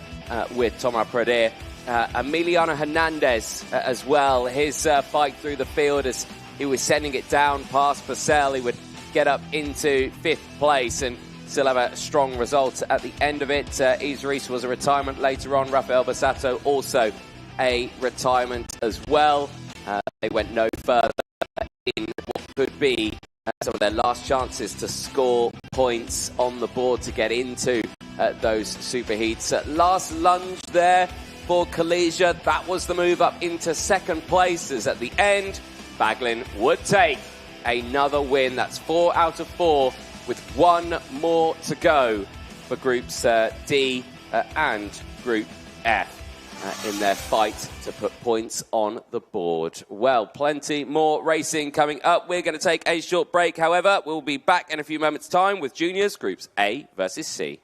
with Thomas Pradir. Emiliano Hernandez as well, his fight through the field as he was sending it down past Purcell. He would get up into 5th place and still have a strong result at the end of it. Yves Reis was a retirement later on. Rafael Bassato also a retirement as well. They went no further in what could be some of their last chances to score points on the board to get into those superheats. Last lunge there for Kalesia. That was the move up into 2nd place, as at the end, Baglin would take another win. That's 4 out of 4. With 1 more to go for Groups D and Group F in their fight to put points on the board. Well, plenty more racing coming up. We're going to take a short break. However, we'll be back in a few moments' time with Juniors Groups A versus C.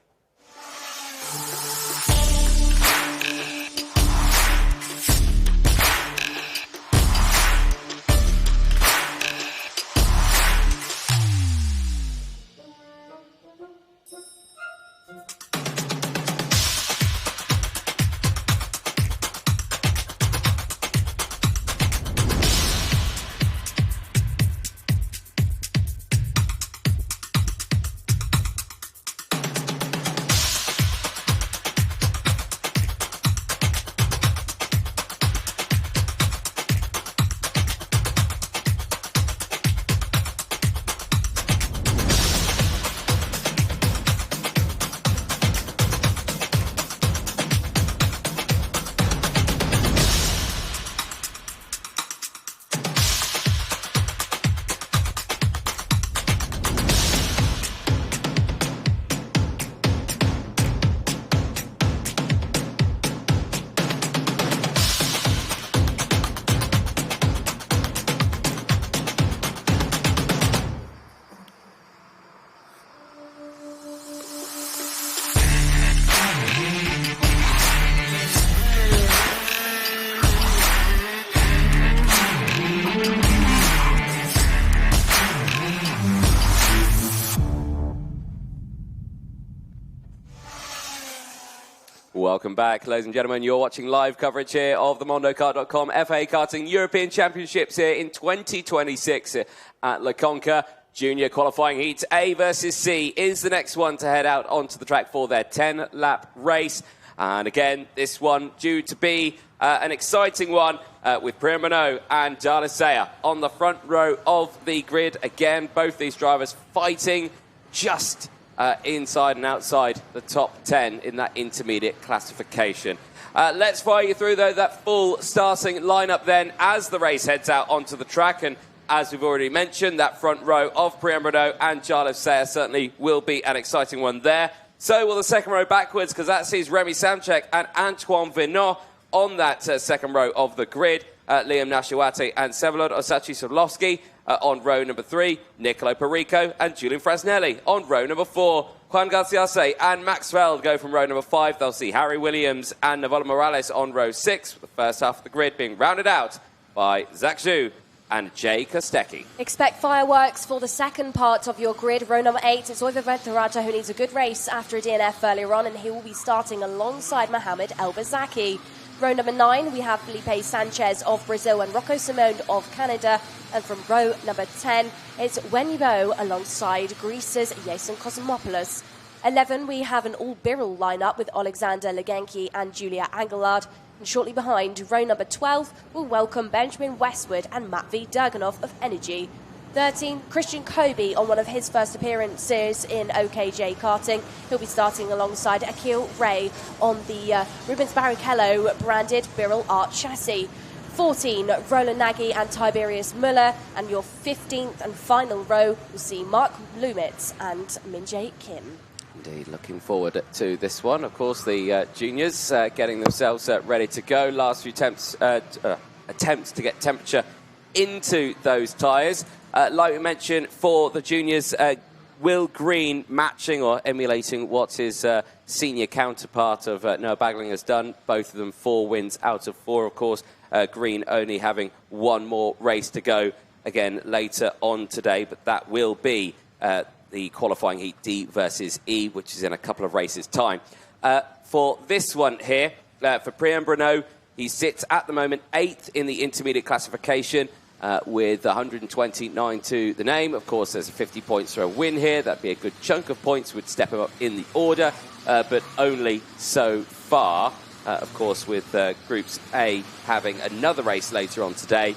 Welcome back, ladies and gentlemen. You're watching live coverage here of the MondoKart.com FIA Karting European Championships here in 2026 at La Conca. Junior qualifying heat A versus C is the next one to head out onto the track for their 10-lap race. And again, this one due to be an exciting one with Priya Mano and Darlisea on the front row of the grid. Again, both these drivers fighting just inside and outside the top 10 in that intermediate classification. Let's fire you through, though, that full starting lineup then as the race heads out onto the track. And as we've already mentioned, that front row of Priya Mano and Darlisea certainly will be an exciting one there. So will the second row backwards, because that sees Remy Samchek and Antoine Venot on that second row of the grid. Liam Nashawate and Vsevolod Osachi-Sadlowski on row number 3. Nicolo Perico and Julian Frasnelli on row number 4. Juan Garciase and Max Veld go from row number 5. They'll see Harry Williams and Navola Morales on row 6, with the first half of the grid being rounded out by Zach Zhu and Jay Kostecki. Expect fireworks for the second part of your grid. Row number 8, it's Oyvind Vettel, who needs a good race after a DNF earlier on, and he will be starting alongside Mohamed Elbazaki. Row number 9, we have Felipe Sanchez of Brazil and Rocco Simone of Canada. And from row number 10, it's Wenyibo alongside Greece's Jason Kosmopoulos. 11, we have an all-Birrell lineup with Alexander Legenki and Julia Angelard. And shortly behind, row number 12 will welcome Benjamin Westwood and Matt V. Durganoff of Energy. 13, Christian Kobe on one of his first appearances in OKJ karting. He'll be starting alongside Akil Ray on the Rubens Barrichello branded Birrell Art chassis. 14, Roland Nagy and Tiberius Müller, and your 15th and final row will see Mark Lumitz and Min-Jae Kim. Indeed, looking forward to this one. Of course, the juniors getting themselves ready to go. Last few attempts to get temperature into those tyres. Like we mentioned, for the juniors, Will Green matching or emulating what his senior counterpart of Noah Bagling has done. Both of them 4 wins out of 4, of course. Green only having 1 more race to go again later on today, but that will be the qualifying heat D versus E, which is in a couple of races' time. For this one here, for Priyan Bruno, he sits at the moment 8th in the intermediate classification with 129 to the name. Of course, there's 50 points for a win here. That'd be a good chunk of points, would step him up in the order, but only so far. Of course, with Groups A having another race later on today,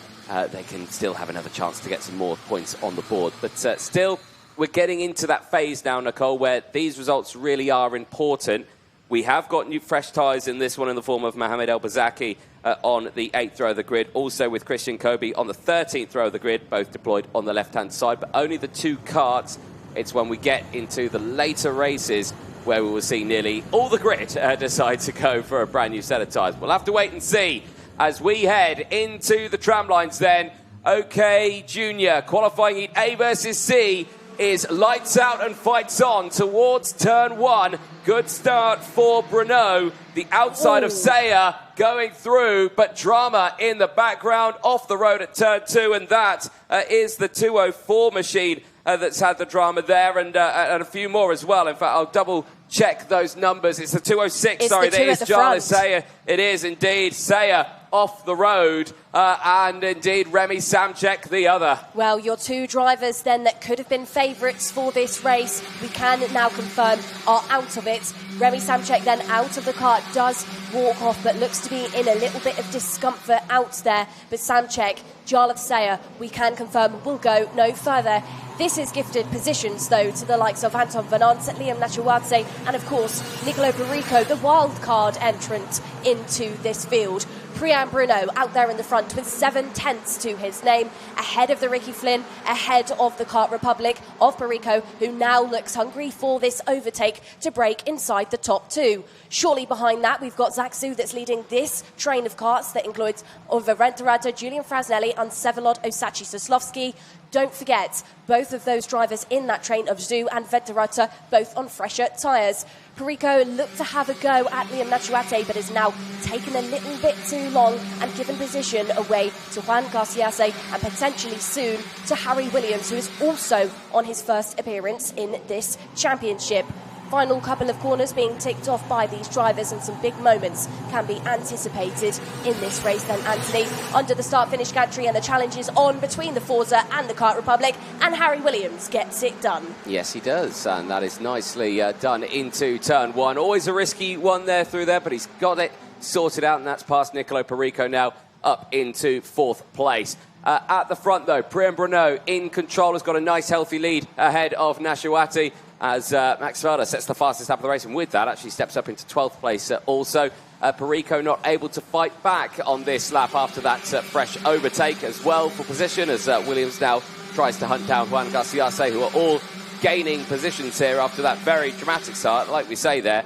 they can still have another chance to get some more points on the board. But still, we're getting into that phase now, Nicole, where these results really are important. We have got new fresh tyres in this one in the form of Mohamed El Bazaki on the 8th row of the grid, also with Christian Kobe on the 13th row of the grid, both deployed on the left-hand side, but only the 2 karts. It's when we get into the later races where we will see nearly all the grid decide to go for a brand new set of tyres. We'll have to wait and see as we head into the tram lines then. OK, Junior, qualifying heat A versus C is lights out and fights on towards turn 1. Good start for Bruno. The outside of Saya going through, but drama in the background off the road at turn 2, and that is the 204 machine that's had the drama there, and a few more as well. In fact, I'll double check those numbers. It's the 206, sorry, that is Jarlath Saya. It is indeed Saya off the road, and indeed Remy Samchek the other. Well, your 2 drivers then that could have been favourites for this race, we can now confirm are out of it. Remy Samchek then out of the car, does walk off, but looks to be in a little bit of discomfort out there. But Samchek, Jarlath Saya, we can confirm will go no further. This is gifted positions, though, to the likes of Anton Vanant, Liam Nachuadze, and, of course, Nicolo Perico, the wildcard entrant into this field. Priyan Bruno out there in the front with 7/10 to his name, ahead of the Ricky Flynn, ahead of the Kart Republic of Perico, who now looks hungry for this overtake to break inside the top 2. Shortly behind that, we've got Zach Zhu that's leading this train of karts that includes Oliver Renterata, Julian Frasnelli, and Vsevolod Osachi-Soslovsky. Don't forget, both of those drivers in that train of Zhu and Venturata, both on fresher tyres. Perico looked to have a go at Liam Nachuate, but has now taken a little bit too long and given position away to Juan Garciase and potentially soon to Harry Williams, who is also on his first appearance in this championship. Final couple of corners being ticked off by these drivers, and some big moments can be anticipated in this race then, Anthony. Under the start-finish gantry, and the challenge is on between the Forza and the Kart Republic, and Harry Williams gets it done. Yes, he does, and that is nicely done into turn 1. Always a risky one there through there, but he's got it sorted out, and that's past Nicolo Perico now up into 4th place. At the front, though, Priyan Bruno in control, has got a nice healthy lead ahead of Nashuati, as Max Verstappen sets the fastest lap of the race, and with that actually steps up into 12th place also. Perico not able to fight back on this lap after that fresh overtake as well for position, as Williams now tries to hunt down Juan Garciase, who are all gaining positions here after that very dramatic start, like we say there,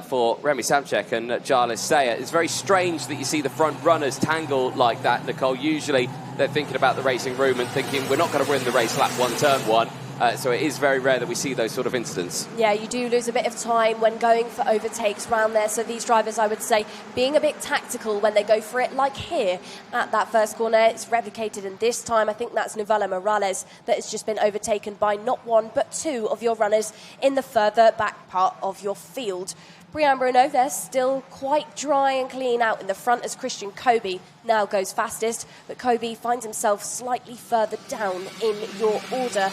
for Remy Samchek and Jarlath Saya. It's very strange that you see the front runners tangle like that, Nicole. Usually they're thinking about the racing room and thinking, we're not going to win the race lap 1, turn 1. So it is very rare that we see those sort of incidents. Yeah, you do lose a bit of time when going for overtakes round there. So these drivers, I would say, being a bit tactical when they go for it, like here at that first corner. It's replicated in this time. I think that's Novella Morales that has just been overtaken by not 1 but 2 of your runners in the further back part of your field. Priyan Bruno, they're still quite dry and clean out in the front as Christian Kobe now goes fastest, but Kobe finds himself slightly further down in your order.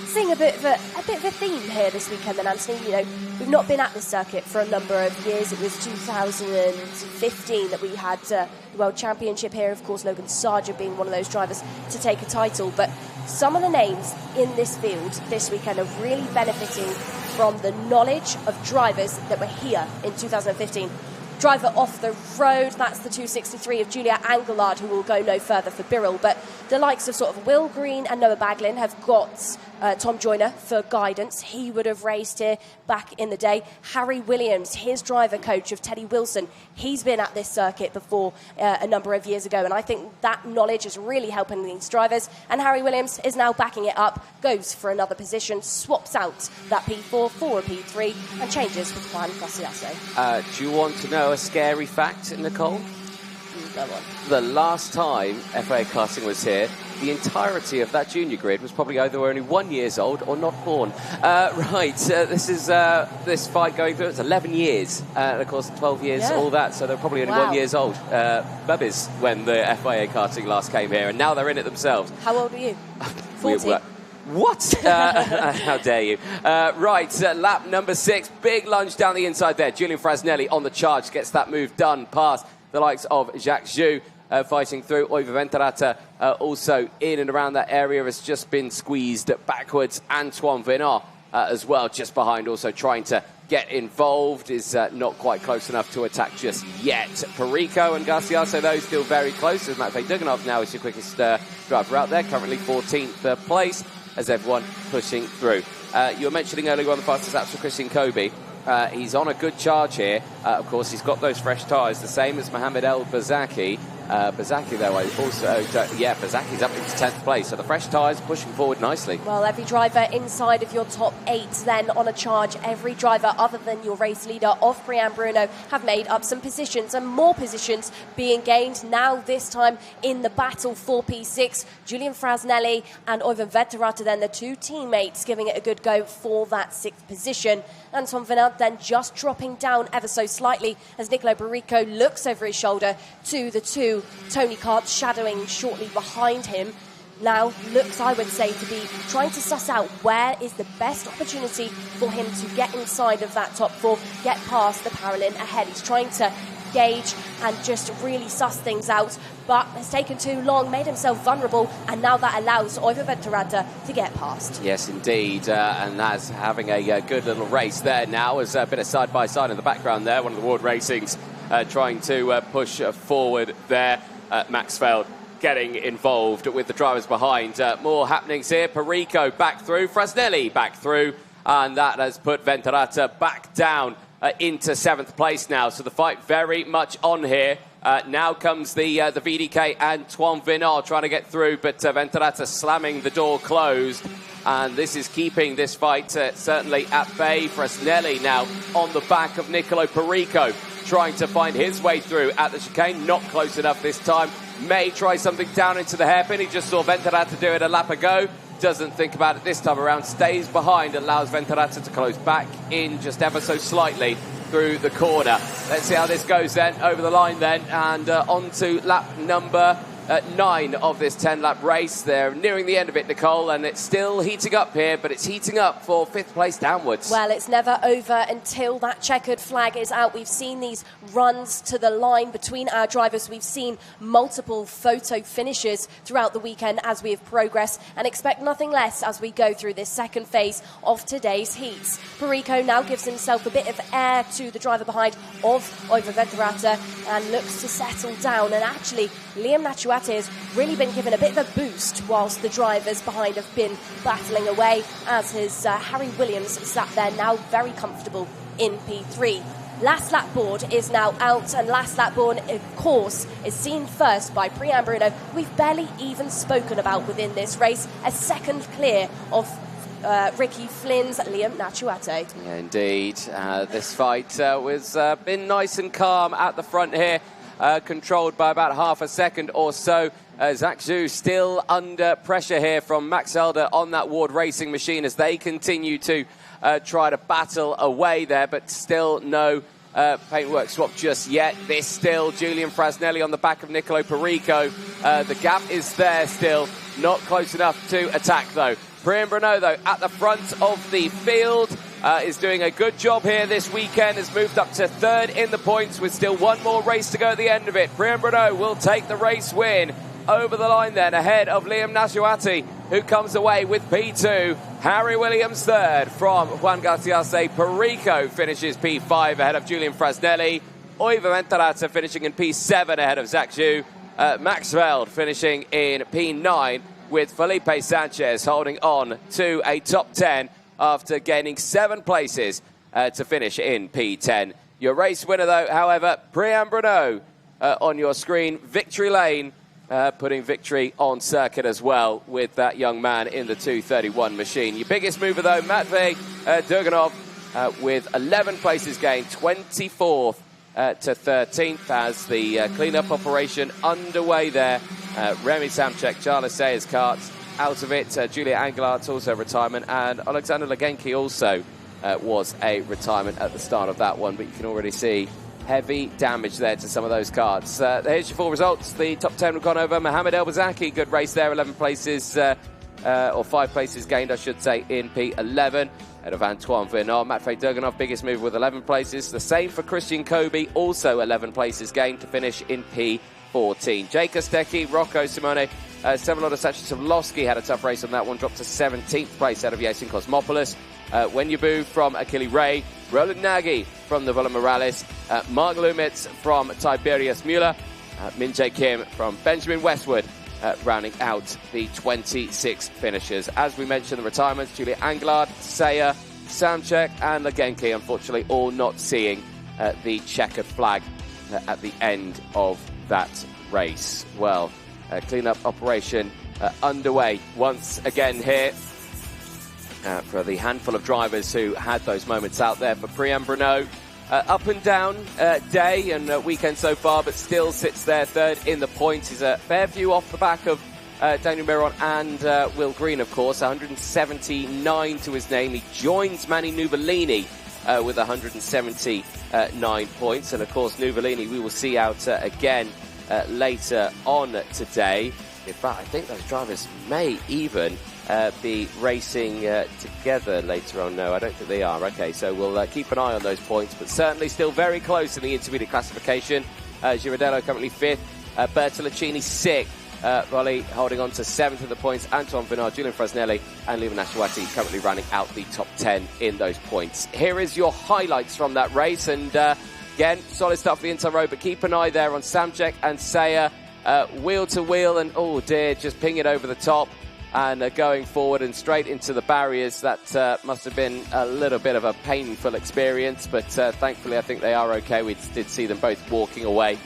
Seeing a bit of a theme here this weekend then, Anthony. You know, we've not been at this circuit for a number of years. It was 2015 that we had the World Championship here. Of course, Logan Sargent being one of those drivers to take a title. But some of the names in this field this weekend are really benefiting from the knowledge of drivers that were here in 2015. driver off the road. That's the 263 of Julia Angelard, who will go no further for Birrell. But the likes of sort of Will Green and Noah Baglin have got Tom Joyner for guidance. He would have raced here back in the day. Harry Williams, his driver coach of Teddy Wilson, he's been at this circuit before a number of years ago, and I think that knowledge is really helping these drivers. And Harry Williams is now backing it up, goes for another position, swaps out that P4 for a P3, and changes with Juan Garciaso. Do you want to know a scary fact, Nicole? Go on. The last time FIA Karting was here, the entirety of that junior grid was probably either only 1 year old or not born. This is this fight going through. It's 11 years, and of course 12 years, all that. So they're probably only 1 year old, babies, when the FIA Karting last came here, and now they're in it themselves. How old are you? 40. What? How dare you? Lap number 6, big lunge down the inside there. Julian Frasnelli on the charge, gets that move done past the likes of Jacques Zhu. Fighting through. Oiva Venturata also in and around that area, has just been squeezed backwards. Antoine Vénard as well, just behind, also trying to get involved, is not quite close enough to attack just yet. Perico and Garciaso, though, still very close. As Matvey Duganov now is your quickest driver out there, currently 14th place, as everyone pushing through. You were mentioning earlier on the fastest laps for Christian Kobe. He's on a good charge here. Of course, he's got those fresh tyres, the same as Mohamed El Bazaki. Bazaki, though, Bazaki's up into 10th place, so the fresh tyres pushing forward nicely. Well, every driver inside of your top 8 then on a charge. Every driver other than your race leader of Priam Bruno have made up some positions, and more positions being gained now, this time in the battle for P6. Julian Frasnelli and Oiva Venturata, then the two teammates, giving it a good go for that 6th position. Anton Vénard then just dropping down ever so slightly as Nicolo Perico looks over his shoulder to the two Tony Karts shadowing shortly behind him. Now looks, I would say, to be trying to suss out where is the best opportunity for him to get inside of that top 4, get past the Paralin ahead. He's trying to gauge and just really suss things out, but has taken too long, made himself vulnerable, and now that allows Oiva Venturata to get past. Yes, indeed, and that's having a good little race there now, as a bit of side-by-side in the background there, one of the World Racings trying to push forward there. Maxfeld getting involved with the drivers behind. More happenings here. Perico back through, Frasnelli back through, and that has put Venturata back down into 7th place now. So the fight very much on here. Now comes the VDK, Antoine Vénard trying to get through, but Venturata slamming the door closed. And this is keeping this fight certainly at bay. Frasnelli now on the back of Nicolo Perico, trying to find his way through at the chicane. Not close enough this time. May try something down into the hairpin. He just saw Venturata do it a lap ago. Doesn't think about it this time around. Stays behind, allows Venturata to close back in just ever so slightly through the corner. Let's see how this goes then, over the line then, and on to lap number 9 of this 10-lap race. They're nearing the end of it, Nicole, and it's still heating up here, but it's heating up for 5th place downwards. Well, it's never over until that checkered flag is out. We've seen these runs to the line between our drivers. We've seen multiple photo finishes throughout the weekend as we have progressed, and expect nothing less as we go through this second phase of today's heats. Perico now gives himself a bit of air to the driver behind of Oiva Venturata and looks to settle down, and actually Liam Nachuate has really been given a bit of a boost whilst the drivers behind have been battling away, as his Harry Williams sat there now very comfortable in P3. Last lap board is now out, and last lap board, of course, is seen first by Priam Bruno. We've barely even spoken about within this race, a second clear of Ricky Flynn's Liam Nachuate. Yeah, indeed. This fight was been nice and calm at the front here. Controlled by about half a second or so. Zach Zhu still under pressure here from Max Elder on that Ward Racing machine as they continue to try to battle away there, but still no paintwork swap just yet. This still Julian Frasnelli on the back of Nicolo Perico. The gap is there still, not close enough to attack though. Priam Bruno, though, at the front of the field, is doing a good job here this weekend, has moved up to 3rd in the points with still one more race to go at the end of it. Priam Bruno will take the race win over the line then, ahead of Liam Nachuate, who comes away with P2. Harry Williams 3rd from Juan Garciaso. Perico finishes P5 ahead of Julian Frasnelli. Oiva Venturata finishing in P7 ahead of Zak Zhu. Max Veld finishing in P9 with Felipe Sanchez holding on to a top 10 after gaining 7 places to finish in P10. Your race winner, though, however, Priyan Bruno on your screen. Victory lane, putting victory on circuit as well with that young man in the 2:31 machine. Your biggest mover, though, Matvey Durganov with 11 places gained, 24th to 13th as the clean-up operation underway there. Remy Samchek, Charles Sayers karts out of it. Julia Angelard's also retirement, and Alexander Legenki also was a retirement at the start of that one, but you can already see heavy damage there to some of those karts. Here's your full results. The top 10 we've gone over. Mohamed Elbazaki, good race there, 11 places, or 5 places gained, I should say, in P11. Ahead of Antoine Vernal. Matvey Durganov, biggest move with 11 places. The same for Christian Kobe, also 11 places gained to finish in P14. Jake Kostecki, Rocco Simone, Seveloda Sachin-Savlovsky had a tough race on that one, dropped to 17th place out of Yasin Cosmopoulos. Wenyabu from Achille Ray, Roland Nagy from Novola Morales, Mark Lumitz from Tiberius Müller, Min Jae Kim from Benjamin Westwood, rounding out the 26 finishers. As we mentioned, the retirements, Julia Anglard, Sayer, Samchek and Legenki, unfortunately all not seeing the checkered flag at the end of that race. Well, clean-up operation underway once again here for the handful of drivers who had those moments out there. For Priyan Bruno, up and down day and weekend so far, but still sits there third in the points. He's a fair few off the back of Daniel Miron and Will Green, of course. 179 to his name. He joins Manny Nuvolini with 179 points. And, of course, Nuvolini we will see out again later on today. In fact, I think those drivers may even be racing together later on. No, I don't think they are. Okay, so we'll keep an eye on those points, but certainly still very close in the intermediate classification. Girardello currently 5th, Bertolucci 6th, Rolli holding on to 7th of the points, Antoine Vernal, Julian Fresnelli and Liam Nashwati currently running out the top 10 in those points. Here is your highlights from that race, and again, solid stuff for the inside road, but keep an eye there on Samchek and Sayer, wheel to wheel, and oh dear, just ping it over the top and going forward and straight into the barriers. That must have been a little bit of a painful experience, but thankfully I think they are okay. We did see them both walking away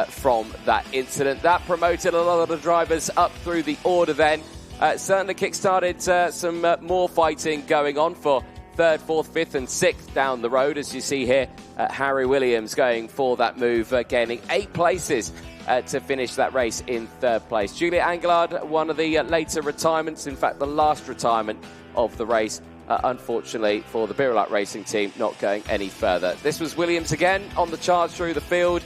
from that incident. That promoted a lot of the drivers up through the order then. Certainly kick-started some more fighting going on for 3rd, 4th, 5th and 6th down the road. As you see here, Harry Williams going for that move, gaining 8 places to finish that race in 3rd place. Julia Anglard, one of the later retirements, in fact the last retirement of the race, unfortunately for the Birolak Racing team, not going any further. This was Williams again on the charge through the field,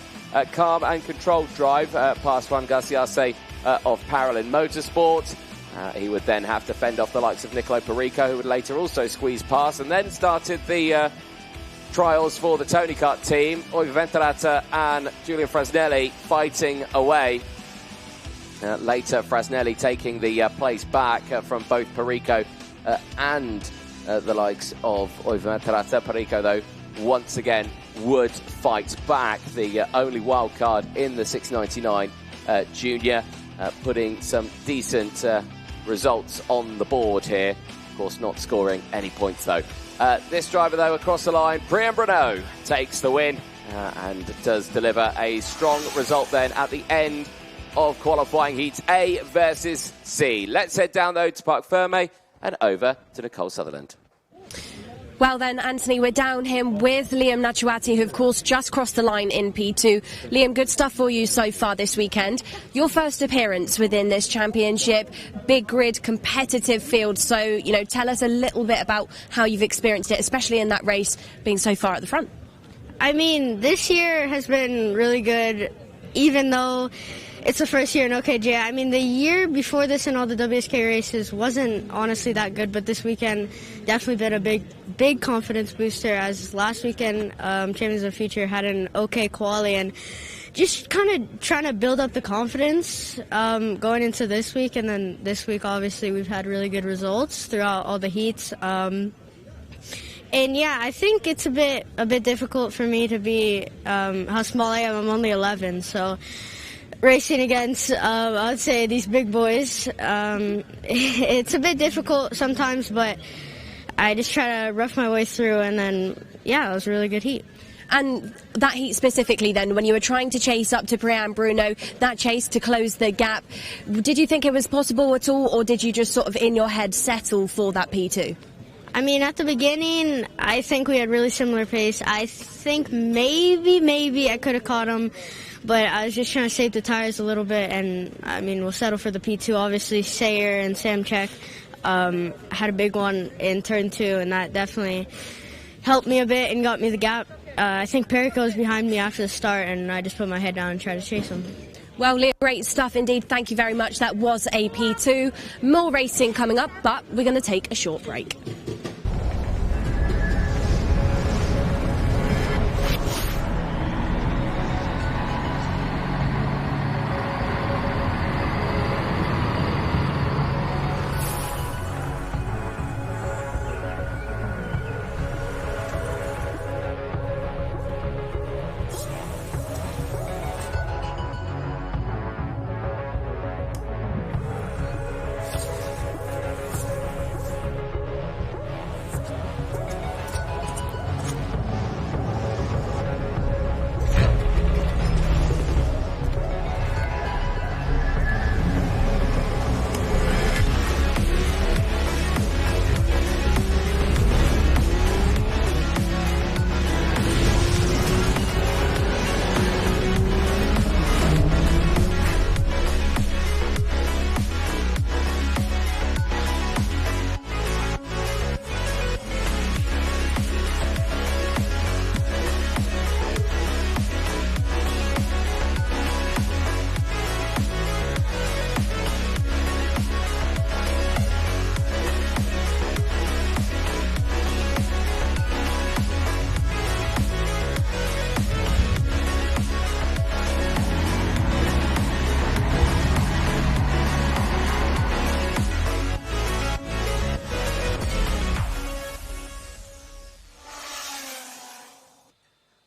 calm and controlled drive past Juan Garciase of Paralin Motorsport. He would then have to fend off the likes of Nicolo Perico, who would later also squeeze past, and then started the trials for the Tony Kart team. Oiva Venturata and Julian Fresnelli fighting away. Later, Fresnelli taking the place back from both Perico and the likes of Oiva Venturata. Perico, though, once again would fight back. The only wild card in the 699 Junior, putting some decent results on the board here. Of course, not scoring any points, though. This driver, though, across the line, Priyan Bruno takes the win and does deliver a strong result then at the end of qualifying heats A versus C. Let's head down, though, to Parc Ferme and over to Nicole Sutherland. Well then, Anthony, we're down here with Liam Nashwati, who of course just crossed the line in P2. Liam, good stuff for you so far this weekend. Your first appearance within this championship, big grid, competitive field. So, you know, tell us a little bit about how you've experienced it, especially in that race being so far at the front. I mean, this year has been really good, even though it's the first year in OKJ. I mean, the year before this and all the WSK races wasn't honestly that good, but this weekend definitely been a big confidence booster, as last weekend Champions of the Future had an okay quali, and just kind of trying to build up the confidence going into this week. And then this week, obviously, we've had really good results throughout all the heats. And yeah, I think it's a bit difficult for me to be how small I am. I'm only 11, so racing against I would say these big boys, it's a bit difficult sometimes, but I just try to rough my way through, and then yeah, it was a really good heat. And that heat specifically then, when you were trying to chase up to Priyan Bruno, that chase to close the gap, did you think it was possible at all, or did you just sort of in your head settle for that P2? I mean, at the beginning, I think we had really similar pace. I think maybe I could have caught him, but I was just trying to save the tires a little bit, and I mean, we'll settle for the P2. Obviously, Sayer and Samchek had a big one in turn 2, and that definitely helped me a bit and got me the gap. I think Perico was behind me after the start, and I just put my head down and tried to chase him. Well, Leah, great stuff indeed. Thank you very much. That was a P2. More racing coming up, but we're going to take a short break.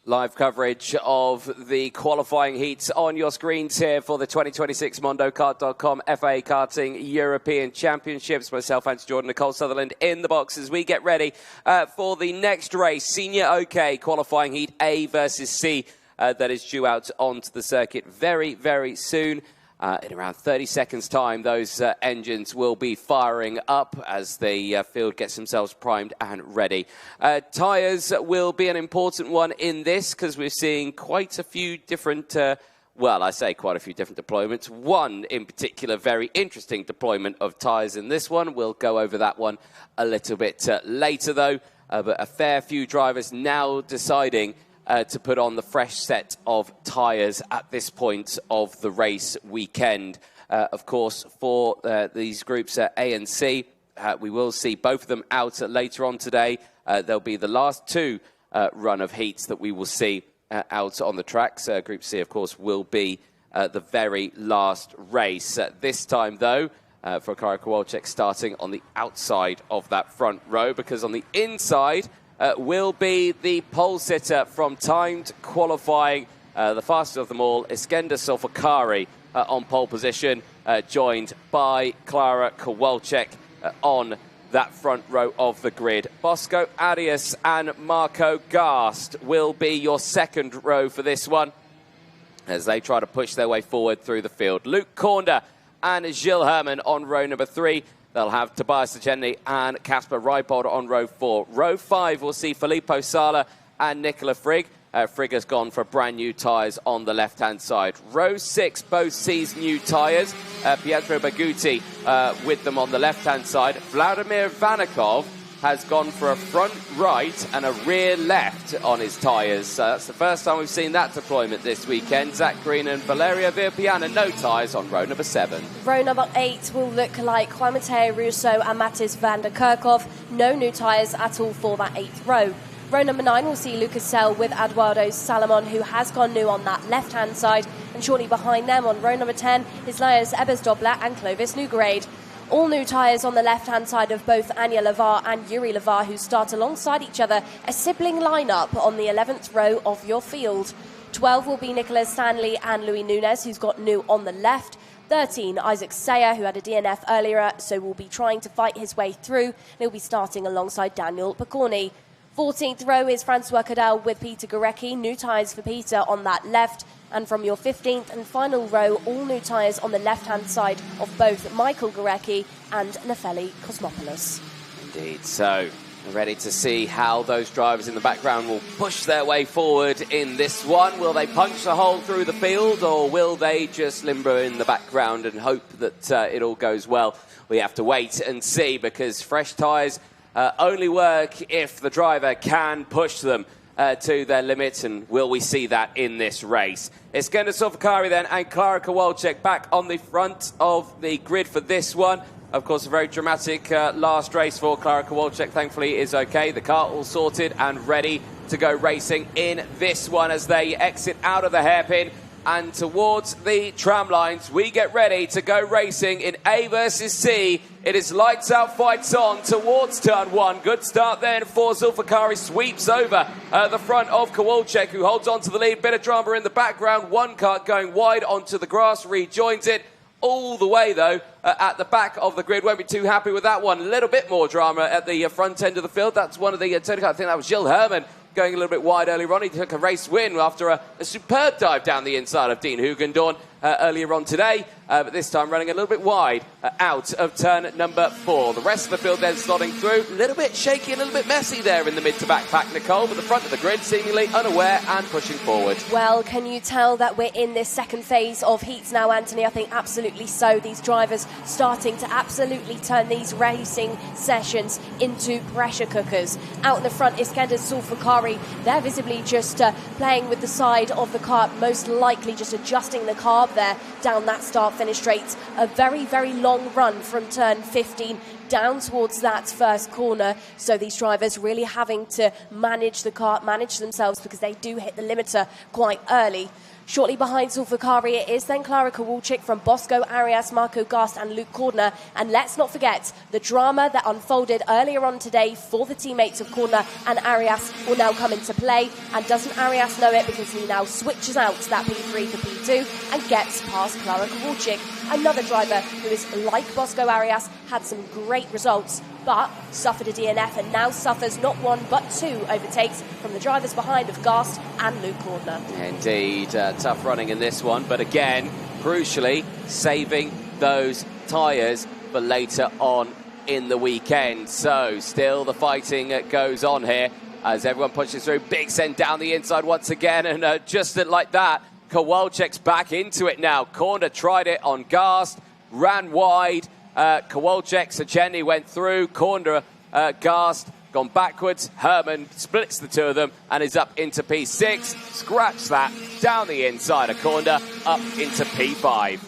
Live coverage of the qualifying heats on your screens here for the 2026 MondoKart.com FIA Karting European Championships. Myself, Ant Jordan, Nicole Sutherland in the box as we get ready for the next race. Senior OK qualifying heat A versus C that is due out onto the circuit very, very soon. In around 30 seconds' time, those engines will be firing up as the field gets themselves primed and ready. Tyres will be an important one in this because we're seeing quite a few different, well, I say quite a few different deployments. One in particular, very interesting deployment of tyres in this one. We'll go over that one a little bit later, though. But a fair few drivers now deciding to put on the fresh set of tyres at this point of the race weekend. Of course, for these groups A and C, we will see both of them out later on today. There'll be the last two run of heats that we will see out on the tracks. Group C, of course, will be the very last race. This time, though, for Kara Kowalczyk starting on the outside of that front row, because on the inside will be the pole sitter from timed qualifying, the fastest of them all, Iskender Solfakari on pole position, joined by Klara Kowalczyk on that front row of the grid. Bosco Arias and Marco Gast will be your second row for this one as they try to push their way forward through the field. Luke Kornda and Gilles Herman on row number 3. They'll have Tobias Sejenny and Kasper Reibold on row 4. Row 5 will see Filippo Sala and Nicola Frigg. Frigg has gone for brand new tyres on the left-hand side. Row 6 both sees new tyres. Pietro Baguti with them on the left-hand side. Vladimir Vanikov has gone for a front right and a rear left on his tyres. That's the first time we've seen that deployment this weekend. Zach Green and Valeria Virpiana, no tyres on row number 7. Row number 8 will look like Juan Mateo Russo and Mattis van der Kerkhoff. No new tyres at all for that 8th row. Row number 9 will see Lucas Sell with Eduardo Salomon, who has gone new on that left-hand side. And shortly behind them on row number 10 is Laius Ebersdobler and Clovis Neugrade. All new tyres on the left-hand side of both Anya Lavar and Yuri Lavar, who start alongside each other, a sibling lineup on the 11th row of your field. 12 will be Nicholas Stanley and Louis Nunes, who's got new on the left. 13, Isaac Sayer, who had a DNF earlier, so will be trying to fight his way through. And he'll be starting alongside Daniel Picorni. 14th row is Francois Cadel with Peter Gorecki. New tyres for Peter on that left. And from your 15th and final row, all new tyres on the left-hand side of both Michael Gorecki and Nefeli Kosmopoulos. Indeed. So, we're ready to see how those drivers in the background will push their way forward in this one. Will they punch a hole through the field, or will they just limber in the background and hope that it all goes well? We have to wait and see, because fresh tyres only work if the driver can push them to their limit, and will we see that in this race? It's Genda Sulfakari then and Klara Kowalczyk back on the front of the grid for this one. Of course, a very dramatic last race for Klara Kowalczyk. Thankfully, is okay. The car all sorted and ready to go racing in this one as they exit out of the hairpin and towards the tram lines. We get ready to go racing in A versus C. It is lights out, fights on towards turn one. Good start then for Zulfikari. Sweeps over the front of Kowalczyk, who holds on to the lead. Bit of drama in the background. One car going wide onto the grass, rejoins it. All the way, though, at the back of the grid. Won't be too happy with that one. A little bit more drama at the front end of the field. That's one of the Tony Kart. I think that was Gilles Herman going a little bit wide earlier on. He took a race win after a superb dive down the inside of Dean Hugendorn earlier on today. But this time running a little bit wide out of turn number 4. The rest of the field then slotting through. A little bit shaky, a little bit messy there in the mid to back pack, Nicole, but the front of the grid seemingly unaware and pushing forward. Well, can you tell that we're in this second phase of heats now, Anthony? I think absolutely so. These drivers starting to absolutely turn these racing sessions into pressure cookers. Out in the front, Iskender Sulfakari. They're visibly just playing with the side of the car, most likely just adjusting the carb there down that start-finish straight. A very, very long run from turn 15 down towards that first corner. So these drivers really having to manage the car, manage themselves, because they do hit the limiter quite early. Shortly behind Sulfakari, it is then Klara Kowalczyk from Bosco Arias, Marco Gast and Luke Cordner. And let's not forget the drama that unfolded earlier on today for the teammates of Cordner and Arias will now come into play. And doesn't Arias know it, because he now switches out that P3 for P2 and gets past Klara Kowalczyk. Another driver who is like Bosco Arias, had some great results, but suffered a DNF and now suffers not one but two overtakes from the drivers behind of Gast and Luke Cordner. Indeed, tough running in this one, but again, crucially, saving those tyres for later on in the weekend. So, still the fighting goes on here as everyone pushes through. Big send down the inside once again, and just like that, Kowalczyk's back into it now. Corner tried it on Gast, ran wide. Kowalczyk, Sajeni went through. Corner, Gast, gone backwards. Herman splits the two of them and is up into P6. Scratch that, down the inside of Corner, up into P5.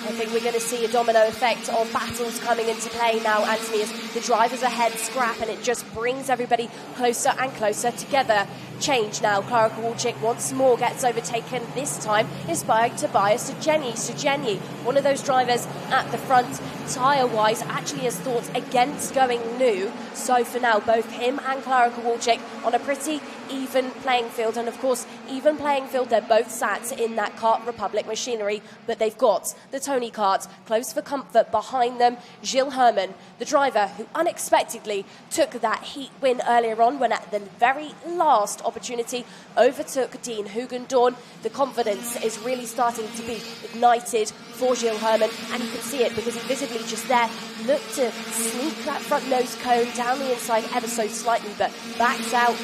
I think we're going to see a domino effect of battles coming into play now, Anthony, as the drivers ahead scrap, and it just brings everybody closer and closer together. Change now. Klara Kowalczyk once more gets overtaken, this time inspired Tobias Sujeni, one of those drivers at the front, tyre-wise, actually has thought against going new. So for now, both him and Klara Kowalczyk on a pretty even playing field, and of course, even playing field, they're both sat in that Kart Republic machinery, but they've got the Tony Kart close for comfort behind them. Gilles Herman, the driver who unexpectedly took that heat win earlier on, when at the very last opportunity overtook Dean Hugendorn. The confidence is really starting to be ignited for Gilles Herman, and you can see it because he visibly just there looked to sneak that front nose cone down the inside ever so slightly, but backs out,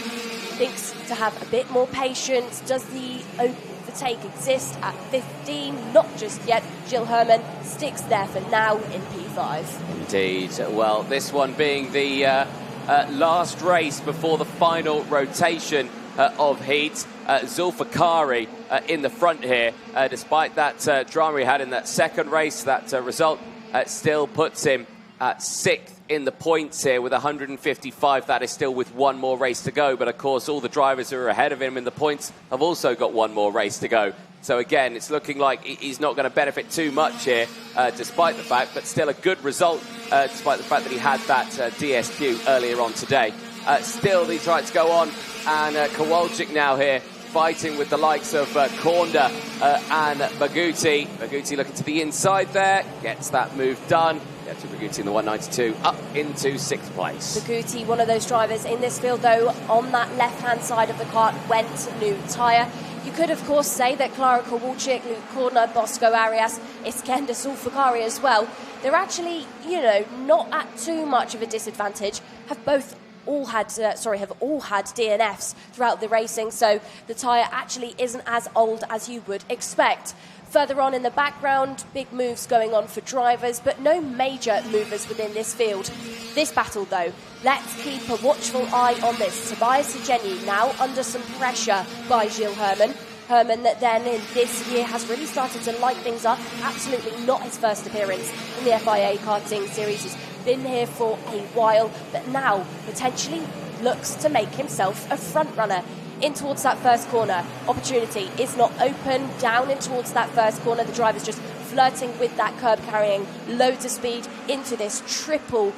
thinks to have a bit more patience. Does the overtake exist at 15? Not just yet. Gilles Herman sticks there for now in P5. Indeed. Well, this one being the last race before the final rotation of heat. Zulfikari in the front here, despite that drama he had in that second race. That result still puts him at 6th in the points here with 155. That is still with one more race to go, but of course all the drivers who are ahead of him in the points have also got one more race to go So again, it's looking like he's not going to benefit too much here, despite the fact, but still a good result, despite the fact that he had that DSQ earlier on today. Still, these rights go on, and Kowalczyk now here fighting with the likes of Korda and Baguti. Baguti looking to the inside there, gets that move done. Gets to Baguti in the 192, up into 6th place. Baguti, one of those drivers in this field, though, on that left-hand side of the kart, went new tyre. You could, of course, say that Klara Kowalczyk, Luke Korda, Bosco Arias, Iskender Sulfakari as well, they're actually, you know, not at too much of a disadvantage, have all had DNFs throughout the racing, so the tyre actually isn't as old as you would expect. Further on in the background, big moves going on for drivers, but no major movers within this field. This battle, though, let's keep a watchful eye on this. Tobias Segeni now under some pressure by Gilles Herman. Herman that then in this year has really started to light things up. Absolutely not his first appearance in the FIA Karting Series. He's been here for a while, but now potentially looks to make himself a front runner. In towards that first corner, opportunity is not open, down in towards that first corner, the driver's just flirting with that curb, carrying loads of speed into this triple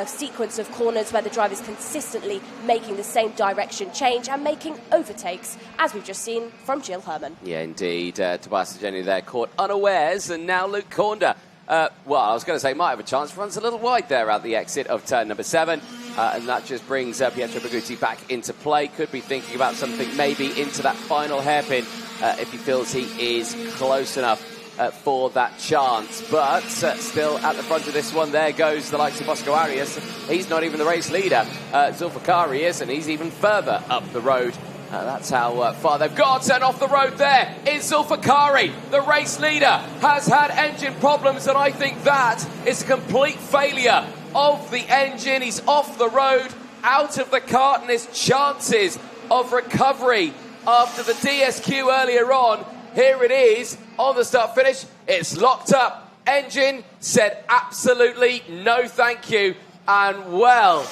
sequence of corners where the driver's consistently making the same direction change and making overtakes, as we've just seen from Gilles Herman. Yeah, indeed. Tobias Segeni there caught unawares, and now Luke Korda. Well, I was going to say might have a chance, runs a little wide there at the exit of turn number 7. And that just brings Pietro Baguti back into play. Could be thinking about something maybe into that final hairpin if he feels he is close enough for that chance. But still at the front of this one, there goes the likes of Bosco Arias. He's not even the race leader. Zulfikari is, and he's even further up the road. That's how far they've got. And off the road there is Zulfikari. The race leader has had engine problems, and I think that is a complete failure of the engine. He's off the road, out of the kart, and his chances of recovery after the DSQ earlier on. Here it is on the start finish. It's locked up. Engine said absolutely no thank you. And well,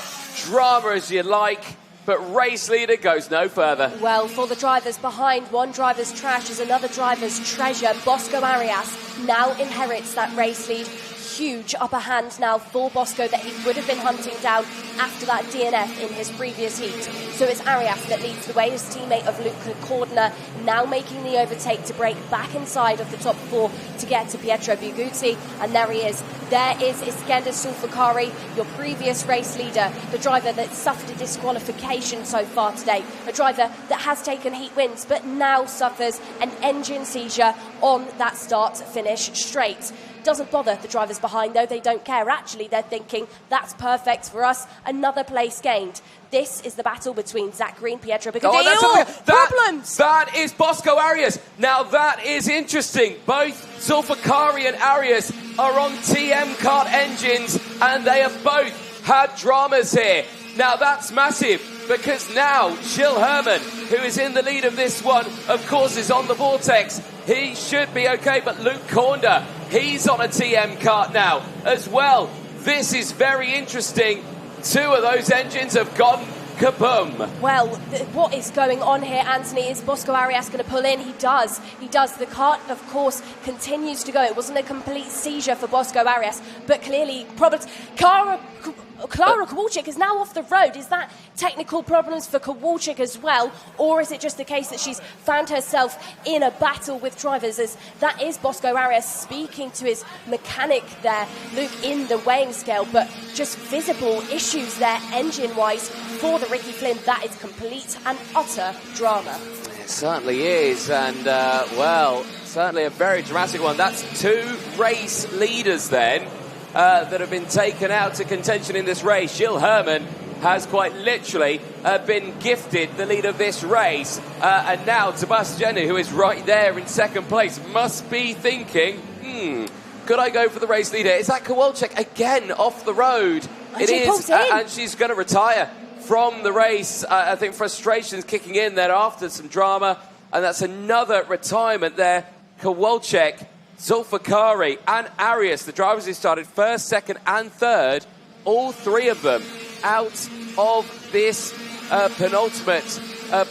drama as you like, but race leader goes no further. Well, for the drivers behind, one driver's trash is another driver's treasure. Bosco Arias now inherits that race lead. Huge upper hand now for Bosco that he would have been hunting down after that DNF in his previous heat. So it's Arias that leads the way, his teammate of Luke Korda now making the overtake to break back inside of the top 4 to get to Pietro Baguti. And there he is. There is Iskender Sulfakari, your previous race leader, the driver that suffered a disqualification so far today, a driver that has taken heat wins but now suffers an engine seizure on that start-finish straight. Doesn't bother the drivers behind, though. They don't care. Actually, they're thinking, that's perfect for us. Another place gained. This is the battle between Zach Green, Pietro Baguti. Problems! That is Bosco Arias. Now, that is interesting. Both Zulfikari and Arias are on TM kart engines, and they have both had dramas here. Now, that's massive, because now Gilles Herman, who is in the lead of this one, of course, is on the Vortex. He should be okay, but Luke Korda, he's on a TM kart now as well. This is very interesting. 2 of those engines have gone kaboom. Well, what is going on here, Anthony? Is Bosco Arias going to pull in? He does. He does. The kart, of course, continues to go. It wasn't a complete seizure for Bosco Arias, but clearly problems. Klara Kowalczyk is now off the road. Is that technical problems for Kowalczyk as well? Or is it just the case that she's found herself in a battle with drivers? As that is Bosco Arias speaking to his mechanic there, Luke, in the weighing scale, but just visible issues there engine-wise for the Ricky Flynn. That is complete and utter drama. It certainly is, and well, certainly a very dramatic one. That's 2 race leaders then that have been taken out to contention in this race. Gilles Herman has quite literally been gifted the lead of this race. And now Tobias Segeni, who is right there in second place, must be thinking, could I go for the race leader? Is that Kowalczyk again off the road? It is, and she's going to retire from the race. I think frustration's kicking in there after some drama, and that's another retirement there. Kowalczyk, Zulfikari and Arias, the drivers who started first, second and third, all 3 of them out of this penultimate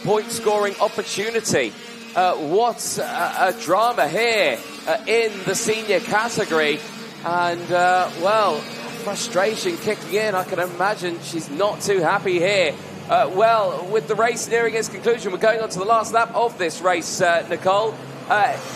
point-scoring opportunity. What a drama here in the senior category. And, well, frustration kicking in. I can imagine she's not too happy here. Well, with the race nearing its conclusion, we're going on to the last lap of this race, Nicole.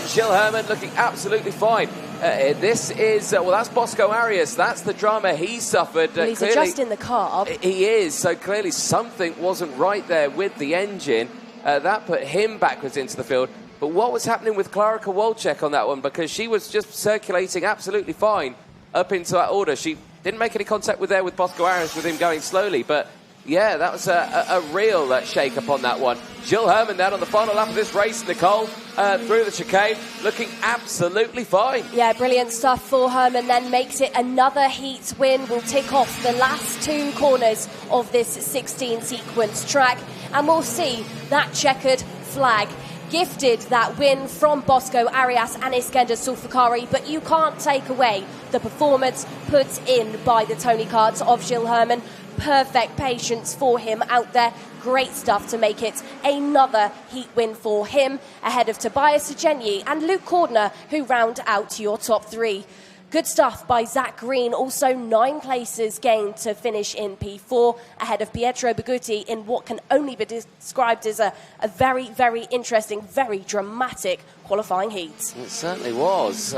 Gilles Herman looking absolutely fine. This is, well, that's Bosco Arias. That's the drama he suffered. Well, he's adjusting the car. He is, so clearly something wasn't right there with the engine. That put him backwards into the field. But what was happening with Klara Kowalczyk on that one? Because she was just circulating absolutely fine up into that order. She didn't make any contact with Bosco Arias with him going slowly. But, yeah, that was a real shake-up on that one. Gilles Herman then on the final lap of this race, Nicole, through the chicane, looking absolutely fine. Yeah, brilliant stuff for Herman, then makes it another heat win. We'll tick off the last 2 corners of this 16-sequence track, and we'll see that checkered flag gifted that win from Bosco Arias and Iskender Sulfakari, but you can't take away the performance put in by the Tony Karts of Gilles Herman. Perfect patience for him out there. Great stuff to make it another heat win for him, ahead of Tobias Sugenyi and Luke Cordner, who round out your top 3. Good stuff by Zach Green, also 9 places gained to finish in P4, ahead of Pietro Begutti in what can only be described as a very, very interesting, very dramatic qualifying heat. It certainly was.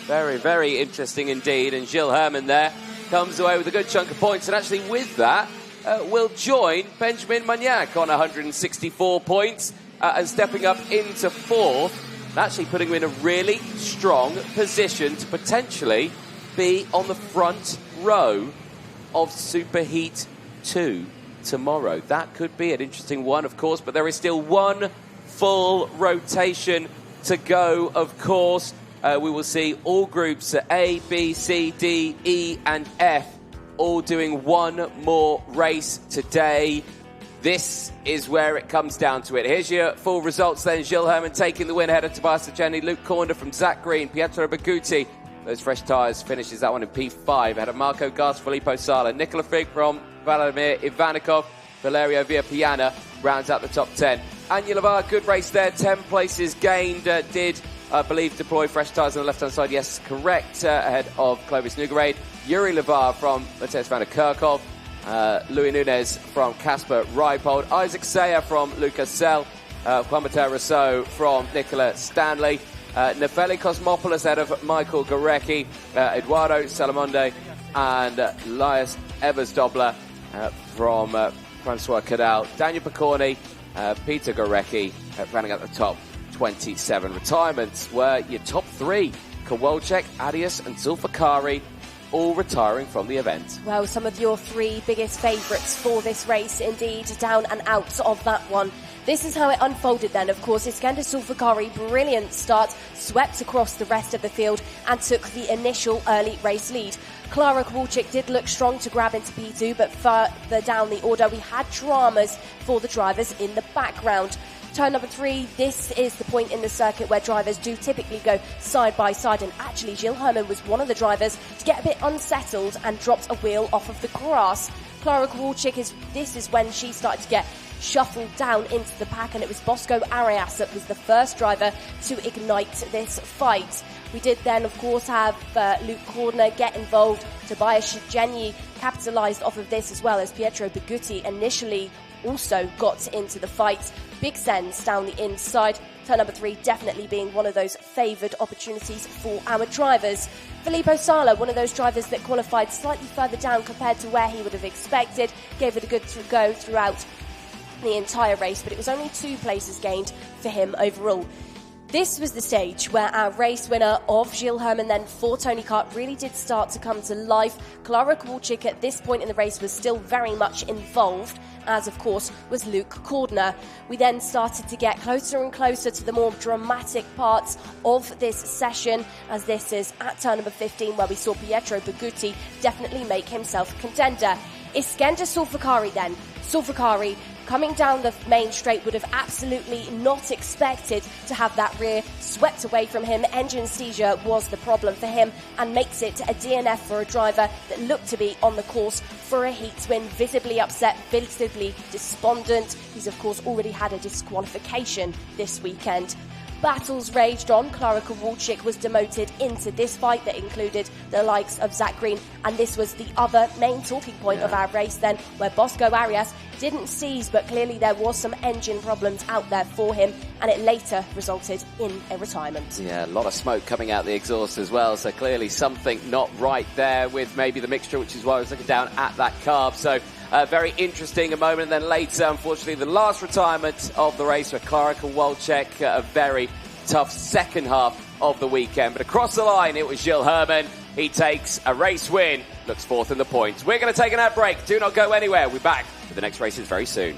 Very, very interesting indeed. And Gilles Herman there comes away with a good chunk of points. And actually with that, will join Benjamin Magnac on 164 points and stepping up into 4th. Actually putting him in a really strong position to potentially be on the front row of Superheat 2 tomorrow. That could be an interesting one, of course, but there is still one full rotation to go, of course. We will see all groups A, B, C, D, E and F all doing one more race today. This is where it comes down to it. Here's your full results then. Gilles Herman taking the win ahead of Tobias Sugenyi, Luke Cordner from Zach Green, Pietro Begutti. Those fresh tyres finishes that one in P5. Ahead of Marco Gas, Filippo Sala, Nicola Fig from Vladimir Ivanikov, Valerio Villapiana rounds out the top 10. Anya Lavar, good race there, 10 places gained. Did, I believe, deploy fresh tyres on the left-hand side. Yes, correct. Ahead of Clovis Nougarade. Yuri Lavar from Mateusz van der Kerkhoff. Louis Nunez from Casper Reipold, Isaac Sayer from Lucas Sell, Juan Mateo Rousseau from Nicola Stanley, Nefeli Cosmopoulos out of Michael Gorecki, Eduardo Salamonde and Elias Evers-Dobler from Francois Cadal, Daniel Picorni, Peter Gorecki running at the top 27. Retirements were your top 3, Kowalczyk, Arias and Zulfikari, all retiring from the event. Well, some of your 3 biggest favourites for this race, indeed, down and out of that one. This is how it unfolded then. Of course, Iskender Sulfakari, brilliant start, swept across the rest of the field and took the initial early race lead. Klara Kowalczyk did look strong to grab into P2, but further down the order, we had dramas for the drivers in the background. Turn number 3, this is the point in the circuit where drivers do typically go side by side, and actually Gilles Herman was one of the drivers to get a bit unsettled and dropped a wheel off of the grass. Klara Kowalczyk, this is when she started to get shuffled down into the pack, and it was Bosco Arias that was the first driver to ignite this fight. We did then, of course, have Luke Cordner get involved. Tobias Sugenyi capitalised off of this as well, as Pietro Begutti initially also got into the fight. Big sends down the inside. Turn number 3 definitely being one of those favoured opportunities for our drivers. Filippo Sala, one of those drivers that qualified slightly further down compared to where he would have expected, gave it a good go throughout the entire race, but it was only 2 places gained for him overall. This was the stage where our race winner of Gilles Herman then for Tony Kart really did start to come to life. Klara Kowalczyk at this point in the race was still very much involved, as of course was Luke Cordner. We then started to get closer and closer to the more dramatic parts of this session, as this is at turn number 15 where we saw Pietro Begutti definitely make himself a contender. Iskender Sulfakari then. Sulfakari coming down the main straight, would have absolutely not expected to have that rear swept away from him. Engine seizure was the problem for him and makes it a DNF for a driver that looked to be on the course for a heat win. Visibly upset, visibly despondent. He's of course already had a disqualification this weekend. Battles raged on. Clara Kowalczyk was demoted into this fight that included the likes of Zach Green, and this was the other main talking point of our race then, where Bosco Arias didn't seize, but clearly there was some engine problems out there for him, and it later resulted in a retirement. Yeah, a lot of smoke coming out the exhaust as well, so clearly something not right there with maybe the mixture, which is why I was looking down at that carb. So very interesting a moment. And then later, unfortunately, the last retirement of the race for Clara Kowalczyk, a very tough second half of the weekend. But across the line, it was Gilles Herman. He takes a race win, looks fourth in the points. We're going to take an ad break. Do not go anywhere. We'll be back for the next races very soon.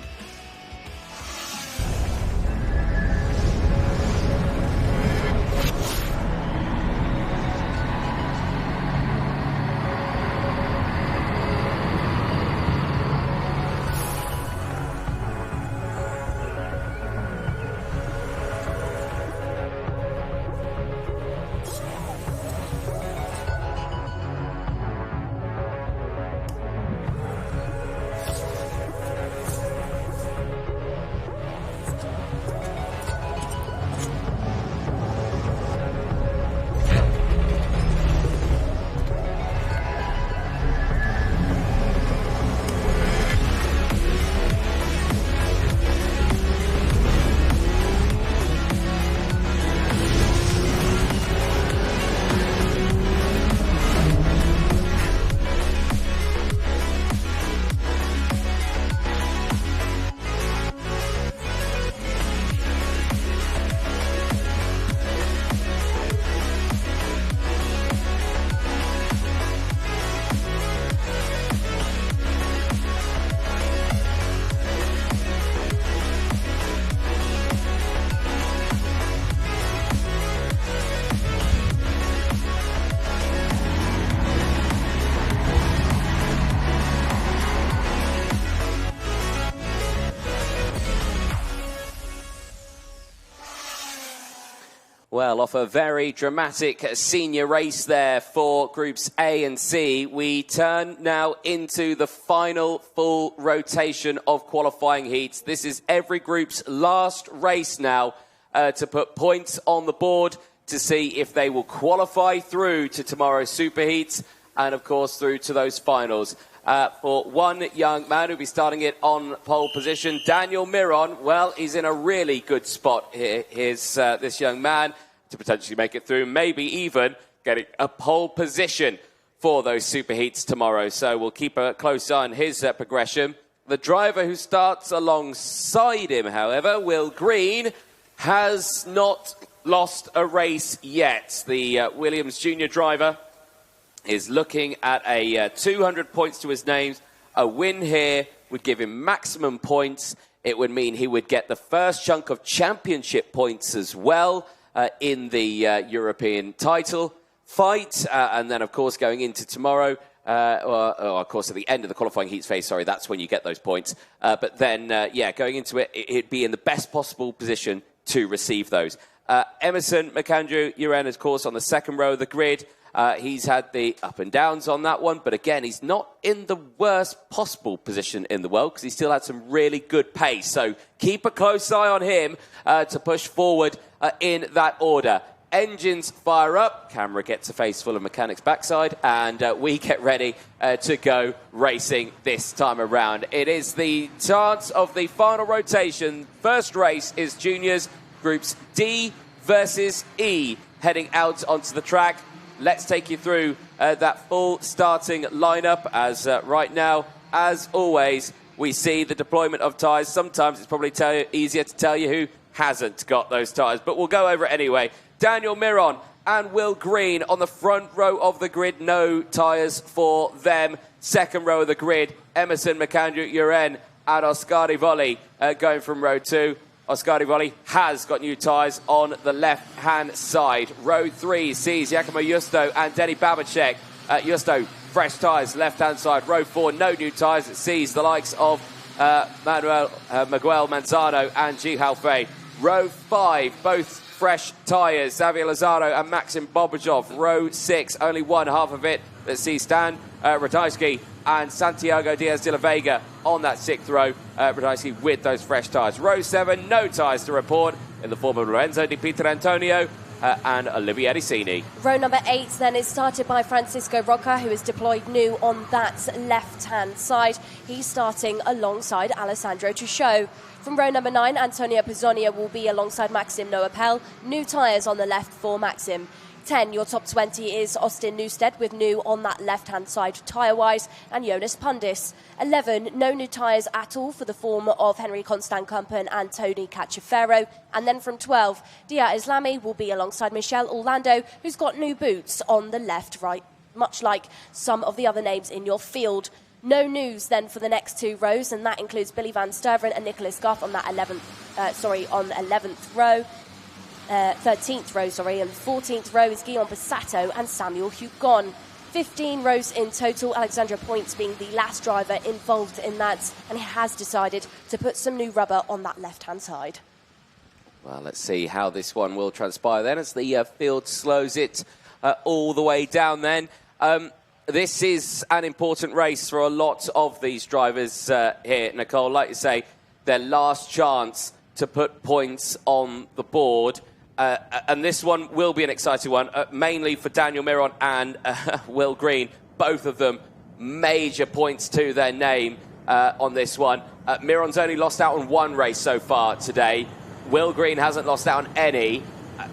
Well, off a very dramatic senior race there for Groups A and C, we turn now into the final full rotation of qualifying heats. This is every group's last race now to put points on the board to see if they will qualify through to tomorrow's superheats and, of course, through to those finals. For one young man who'll be starting it on pole position, Daniel Miron. Well, he's in a really good spot here. Here's this young man to potentially make it through, maybe even getting a pole position for those superheats tomorrow. So we'll keep a close eye on his progression. The driver who starts alongside him, however, Will Green, has not lost a race yet. The Williams Junior driver is looking at a 200 points to his name. A win here would give him maximum points. It would mean he would get the first chunk of championship points as well in the European title fight. And then, of course, going into tomorrow, or of course, at the end of the qualifying heats phase, sorry, that's when you get those points. But then, going into it, it'd be in the best possible position to receive those. Emerson McAndrew-Uren, of course, on the second row of the grid. He's had the up and downs on that one, but again, he's not in the worst possible position in the world because he still had some really good pace. So keep a close eye on him to push forward in that order. Engines fire up, camera gets a face full of mechanics backside, and we get ready to go racing this time around. It is the chance of the final rotation. First race is juniors, groups D versus E, heading out onto the track. Let's take you through that full starting lineup as right now, as always, we see the deployment of tyres. Sometimes it's probably easier to tell you who hasn't got those tyres, but we'll go over it anyway. Daniel Miron and Will Green on the front row of the grid, no tyres for them. Second row of the grid, Emerson McAndrew-Uren and Oskari Voli going from row 2. Oskari Voli has got new tyres on the left-hand side. Row 3 sees Giacomo Justo and Denny Babacek. Justo, fresh tyres, left-hand side. Row 4, no new tyres. It sees the likes of Miguel Manzano and Ji Haofei. Row 5, both fresh tyres, Xavier Lozano and Maxim Bobajov. Row 6, only one half of it. Let's see Stan Ratajski and Santiago Diaz de la Vega on that 6th row. Ratajski with those fresh tyres. Row 7, no tyres to report in the form of Lorenzo Di Pietrantonio and Olivier Ricini. Row number 8 then is started by Francisco Roca, who is deployed new on that left-hand side. He's starting alongside Alessandro Truchot. From row number 9, Antonio Pizzonia will be alongside Maxim Noapel. New tyres on the left for Maxim. 10, your top 20 is Austin Newstead with new on that left-hand side tyre-wise, and Jonas Pundis. 11, no new tyres at all for the form of Henry Constant-Kumpen and Tony Cacciaferro. And then from 12, Dia Islami will be alongside Michelle Orlando, who's got new boots on the left-right, much like some of the other names in your field. No news then for the next 2 rows, and that includes Billy Van Sterven and Nicholas Goff on that 11th row. 13th row, and 14th row is Guillaume Passato and Samuel Hugon. 15 rows in total, Alexandra Points being the last driver involved in that, and he has decided to put some new rubber on that left-hand side. Well, let's see how this one will transpire then as the field slows it all the way down then. This is an important race for a lot of these drivers here, Nicole. Like you say, their last chance to put points on the board. And this one will be an exciting one, mainly for Daniel Miron and Will Green. Both of them major points to their name on this one. Miron's only lost out on 1 race so far today. Will Green hasn't lost out on any.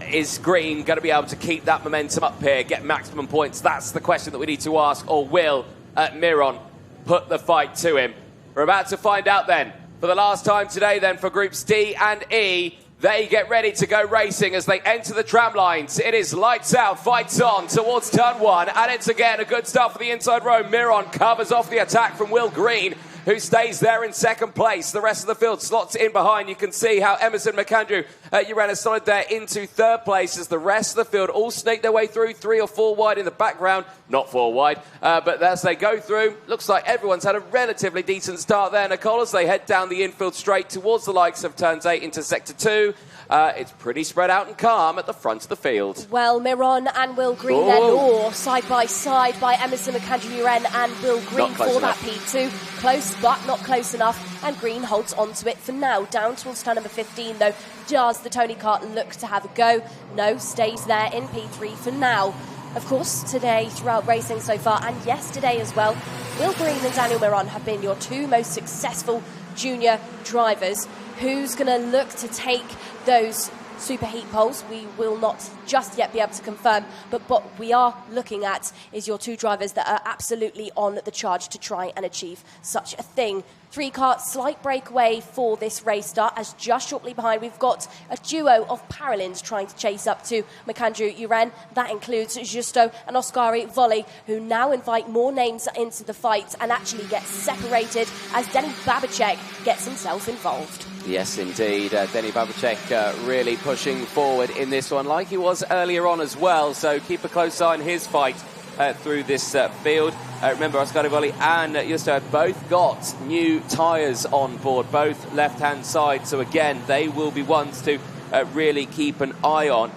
Is Green going to be able to keep that momentum up here, get maximum points? That's the question that we need to ask. Or will Miron put the fight to him? We're about to find out then. For the last time today then for Groups D and E, they get ready to go racing as they enter the tram lines. It is lights out, fights on towards turn 1. And it's again a good start for the inside row. Miron covers off the attack from Will Green, who stays there in 2nd place. The rest of the field slots in behind. You can see how Emerson McAndrew has slotted there into 3rd place as the rest of the field all snake their way through, 3 or 4 wide in the background. Not 4 wide, but as they go through, looks like everyone's had a relatively decent start there, Nicole, as they head down the infield straight towards the likes of turns 8 into sector 2. It's pretty spread out and calm at the front of the field. Well, Miron and Will Green then, side by side by Emerson McAndrew-Uren and Will Green for that P2. Close, but not close enough, and Green holds onto it for now. Down towards turn number 15, though. Does the Tony Kart look to have a go? No, stays there in P3 for now. Of course, today, throughout racing so far, and yesterday as well, Will Green and Daniel Miron have been your 2 most successful junior drivers. Who's going to look to take those superheat poles? We will not just yet be able to confirm, but what we are looking at is your 2 drivers that are absolutely on the charge to try and achieve such a thing. 3 car, slight breakaway for this race start, as just shortly behind we've got a duo of Paralins trying to chase up to McAndrew-Uren. That includes Justo and Oskari Volley, who now invite more names into the fight and actually get separated as Denny Babicek gets himself involved. Yes, indeed. Denny Babicek really pushing forward in this one, like he was earlier on as well. So keep a close eye on his fight through this field. Remember, Oskari Volley and Justo have both got new tyres on board, both left-hand side. So again, they will be ones to really keep an eye on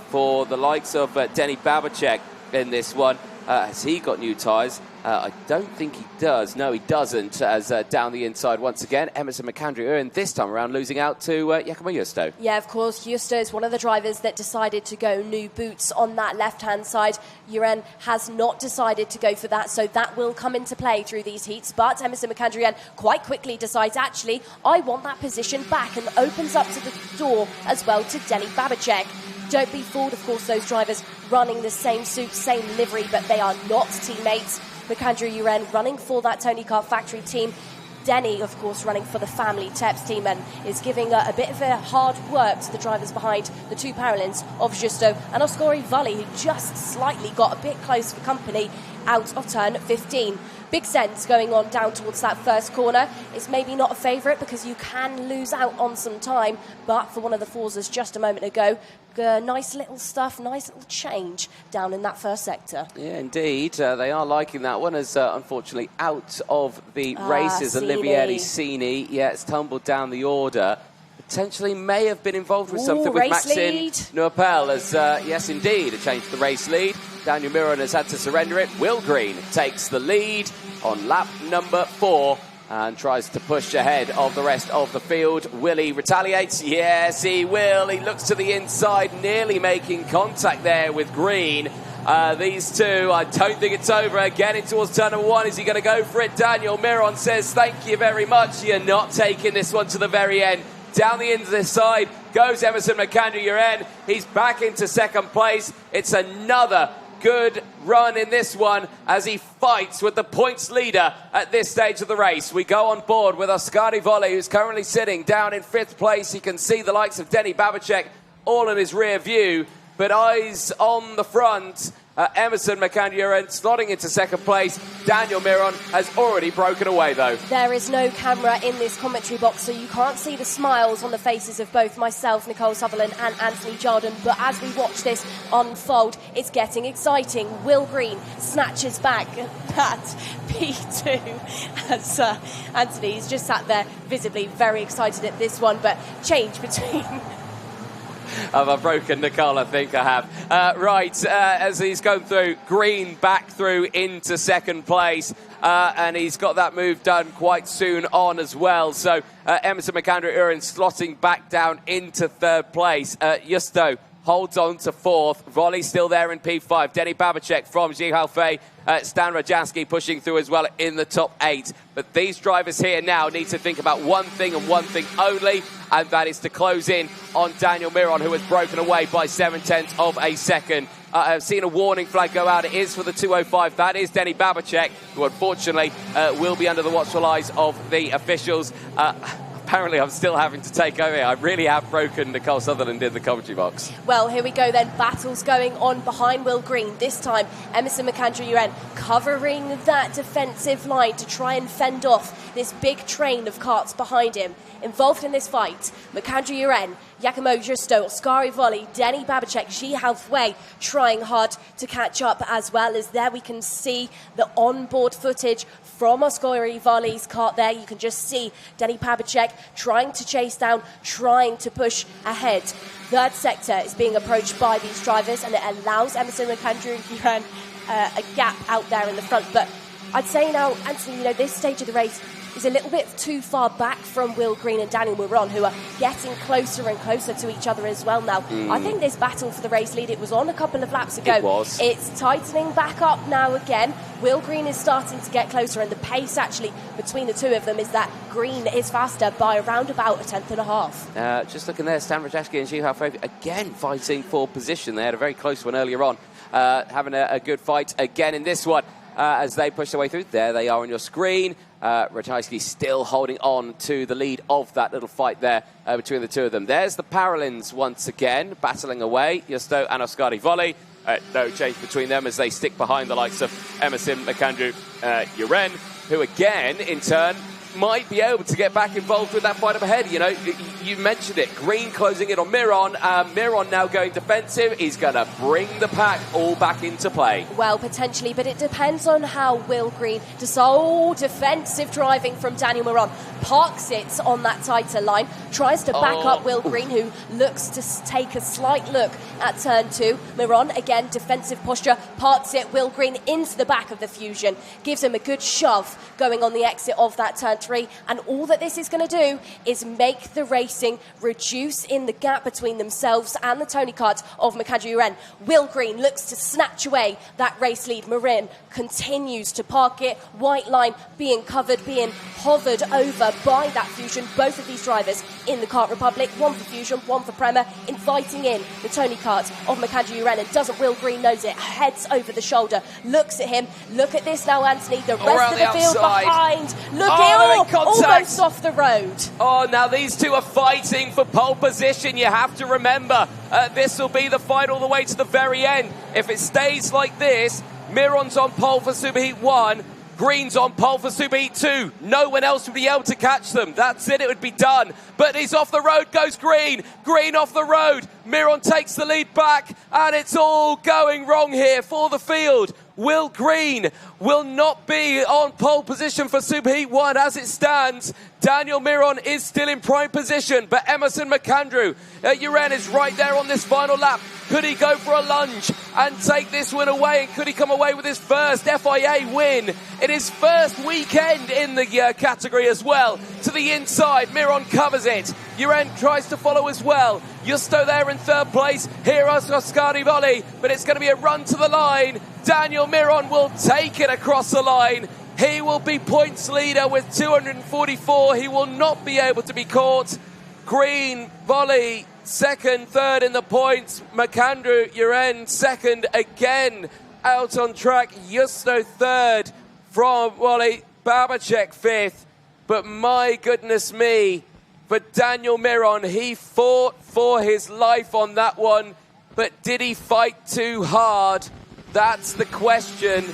for the likes of Denny Babicek in this one. Has he got new tyres? I don't think he does. No, he doesn't. As down the inside once again, Emerson McAndrew, this time around losing out to Giacomo Justo. Yeah, of course. Justo is one of the drivers that decided to go new boots on that left-hand side. Uren has not decided to go for that, so that will come into play through these heats. But Emerson McAndrew quite quickly decides, actually, I want that position back, and opens up to the door as well to Denny Babicek. Don't be fooled, of course, those drivers running the same suit, same livery, but they are not teammates. McAndrew-Uren running for that Tony Kart factory team. Denny, of course, running for the family Teps team, and is giving a bit of a hard work to the drivers behind the 2 Paralins of Justo and Oskari Volley, who just slightly got a bit close for company out of turn 15. big sense going on down towards that first corner. It's maybe not a favourite because you can lose out on some time, but for one of the Forzas just a moment ago, nice little stuff, nice little change down in that first sector. Yeah, indeed. They are liking that one as, unfortunately, out of the races, Olivier Sini. Yeah, it's tumbled down the order. Potentially may have been involved with something with Maxime Noapel as, yes, indeed, a change to the race lead. Daniel Miron has had to surrender it. Will Green takes the lead on lap number 4 and tries to push ahead of the rest of the field. Will he retaliate? Yes, he will. He looks to the inside, nearly making contact there with Green. These two, I don't think it's over. Getting towards turn number 1. Is he going to go for it? Daniel Miron says, thank you very much. You're not taking this one to the very end. Down the inside goes Emerson McAndrew-Uren. He's back into second place. It's another good run in this one as he fights with the points leader at this stage of the race. We go on board with Ascari Volley, who's currently sitting down in 5th place. He can see the likes of Denny Babicek all in his rear view, but eyes on the front. Emerson McAndrew-Uren slotting into second place. Daniel Miron has already broken away, though. There is no camera in this commentary box, so you can't see the smiles on the faces of both myself, Nicole Sutherland, and Anthony Jardine. But as we watch this unfold, it's getting exciting. Will Green snatches back that P2 as Anthony's just sat there visibly very excited at this one, but change between... Have I broken Nicole? I think I have. As he's going through, Green back through into second place. And he's got that move done quite soon on as well. So Emerson McAndrew-Uren slotting back down into 3rd place. Justo holds on to 4th. Volley still there in P5. Denny Babicek from Jihalfei. Stan Rajanski pushing through as well in the top 8. But these drivers here now need to think about one thing and one thing only, and that is to close in on Daniel Miron, who has broken away by 7/10 of a second. I've seen a warning flag go out. It is for the 205. That is Denny Babicek, who unfortunately will be under the watchful eyes of the officials. Apparently, I'm still having to take over. I really have broken Nicole Sutherland in the commentary box. Well, here we go then. Battles going on behind Will Green. This time, Emerson McAndrew-Uren covering that defensive line to try and fend off this big train of karts behind him. Involved in this fight, McAndrew-Uren, Giacomo Justo, Ascari Volley, Denny Babicek, Jihalfei trying hard to catch up, as well as there we can see the onboard footage from Ascari Volley's kart there. You can just see Denny Babicek trying to chase down, trying to push ahead. 3rd sector is being approached by these drivers, and it allows Emerson McAndrew-Uren a gap out there in the front. But I'd say now, Anthony, this stage of the race is a little bit too far back from Will Green and Daniel Miron, who are getting closer and closer to each other as well now. I think this battle for the race lead, it was on a couple of laps ago. It was. It's tightening back up now again. Will Green is starting to get closer, and the pace actually between the two of them is that Green is faster by around about 1/10.5. Just looking there, Stan Rajanski and Jihalfei again fighting for position. They had a very close one earlier on, having a good fight again in this one. As they push their way through. There they are on your screen. Ratajski still holding on to the lead of that little fight there between the two of them. There's the Paralins once again, battling away. Justo and Ascari Volley. No change between them as they stick behind the likes of Emerson McAndrew-Uren, who again, in turn, might be able to get back involved with that fight up ahead. You mentioned it. Green closing it on Miron. Miron now going defensive. He's going to bring the pack all back into play. Well, potentially, but it depends on how Will Green defensive driving from Daniel Miron. Parks it on that tighter line. Tries to back up Will Green, who looks to take a slight look at turn 2. Miron, again, defensive posture. Parks it. Will Green into the back of the Fusion. Gives him a good shove going on the exit of that turn 3, and all that this is going to do is make the racing reduce in the gap between themselves and the Tony Kart of McAndrew-Uren. Will Green looks to snatch away that race lead. Marin continues to park it. White line being covered, being hovered over by that Fusion. Both of these drivers in the Kart Republic, one for Fusion, one for Prema, inviting in the Tony Kart of McAndrew-Uren. And doesn't Will Green knows it, heads over the shoulder, looks at him. Look at this now, Anthony, the rest of the field behind. Look almost off the road. Now these two are fighting for pole position. You have to remember, this will be the fight all the way to the very end. If it stays like this, Miron's on pole for Superheat 1. Green's on pole for Superheat 2. No one else would be able to catch them. That's it, it would be done. But he's off the road, goes Green. Green off the road. Miron takes the lead back, and it's all going wrong here for the field. Will Green will not be on pole position for Superheat 1 as it stands. Daniel Miron is still in prime position, but Emerson McAndrew at Uren is right there on this final lap. Could he go for a lunge and take this win away? And could he come away with his first FIA win in his first weekend in the category as well? To the inside, Miron covers it. Uren tries to follow as well. Justo there in third place. Here is Oscar Volley, but it's going to be a run to the line. Daniel Miron will take it across the line. He will be points leader with 244. He will not be able to be caught. Green, Volley, second, third in the points. McAndrew, Uren, second again. Out on track, Justo third from Volley. Babacek fifth. But my goodness me, for Daniel Miron, he fought for his life on that one. But did he fight too hard? That's the question.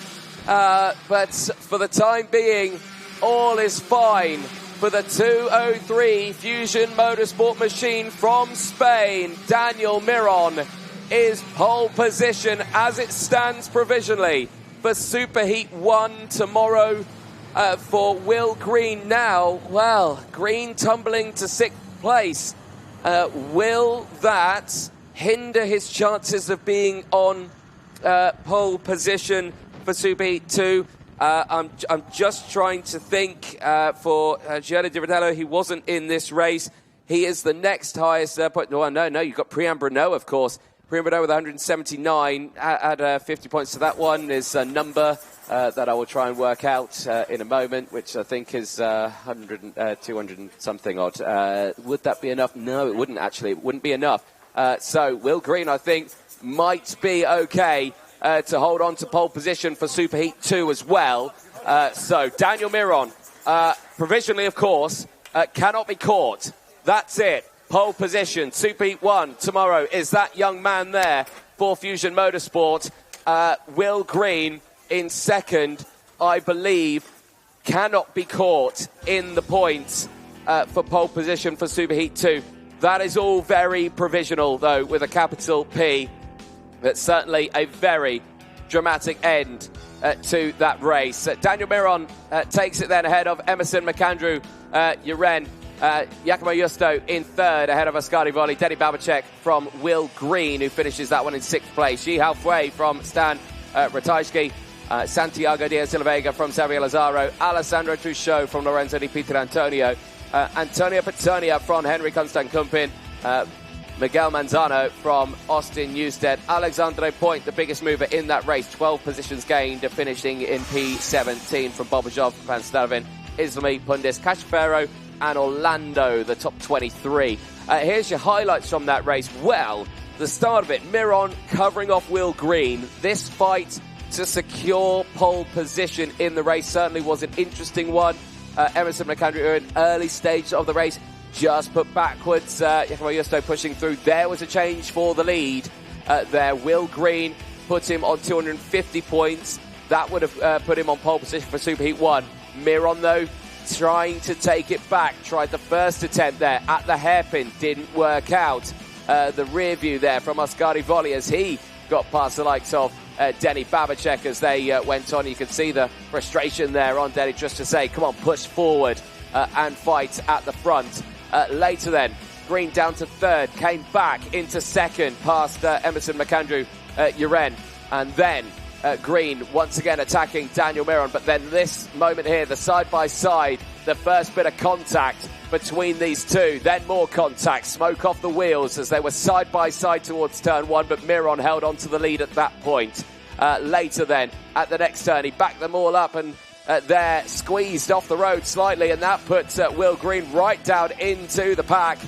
But for the time being, all is fine for the 203 Fusion Motorsport machine from Spain. Daniel Miron is pole position as it stands provisionally for Superheat 1 tomorrow. For Will Green now, well, Green tumbling to 6th place. Will that hinder his chances of being on pole position for Superheat 2? I'm just trying to think for Gianni Di Ritello. He wasn't in this race. He is the next highest point. No, you've got Priam Bruneau, of course. Priam Bruneau with 179. Add 50 points to that one is a number that I will try and work out in a moment, which I think is 200 and something odd. Would that be enough? No, it wouldn't actually. It wouldn't be enough. So Will Green, I think, might be okay to hold on to pole position for Superheat 2 as well. So Daniel Miron, provisionally, of course, cannot be caught. That's it. Pole position. Superheat 1 tomorrow is that young man there for Fusion Motorsport. Will Green in second, I believe, cannot be caught in the points for pole position for Superheat 2. That is all very provisional, though, with a capital P. But certainly a very dramatic end to that race. Daniel Miron takes it then ahead of Emerson McAndrew, Uren, Giacomo Justo in third, ahead of Ascari Volley, Denny Babacek from Will Green, who finishes that one in 6th place. Xi Haofei from Stan Ratajski, Santiago Diaz de la Vega from Xavier Lazaro, Alessandro Truchot from Lorenzo Di Pietrantonio, Antonio Peternia from Henry Constant Kumpin, Miguel Manzano from Austin Newstead, Alexandre Point, the biggest mover in that race, 12 positions gained, finishing in P17 from Bobajov, Van Stavin, Islami, Pundis, Cachefero, and Orlando, the top 23. Here's your highlights from that race. Well, the start of it, Miron covering off Will Green. This fight to secure pole position in the race certainly was an interesting one. Emerson McAndrew in early stages of the race just put backwards. Giacomo Justo pushing through. There was a change for the lead there. Will Green put him on 250 points. That would have put him on pole position for Superheat 1. Miron, though, trying to take it back. Tried the first attempt there at the hairpin. Didn't work out. The rear view there from Ascari Volley as he got past the likes of Denny Babacek as they went on. You can see the frustration there on Denny just to say, come on, push forward and fight at the front. Later then, Green down to third, came back into second past Emerson McAndrew, Uren, and then Green once again attacking Daniel Miron. But then this moment here, the side-by-side, the first bit of contact between these two, then more contact, smoke off the wheels as they were side-by-side towards turn one, but Miron held on to the lead at that point. Later then, at the next turn, he backed them all up and there squeezed off the road slightly, and that puts Will Green right down into the pack.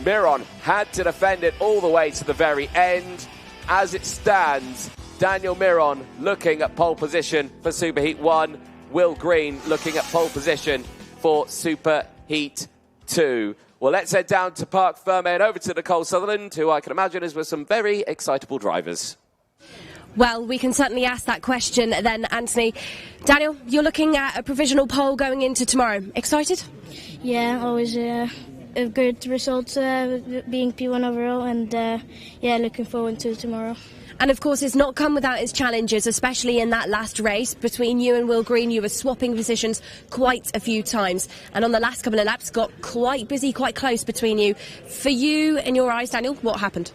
Miron had to defend it all the way to the very end. As it stands, Daniel Miron looking at pole position for Superheat 1. Will Green looking at pole position for Superheat 2. Well, let's head down to Parc Fermé and over to Nicole Sutherland, who I can imagine is with some very excitable drivers. Well, we can certainly ask that question then, Anthony. Daniel, you're looking at a provisional pole going into tomorrow. Excited? Yeah, always a good result being P1 overall, and looking forward to tomorrow. And of course, it's not come without its challenges, especially in that last race between you and Will Green. You were swapping positions quite a few times, and on the last couple of laps got quite busy, quite close between you. For you, in your eyes, Daniel, what happened?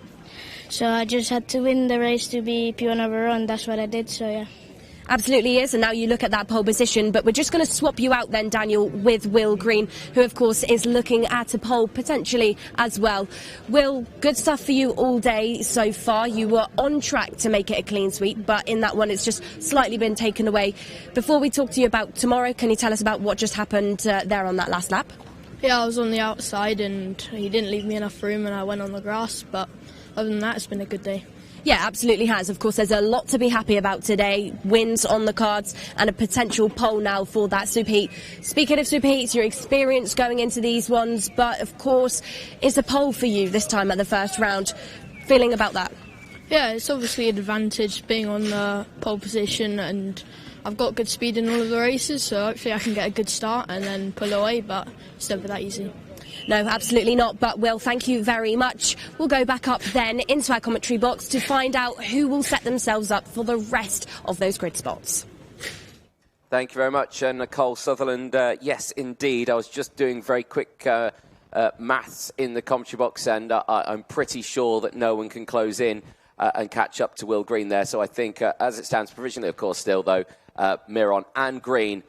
So I just had to win the race to be P1 overall, and that's what I did, so yeah. Absolutely is, and now you look at that pole position, but we're just going to swap you out then, Daniel, with Will Green, who of course is looking at a pole potentially as well. Will, good stuff for you all day so far. You were on track to make it a clean sweep, but in that one it's just slightly been taken away. Before we talk to you about tomorrow, can you tell us about what just happened there on that last lap? Yeah, I was on the outside and he didn't leave me enough room and I went on the grass, but other than that, it's been a good day. Yeah, absolutely has. Of course, there's a lot to be happy about today. Wins on the cards and a potential pole now for that superheat. Speaking of superheats, your experience going into these ones, but of course, it's a pole for you this time at the first round. Feeling about that? Yeah, it's obviously an advantage being on the pole position, and I've got good speed in all of the races, so hopefully I can get a good start and then pull away, but it's never that easy. No, absolutely not. But, Will, thank you very much. We'll go back up then into our commentary box to find out who will set themselves up for the rest of those grid spots. Thank you very much, Nicole Sutherland. Yes, indeed. I was just doing very quick maths in the commentary box, and I'm pretty sure that no one can close in and catch up to Will Green there. So I think, as it stands provisionally, of course, still, though, Miron and Green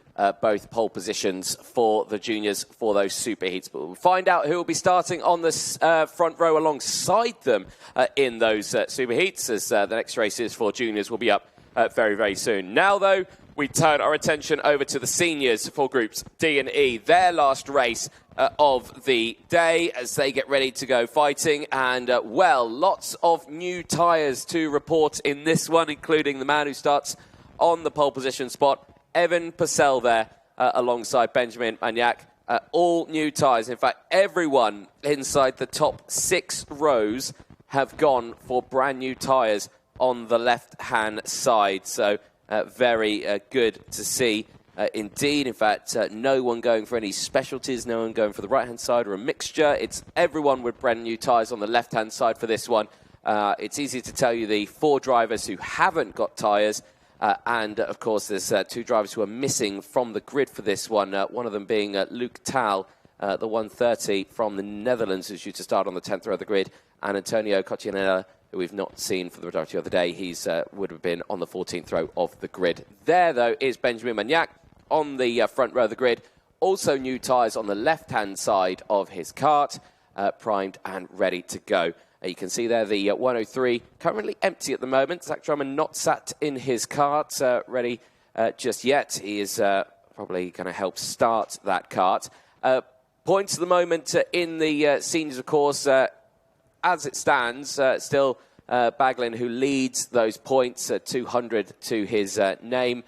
both pole positions for the juniors for those superheats. But we'll find out who will be starting on this front row alongside them in those superheats, as the next races for juniors will be up very, very soon. Now, though, we turn our attention over to the seniors for groups D and E, their last race of the day as they get ready to go fighting. And, well, lots of new tyres to report in this one, including the man who starts on the pole position spot, Evan Purcell there, alongside Benjamin Magnac. All new tyres. In fact, everyone inside the top 6 rows have gone for brand new tyres on the left-hand side. So very good to see indeed. In fact, no one going for any specialties, no one going for the right-hand side or a mixture. It's everyone with brand new tyres on the left-hand side for this one. It's easy to tell you the 4 drivers who haven't got tyres. And, of course, there's 2 drivers who are missing from the grid for this one, one of them being Luke Tal, the 130 from the Netherlands, who's due to start on the 10th row of the grid, and Antonio Coccinella, who we've not seen for the majority of the day. He's would have been on the 14th row of the grid. There, though, is Benjamin Magnac on the front row of the grid. Also new tyres on the left-hand side of his kart, primed and ready to go. You can see there the 103, currently empty at the moment. Zach Drummond not sat in his kart, ready just yet. He is probably going to help start that kart. Points at the moment in the seniors, of course, as it stands, still Baglin who leads those points, 200 to his name.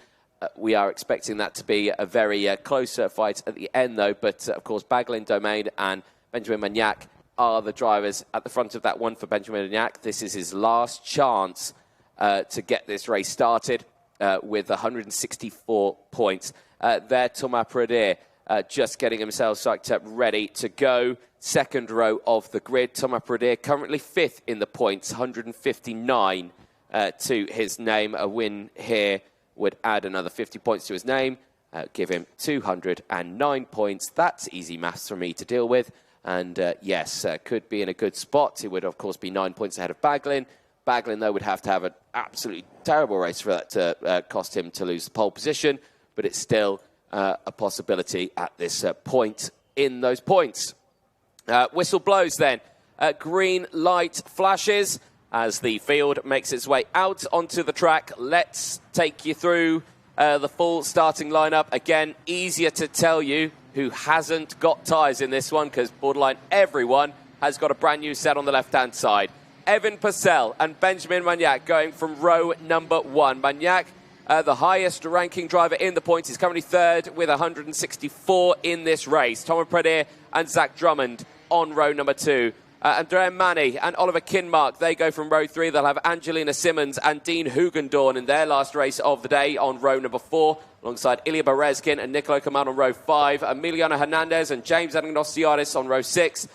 We are expecting that to be a very close fight at the end, though. But, of course, Baglin, Domain and Benjamin Magnac are the drivers at the front of that one for Benjamin Magnac. This is his last chance to get this race started with 164 points. There, Thomas Pradier just getting himself psyched up, ready to go. Second row of the grid. Thomas Pradier currently 5th in the points, 159 to his name. A win here would add another 50 points to his name, give him 209 points. That's easy maths for me to deal with. And yes, could be in a good spot. He would, of course, be 9 points ahead of Baglin. Baglin, though, would have to have an absolutely terrible race for that to cost him to lose the pole position. But it's still a possibility at this point in those points. Whistle blows then. Green light flashes as the field makes its way out onto the track. Let's take you through the full starting lineup. Again, easier to tell you who hasn't got tyres in this one, because borderline everyone has got a brand new set on the left-hand side. Evan Purcell and Benjamin Magnac going from row number 1. Magnac, the highest ranking driver in the points, is currently 3rd with 164 in this race. Thomas Pradier and Zach Drummond on row number 2. Andrea Mani and Oliver Kinmark, they go from row 3. They'll have Angelina Simmons and Dean Hugendorn in their last race of the day on row number 4, alongside Ilya Berezkin and Nicolo Kaman on row 5, Emiliano Hernandez and James Anagnostiadis on row 6.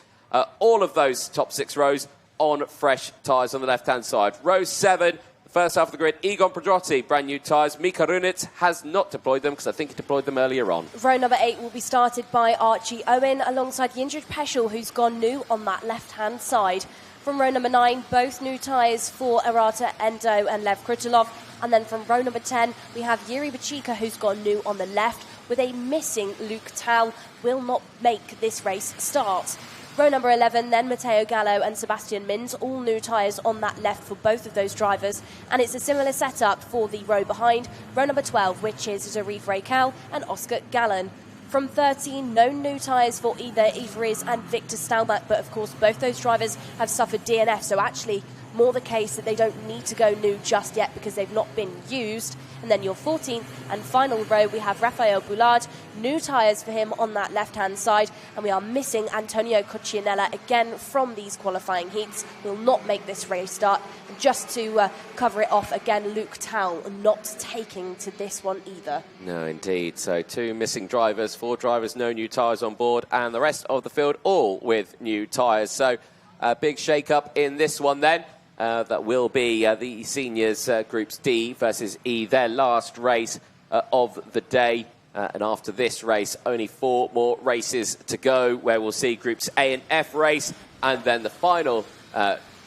All of those top 6 rows on fresh tyres on the left-hand side. Row 7, the first half of the grid, Egon Pedrotti, brand new tyres. Mika Runitz has not deployed them because I think he deployed them earlier on. Row number 8 will be started by Archie Owen alongside Jindřich Peschel, who's gone new on that left-hand side. From row number 9, both new tyres for Arata Endo and Lev Krutulov. And then from row number 10, we have Yuri Bachika, who's gone new on the left, with a missing Luke Tal, will not make this race start. Row number 11, then Matteo Gallo and Sebastian Mins, all new tyres on that left for both of those drivers. And it's a similar setup for the row behind, row number 12, which is Zarif Raikal and Oscar Gallen. From 13, no new tyres for either Yves and Victor Staubach, but of course both those drivers have suffered DNF, so actually more the case that they don't need to go new just yet because they've not been used. And then your 14th and final row, we have Rafael Boulard, new tyres for him on that left-hand side, and we are missing Antonio Coccinella again from these qualifying heats. Will not make this race start. And just to cover it off again, Luke Tal not taking to this one either. No, indeed. So 2 missing drivers, 4 drivers, no new tyres on board, and the rest of the field all with new tyres. So a big shake-up in this one then. That will be the seniors groups D versus E, their last race of the day. And after this race, only 4 more races to go, where we'll see groups A and F race, and then the final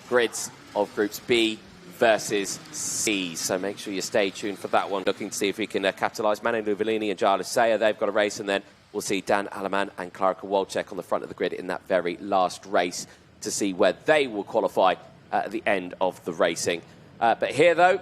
grids of groups B versus C. So make sure you stay tuned for that one. Looking to see if we can capitalise. Manu Nuvolini and Giles Sayer, they've got a race, and then we'll see Dan Aleman and Clara Kowalczyk on the front of the grid in that very last race to see where they will qualify at the end of the racing. But here, though,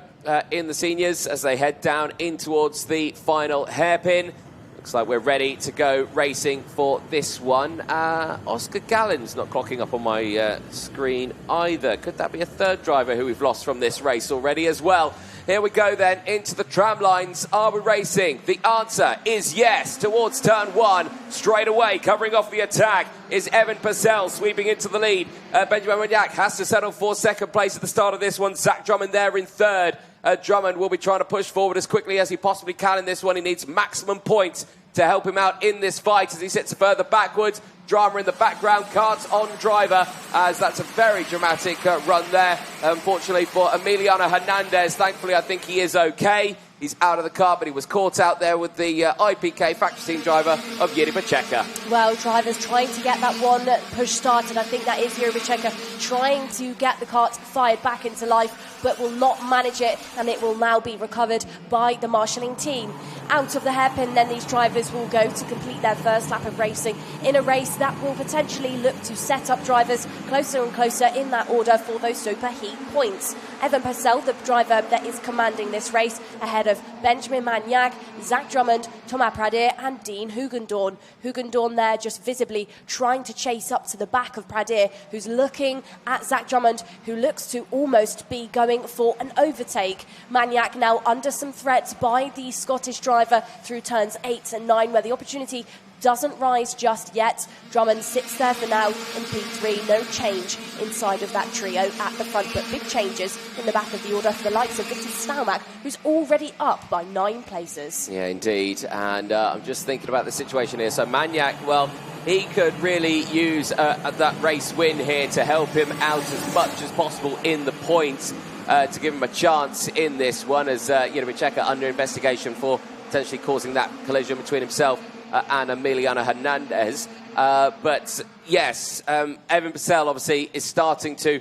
in the seniors, as they head down in towards the final hairpin, looks like we're ready to go racing for this one. Oscar Gallen's not clocking up on my screen either. Could that be a third driver who we've lost from this race already as well? Here we go then into the tram lines. Are we racing? The answer is yes. Towards turn 1, straight away, covering off the attack is Evan Purcell sweeping into the lead. Benjamin Magnac has to settle for second place at the start of this one. Zach Drummond there in third. Drummond will be trying to push forward as quickly as he possibly can in this one. He needs maximum points to help him out in this fight as he sits further backwards. Drama in the background, cards on driver, as that's a very dramatic run there. Unfortunately for Emiliano Hernandez, thankfully I think he is okay. He's out of the car, but he was caught out there with the IPK factory team driver of Yuri Bacheka. Well, drivers trying to get that one push started. I think that is Yuri Bacheka trying to get the kart fired back into life, but will not manage it, and it will now be recovered by the marshalling team. Out of the hairpin, then these drivers will go to complete their first lap of racing in a race that will potentially look to set up drivers closer and closer in that order for those superheat points. Evan Purcell, the driver that is commanding this race, ahead of Benjamin Magnac, Zach Drummond, Thomas Pradir and Dean Hugendorn. Hugendorn there just visibly trying to chase up to the back of Pradir, who's looking at Zach Drummond, who looks to almost be going for an overtake. Magnac now under some threats by the Scottish driver through turns 8 and 9, where the opportunity doesn't rise just yet. Drummond sits there for now in P3. No change inside of that trio at the front, but big changes in the back of the order for the likes of Victor Staubach, who's already up by 9 places. Yeah, indeed. And I'm just thinking about the situation here. So Magnac, well, he could really use that race win here to help him out as much as possible in the points to give him a chance in this one, as Yuri Bacheka under investigation for potentially causing that collision between himself and Emiliano Hernandez. But yes, Evan Purcell obviously is starting to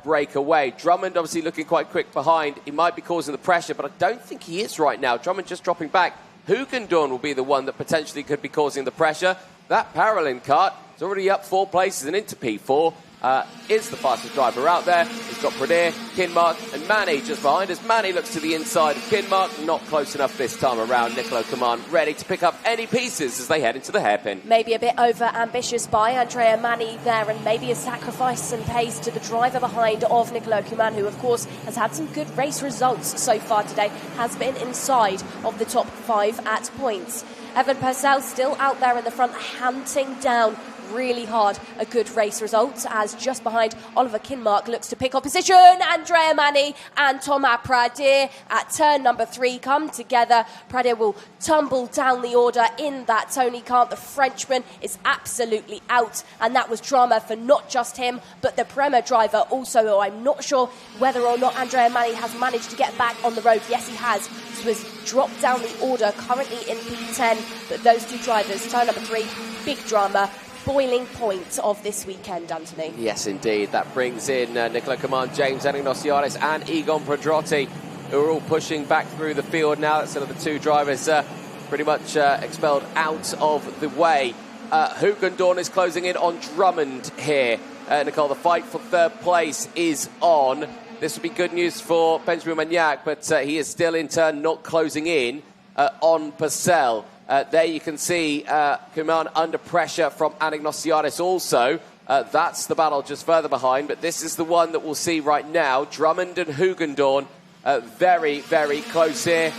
break away. Drummond obviously looking quite quick behind. He might be causing the pressure, but I don't think he is right now. Drummond just dropping back. Hugendorn will be the one that potentially could be causing the pressure. That Paralin kart is already up 4 places and into P4. Is the fastest driver out there. He's got Pradir, Kinmark and Manny just behind us. Manny looks to the inside of Kinmark, not close enough this time around. Nicolo Kaman ready to pick up any pieces as they head into the hairpin. Maybe a bit over-ambitious by Andrea Manny there, and maybe a sacrifice and pace to the driver behind of Nicolo Kaman, who of course has had some good race results so far today, has been inside of the top 5 at points. Evan Purcell still out there in the front, hunting down really hard a good race result, as just behind Oliver Kinmark looks to pick up position. Andrea Mani and Thomas Pradir at turn number 3 come together. Pradir will tumble down the order in that Tony Kant. The Frenchman is absolutely out, and that was drama for not just him but the Prema driver also. I'm not sure whether or not Andrea Mani has managed to get back on the road. Yes, he has. He was dropped down the order, currently in P10, but those two drivers, turn number 3, big drama. Boiling point of this weekend, Anthony. Yes, indeed. That brings in Nicola Command, James Anagnostiadis and Egon Pedrotti, who are all pushing back through the field now. That's another 2 drivers pretty much expelled out of the way. Hoogendoorn is closing in on Drummond here. Nicole, the fight for 3rd place is on. This would be good news for Benjamin Magnac, but he is still in turn not closing in on Purcell. There you can see Kuman under pressure from Anagnostiadis also. That's the battle just further behind, but this is the one that we'll see right now. Drummond and Hoogendoorn very, very close here.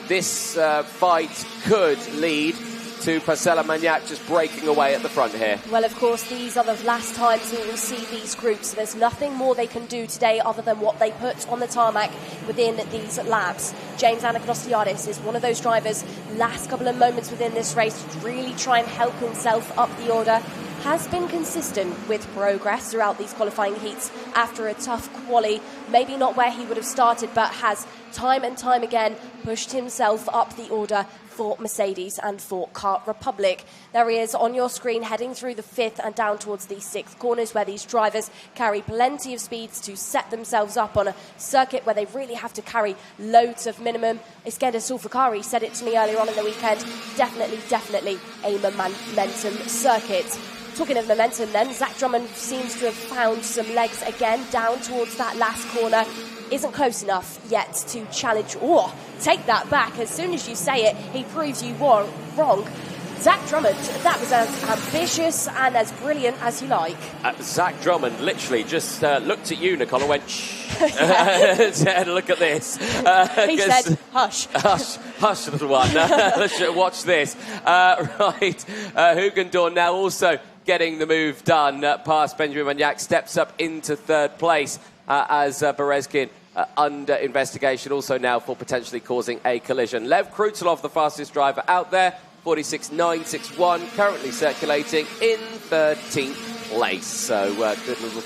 This fight could lead to Purcell and Magnac just breaking away at the front here. Well, of course, these are the last times we will see these groups. There's nothing more they can do today other than what they put on the tarmac within these laps. James Anagnostiadis is one of those drivers, last couple of moments within this race, to really try and help himself up the order. Has been consistent with progress throughout these qualifying heats after a tough quali. Maybe not where he would have started, but has time and time again pushed himself up the order for Mercedes and for Kart Republic. There he is on your screen, heading through the 5th and down towards the 6th corners, where these drivers carry plenty of speeds to set themselves up on a circuit where they really have to carry loads of minimum. Iskender Sulfakari said it to me earlier on in the weekend. Definitely a momentum circuit. Talking of momentum then, Zach Drummond seems to have found some legs again down towards that last corner. Isn't close enough yet to challenge. Oh, take that back. As soon as you say it, he proves you wrong. Zach Drummond, that was as ambitious and as brilliant as you like. Zach Drummond literally just looked at you, Nicole, and went, shh. Look at this. He said, hush. Hush, little one. Let's watch this. Right. Hoogendoorn now also getting the move done past Benjamin Magnac, steps up into 3rd place as Berezkin under investigation also now for potentially causing a collision. Lev Krutelov, the fastest driver out there, 46.961, currently circulating in 13th place. So good little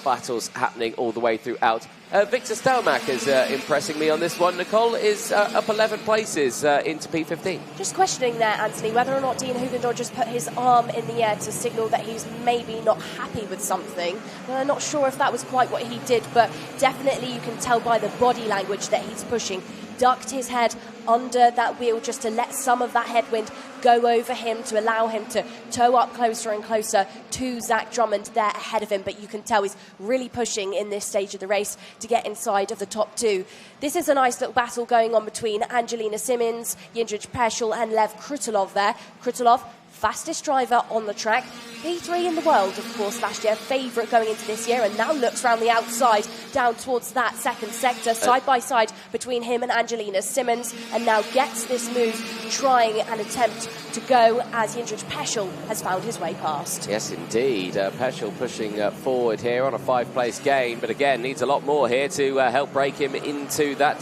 battles happening all the way throughout. Victor Stelmach is impressing me on this one. Nicole is up 11 places into P15. Just questioning there, Anthony, whether or not Dean Hoogendoorn just put his arm in the air to signal that he's maybe not happy with something. Well, I'm not sure if that was quite what he did, but definitely you can tell by the body language that he's pushing. Ducked his head under that wheel just to let some of that headwind go over him, to allow him to tow up closer and closer to Zach Drummond there ahead of him. But you can tell he's really pushing in this stage of the race to get inside of the top 2. This is a nice little battle going on between Angelina Simmons, Jindřich Peschel and Lev Krutelov there. Krutelov, fastest driver on the track. P3 in the world, of course, last year. Favourite going into this year, and now looks round the outside, down towards that 2nd sector, side by side between him and Angelina Simmons, and now gets this move, trying an attempt to go as Jindřich Peschel has found his way past. Yes, indeed. Peschel pushing forward here on a 5-place gain, but again, needs a lot more here to help break him into that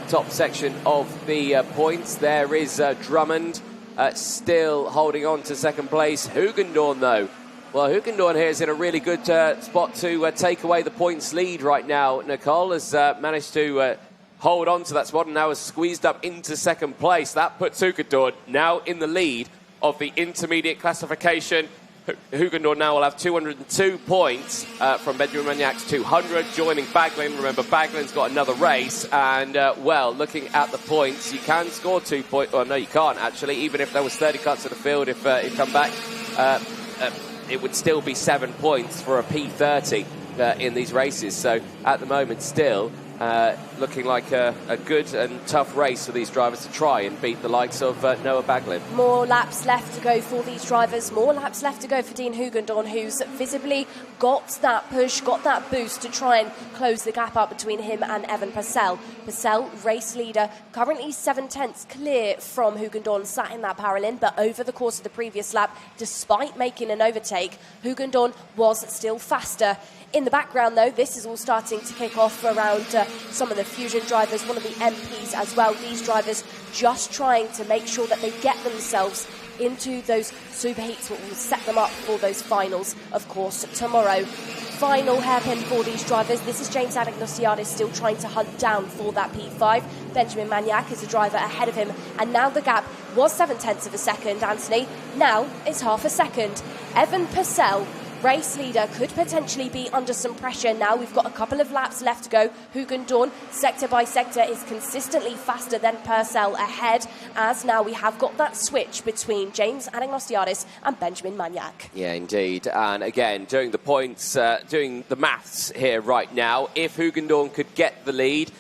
top section of the points. There is Drummond. Still holding on to 2nd place. Hoogendoorn, though. Well, Hoogendoorn here is in a really good spot to take away the points lead right now. Nicole has managed to hold on to that spot and now has squeezed up into 2nd place. That puts Hoogendoorn now in the lead of the intermediate classification. Hoogendoorn now will have 202 points from Benjamin Magnac's 200, joining Baglin. Remember, Baglin's got another race, and, well, looking at the points, you can score 2 points. Well, no, you can't, actually. Even if there was 30 cuts to the field, if it come back, it would still be 7 points for a P30 in these races. So, at the moment, still, looking like a good and tough race for these drivers to try and beat the likes of Noah Baglin. More laps left to go for these drivers, more laps left to go for Dean Hoogendoorn, who's visibly got that push, got that boost to try and close the gap up between him and Evan Purcell. Purcell, race leader, currently 7/10 clear from Hoogendoorn, sat in that parallel, but over the course of the previous lap, despite making an overtake, Hoogendoorn was still faster. In the background, though, this is all starting to kick off around some of the Fusion drivers, one of the MPs as well. These drivers just trying to make sure that they get themselves into those superheats, what will set them up for those finals, of course, tomorrow. Final hairpin for these drivers. This is James Anastasiadis still trying to hunt down for that P5. Benjamin Magnac is a driver ahead of him, and now the gap was 7/10 of a second, Anthony. Now it's half a second. Evan Purcell, race leader, could potentially be under some pressure now. We've got a couple of laps left to go. Hoogendoorn, sector by sector, is consistently faster than Purcell ahead, as now we have got that switch between James Anastasiadis and Benjamin Magnac. Yeah, indeed. And again, doing the points, doing the maths here right now, if Hoogendoorn could get the lead,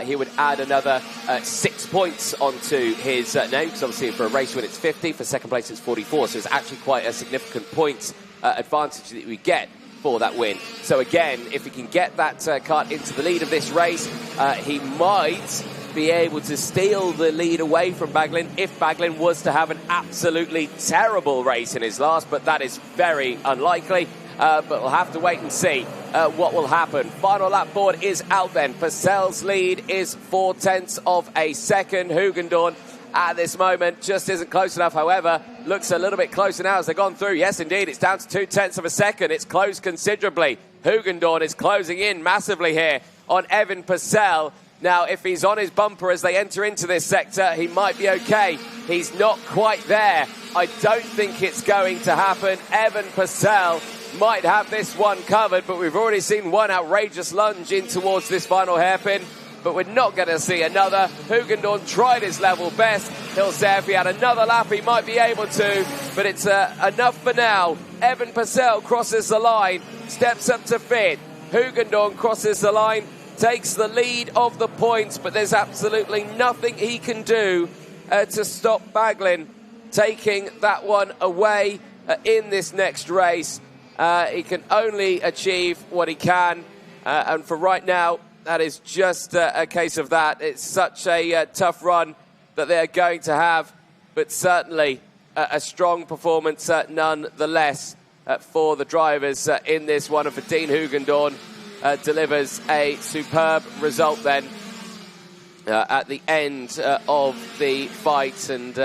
he would add another 6 points onto his name, because obviously for a race win it's 50, for second place it's 44, so it's actually quite a significant points advantage that we get for that win. So again, if he can get that kart into the lead of this race, he might be able to steal the lead away from Baglin if Baglin was to have an absolutely terrible race in his last, but that is very unlikely. But we'll have to wait and see what will happen. Final lap board is out then. Purcell's lead is 4/10 of a second. Hoogendoorn at this moment just isn't close enough, however. Looks a little bit closer now as they've gone through. Yes, indeed, it's down to 2/10 of a second. It's closed considerably. Hoogendoorn is closing in massively here on Evan Purcell. Now, if he's on his bumper as they enter into this sector, he might be okay. He's not quite there. I don't think it's going to happen. Evan Purcell might have this one covered, but we've already seen one outrageous lunge in towards this final hairpin. But we're not going to see another. Hoogendoorn tried his level best. He'll say if he had another lap, he might be able to. But it's enough for now. Evan Purcell crosses the line, steps up to fifth. Hoogendoorn crosses the line, takes the lead of the points, but there's absolutely nothing he can do to stop Baglin taking that one away in this next race. He can only achieve what he can. And for right now, that is just a case of that. It's such a tough run that they're going to have, but certainly a strong performance nonetheless for the drivers in this one. And for Dean Hoogendoorn, delivers a superb result then at the end of the fight. And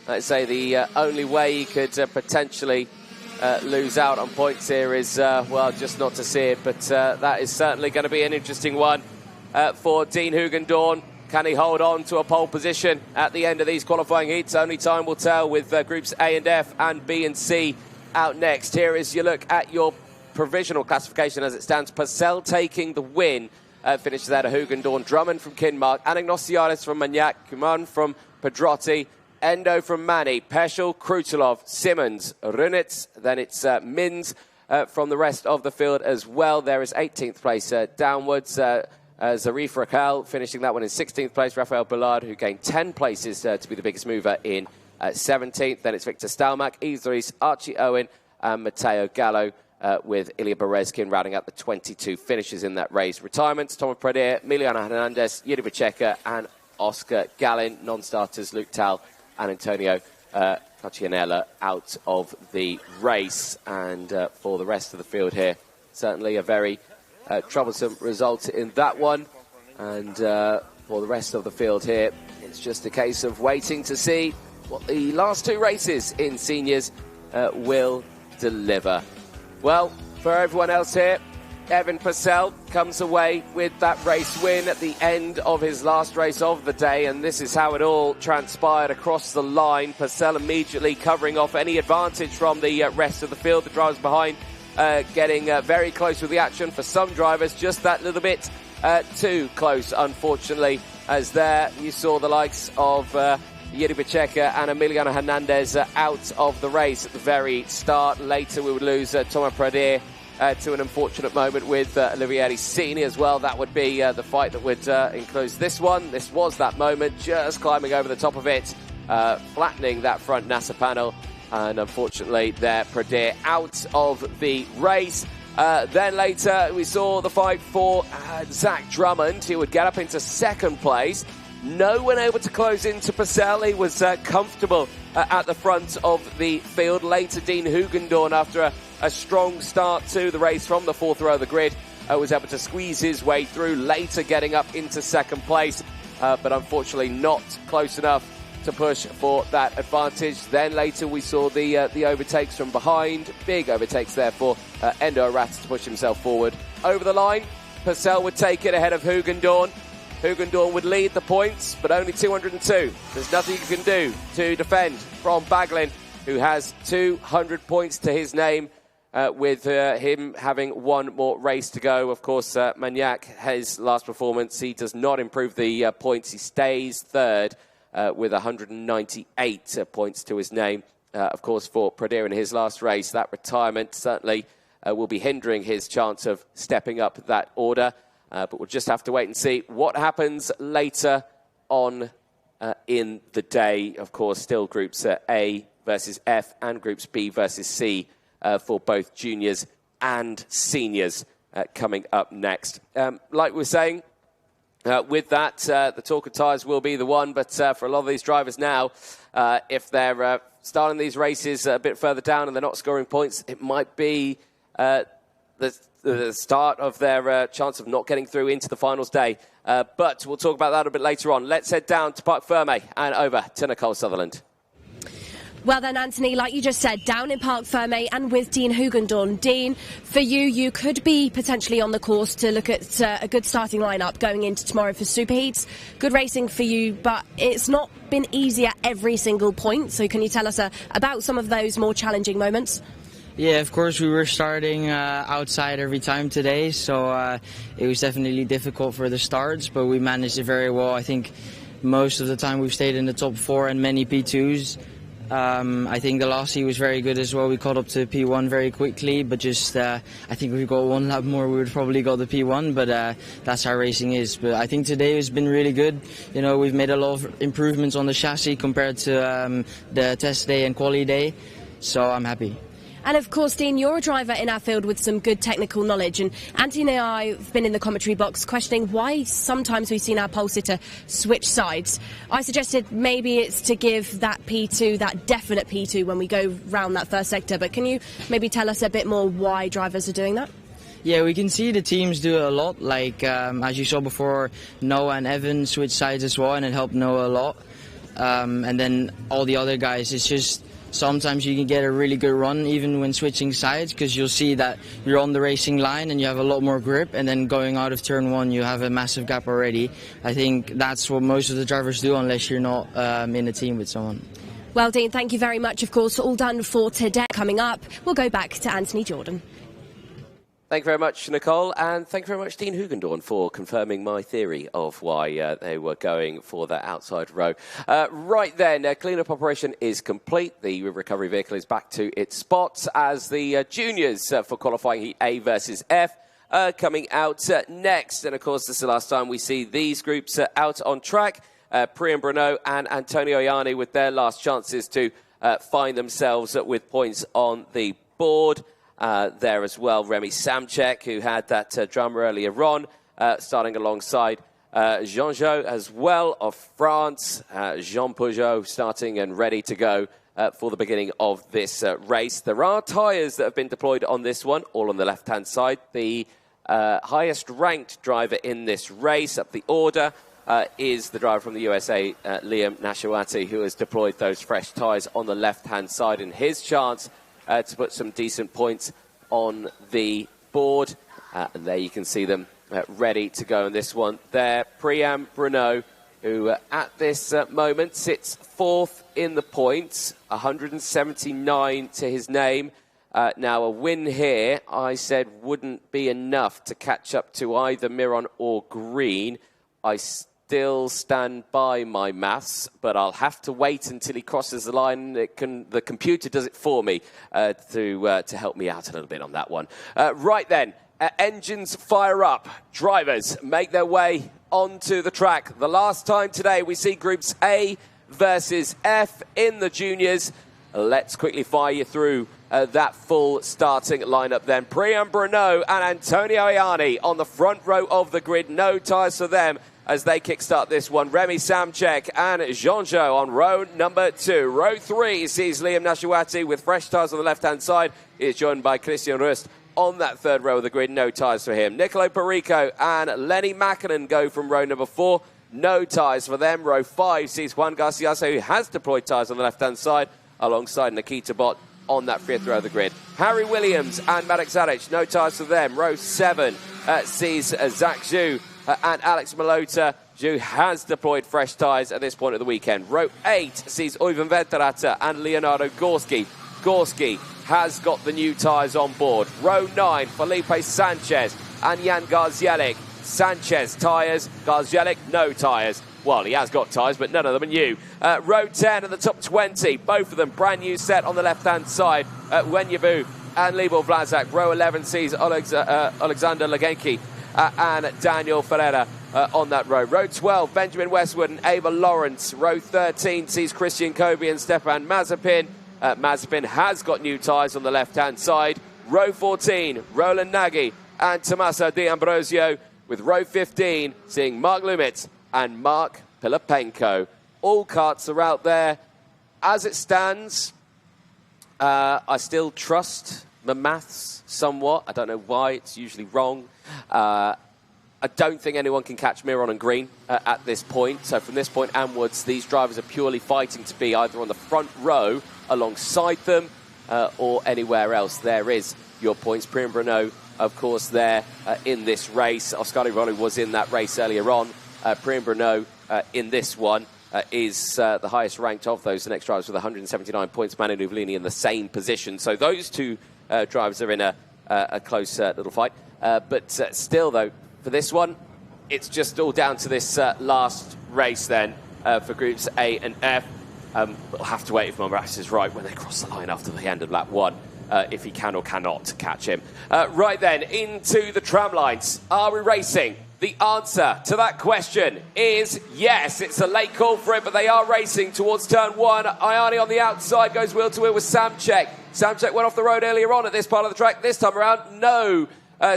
let's say the only way he could potentially lose out on points here is, well, just not to see it. But that is certainly going to be an interesting one for Dean Hoogendoorn. Can he hold on to a pole position at the end of these qualifying heats? Only time will tell, with groups A and F and B and C out next. Here is your look at your provisional classification as it stands. Purcell taking the win. Finishes out of Hoogendoorn. Drummond from Kinmark. Anastasiadis from Magnac. Kuman from Pedrotti. Endo from Mani, Peschel, Krutulov, Simmons, Runitz, then it's Mins from the rest of the field as well. There is 18th place downwards. Zarif Raquel finishing that one in 16th place. Rafael Ballard, who gained 10 places to be the biggest mover, in 17th. Then it's Victor Stalmack, Idris, Archie Owen, and Matteo Gallo, with Ilya Berezkin rounding out the 22 finishes in that race. Retirements, Thomas Pradier, Emiliano Hernandez, Yuri Vicheca, and Oscar Gallin. Non-starters, Luke Tal and Antonio Caccianella out of the race. And for the rest of the field here, certainly a very troublesome result in that one. And for the rest of the field here, it's just a case of waiting to see what the last two races in seniors will deliver. Well, for everyone else here, Evan Purcell comes away with that race win at the end of his last race of the day, and this is how it all transpired across the line. Purcell immediately covering off any advantage from the rest of the field. The drivers behind getting very close with the action. For some drivers, just that little bit too close, unfortunately, as there you saw the likes of Yuri Vicheca and Emiliano Hernandez out of the race at the very start. Later we would lose Thomas Pradier to an unfortunate moment with Olivieri-Sini as well. That would be the fight that would enclose this one. This was that moment, just climbing over the top of it, flattening that front NASA panel. And unfortunately, there, Pradir out of the race. Then later, we saw the fight for Zach Drummond, who would get up into second place. No one able to close into Purcell. He was comfortable at the front of the field. Later, Dean Hugendorn, after a strong start to the race from the fourth row of the grid, was able to squeeze his way through, later getting up into second place, but unfortunately not close enough to push for that advantage. Then later we saw the overtakes from behind. Big overtakes there for Endo Arata to push himself forward. Over the line, Purcell would take it ahead of Hugendorn. Hugendorn would lead the points, but only 202. There's nothing you can do to defend from Baglin, who has 200 points to his name, with him having one more race to go. Of course, Magnac, his last performance, he does not improve the points. He stays third with 198 points to his name. Of course, for Pradir in his last race, that retirement certainly will be hindering his chance of stepping up that order. But we'll just have to wait and see what happens later on in the day. Of course, still groups A versus F and groups B versus C for both juniors and seniors coming up next. Like we were saying, with that, the talk of tyres will be the one, but for a lot of these drivers now, if they're starting these races a bit further down and they're not scoring points, it might be the start of their chance of not getting through into the finals day. But we'll talk about that a bit later on. Let's head down to Parc Fermé and over to Nicole Sutherland. Well then, Anthony, like you just said, down in Parc Fermé and with Dean Hugendorn. Dean, for you could be potentially on the course to look at a good starting lineup going into tomorrow for Superheats. Good racing for you, but it's not been easy at every single point. So can you tell us about some of those more challenging moments? Yeah, of course, we were starting outside every time today, so it was definitely difficult for the starts, but we managed it very well. I think most of the time we've stayed in the top 4 and many P2s. I think the last heat was very good as well. We caught up to P1 very quickly, but just I think if we got one lap more, we would probably got the P1, but that's how racing is. But I think today has been really good. You know, we've made a lot of improvements on the chassis compared to the test day and quali day, so I'm happy. And of course, Dean, you're a driver in our field with some good technical knowledge. And Anthony and I have been in the commentary box questioning why sometimes we've seen our pole sitter switch sides. I suggested maybe it's to give that P2, that definite P2 when we go round that first sector. But can you maybe tell us a bit more why drivers are doing that? Yeah, we can see the teams do it a lot. Like, as you saw before, Noah and Evan switch sides as well, and it helped Noah a lot. And then all the other guys, it's just sometimes you can get a really good run even when switching sides, because you'll see that you're on the racing line and you have a lot more grip, and then going out of turn 1 you have a massive gap already. I think that's what most of the drivers do unless you're not in a team with someone. Well, Dean, thank you very much. Of course, all done for today. Coming up, we'll go back to Anthony Jordan. Thank you very much, Nicole, and thank you very much, Dean Hugendorn, for confirming my theory of why they were going for that outside row. Right then, clean-up operation is complete. The recovery vehicle is back to its spots as the juniors for qualifying heat A versus F coming out next. And, of course, this is the last time we see these groups out on track. Priam Bruno and Antonio Ianni with their last chances to find themselves with points on the board. There as well, Remy Samchek, who had that drama earlier on, starting alongside Jean-Jo as well of France. Jean Peugeot starting and ready to go for the beginning of this race. There are tyres that have been deployed on this one, all on the left-hand side. The highest ranked driver in this race up the order is the driver from the USA, Liam Nashawati, who has deployed those fresh tyres on the left-hand side, and his chance to put some decent points on the board. And there you can see them ready to go in this one. There, Priam Bruno, who at this moment sits 4th in the points, 179 to his name. Now, a win here, I said, wouldn't be enough to catch up to either Miron or Green. I still stand by my maths, but I'll have to wait until he crosses the line. The computer does it for me to help me out a little bit on that one. Right then, engines fire up. Drivers make their way onto the track. The last time today we see Groups A versus F in the juniors. Let's quickly fire you through that full starting lineup then. Priam Bruno and Antonio Ianni on the front row of the grid. No tyres for them as they kickstart this one. Remy Samchek and Jean-Jo on row number 2. Row 3 sees Liam Nashawati with fresh tyres on the left-hand side. He is joined by Christian Rust on that third row of the grid. No tyres for him. Nicolo Perico and Lenny Mäkinen go from row number 4. No tyres for them. Row 5 sees Juan Garcia, who has deployed tyres on the left-hand side, alongside Nikita Bott on that 5th row of the grid. Harry Williams and Marek Zaric, no tyres for them. Row 7 sees Zach Zhu and Alex Malota. Zhu has deployed fresh tyres at this point of the weekend. Row 8 sees Oyvind Veterata and Leonardo Gorski. Gorski has got the new tyres on board. Row 9, Felipe Sanchez and Jan Garzielik. Sanchez tyres, Garzielik no tyres. Well, he has got tyres, but none of them are new. Row 10 at the top 20, both of them brand new set on the left-hand side. Wenyabu and Libor Vlasak. Row 11 sees Alexander Legenki and Daniel Ferreira on that row. Row 12, Benjamin Westwood and Ava Lawrence. Row 13 sees Christian Kobe and Stepan Mazepin. Mazepin has got new tyres on the left-hand side. Row 14, Roland Nagy and Tommaso D'Ambrosio, with row 15 seeing Mark Lumitz and Mark Pilapenko. All karts are out there. As it stands, I still trust the maths somewhat. I don't know why, it's usually wrong. I don't think anyone can catch Miron and Green at this point. So from this point onwards, these drivers are purely fighting to be either on the front row alongside them or anywhere else. There is your points. Priam Bruno, of course, there in this race. Oscar Rolo was in that race earlier on. Priam Bruno in this one is the highest ranked of those. The next drivers with 179 points. Manu Nuvolini in the same position. So those two drivers are in a close little fight. But still, though, for this one, it's just all down to this last race then for Groups A and F. We'll have to wait if my maths is right when they cross the line after the end of lap 1. If he can or cannot catch him. Right then, into the tram lines. Are we racing? The answer to that question is yes. It's a late call for it, but they are racing towards turn 1. Ianni on the outside goes wheel to wheel with Samchek. Samchek went off the road earlier on at this part of the track. This time around, no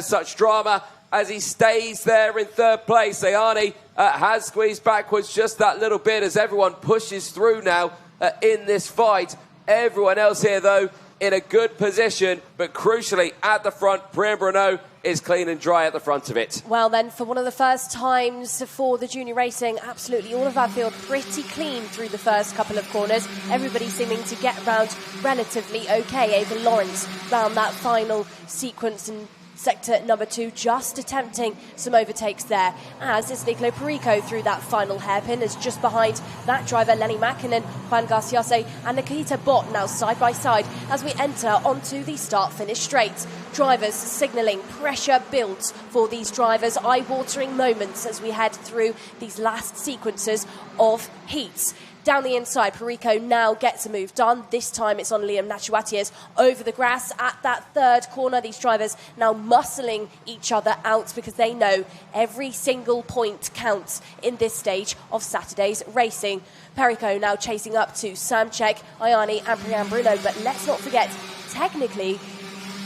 such drama as he stays there in third place. Ianni has squeezed backwards just that little bit as everyone pushes through now in this fight. Everyone else here, though, in a good position, but crucially at the front, Priam Bruno is clean and dry at the front of it. Well then, for one of the first times for the junior racing, absolutely all of that field pretty clean through the first couple of corners. Everybody seeming to get round relatively okay. Ava Lawrence round that final sequence in sector number 2, just attempting some overtakes there, as is Nicolo Perico through that final hairpin, is just behind that driver Lenny Mäkinen, Juan Garciase and Nikita Bott now side by side as we enter onto the start-finish straight. Drivers signalling pressure builds for these drivers, eye-watering moments as we head through these last sequences of heats. Down the inside, Perico now gets a move done. This time it's on Liam Nashawatias over the grass at that third corner. These drivers now muscling each other out because they know every single point counts in this stage of Saturday's racing. Perico now chasing up to Samchek, Ianni and Priam Bruno. But let's not forget, technically,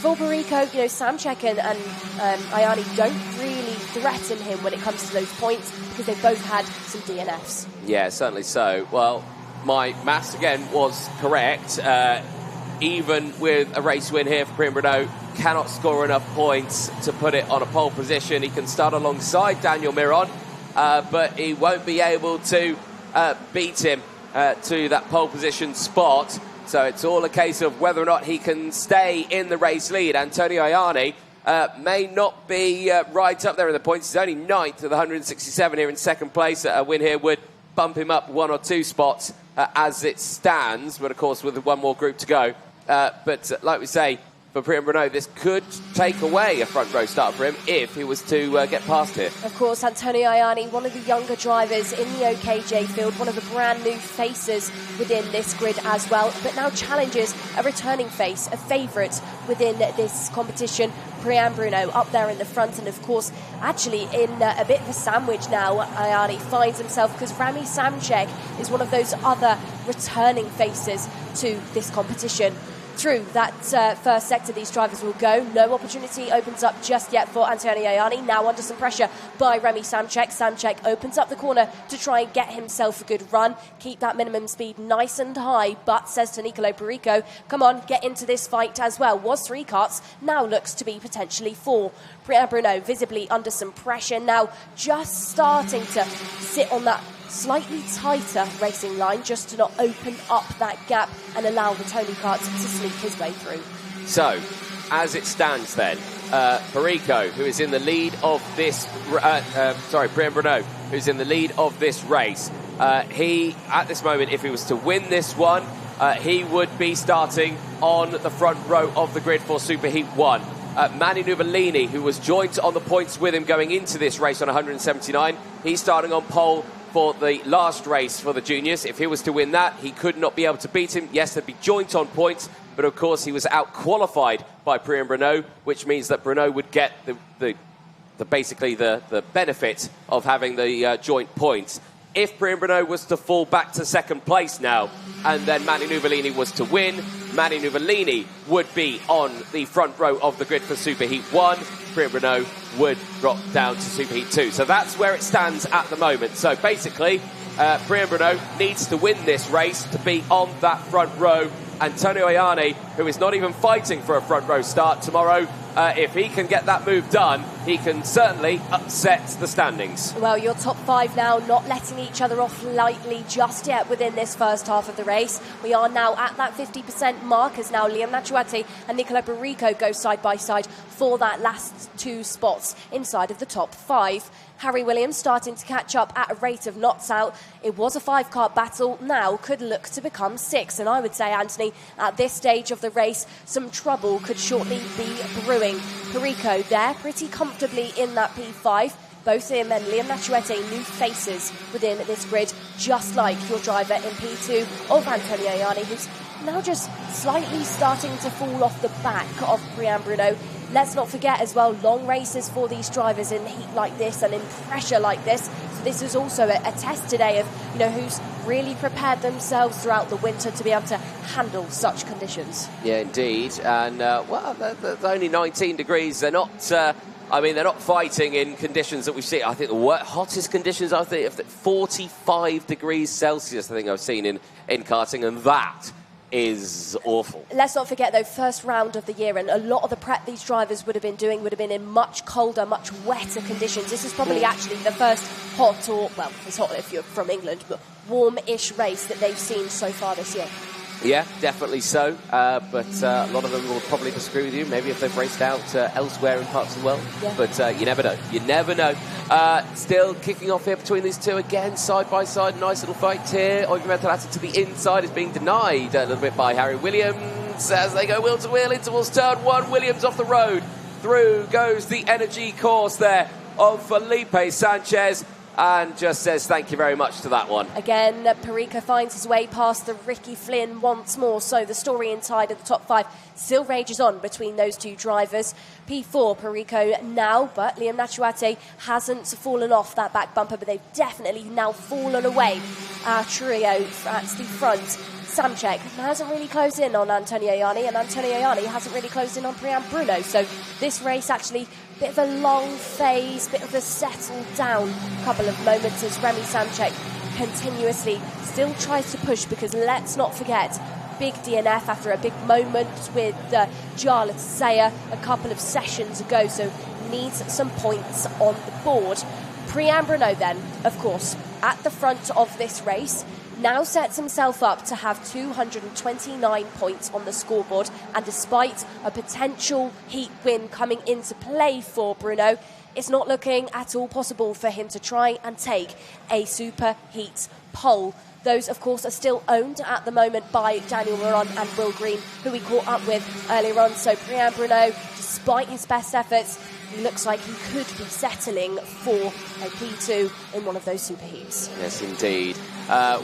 for Perico, Samchek and Ianni don't really threaten him when it comes to those points because they both had some DNFs. Yeah, certainly so. Well, my maths again was correct. Even with a race win here for Priam Bruno, cannot score enough points to put it on a pole position. He can start alongside Daniel Miron, but he won't be able to beat him to that pole position spot. So it's all a case of whether or not he can stay in the race lead. Antonio Ianni may not be right up there in the points. He's only 9th with 167 here in second place. A win here would bump him up 1 or 2 spots as it stands. But, of course, with one more group to go. But like we say, for Priam Bruno. This could take away a front row start for him if he was to get past here. Of course, Antonio Ianni, one of the younger drivers in the OKJ field, one of the brand new faces within this grid as well, but now challenges a returning face, a favourite within this competition. Priam Bruno up there in the front, and of course, actually in a bit of a sandwich now, Ianni finds himself, because Rami Samchek is one of those other returning faces to this competition. Through that first sector, these drivers will go. No opportunity opens up just yet for Antonio Ianni. Now under some pressure by Remy Samchek. Samchek opens up the corner to try and get himself a good run. Keep that minimum speed nice and high, but says to Nicolo Perico, come on, get into this fight as well. Was 3 karts, now looks to be potentially 4. Priam Bruno visibly under some pressure now, just starting to sit on that slightly tighter racing line just to not open up that gap and allow the Tony kart to sneak his way through. So, as it stands then, Perico, who is in the lead of this, Priam Bruno, who's in the lead of this race, he, at this moment, if he was to win this one, he would be starting on the front row of the grid for Superheat 1. Manu Nuvolini, who was joint on the points with him going into this race on 179, he's starting on pole for the last race for the juniors. If he was to win that, he could not be able to beat him. Yes, they'd be joint on points, but of course he was out-qualified by Priam Bruno, which means that Bruno would get basically the benefit of having the joint points. If Priam Bruno was to fall back to second place now, and then Manu Nuvolini was to win, Manu Nuvolini would be on the front row of the grid for Superheat 1. Priam Bruno would drop down to Superheat 2. So that's where it stands at the moment. So basically, Priam Bruno needs to win this race to be on that front row. Antonio Ianni, who is not even fighting for a front row start tomorrow, if he can get that move done, he can certainly upset the standings. Well, your top 5 now not letting each other off lightly just yet within this first half of the race. We are now at that 50% mark as now Liam Natuati and Nicolo Perico go side by side for that last 2 spots inside of the top 5. Harry Williams starting to catch up at a rate of knots out. It was a 5-kart battle, now could look to become 6. And I would say, Anthony, at this stage of the race, some trouble could shortly be brewing. Perico there, pretty comfortably in that P5. Both him and Liam Natuete, new faces within this grid, just like your driver in P2 of Antonio Ianni, who's now just slightly starting to fall off the back of Priam Bruno. Let's not forget as well, long races for these drivers in heat like this and in pressure like this. So this is also a test today of, who's really prepared themselves throughout the winter to be able to handle such conditions. Yeah, indeed. And, they're only 19 degrees. They're not... they're not fighting in conditions that we've seen. I think the hottest conditions, 45 degrees Celsius, I think I've seen in karting, and that is awful. Let's not forget, though, first round of the year, and a lot of the prep these drivers would have been doing would have been in much colder, much wetter conditions. This is probably actually the first hot, or, well, it's hot if you're from England, but warm-ish race that they've seen so far this year. Yeah, definitely so. But a lot of them will probably disagree with you, maybe if they've raced out elsewhere in parts of the world. Yeah. But you never know. You never know. Still kicking off here between these two again, side by side. Nice little fight here. Oivind Vettel to the inside is being denied a little bit by Harry Williams as they go wheel to wheel in towards turn 1. Williams off the road. Through goes the energy course there of Felipe Sanchez. And just says thank you very much to that one. Again, Perico finds his way past the Ricky Flynn once more. So the story inside of the top 5 still rages on between those two drivers. P4, Perico now, but Liam Natuate hasn't fallen off that back bumper, but they've definitely now fallen away. Our trio at the front. Samchek hasn't really closed in on Antonio Ianni, and Antonio Ianni hasn't really closed in on Priam Bruno. So this race actually a bit of a long phase, bit of a settled down couple of moments as Remy Samchek continuously still tries to push, because let's not forget, big DNF after a big moment with Jarlath Sayer a couple of sessions ago, so needs some points on the board. Priam Bruno then, of course, at the front of this race, now sets himself up to have 229 points on the scoreboard, and despite a potential heat win coming into play for Bruno, it's not looking at all possible for him to try and take a super heat pole. Those, of course, are still owned at the moment by Daniel Moron and Will Green, who we caught up with earlier on. So Priyan Bruno, despite his best efforts, he looks like he could be settling for a P2 in one of those superheats. Yes, indeed.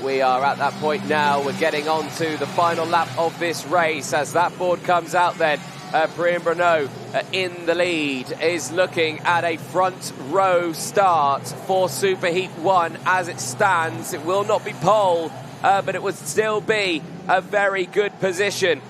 We are at that point now. We're getting on to the final lap of this race. As that board comes out then, Priyan Bruno in the lead is looking at a front row start for Superheat 1 as it stands. It will not be pole, but it would still be a very good position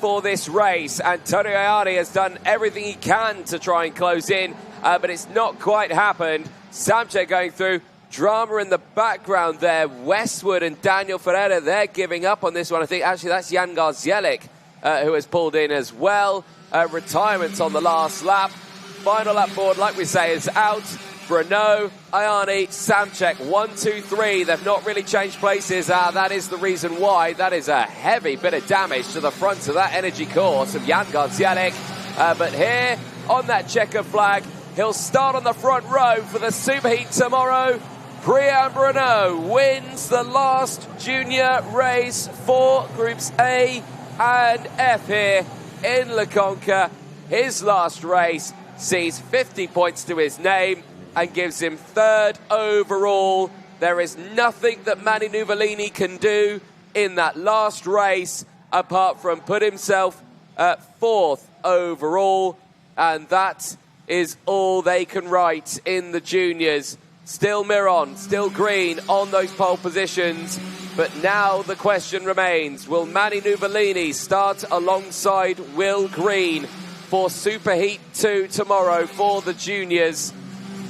for this race. Antonio Ianni has done everything he can to try and close in, but it's not quite happened. Samche going through. Drama in the background there. Westwood and Daniel Ferreira, they're giving up on this one. I think actually that's Jan Garzielek who has pulled in as well. Retirements on the last lap. Final lap board, like we say, is out. Bruno, Ianni, Samchek, 1, 2, 3. They've not really changed places. That is the reason why. That is a heavy bit of damage to the front of that energy course of Jan Garzielek. But here on that checker flag, he'll start on the front row for the Superheat tomorrow. Priyan Bruno wins the last junior race for Groups A and F here in La Conca. His last race sees 50 points to his name and gives him 3rd overall. There is nothing that Manu Nuvolini can do in that last race apart from put himself at 4th overall, and that is all they can write in the juniors. Still Miron, still Green on those pole positions, but now the question remains, will Manu Nuvolini start alongside Will Green for Superheat 2 tomorrow for the juniors?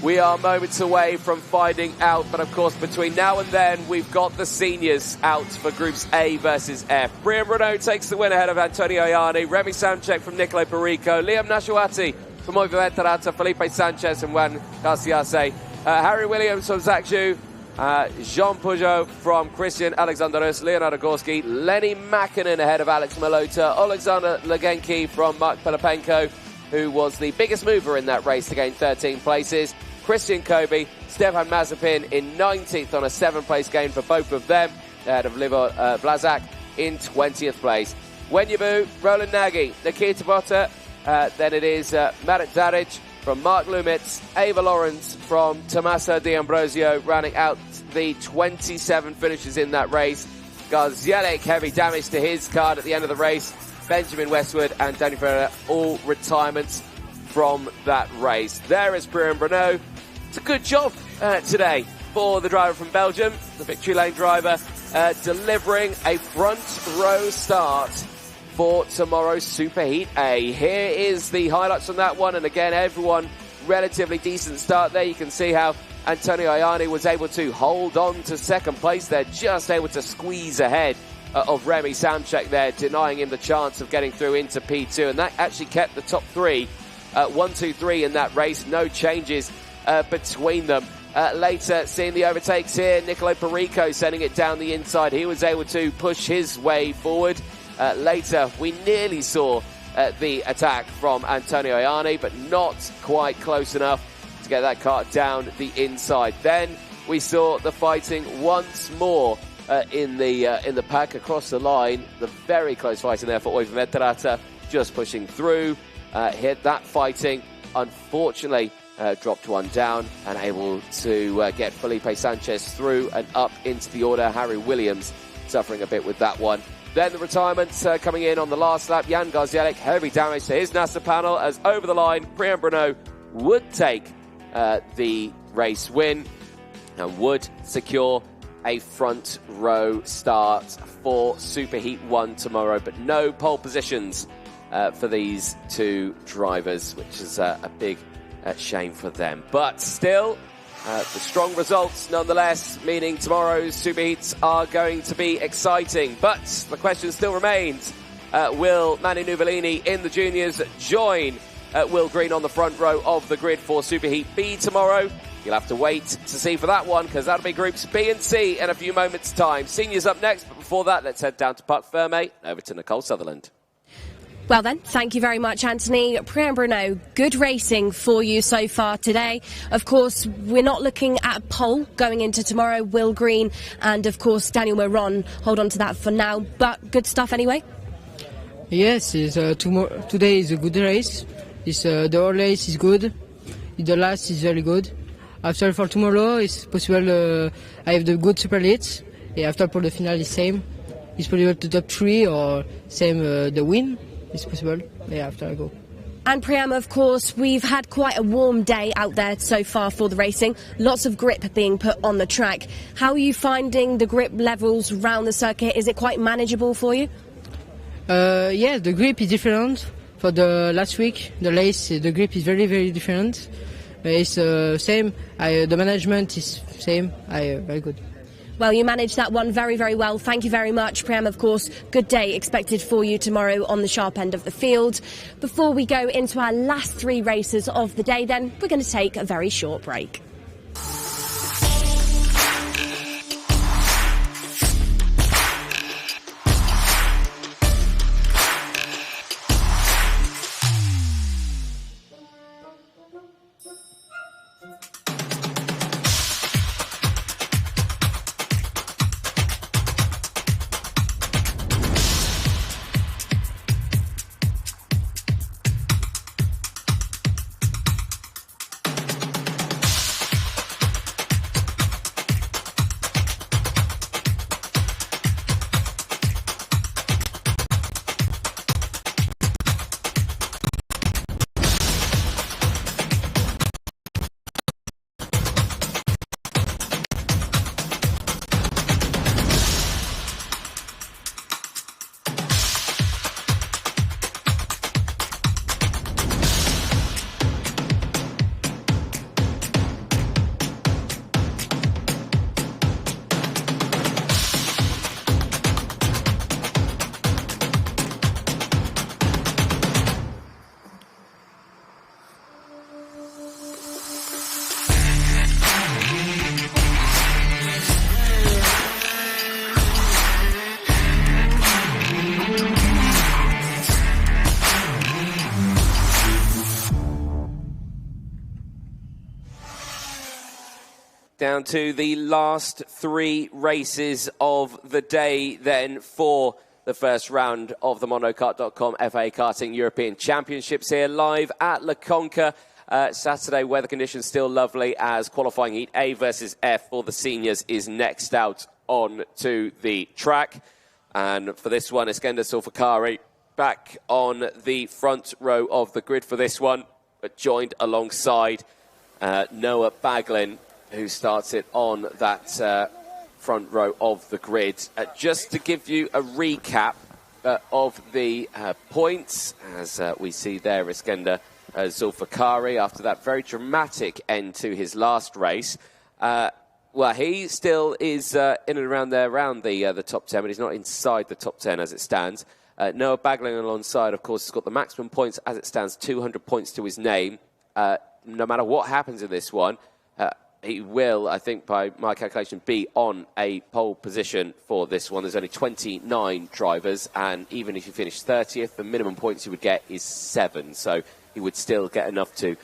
We are moments away from finding out, but of course between now and then we've got the seniors out for Groups A versus F. Priyan Bruno takes the win ahead of Antonio Ianni, Remy Samchek from Nicolo Perico, Liam Nashuati from Oivo Venturata, Felipe Sanchez and Juan Garciase, Harry Williams from Zach Zhu, Jean Peugeot from Christian Alexanderus, Leonardo Gorski, Lenny Makinen ahead of Alex Malota, Alexander Legenki from Mark Pelapenko, who was the biggest mover in that race to gain 13 places, Christian Kobe, Stefan Mazepin in 19th on a 7th-place gain for both of them, ahead of Livor Blazak in 20th place. Wenyabu, Roland Nagy, Nikita Botta, then it is Marit Daric from Mark Lumitz, Ava Lawrence from Tommaso D'Ambrosio, rounding out the 27 finishes in that race. Garzielek, heavy damage to his card at the end of the race. Benjamin Westwood and Daniel Ferreira, all retirements from that race. There is Priyan Bruno. It's a good job today for the driver from Belgium, the victory lane driver, delivering a front row start for tomorrow's Superheat A. Here is the highlights from that one, and again, everyone relatively decent start there. You can see how Antonio Ianni was able to hold on to 2nd place there, just able to squeeze ahead of Remy Samchek there, denying him the chance of getting through into P2, and that actually kept the top 3 1, 2, 3 in that race. No changes between them. Later, seeing the overtakes here, Nicolo Perico sending it down the inside. He was able to push his way forward. Later, we nearly saw the attack from Antonio Ianni, but not quite close enough to get that car down the inside. Then we saw the fighting once more in the pack across the line. The very close fighting there for Oivo Venturata, just pushing through. Hit that fighting, unfortunately dropped one down and able to get Felipe Sanchez through and up into the order. Harry Williams suffering a bit with that one. Then the retirements coming in on the last lap. Jan Garzielek, heavy damage to his NASA panel as over the line, Priyan Bruno would take the race win and would secure a front row start for Superheat 1 tomorrow, but no pole positions for these two drivers, which is a big shame for them. But still, the strong results nonetheless, meaning tomorrow's Superheats are going to be exciting. But the question still remains, will Manu Nuvolini in the juniors join Will Green on the front row of the grid for Superheat B tomorrow? You'll have to wait to see for that one, because that'll be Groups B and C in a few moments' time. Seniors up next, but before that, let's head down to Parc Fermé, over to Nicole Sutherland. Well then, thank you very much, Anthony. Priya and Bruno, good racing for you so far today. Of course, we're not looking at a pole going into tomorrow. Will Green and, of course, Daniel Moron hold on to that for now. But good stuff anyway? Yes, today is a good race. The whole race is good. The last is very good. After for tomorrow, it's possible I have the good super leads. After for the finale, same. It's possible to top 3 or same the win. It's possible. After I go. And Priam, of course, we've had quite a warm day out there so far for the racing. Lots of grip being put on the track. How are you finding the grip levels around the circuit? Is it quite manageable for you? Yeah, the grip is different. For the last week, the race, the grip is very, very different. It's same. The management is same. Very good. Well, you managed that one very, very well. Thank you very much, Priam. Of course, good day expected for you tomorrow on the sharp end of the field. Before we go into our last 3 races of the day, then, we're going to take a very short break. Down to the last 3 races of the day then for the first round of the monokart.com FIA Karting European Championships here live at La Conca. Saturday, weather conditions still lovely as qualifying heat A versus F for the seniors is next out on to the track. And for this one, Iskender Sulfakari back on the front row of the grid for this one, but joined alongside Noah Baglin, who starts it on that front row of the grid. Just to give you a recap of the points, as we see there, Iskender Zulfikari, after that very dramatic end to his last race. Well, he still is in and around there, around the top 10, but he's not inside the top 10 as it stands. Noah Baglin alongside, of course, has got the maximum points as it stands, 200 points to his name. No matter what happens in this one, he will, I think, by my calculation, be on a pole position for this one. There's only 29 drivers, and even if you finish 30th, the minimum points you would get is 7. So he would still get enough to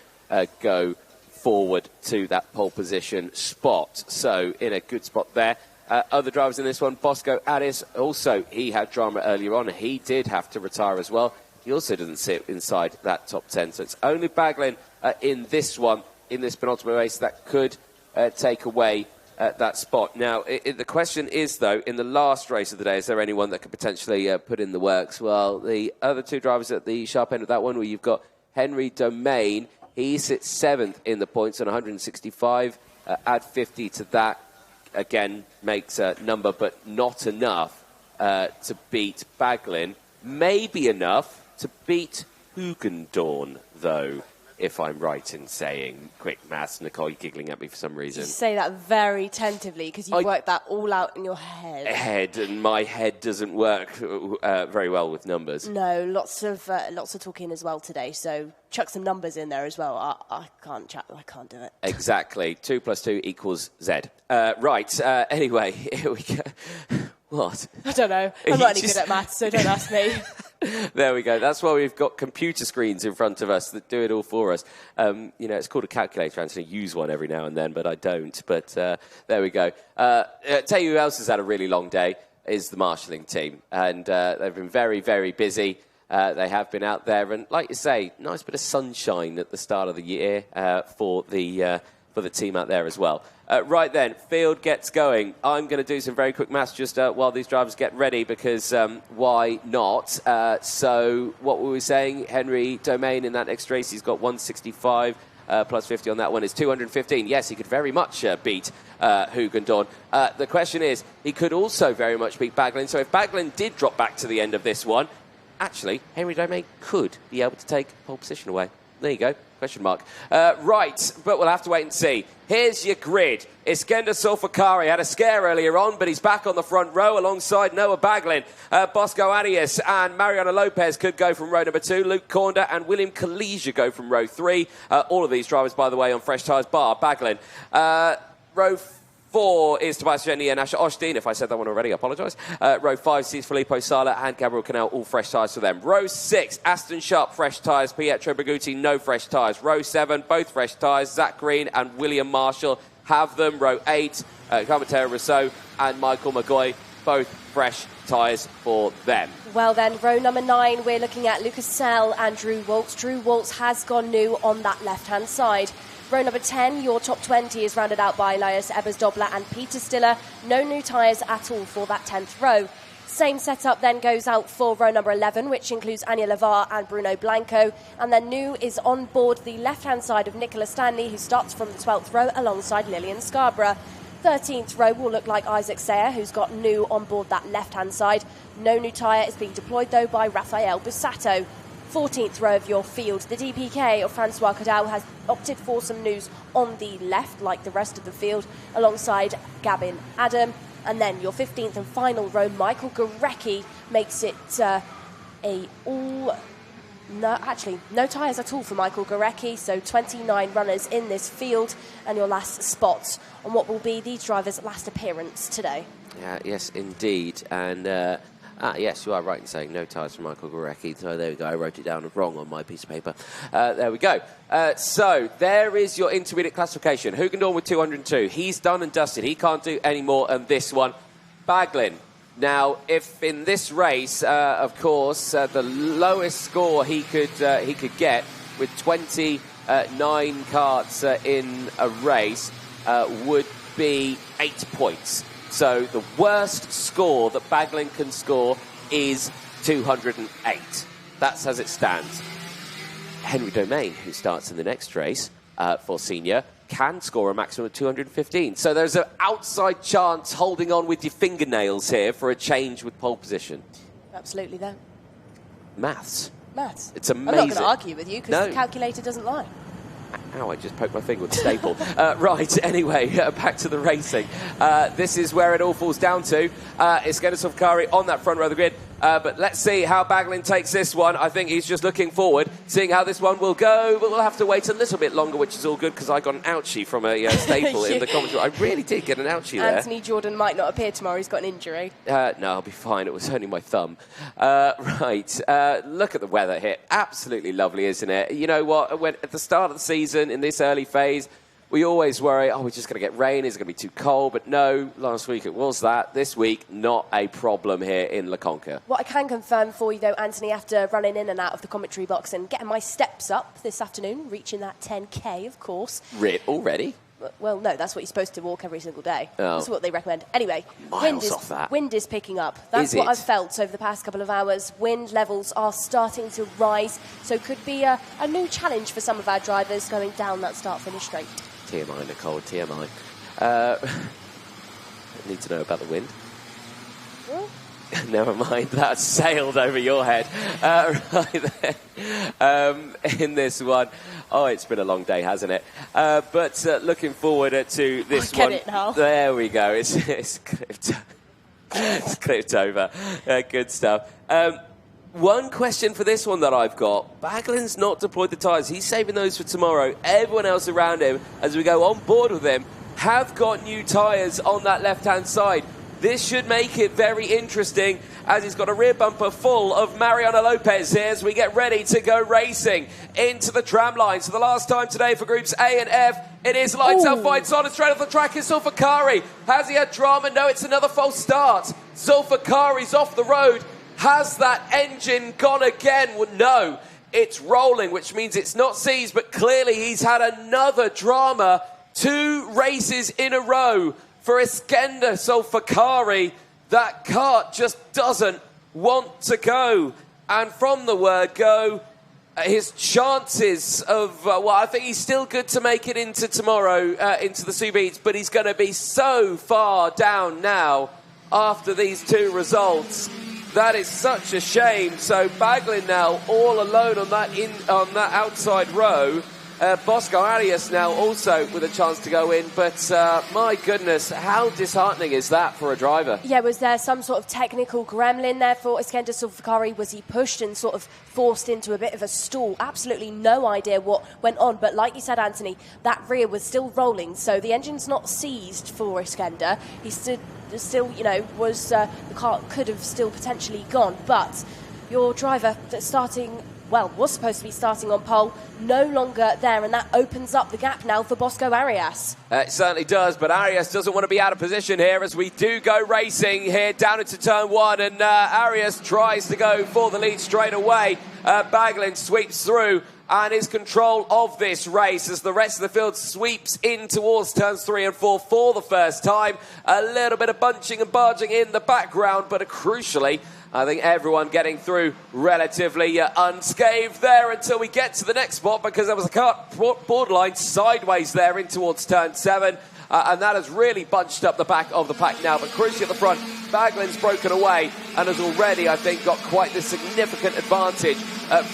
go forward to that pole position spot. So in a good spot there. Other drivers in this one, Bosco Addis, also he had drama earlier on. He did have to retire as well. He also doesn't sit inside that top 10. So it's only Baglin in this one, in this penultimate race, that could take away that spot. Now, the question is, though, in the last race of the day, is there anyone that could potentially put in the works? Well, the other 2 drivers at the sharp end of that one, where you've got Henry Domain. He sits 7th in the points on 165. Add 50 to that, again, makes a number, but not enough to beat Baglin. Maybe enough to beat Hugendorn, though, if I'm right in saying. Quick maths. Nicole, you're giggling at me for some reason. You say that very tentatively because you've worked that all out in your head. And my head doesn't work very well with numbers. No, lots of talking as well today, so chuck some numbers in there as well. I can't do it. Exactly. 2 + 2 = Z. Right. Anyway, here we go. What? I don't know. I'm not any good at maths, so don't ask me. There we go. That's why we've got computer screens in front of us that do it all for us. You know, it's called a calculator. Anthony, use one every now and then, but I don't. But there we go. Tell you who else has had a really long day is the marshalling team. And they've been very, very busy. They have been out there. And like you say, nice bit of sunshine at the start of the year for the team out there as well. Right then, field gets going. I'm going to do some very quick maths just while these drivers get ready because why not? So what were we saying? Henry Domain in that next race, he's got 165 plus 50 on that one is 215. Yes, he could very much beat Hugendorn. The question is, he could also very much beat Baglin. So if Baglin did drop back to the end of this one, actually, Henry Domain could be able to take pole position away. There you go. Question mark. Right, but we'll have to wait and see. Here's your grid. Iskender Solfakari had a scare earlier on, but he's back on the front row alongside Noah Baglin. Bosco Arias and Mariano Lopez could go from row number 2. Luke Cornder and William Kalija go from row 3. All of these drivers, by the way, on fresh tyres, bar Baglin. Row 4 is Tobias Jenny and Asher Osteen. If I said that one already, I apologise. Row 5 sees Filippo Sala and Gabriel Canal, all fresh tyres for them. Row 6, Aston Sharp, fresh tyres. Pietro Berguti, no fresh tyres. Row 7, both fresh tyres. Zach Green and William Marshall have them. Row 8, Carmatera Rousseau and Michael McGoy, both fresh tyres for them. Well then, row number 9, we're looking at Lucas Sell and Drew Waltz. Drew Waltz has gone new on that left-hand side. Row number 10, your top 20 is rounded out by Elias Ebbers-Dobler and Peter Stiller. No new tyres at all for that 10th row. Same setup then goes out for row number 11, which includes Anya Lavar and Bruno Blanco. And then new is on board the left-hand side of Nicola Stanley, who starts from the 12th row alongside Lillian Scarborough. 13th row will look like Isaac Sayer, who's got new on board that left-hand side. No new tyre is being deployed, though, by Rafael Bussato. 14th row of your field, the DPK of Francois Cadal has opted for some news on the left, like the rest of the field, alongside Gavin Adam. And then your 15th and final row, Michael Gurecki, makes it no tyres at all for Michael Gurecki, so 29 runners in this field, and your last spots on what will be these drivers' last appearance today. Yes, indeed. And yes, you are right in saying no tyres for Michael Gurecki. So there we go. I wrote it down wrong on my piece of paper. There we go. So there is your intermediate classification. Hugendorn with 202. He's done and dusted. He can't do any more on this one. Baglin. Now, if in this race, of course, the lowest score he could get with 29 karts in a race would be 8 points. So the worst score that Baglin can score is 208. That's as it stands. Henry Domain, who starts in the next race for senior, can score a maximum of 215. So there's an outside chance holding on with your fingernails here for a change with pole position. Absolutely, though. Maths. It's amazing. I'm not going to argue with you because the calculator doesn't lie. Ow, I just poked my finger with a staple. Right, anyway, back to the racing. This is where it all falls down to. It's Iskender Solfakari on that front row of the grid. But let's see how Baglin takes this one. I think he's just looking forward, seeing how this one will go. But we'll have to wait a little bit longer, which is all good, because I got an ouchie from a staple in the commentary. I really did get an ouchie there. Anthony Jordan might not appear tomorrow. He's got an injury. No, I'll be fine. It was only my thumb. Right. Look at the weather here. Absolutely lovely, isn't it? You know what? When at the start of the season, in this early phase, we always worry, we're just going to get rain, is it going to be too cold? But no, last week it was that. This week, not a problem here in La Conca. What I can confirm for you, though, Anthony, after running in and out of the commentary box and getting my steps up this afternoon, reaching that 10K, of course. Already? Well, no, that's what you're supposed to walk every single day. Oh. That's what they recommend. Anyway, Miles wind is picking up. That's what I've felt over the past couple of hours. Wind levels are starting to rise, so it could be a new challenge for some of our drivers going down that start-finish straight. TMI, Nicole, TMI. I need to know about the wind. Well, never mind, that sailed over your head. Right then, in this one. Oh, it's been a long day, hasn't it? But looking forward to this one. I get it now. There we go. It's clipped. It's clipped over. Good stuff. One question for this one that I've got. Baglin's not deployed the tyres. He's saving those for tomorrow. Everyone else around him, as we go on board with him, have got new tyres on that left-hand side. This should make it very interesting as he's got a rear bumper full of Mariano Lopez here as we get ready to go racing into the tram line. So the last time today for groups A and F, it is lights out, fights on, and straight off the track is Zulfikari. Has he had drama? No, it's another false start. Zulfikari's off the road. Has that engine gone again? Well, no, it's rolling, which means it's not seized, but clearly he's had another drama. 2 races in a row for Iskender Zulfikari. That kart just doesn't want to go. And from the word go, his chances of, well, I think he's still good to make it into tomorrow, into the Super Heats, but he's going to be so far down now after these 2 results. That is such a shame. So Baglin now all alone on that outside row. Bosco Arias now also with a chance to go in, but my goodness, how disheartening is that for a driver? Yeah, was there some sort of technical gremlin there for Iskender Zulfikari? Was he pushed and sort of forced into a bit of a stall? Absolutely no idea what went on, but like you said, Anthony, that rear was still rolling, so the engine's not seized for Iskender. He still, you know, was the car could have still potentially gone, but your driver that's starting, well, was supposed to be starting on pole, no longer there, and that opens up the gap now for Bosco Arias. It certainly does, but Arias doesn't want to be out of position here as we do go racing here down into turn 1, and Arias tries to go for the lead straight away. Baglin sweeps through and is control of this race as the rest of the field sweeps in towards turns 3 and 4 for the first time. A little bit of bunching and barging in the background, but crucially, I think everyone getting through relatively unscathed there until we get to the next spot, because there was a kart borderline sideways there in towards turn 7. And that has really bunched up the back of the pack now. But crucially at the front, Baglin's broken away and has already, I think, got quite the significant advantage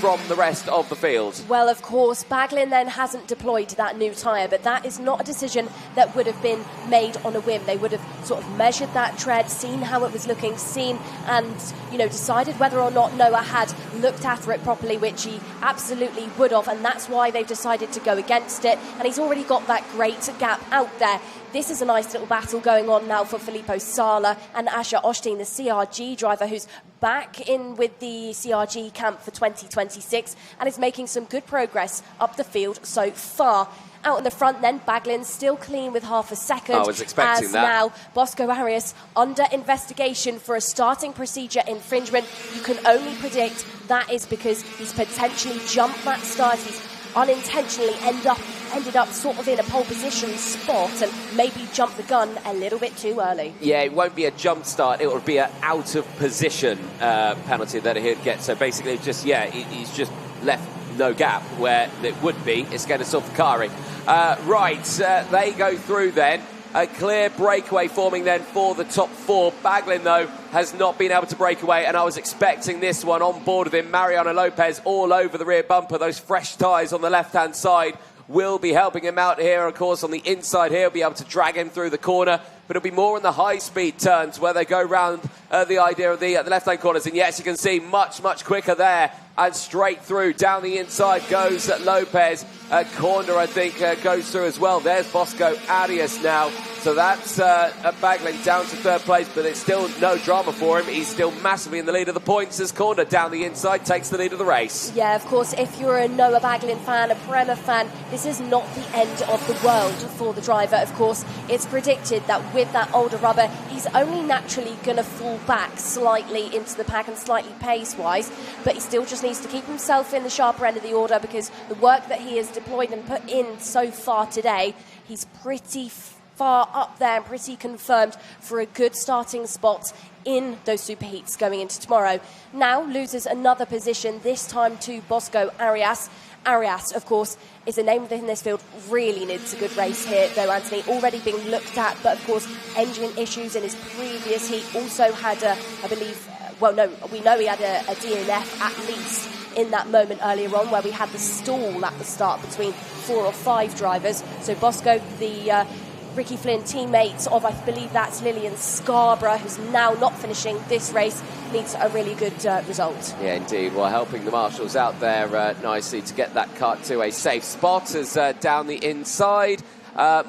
from the rest of the field. Well, of course, Baglin then hasn't deployed that new tyre, but that is not a decision that would have been made on a whim. They would have sort of measured that tread, seen how it was looking, seen and, you know, decided whether or not Noah had looked after it properly, which he absolutely would have, and that's why they've decided to go against it. And he's already got that great gap out there. This is a nice little battle going on now for Filippo Sala and Asher Osteen, the CRG driver, who's back in with the CRG camp for 2026 and is making some good progress up the field so far. Out in the front then, Baglin still clean with half a second. I was expecting that. Now, Bosco Arias under investigation for a starting procedure infringement. You can only predict that is because he's potentially jumped that start. He's unintentionally ended up sort of in a pole position spot and maybe jumped the gun a little bit too early. Yeah, it won't be a jump start, it will be an out of position penalty that he'd get. So basically just, yeah, he's just left no gap where it would be Iskender Zulfikari. They go through then. A clear breakaway forming then for the top 4. Baglin, though, has not been able to break away, and I was expecting this one on board of him. Mariano Lopez all over the rear bumper. Those fresh tyres on the left-hand side will be helping him out here. Of course, on the inside here, he'll be able to drag him through the corner, but it'll be more in the high-speed turns where they go round the idea of the left-hand corners. And yes, you can see much, much quicker there. And straight through, down the inside goes Lopez. Corner, I think, goes through as well. There's Bosco Arias now. So that's Baglin down to 3rd place, but it's still no drama for him. He's still massively in the lead of the points as Corner down the inside takes the lead of the race. Yeah, of course, if you're a Noah Baglin fan, a Prema fan, this is not the end of the world for the driver. Of course, it's predicted that with that older rubber, he's only naturally going to fall back slightly into the pack and slightly pace-wise, but he still just needs to keep himself in the sharper end of the order, because the work that he has deployed and put in so far today, he's pretty far up there and pretty confirmed for a good starting spot in those super heats going into tomorrow. Now loses another position, this time to Bosco Arias. Arias, of course, is a name within this field, really needs a good race here, though, Anthony, already being looked at, but of course, engine issues in his previous heat. Also had, we know he had a DNF at least in that moment earlier on where we had the stall at the start between 4 or 5 drivers. So Bosco, the Ricky Flynn teammate of, I believe that's Lillian Scarborough, who's now not finishing this race, needs a really good result. Yeah, indeed. Well, helping the marshals out there nicely to get that kart to a safe spot as down the inside.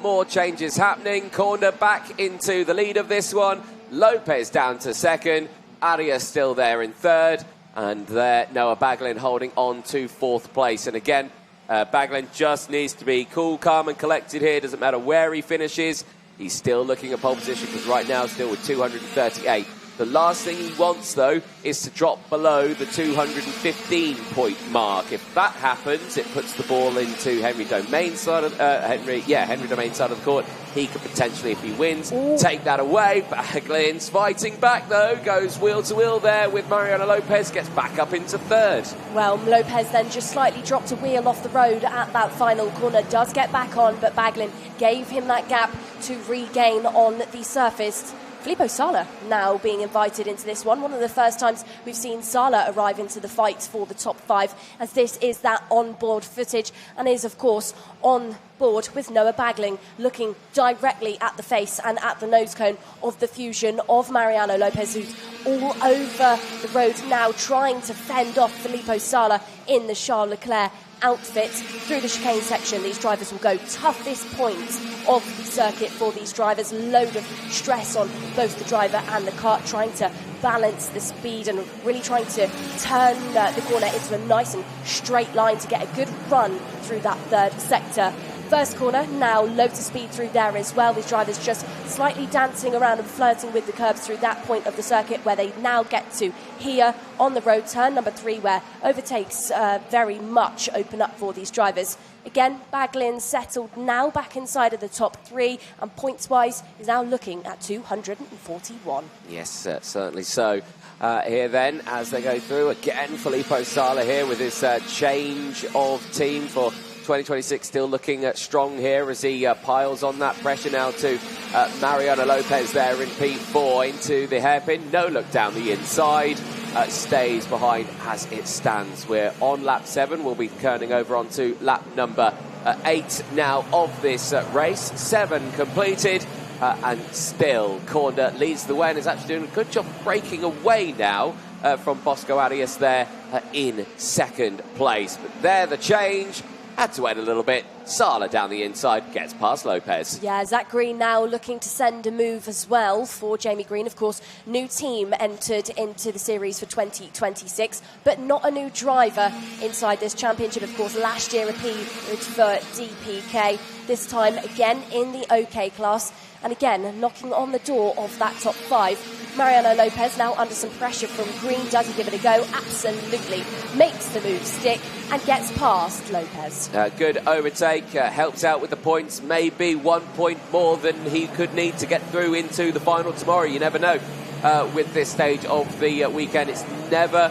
More changes happening. Corner back into the lead of this one. Lopez down to 2nd. Arias still there in third, and there Noah Baglin holding on to fourth place. And again, Baglin just needs to be cool, calm and collected here. Doesn't matter where he finishes. He's still looking at pole position because right now still with 238. The last thing he wants, though, is to drop below the 215-point mark. If that happens, it puts the ball into Henry Domaine's side of Henry Domaine's side of the court. He could potentially, if he wins, take that away. Baglin's fighting back, though. Goes wheel to wheel there with Mariano Lopez. Gets back up into third. Well, Lopez then just slightly dropped a wheel off the road at that final corner. Does get back on, but Baglin gave him that gap to regain on the surface. Filippo Sala now being invited into this one of the first times we've seen Sala arrive into the fight for the top 5, as this is that on-board footage and is, of course, on board with Noah Baglin looking directly at the face and at the nose cone of the fusion of Mariano Lopez, who's all over the road now trying to fend off Filippo Sala in the Charles Leclerc outfit through the chicane section. These drivers will go toughest points of the circuit for these drivers. Load of stress on both the driver and the kart, trying to balance the speed and really trying to turn the corner into a nice and straight line to get a good run through that third sector. First corner, now loads of speed through there as well. These drivers just slightly dancing around and flirting with the curbs through that point of the circuit, where they now get to here on the road, turn number 3, where overtakes very much open up for these drivers. Again, Baglin settled now back inside of the top 3, and points-wise is now looking at 241. Yes, certainly so. Here then, as they go through, again, Filippo Sala here with his change of team for 2026, still looking strong here as he piles on that pressure now to Mariano Lopez there in P4 into the hairpin. No look down the inside, stays behind as it stands. We're on lap 7. We'll be turning over onto lap number 8 now of this race. 7 completed, and still Corner leads the way and is actually doing a good job breaking away now from Bosco Arias there in second place. But there the change. Had to wait a little bit. Sala down the inside gets past Lopez. Yeah, Zach Green now looking to send a move as well for Jamie Green. Of course, new team entered into the series for 2026, but not a new driver inside this championship. Of course, last year appeared for DPK. This time again in the OK class. And again, knocking on the door of that top 5. Mariano Lopez now under some pressure from Green. Does he give it a go? Absolutely. Makes the move stick and gets past Lopez. Good overtake. Helps out with the points. Maybe 1 point more than he could need to get through into the final tomorrow. You never know with this stage of the weekend. It's never,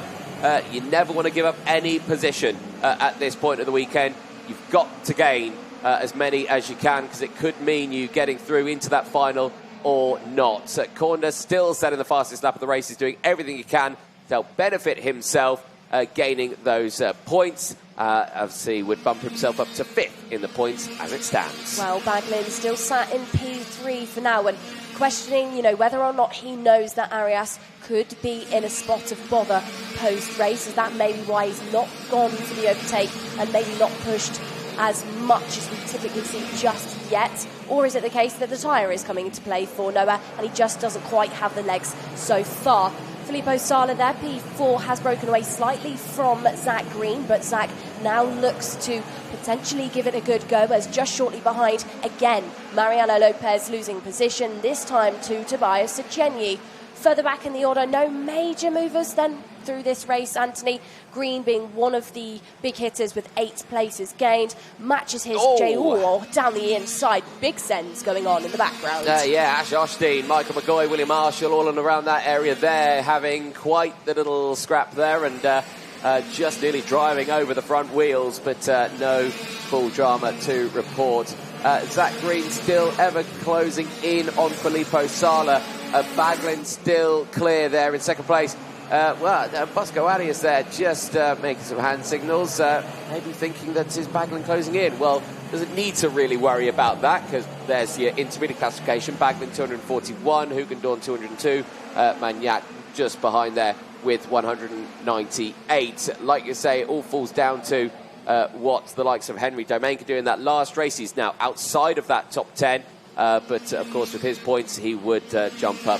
you never want to give up any position at this point of the weekend. You've got to gain as many as you can, because it could mean you getting through into that final or not. Corner still setting the fastest lap of the race. He's doing everything he can to help benefit himself, gaining those points. Obviously would bump himself up to 5th in the points as it stands. Well, Baglin still sat in P3 for now, and questioning, whether or not he knows that Arias could be in a spot of bother post-race. Is that maybe why he's not gone for the overtake and maybe not pushed as much as we typically see just yet? Or is it the case that the tyre is coming into play for Noah and he just doesn't quite have the legs so far? Filippo Sala there, P4, has broken away slightly from Zach Green, but Zach now looks to potentially give it a good go, as just shortly behind, again, Mariano Lopez losing position, this time to Tobias Sechenyi. Further back in the order, no major movers then through this race. Anthony Green being one of the big hitters with 8 places gained, matches his down the inside. Big sends going on in the background. Ash Osteen, Michael McCoy, William Marshall, all in around that area there, having quite the little scrap there, and just nearly driving over the front wheels, but no full drama to report. Zach Green still ever closing in on Filippo Sala. Baglin still clear there in second place. Bosco Arias there just making some hand signals, maybe thinking that is Baglin closing in. Well, doesn't need to really worry about that, because there's your intermediate classification. Baglin 241, Hugendorn 202, Magnac just behind there with 198. Like you say, it all falls down to what the likes of Henry Domaine could do in that last race. He's now outside of that top 10. but of course with his points he would jump up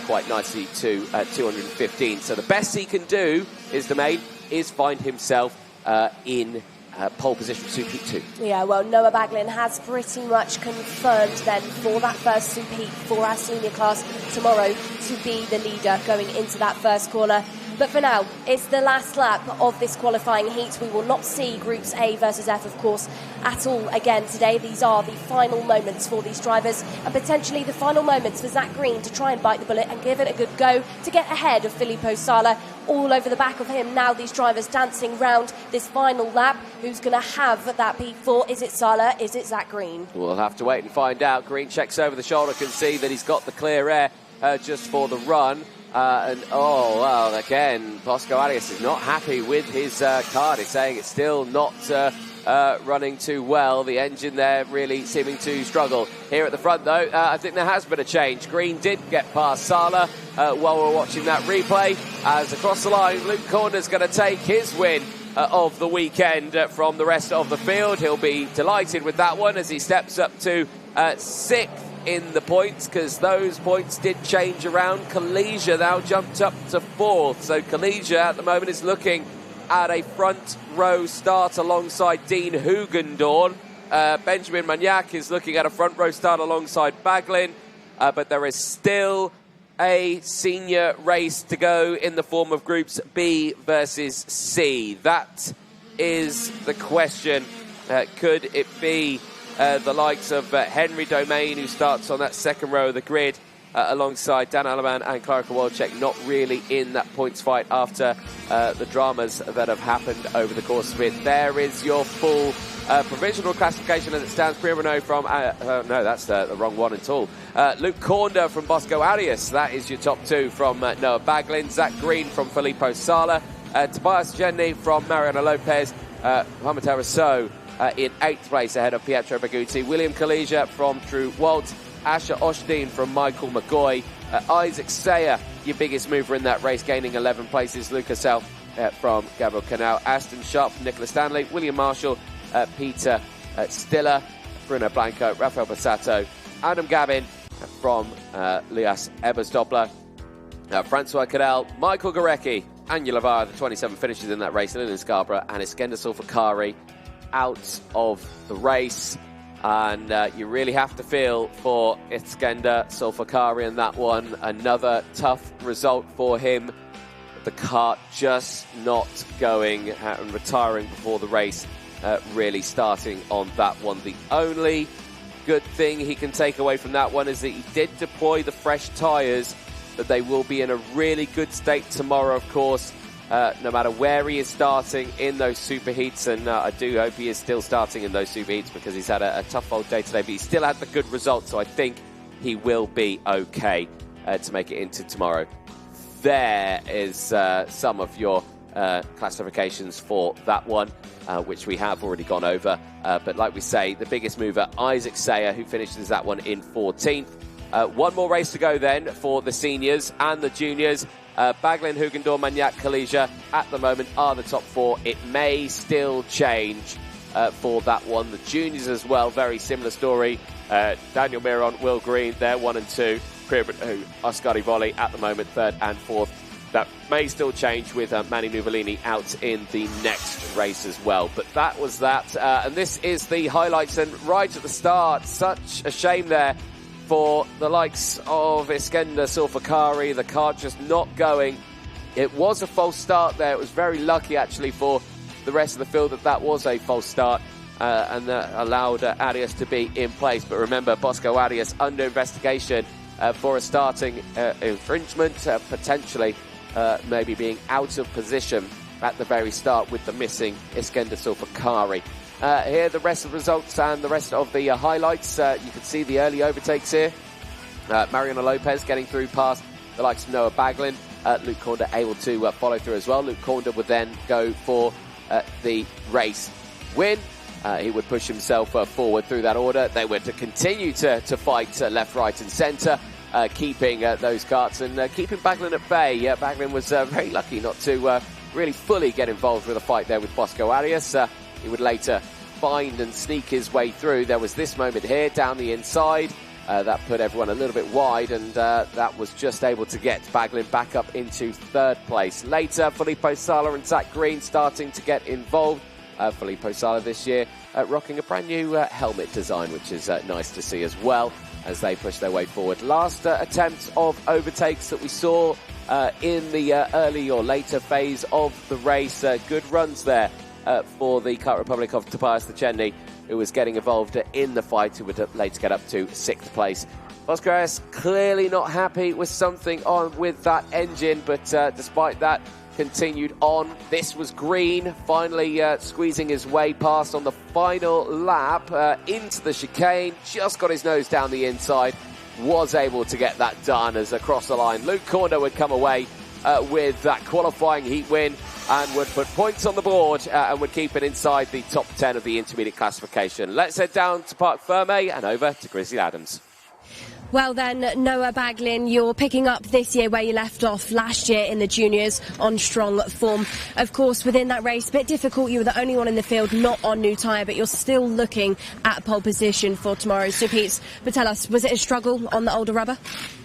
quite nicely to 215. So the best he can do is find himself in pole position Super Heat 2. Yeah, well, Noah Baglin has pretty much confirmed then for that first Super Heat for our senior class tomorrow to be the leader going into that first corner. But for now, it's the last lap of this qualifying heat. We will not see Groups A versus F, of course, at all again today. These are the final moments for these drivers and potentially the final moments for Zach Green to try and bite the bullet and give it a good go to get ahead of Filippo Sala. All over the back of him now, these drivers dancing round this final lap. Who's going to have that P4? Is it Sala? Is it Zach Green? We'll have to wait and find out. Green checks over the shoulder, can see that he's got the clear air just for the run. Again, Bosco Arias is not happy with his car. He's saying it's still not running too well. The engine there really seeming to struggle. Here at the front, though, I think there has been a change. Green did get past Sala while we're watching that replay. As across the line, Luke Corner's going to take his win of the weekend from the rest of the field. He'll be delighted with that one as he steps up to 6th in the points, because those points did change around. Kalesia now jumped up to 4th. So Kalesia at the moment is looking at a front row start alongside Dean Hugendorn. Benjamin Magnac is looking at a front row start alongside Baglin. But there is still a senior race to go in the form of Groups B versus C. That is the question. Could it be the likes of Henry Domain, who starts on that second row of the grid, alongside Dan Aleman and Clara Kowalczyk, not really in that points fight after the dramas that have happened over the course of it. There is your full provisional classification as it stands. Priya Renault from... no, that's the wrong one at all. Luke Cornder from Bosco Arias. That is your top 2 from Noah Baglin. Zach Green from Filippo Sala. Tobias Jenny from Mariano Lopez. Mohamed Rousseau in 8th place ahead of Pietro Baguti. William Kalesia from Drew Walt. Asher Osteen from Michael McGoy. Isaac Sayer, your biggest mover in that race, gaining 11 places. Lucas L from Gabriel Canal. Aston Sharp from Nicola Stanley. William Marshall, Peter Stiller, Bruno Blanco, Rafael Passato, Adam Gavin from Lias Ebersdoppler, Francois Cadell, Michael Gorecki, Anya Lavara, the 27 finishes in that race, Lynn Scarborough, and Iskender Sulfakari out of the race. And you really have to feel for Iskender Sulfakari in that one. Another tough result for him. The car just not going and retiring before the race really starting on that one. The only good thing he can take away from that one is that he did deploy the fresh tyres, but they will be in a really good state tomorrow, of course. No matter where he is starting in those super heats, and I do hope he is still starting in those super heats because he's had a tough old day today, but he still had the good result, so I think he will be okay to make it into tomorrow. There is some of your classifications for that one, which we have already gone over. But like we say, the biggest mover, Isaac Sayer, who finishes that one in 14th. One more race to go then for the seniors and the juniors. Baglin, Hugendorf, Magnac, Kalesia at the moment are the top 4. It may still change for that one. The juniors as well, very similar story. Daniel Miron, Will Green, they're 1 and 2. Oscar Ivoli at the moment 3rd and 4th. That may still change with Manny Nuvolini out in the next race as well. But that was that. And this is the highlights. And right at the start, such a shame there for the likes of Iskender Sulfakari. The car just not going. It was a false start there. It was very lucky, actually, for the rest of the field that was a false start. And that allowed Arias to be in place. But remember, Bosco Arias under investigation for a starting infringement, potentially maybe being out of position at the very start with the missing Iskender Sulfakari. Here the rest of the results and the rest of the highlights. You can see the early overtakes here. Mariano Lopez getting through past the likes of Noah Baglin. Luke Cornder able to follow through as well. Luke Cornder would then go for the race win. He would push himself forward through that order. They were to continue to fight left, right and centre, keeping those karts and keeping Baglin at bay. Baglin was very lucky not to really fully get involved with a fight there with Bosco Arias. He would later find and sneak his way through. There was this moment here down the inside. That put everyone a little bit wide, and that was just able to get Baglin back up into third place. Later, Filippo Sala and Zach Green starting to get involved. Filippo Sala this year rocking a brand new helmet design, which is nice to see as well as they push their way forward. Last attempt of overtakes that we saw in the early or later phase of the race. Good runs there for the Kart Republic of Tobias Lechenny, who was getting involved in the fight, who would later get up to 6th place. Oscar clearly not happy with something on with that engine, but despite that, continued on. This was Green, finally squeezing his way past on the final lap into the chicane, just got his nose down the inside, was able to get that done as across the line. Luke Corner would come away with that qualifying heat win and would put points on the board and would keep it inside the top 10 of the intermediate classification. Let's head down to Parc Ferme and over to Grizzly Adams. Well then, Noah Baglin, you're picking up this year where you left off last year in the juniors on strong form. Of course, within that race, a bit difficult. You were the only one in the field not on new tyre, but you're still looking at pole position for tomorrow's Super Heats. But tell us, was it a struggle on the older rubber?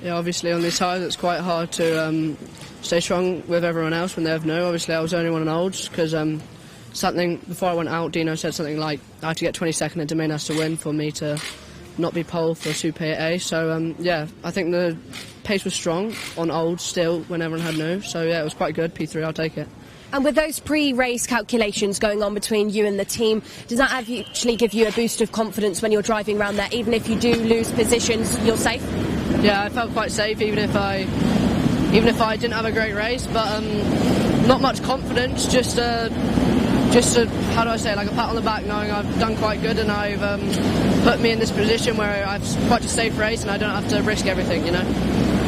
Yeah, obviously on these tyres it's quite hard to stay strong with everyone else when they have no. Obviously I was the only one on olds because something before I went out, Dino said something like I have to get 22nd and Domain has to win for me to not be pole for Super A. So yeah, I think the pace was strong on old still when everyone had no. So yeah, it was quite good. P3, I'll take it. And with those pre-race calculations going on between you and the team, does that actually give you a boost of confidence when you're driving around there? Even if you do lose positions, you're safe? Yeah, I felt quite safe even if I didn't have a great race, but not much confidence, just how do I say, like a pat on the back, knowing I've done quite good and I've put me in this position where I've quite a safe race and I don't have to risk everything, you know.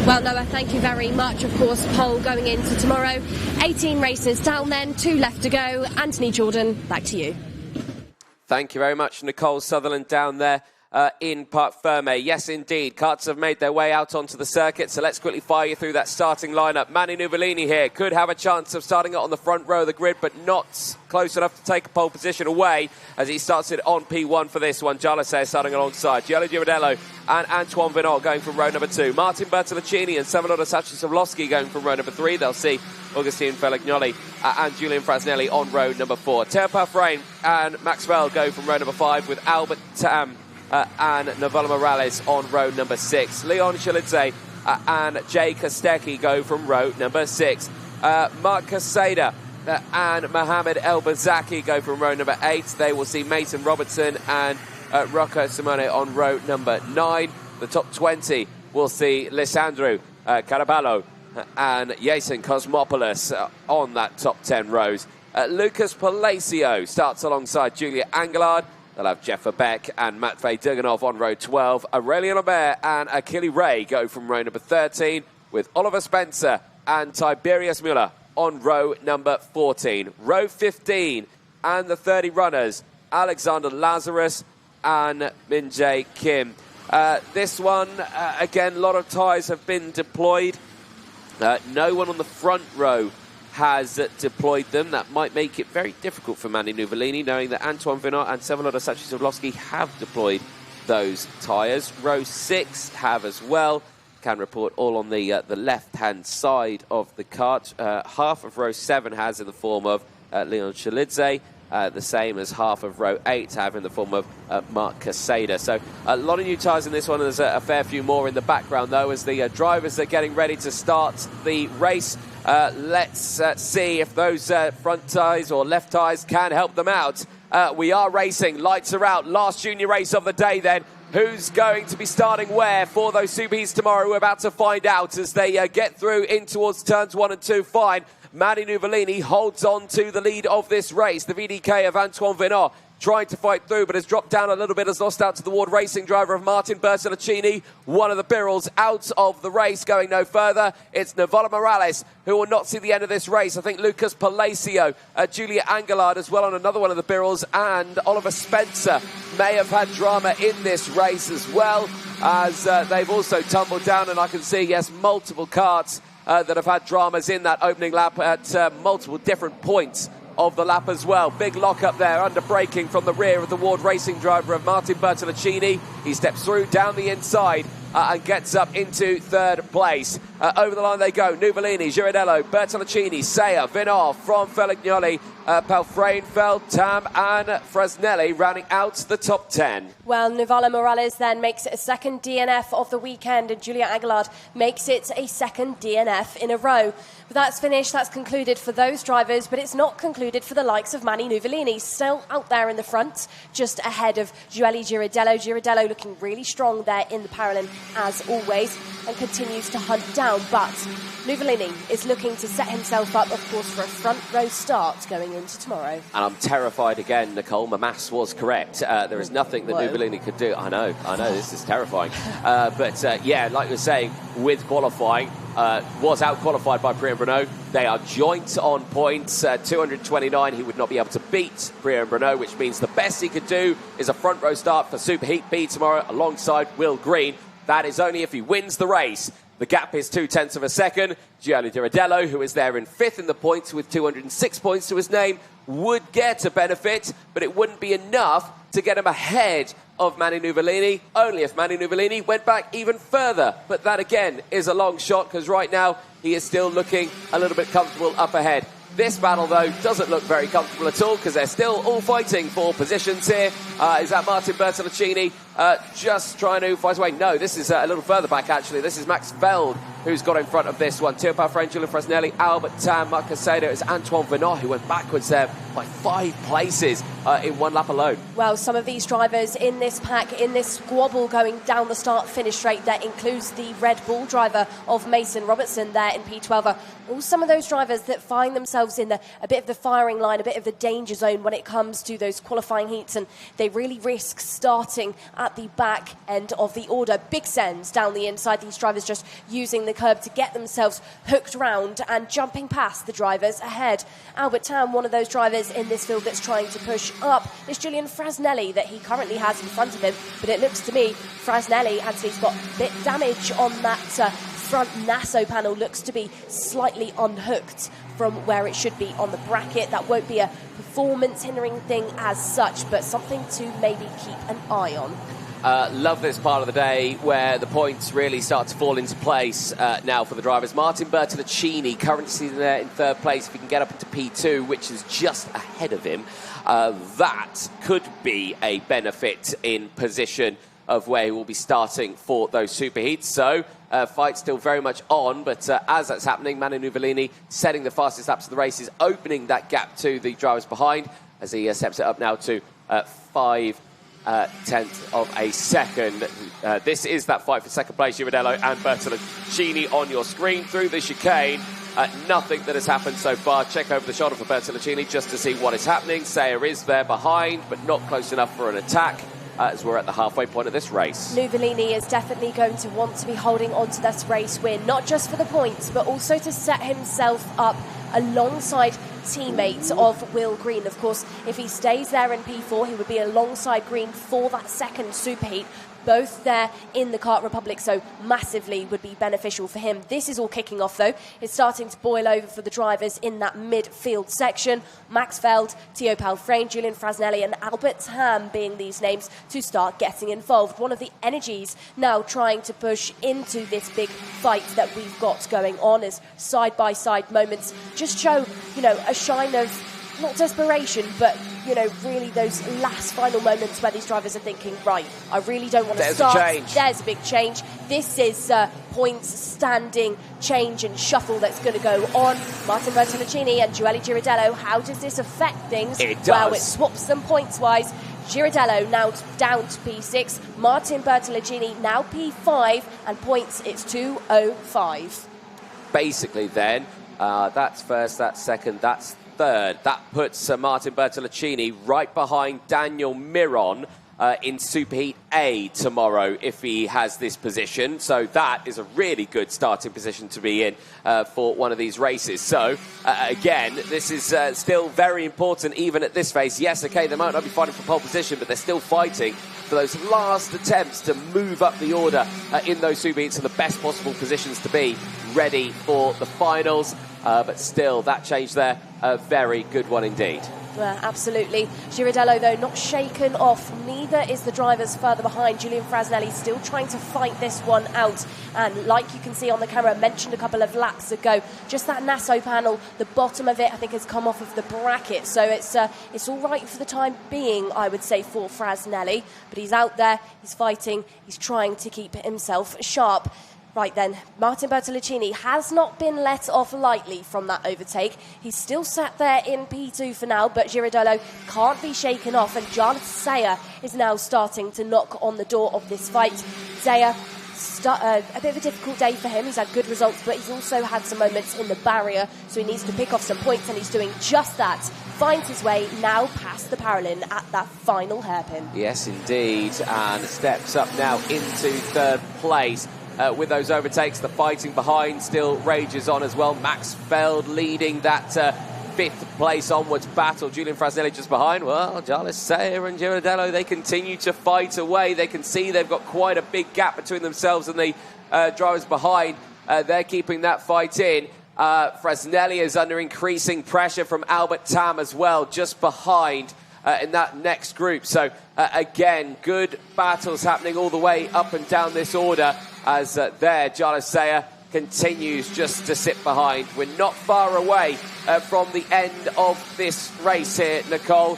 Well, Noah, thank you very much. Of course, pole going into tomorrow. 18 races down then, 2 left to go. Anthony Jordan, back to you. Thank you very much, Nicole Sutherland down there in Parc Ferme. Yes, indeed, karts have made their way out onto the circuit, so let's quickly fire you through that starting lineup. Manu Nuvolini here could have a chance of starting it on the front row of the grid, but not close enough to take a pole position away as he starts it on P1 for this one. Jalise starting alongside Giulio Giardello and Antoine Vinot going from row number 2. Martin Bertolacini and Saveloda Sacchi-Savlovsky going from row number 3. They'll see Augustine Felignoli and Julian Frasnelli on row number 4. Teo Parfrain and Maxwell go from row number 5 with Albert Tam and Novola Morales on row number 6. Leon Shilidze and Jay Kostecki go from row number 6. Mark Casada and Mohamed El Bazaki go from row number 8. They will see Mason Robertson and Rocco Simone on row number 9. The top 20 will see Lisandro Caraballo and Jason Cosmopoulos on that top 10 rows. Lucas Palacio starts alongside Julia Angelard. They'll have Jeff Beck and Matvey Duganov on row 12. Aurelien Lambert and Achille Ray go from row number 13, with Oliver Spencer and Tiberius Müller on row number 14. Row 15 and the 30 runners, Alexander Lazarus and Min-Jae Kim. This one, again, a lot of tyres have been deployed. No one on the front row has deployed them. That might make it very difficult for Manu Nuvolini, knowing that Antoine Vinot and Saveloda Sacchi-Savlovsky have deployed those tyres. Row 6 have as well. Can report all on the left-hand side of the kart. Half of row 7 has in the form of Leon Shilidze. The same as half of row 8 have in the form of Mark Casada. So a lot of new tyres in this one. There's a fair few more in the background, though, as the drivers are getting ready to start the race. Let's see if those front tyres or left tyres can help them out. We are racing. Lights are out. Last junior race of the day then. Who's going to be starting where for those Super Heats tomorrow? We're about to find out as they get through in towards turns 1 and 2. Fine. Manu Nuvolini holds on to the lead of this race. The VDK of Antoine Vinot trying to fight through, but has dropped down a little bit, has lost out to the Ward Racing driver of Martin Bertolacini. One of the Birrells out of the race, going no further. It's Novola Morales who will not see the end of this race. I think Lucas Palacio, Julia Angelard as well on another one of the Birrells, and Oliver Spencer may have had drama in this race as well, as they've also tumbled down, and I can see, yes, multiple karts that have had dramas in that opening lap at multiple different points of the lap as well. Big lock up there, under braking from the rear of the Ward Racing driver of Martin Bertolacini. He steps through down the inside and gets up into third place. Over the line they go. Nuvolini, Girardello, Bertolacini, Saya, Vinor from Felignoli, Pelfreinfeld, Tam and Fresnelli rounding out the top 10. Well, Nuvala Morales then makes it a second DNF of the weekend, and Julia Aguilard makes it a second DNF in a row. But that's finished, that's concluded for those drivers, but it's not concluded for the likes of Manny Nuvolini, still out there in the front, just ahead of Joely Girardello. Girardello looking really strong there in the parallel as always, and continues to hunt down. But Nuvolini is looking to set himself up, of course, for a front row start going into tomorrow. And I'm terrified again, Nicole. My maths was correct. There is nothing that Nuvolini could do. I know, this is terrifying. But yeah, like you were saying, with qualifying, was out-qualified by Priya Bruno. They are joint on points. 229, he would not be able to beat Priya Bruno, which means the best he could do is a front row start for Superheat B tomorrow alongside Will Green. That is only if he wins the race. The gap is 0.2 of a second. Joely Girardello, who is there in 5th in the points with 206 points to his name, would get a benefit, but it wouldn't be enough to get him ahead of Manny Nuvolini, only if Manny Nuvolini went back even further. But that, again, is a long shot, because right now he is still looking a little bit comfortable up ahead. This battle, though, doesn't look very comfortable at all, because they're still all fighting for positions here. Is that Martin Bertolacini just trying to fight his way? No, this is a little further back, actually. This is Max Veld who's got in front of this one. Theo Pelfrén, Julian Fresnelli, Albert Tam, Marc Casedo. It's Antoine Venot who went backwards there by 5 places in one lap alone. Well, some of these drivers in this pack, in this squabble going down the start-finish straight, that includes the Red Bull driver of Mason Robertson there in P12, are all some of those drivers that find themselves in a bit of the firing line, a bit of the danger zone when it comes to those qualifying heats, and they really risk starting at the back end of the order. Big sends down the inside, these drivers just using the curb to get themselves hooked round and jumping past the drivers ahead. Albert Tam, one of those drivers in this field that's trying to push up, is Julian Fresnelli that he currently has in front of him, but it looks to me Fresnelli, Anthony's got a bit damage on that front Nasso panel, looks to be slightly unhooked from where it should be on the bracket. That won't be a performance hindering thing as such, but something to maybe keep an eye on. Love this part of the day where the points really start to fall into place now for the drivers. Martin Bertolacini currently sitting there in 3rd place. If he can get up into P2, which is just ahead of him, that could be a benefit in position of where he will be starting for those superheats. So, fight still very much on, but as that's happening, Manny Nuvolini setting the fastest laps of the race, is opening that gap to the drivers behind as he steps it up now to 5/10 of a second. This is that fight for second place. Girardello and Bertolacini on your screen through the chicane. Nothing that has happened so far. Check over the shoulder for Bertolacini just to see what is happening. Sayer is there behind, but not close enough for an attack, as we're at the halfway point of this race. Nuvolini is definitely going to want to be holding on to this race win, not just for the points, but also to set himself up alongside teammates of Will Green. Of course, if he stays there in P4, he would be alongside Green for that second superheat. Both there in the Kart Republic, so massively would be beneficial for him. This is all kicking off, though. It's starting to boil over for the drivers in that midfield section. Max Veld, Theo Pelfrén, Julian Fresnelli and Albert Tam being these names to start getting involved. One of the energies now trying to push into this big fight that we've got going on as side-by-side moments just show, a shine of not desperation, but, really those last final moments where these drivers are thinking, right, I really don't want to start. There's a big change. This is points, standing, change and shuffle that's going to go on. Martin Bertolacini and Joely Girardello, how does this affect things? It does. Well, it swaps them points-wise. Girardello now down to P6. Martin Bertolacini now P5, and points, it's 205. Basically then, that's first, that's second, that's third. That puts Martin Bertolacini right behind Daniel Miron in Superheat A tomorrow if he has this position. So that is a really good starting position to be in for one of these races. So, again, this is still very important even at this phase. Yes, okay, they might not be fighting for pole position, but they're still fighting for those last attempts to move up the order in those Superheats to the best possible positions to be ready for the finals. but still, that change there, a very good one indeed. Yeah, absolutely. Girardello, though, not shaken off. Neither is the drivers further behind. Julian Frasnelli still trying to fight this one out. And like you can see on the camera, mentioned a couple of laps ago, just that Nasso panel, the bottom of it, I think, has come off of the bracket. So it's all right for the time being, I would say, for Frasnelli. But he's out there, he's fighting, he's trying to keep himself sharp. Right then, Martin Bertolacini has not been let off lightly from that overtake. He's still sat there in P2 for now, but Girardello can't be shaken off, and Jarlath Zeyer is now starting to knock on the door of this fight. Zeyer, a bit of a difficult day for him. He's had good results, but he's also had some moments in the barrier, so he needs to pick off some points, and he's doing just that. Finds his way now past the Parolin at that final hairpin. Yes, indeed, and steps up now into third place. With those overtakes, the fighting behind still rages on as well. Max Feld leading that fifth place onwards battle. Julian Frasnelli just behind. Well, Jarlath Zeyer and Girardello, they continue to fight away. They can see they've got quite a big gap between themselves and the drivers behind. They're keeping that fight in. Frasnelli is under increasing pressure from Albert Tam as well, just behind in that next group. So, again, good battles happening all the way up and down this order. As there, Jarlath Zeyer continues just to sit behind. We're not far away from the end of this race here, Nicole.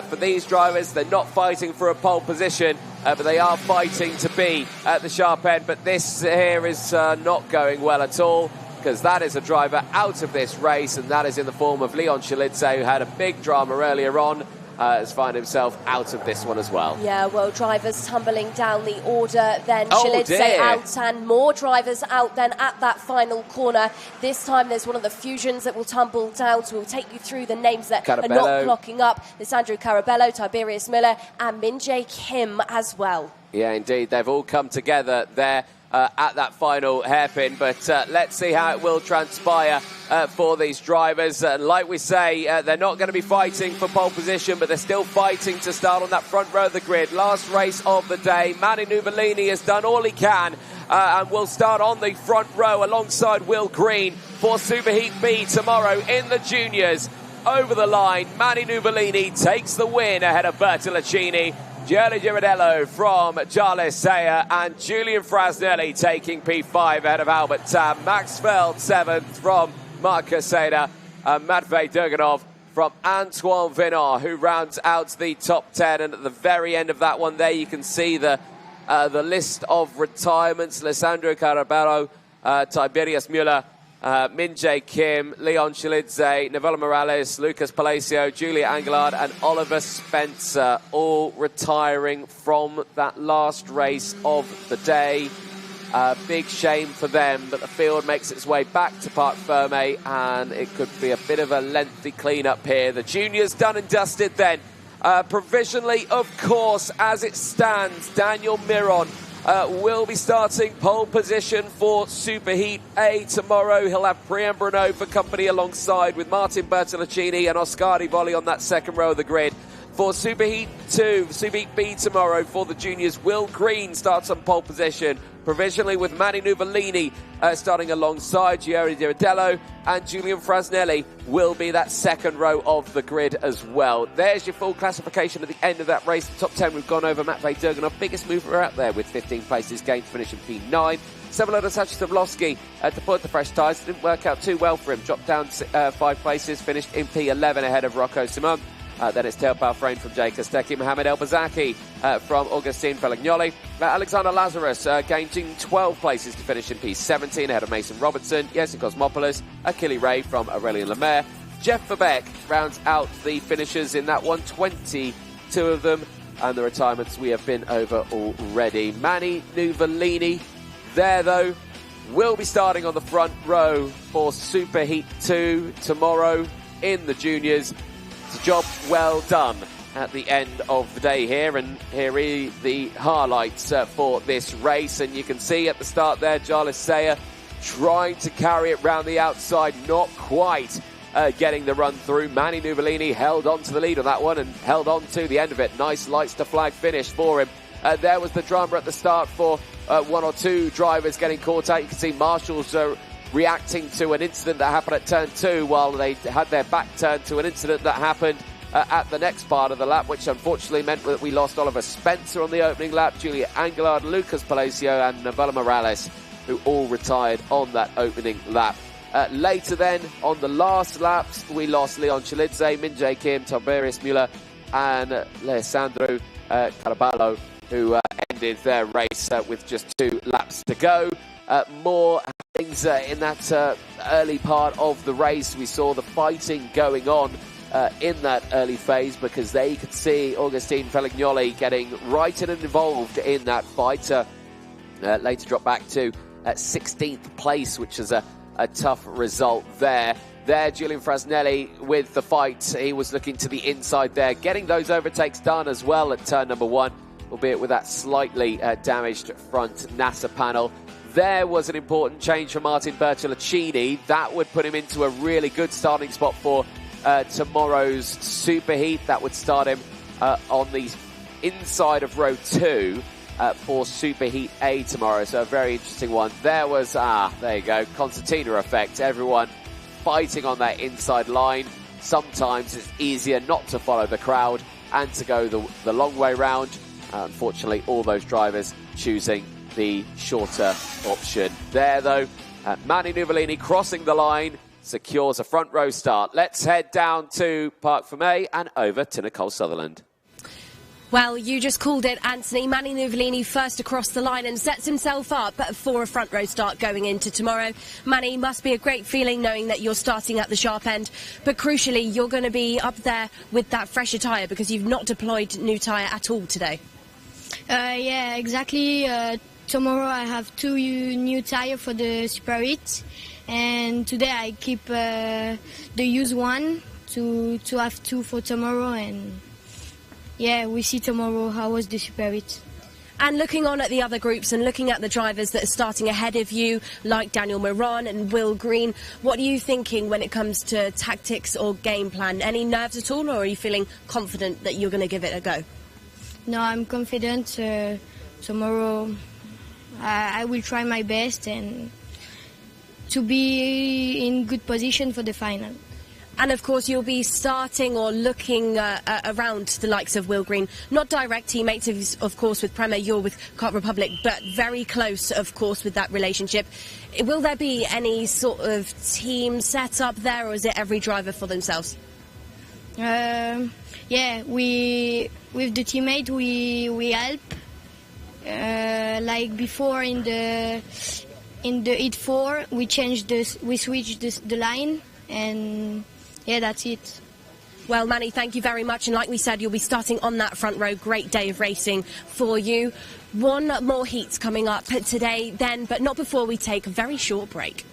For these drivers, they're not fighting for a pole position, but they are fighting to be at the sharp end. But this here is not going well at all, because that is a driver out of this race, and that is in the form of Leon Shelidze, who had a big drama earlier on. Has found himself out of this one as well. Yeah, well, drivers tumbling down the order then. Shelidze out, and more drivers out then at that final corner. This time there's one of the fusions that will tumble down, so we'll take you through the names that are not clocking up. There's Andrew Carabello, Tiberius Miller and Min Jae Kim as well. Yeah, indeed. They've all come together there at that final hairpin, but let's see how it will transpire for these drivers. Like we say, they're not going to be fighting for pole position, but they're still fighting to start on that front row of the grid. Last race of the day, Manu Nuvolini has done all he can and will start on the front row alongside Will Green for Superheat B tomorrow in the juniors. Over the line, Manu Nuvolini takes the win ahead of Bertolacini. Gianni Girardello from Jarlath Zeyer and Julian Frasnelli taking P5 ahead of Albert Tam. Max Feld 7th from Marcus Seda and Matvei Durganov from Antoine Vinard, who rounds out the top 10. And at the very end of that one there, you can see the list of retirements. Alessandro Carabello, Tiberius Müller, Min Jae Kim, Leon Shelidze, Navola Morales, Lucas Palacio, Julia Angelard and Oliver Spencer, all retiring from that last race of the day. Big shame for them, but the field makes its way back to Parc Ferme, and it could be a bit of a lengthy clean-up here. The juniors done and dusted then. Provisionally, of course, as it stands, Daniel Miron will be starting pole position for Superheat A tomorrow. He'll have Priam Bruno for company alongside with Martin Bertolacini and Oscar Volley on that second row of the grid. For Superheat 2, Superheat B tomorrow for the juniors, Will Green starts on pole position, provisionally with Manu Nuvolini starting alongside Gianni Girardello, and Julian Frasnelli will be that second row of the grid as well. There's your full classification at the end of that race. The top 10 we've gone over. Matvei Durganov, biggest mover out there with 15 places gained, finishing P9. Several Stavlovsky to put the fresh tyres. Didn't work out too well for him. Dropped down 5 places, finished in P11 ahead of Rocco Simon. Then it's tailpower frame from Jay Kostecki, Mohamed El Bazaki from Augustine Felignoli. Alexander Lazarus gaining 12 places to finish in P17 ahead of Mason Robertson. Jesse Cosmopoulos, Achille Ray from Aurelien Lemaire. Jeff Verbeek rounds out the finishers in that one, 22 of them. And the retirements we have been over already. Manu Nuvolini there, though, will be starting on the front row for Superheat 2 tomorrow in the juniors. It's a job well done at the end of the day here, and here are the highlights for this race. And you can see at the start there, Jarlath Zeyer trying to carry it round the outside, not quite getting the run through. Manu Nuvolini held on to the lead on that one and held on to the end of it. Nice lights to flag finish for him. There was the drama at the start for one or two drivers getting caught out. You can see Marshall's reacting to an incident that happened at turn 2 while they had their back turned to an incident that happened at the next part of the lap, which unfortunately meant that we lost Oliver Spencer on the opening lap, Julia Angelard, Lucas Palacio and Novella Morales, who all retired on that opening lap. Later then, on the last laps, we lost Leon Chalidze, Min Jae Kim, Tiberius Muller and Alessandro Caraballo, who ended their race with just 2 laps to go. More things in that early part of the race. We saw the fighting going on in that early phase, because there you could see Augustine Felignoli getting right in and involved in that fight. Later dropped back to 16th place, which is a tough result there. Julian Frasnelli with the fight. He was looking to the inside there, getting those overtakes done as well at turn number 1, albeit with that slightly damaged front NASA panel. There was an important change for Martin Bertolacini. That would put him into a really good starting spot for tomorrow's superheat. That would start him on the inside of row 2 for superheat A tomorrow. So a very interesting one. There was, there you go, concertina effect. Everyone fighting on that inside line. Sometimes it's easier not to follow the crowd and to go the long way round. Unfortunately, all those drivers choosing the shorter option there, though. Manny Nuvolini crossing the line secures a front row start. Let's head down to Parc Fermé and over to Nicole Sutherland. Well, you just called it, Anthony. Manny Nuvolini first across the line and sets himself up for a front row start going into tomorrow. Manny, must be a great feeling knowing that you're starting at the sharp end, but crucially, you're going to be up there with that fresher tyre because you've not deployed new tyre at all today. Yeah, exactly. Tomorrow I have 2 new tyre for the Super 8, and today I keep the used one to have 2 for tomorrow, and yeah, we see tomorrow how was the Super 8. And looking on at the other groups and looking at the drivers that are starting ahead of you, like Daniel Moran and Will Green, what are you thinking when it comes to tactics or game plan? Any nerves at all, or are you feeling confident that you're going to give it a go? No, I'm confident. Tomorrow I will try my best and to be in good position for the final. And of course you'll be starting or looking around the likes of Will Green. Not direct teammates, of course, with Prema, you're with Kart Republic, but very close, of course, with that relationship. Will there be any sort of team set up there, or is it every driver for themselves? Yeah, with the teammate we help. Like before in the Heat 4, we switched the line, and yeah, that's it. Well, Manny, thank you very much. And like we said, you'll be starting on that front row. Great day of racing for you. One more heat coming up today then, but not before we take a very short break.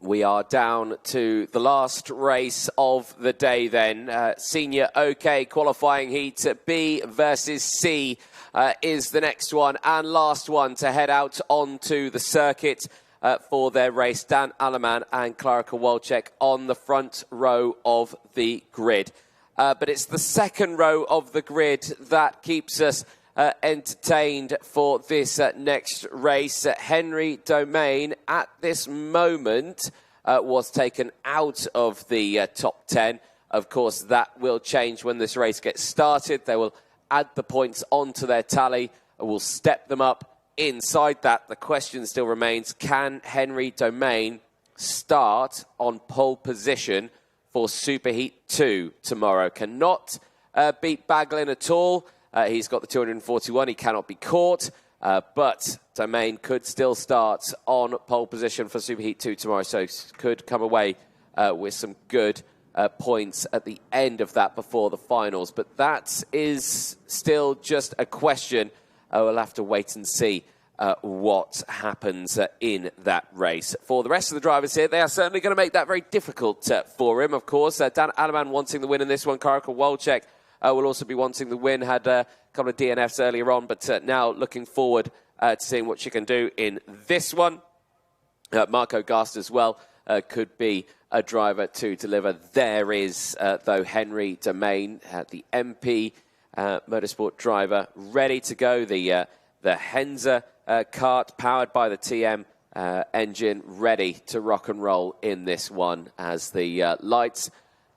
We are down to the last race of the day then. Senior OK qualifying heat B versus C is the next one and last one to head out onto the circuit for their race. Dan Aleman and Klara Kowalczyk on the front row of the grid. But it's the second row of the grid that keeps us entertained for this next race. Henry Domain, at this moment, was taken out of the top 10. Of course, that will change when this race gets started. They will add the points onto their tally and will step them up. Inside that, the question still remains, can Henry Domain start on pole position for Superheat 2 tomorrow? Cannot beat Baglin at all. He's got the 241. He cannot be caught. But Domain could still start on pole position for Superheat 2 tomorrow. So could come away with some good points at the end of that before the finals. But that is still just a question. We'll have to wait and see what happens in that race. For the rest of the drivers here, they are certainly going to make that very difficult for him, of course. Dan Aleman wanting the win in this one. Klara Kowalczyk will also be wanting the win. Had a couple of DNFs earlier on, but now looking forward to seeing what she can do in this one. Marco Gast as well could be a driver to deliver. There is, though, Henry Domain, the MP motorsport driver, ready to go. The Henza kart powered by the TM engine, ready to rock and roll in this one as the lights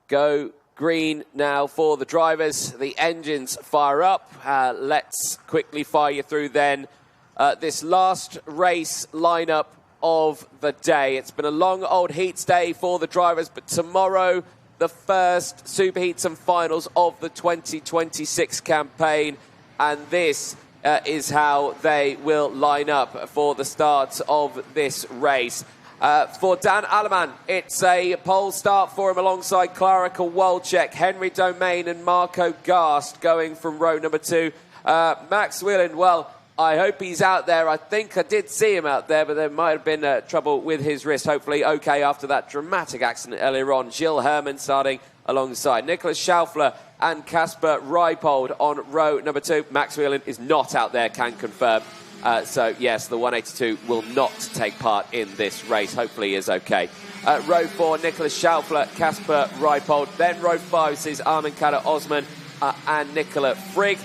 go green now for the drivers. The engines fire up. Let's quickly fire you through then this last race lineup of the day. It's been a long old heats day for the drivers, but tomorrow the first Superheats and finals of the 2026 campaign, and this is how they will line up for the start of this race. For Dan Aleman, it's a pole start for him alongside Klara Kowalczyk, Henry Domain and Marco Gast going from row number 2. Max Whelan, well, I hope he's out there. I think I did see him out there, but there might have been trouble with his wrist. Hopefully okay after that dramatic accident earlier on. Gilles Herman starting alongside Nicholas Schaufler and Casper Reipold on row number 2. Max Whelan is not out there, can confirm. So, yes, the 182 will not take part in this race. Hopefully he is okay. Row 4, Nicholas Schaufler, Casper Reipold. Then row 5 sees Armin Kader Osman and Nicola Frigg.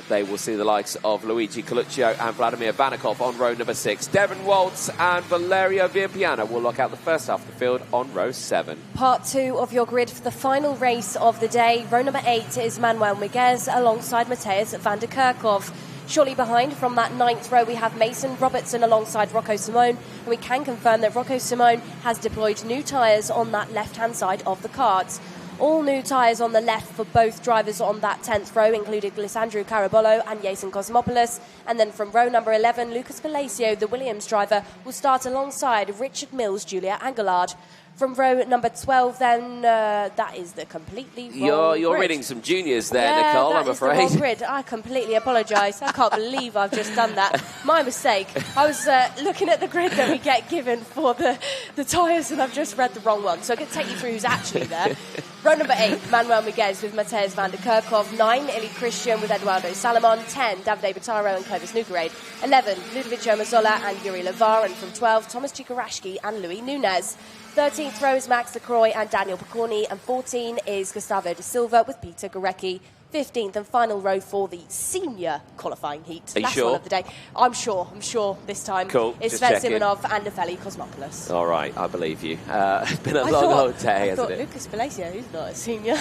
They will see the likes of Luigi Coluccio and Vladimir Vanikov on row number 6. Devon Waltz and Valerio Villapiana will lock out the first half of the field on row 7. Part 2 of your grid for the final race of the day. Row number 8 is Manuel Miguez alongside Mateusz van der Kerkhoff. Shortly behind, from that 9th row, we have Mason Robertson alongside Rocco Simone. And we can confirm that Rocco Simone has deployed new tyres on that left-hand side of the karts. All new tyres on the left for both drivers on that 10th row, including Glissandru Carabolo and Jason Cosmopoulos. And then from row number 11, Lucas Palacio, the Williams driver, will start alongside Richard Mills, Julia Angelard. From row number 12, then, that is the completely wrong You're grid. reading some juniors there, Nicole, I'm afraid. The wrong grid. I completely apologise. I can't believe I've just done that. My mistake. I was looking at the grid that we get given for the tyres, and I've just read the wrong one. So I'm going to take you through who's actually there. Row number 8, Manuel Miguez with Mateusz van der Kerkhoff. 9, Ili Christian with Eduardo Salomon. 10, Davide Bataro and Clovis Nugarade. 11, Ludovico Mazzola and Yuri Lavar. And from 12, Thomas Chikorashki and Louis Nunez. 13th row is Max Lacroix and Daniel Picorni, and 14 is Gustavo da Silva with Peter Gorecki. 15th and final row for the senior qualifying heat. Are you Last sure? one of the day. I'm sure this time. Cool. It's Just Sven checking. Simonov and Nefeli Cosmopoulos. All right, I believe you. It's been a long old day, I thought hasn't it? Lucas Palacio, he's not a senior.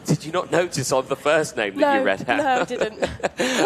Did you not notice on the first name that you read out? No, I didn't.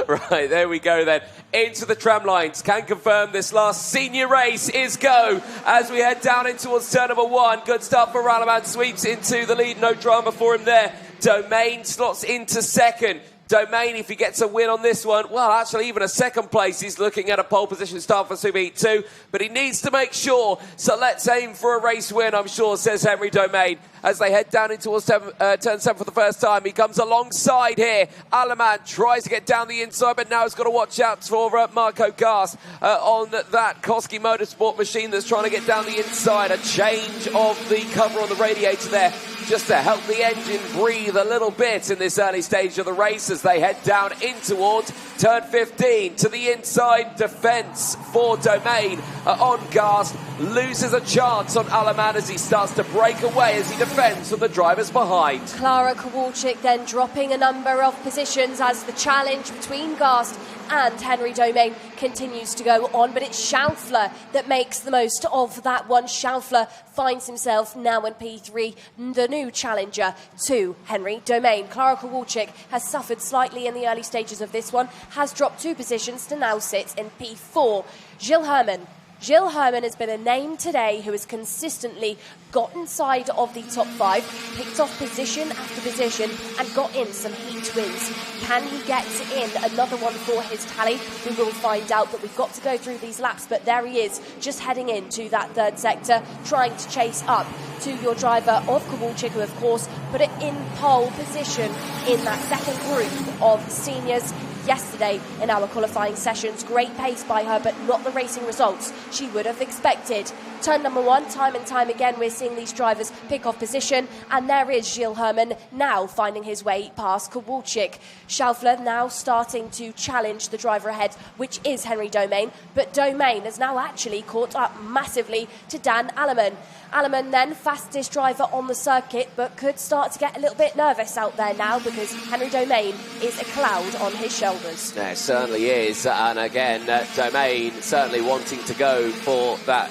Right, there we go then. Into the tram lines. Can confirm this last senior race is go as we head down in towards turn number 1. Good start for Ralaman. Sweeps into the lead. No drama for him there. Domain slots into second. Domain, if he gets a win on this one, well, actually, even a second place, he's looking at a pole position start for Superheat 2, but he needs to make sure, so let's aim for a race win, I'm sure, says Henry Domain, as they head down in towards turn 7 for the first time. He comes alongside here. Aleman tries to get down the inside, but now he's got to watch out for Marco Gast on that Koski Motorsport machine that's trying to get down the inside. A change of the cover on the radiator there just to help the engine breathe a little bit in this early stage of the race as they head down in towards turn 15. To the inside, defence for Domain on gas, loses a chance on Aleman as he starts to break away as he defends from the drivers behind. Klara Kowalczyk then dropping a number of positions as the challenge between Gast and Henry Domain continues to go on, but it's Schaufler that makes the most of that one. Schaufler finds himself now in P3, the new challenger to Henry Domain. Klara Kowalczyk has suffered slightly in the early stages of this one, has dropped 2 positions to now sit in P4. Gilles Herman has been a name today who has consistently got inside of the top 5, picked off position after position and got in some heat wins. Can he get in another one for his tally? We will find out, but we've got to go through these laps. But there he is, just heading into that third sector, trying to chase up to your driver of Kowalczyk, who of course put it in pole position in that second group of seniors yesterday in our qualifying sessions. Great pace by her, but not the racing results she would have expected. Turn number 1, time and time again, we're seeing these drivers pick off position, and there is Gilles Herman now finding his way past Kowalczyk. Schaufler now starting to challenge the driver ahead, which is Henry Domain, but Domain has now actually caught up massively to Dan Aleman. Aleman then fastest driver on the circuit, but could start to get a little bit nervous out there now because Henry Domain is a cloud on his shoulders. Yeah, it certainly is, and again, Domain certainly wanting to go for that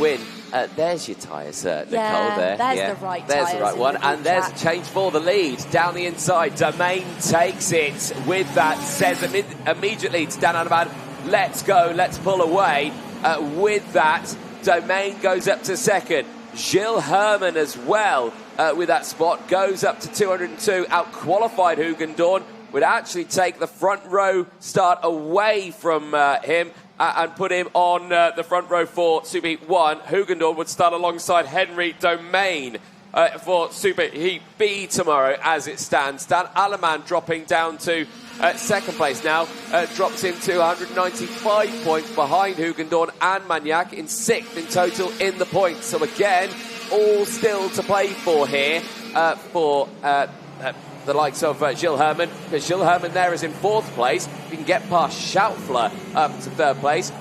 win. There's your tyres, Nicole. There's the right tyres. There's the right one, and there's a change for the lead down the inside. Domain takes it with that, says immediately to Dan Aleman, let's go, let's pull away. With that, Domain goes up to second. Gilles Herman as well with that spot goes up to 202. Out-qualified Hugendorn would actually take the front row start away from him and put him on the front row for Superheat 1. Hugendorn would start alongside Henry Domain for Superheat B tomorrow as it stands. Dan Aleman dropping down to second place now, drops him to 195 points behind Hugendorn and Magnac in 6th in total in the points. So again, all still to play for here for the likes of Gilles Herman, because Gilles Herman there is in 4th place. If he can get past Schaufler up to 3rd place,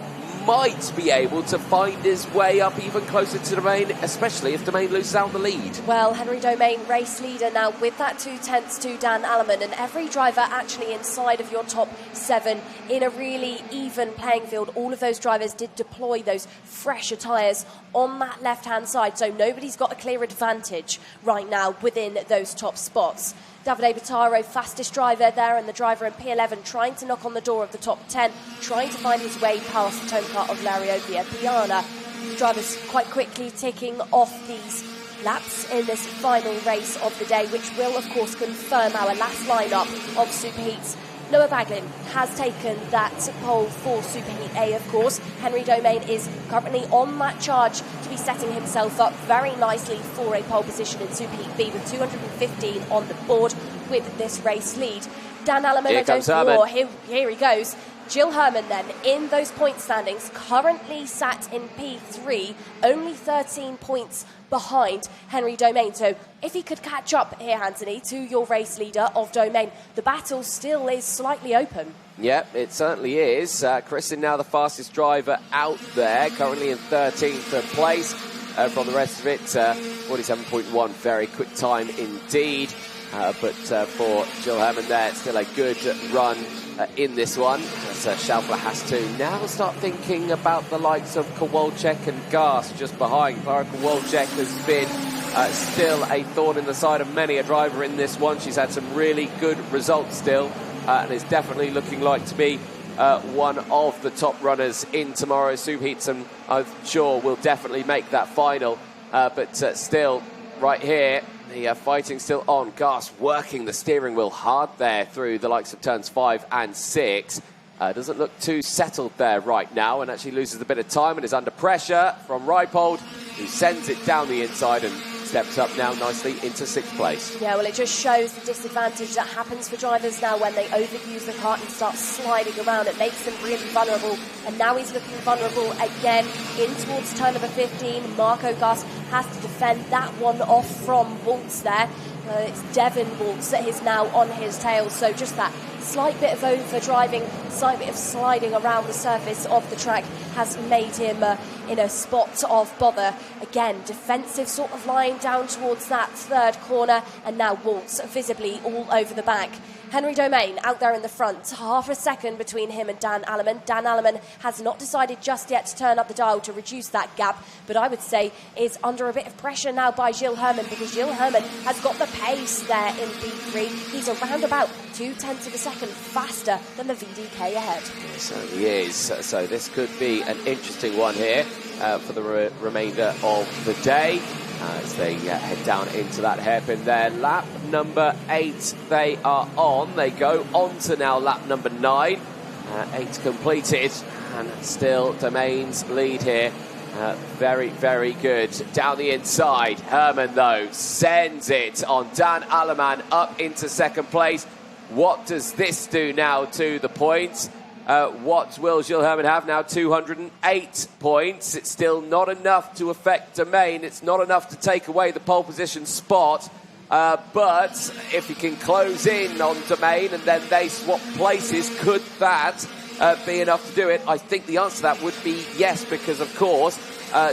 might be able to find his way up even closer to Domain, especially if Domain loses out on the lead. Well, Henry Domain, race leader now with that 2/10 to Dan Aleman, and every driver actually inside of your top 7 in a really even playing field. All of those drivers did deploy those fresher tyres on that left-hand side, so nobody's got a clear advantage right now within those top spots. Davide Bottaro, fastest driver there, and the driver in P11 trying to knock on the door of the top 10, trying to find his way past the tone car of Lariovia Piana. Drivers quite quickly ticking off these laps in this final race of the day, which will of course confirm our last lineup of Superheats. Noah Baglin has taken that pole for Superheat A, of course. Henry Domain is currently on that charge to be setting himself up very nicely for a pole position in Superheat B with 215 on the board with this race lead. Dan Aleman, here he goes. Gilles Herman then in those point standings, currently sat in P3, only 13 points behind Henry Domain. So if he could catch up here, Anthony, to your race leader of Domain, the battle still is slightly open. Yep, it certainly is. Kristen now the fastest driver out there, currently in 13th place. From the rest of it, 47.1, very quick time indeed. But for Gilles Herman there, still a good run in this one, as Schaufler has to now start thinking about the likes of Kowalczyk and Gas just behind. Klara Kowalczyk has been still a thorn in the side of many a driver in this one. She's had some really good results still, and is definitely looking like to be one of the top runners in tomorrow's Superheats, and I'm sure will definitely make that final. But still, right here, the fighting still on. Gas working the steering wheel hard there through the likes of turns 5 and 6. Doesn't look too settled there right now, and actually loses a bit of time and is under pressure from Reipold, who sends it down the inside and steps up now nicely into 6th place. Yeah, well, it just shows the disadvantage that happens for drivers now when they overuse the kart and start sliding around. It makes them really vulnerable, and now he's looking vulnerable again in towards turn number 15. Marco Gas has to defend that one off from Waltz there. It's Devin Waltz that is now on his tail, so just that slight bit of overdriving, slight bit of sliding around the surface of the track has made him in a spot of bother. Again, defensive sort of line down towards that third corner, and now Waltz visibly all over the back. Henry Domain out there in the front, half a second between him and Dan Alleman. Dan Alleman has not decided just yet to turn up the dial to reduce that gap, but I would say is under a bit of pressure now by Gilles Herman, because Gilles Herman has got the pace there in P3. He's around about 0.2 of a second faster than the VDK ahead. It certainly is. So this could be an interesting one here for the remainder of the day. As they head down into that hairpin there. Lap number 8 they are on. They go on to now lap number 9. 8 completed, and still Domain's lead here. Very, very good. Down the inside, Herman though sends it on Dan Alleman up into 2nd place. What does this do now to the points? What will Gilles Herman have now? 208 points. It's still not enough to affect Domain. It's not enough to take away the pole position spot. But if he can close in on Domain and then they swap places, could that be enough to do it? I think the answer to that would be yes, because of course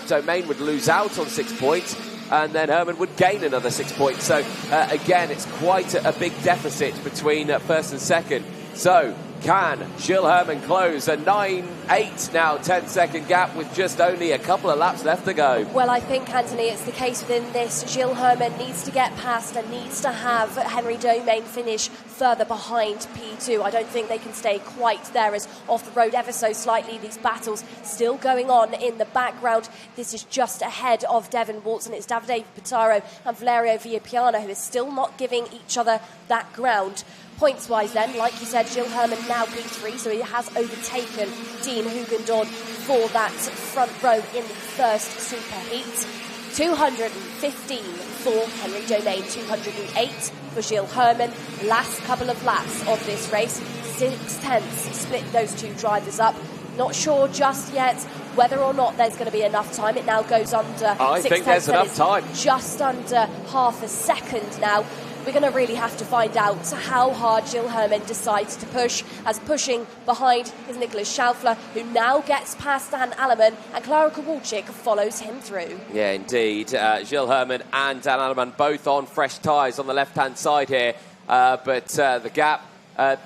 Domain would lose out on 6 points and then Herman would gain another 6 points. So again, it's quite a big deficit between 1st and 2nd. So can Gilles Herman close a 9-8 now 10-second gap with just only a couple of laps left to go? Well, I think, Anthony, it's the case within this. Gilles Herman needs to get past and needs to have Henry Domain finish further behind P2. I don't think they can stay quite there, as off the road ever so slightly. These battles still going on in the background. This is just ahead of Devin Waltz, and it's Davide Pitaro and Valerio Villapiana who is still not giving each other that ground. Points-wise then, like you said, Gilles Herman now P3, so he has overtaken Dean Hugendorn for that front row in the first superheat. 215 for Henry Domain, 208 for Gilles Herman. Last couple of laps of this race, 6/10 split those two drivers up. Not sure just yet whether or not there's going to be enough time. It now goes under I think there's enough time. Just under half a second now. We're going to really have to find out how hard Gilles Herman decides to push, as pushing behind is Nicholas Schaufler, who now gets past Dan Alleman, and Clara Kowalczyk follows him through. Yeah, indeed. Gilles Herman and Dan Alleman both on fresh tyres on the left-hand side here, but the gap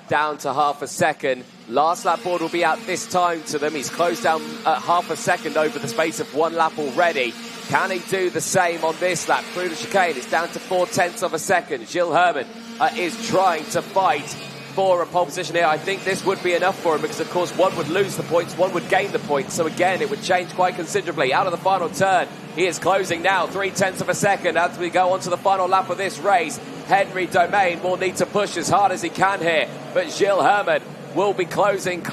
down to half a second. Last lap board will be out this time to them. He's closed down half a second over the space of 1 lap already. Can he do the same on this lap? Through the chicane, it's down to 0.4 of a second. Gilles Herman is trying to fight for a pole position here. I think this would be enough for him because, of course, one would lose the points, one would gain the points. So, again, it would change quite considerably. Out of the final turn, he is closing now 0.3 of a second as we go on to the final lap of this race. Henry Domain will need to push as hard as he can here, but Gilles Herman will be closing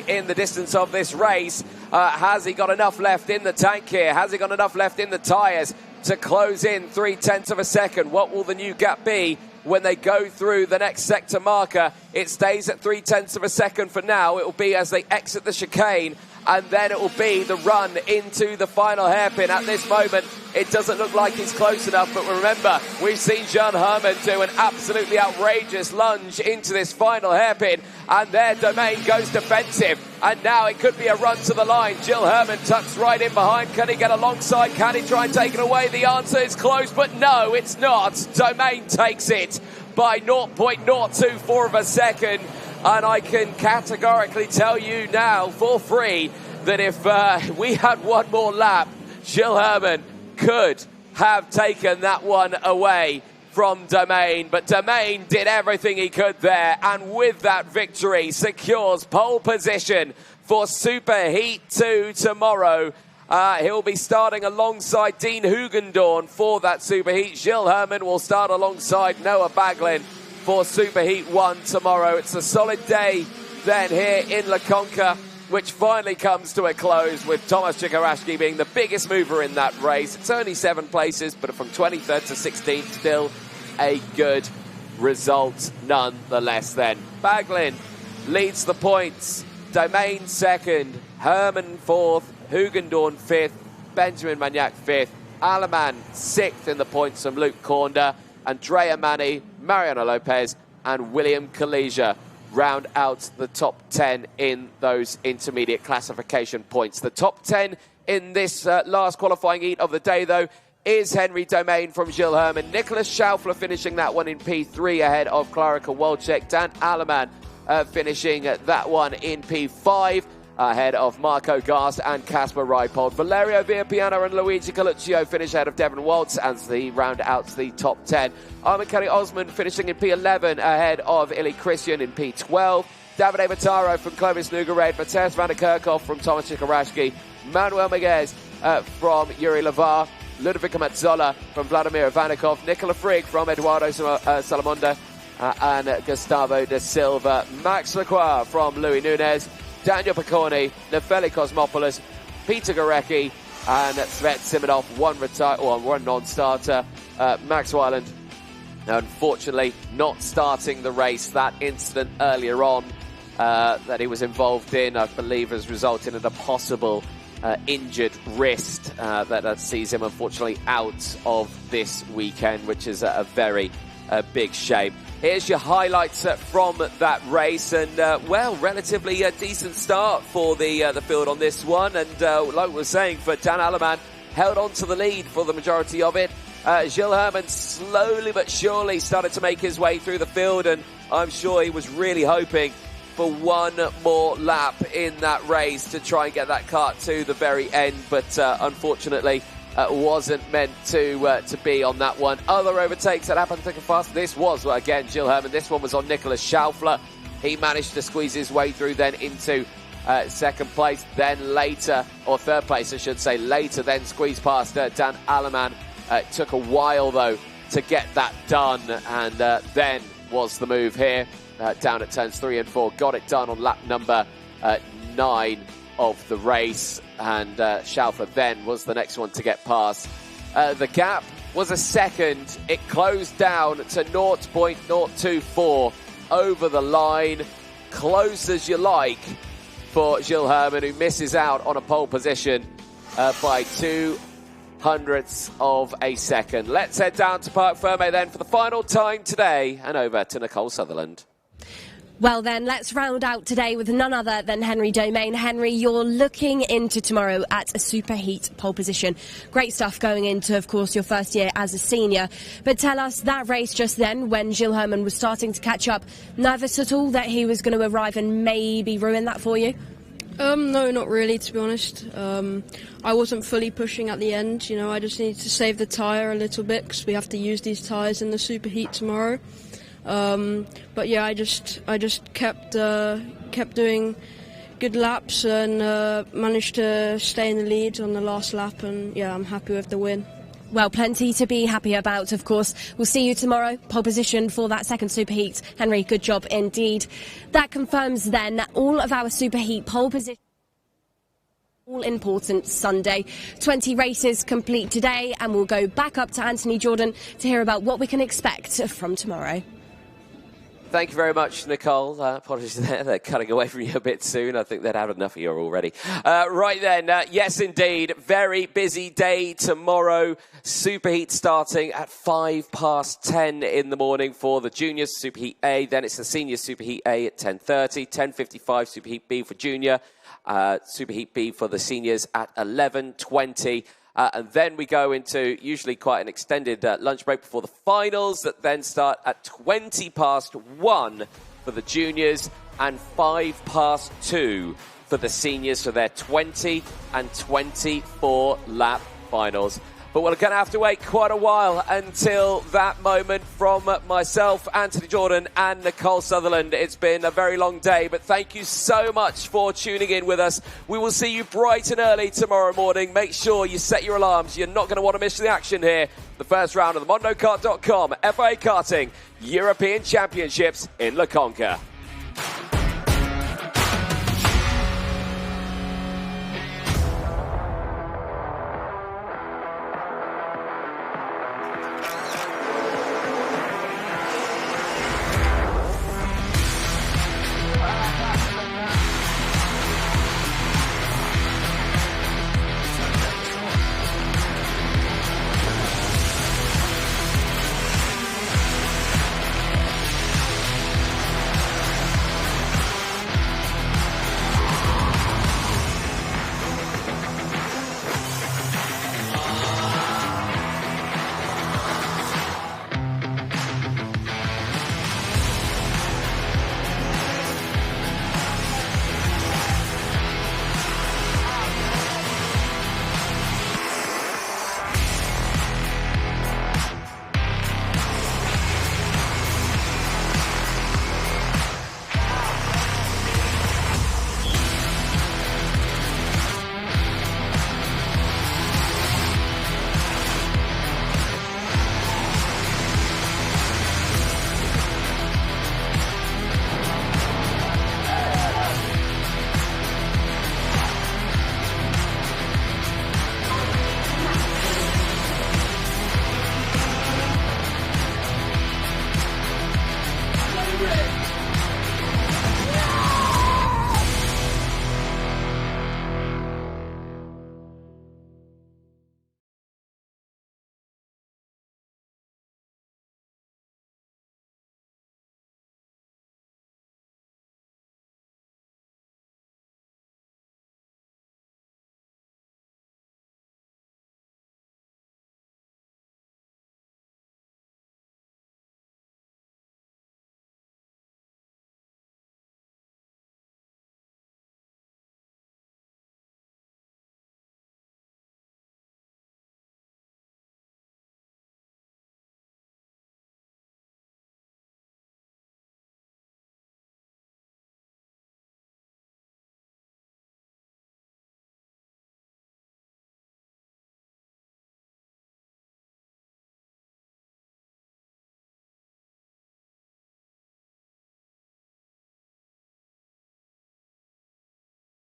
in the distance of this race. Has he got enough left in the tank here? Has he got enough left in the tyres to close in 0.3 of a second? What will the new gap be when they go through the next sector marker? It stays at 0.3 of a second for now. It will be as they exit the chicane, and then it will be the run into the final hairpin. At this moment, it doesn't look like he's close enough, but remember, we've seen Gilles Herman do an absolutely outrageous lunge into this final hairpin, and their Domain goes defensive, and now it could be a run to the line. Gilles Herman tucks right in behind. Can he get alongside? Can he try and take it away? The answer is close, but no, it's not. Domain takes it by 0.024 of a second. And I can categorically tell you now for free that if we had one more lap, Gilles Herman could have taken that one away from Domain. But Domain did everything he could there, and with that victory secures pole position for Superheat 2 tomorrow. He'll be starting alongside Dean Hugendorn for that Superheat. Gilles Herman will start alongside Noah Baglin for Superheat 1 tomorrow. It's a solid day then here in La Conca. which finally comes to a close with Tomasz Czekaraszki being the biggest mover in that race. It's only 7 places, but from 23rd to 16th, still a good result nonetheless then. Baglin leads the points. Domain 2nd, Herman 4th, Hugendorn 5th, Benjamin Magnac 5th, Aleman 6th in the points from Luke Cornder, Andrea Mani, Mariano Lopez and William Kalesia round out the top 10 in those intermediate classification points. The top 10 in this last qualifying heat of the day, though, is Henry Domain from Gilles Herman. Nicholas Schaufler finishing that one in P3 ahead of Clara Kowalczyk. Dan Aleman finishing that one in P5 ahead of Marco Gast and Casper Reipold. Valerio Villapiano and Luigi Coluccio finish ahead of Devon Waltz as they round out the top 10. Armin Kelly Osmond finishing in P11 ahead of Ili Christian in P12. Davide Mataro from Clovis Nougared, Matthias van der Kerkhoff from Tomasz Czekaraszki, Manuel Miguez from Yuri Lavar, Ludovico Mazzola from Vladimir Ivanikov, Nicola Frigg from Eduardo Salamonda and Gustavo da Silva, Max Lacroix from Louis Nunez, Daniel Picconi, Nefeli Cosmopoulos, Peter Gorecki and Svet Simonov, one non-starter. Max Weiland, unfortunately, not starting the race. That incident earlier on that he was involved in, I believe, has resulted in a possible injured wrist that sees him, unfortunately, out of this weekend, which is a very big shame. Here's your highlights from that race, and well, relatively decent start for the field on this one. And like we were saying, for Dan Aleman, held on to the lead for the majority of it. Gilles Herman slowly but surely started to make his way through the field, and I'm sure he was really hoping for one more lap in that race to try and get that kart to the very end, but unfortunately wasn't meant to be on that one. Other overtakes that happened thick and fast. This was, again, Gilles Herman. This one was on Nicholas Schaufler. He managed to squeeze his way through then into second place, then later, or third place I should say, later then squeezed past Dan Aleman. It took a while though to get that done, and then was the move here down at turns 3 and 4. Got it done on lap number 9 of the race, and Schaufler then was the next one to get past. The gap was a second. It closed down to 0.024 over the line. Close as you like for Gilles Herman, who misses out on a pole position by 0.02 of a second. Let's head down to Parc Fermé then for the final time today, and over to Nicole Sutherland. Well then, let's round out today with none other than Henry Domain. Henry, you're looking into tomorrow at a superheat pole position. Great stuff going into, of course, your first year as a senior. But tell us, that race just then, when Gilles Herman was starting to catch up, nervous at all that he was going to arrive and maybe ruin that for you? No, not really, to be honest. I wasn't fully pushing at the end. You know, I just needed to save the tyre a little bit because we have to use these tyres in the superheat tomorrow. But yeah, I just kept doing good laps and managed to stay in the lead on the last lap, and yeah, I'm happy with the win. Well, plenty to be happy about, of course. We'll see you tomorrow, pole position for that second superheat. Henry, good job indeed. That confirms then all of our superheat pole position. All important Sunday. 20 races complete today, and we'll go back up to Anthony Jordan to hear about what we can expect from tomorrow. Thank you very much, Nicole. Apologies there, they're cutting away from you a bit soon. I think they'd had enough of you already. Right then, yes indeed, very busy day tomorrow. Superheat starting at 10:05 in the morning for the juniors, Superheat A. Then it's the seniors, Superheat A at 10:30, 10:55 Superheat B for junior, Superheat B for the seniors at 11:20. And then we go into usually quite an extended lunch break before the finals that then start at 1:20 for the juniors and 2:05 for the seniors. So they're 20 and 24 lap finals. But we're going to have to wait quite a while until that moment. From myself, Anthony Jordan and Nicole Sutherland, it's been a very long day, but thank you so much for tuning in with us. We will see you bright and early tomorrow morning. Make sure you set your alarms. You're not going to want to miss the action here. The first round of the MondoKart.com FIA Karting European Championships in La Conca.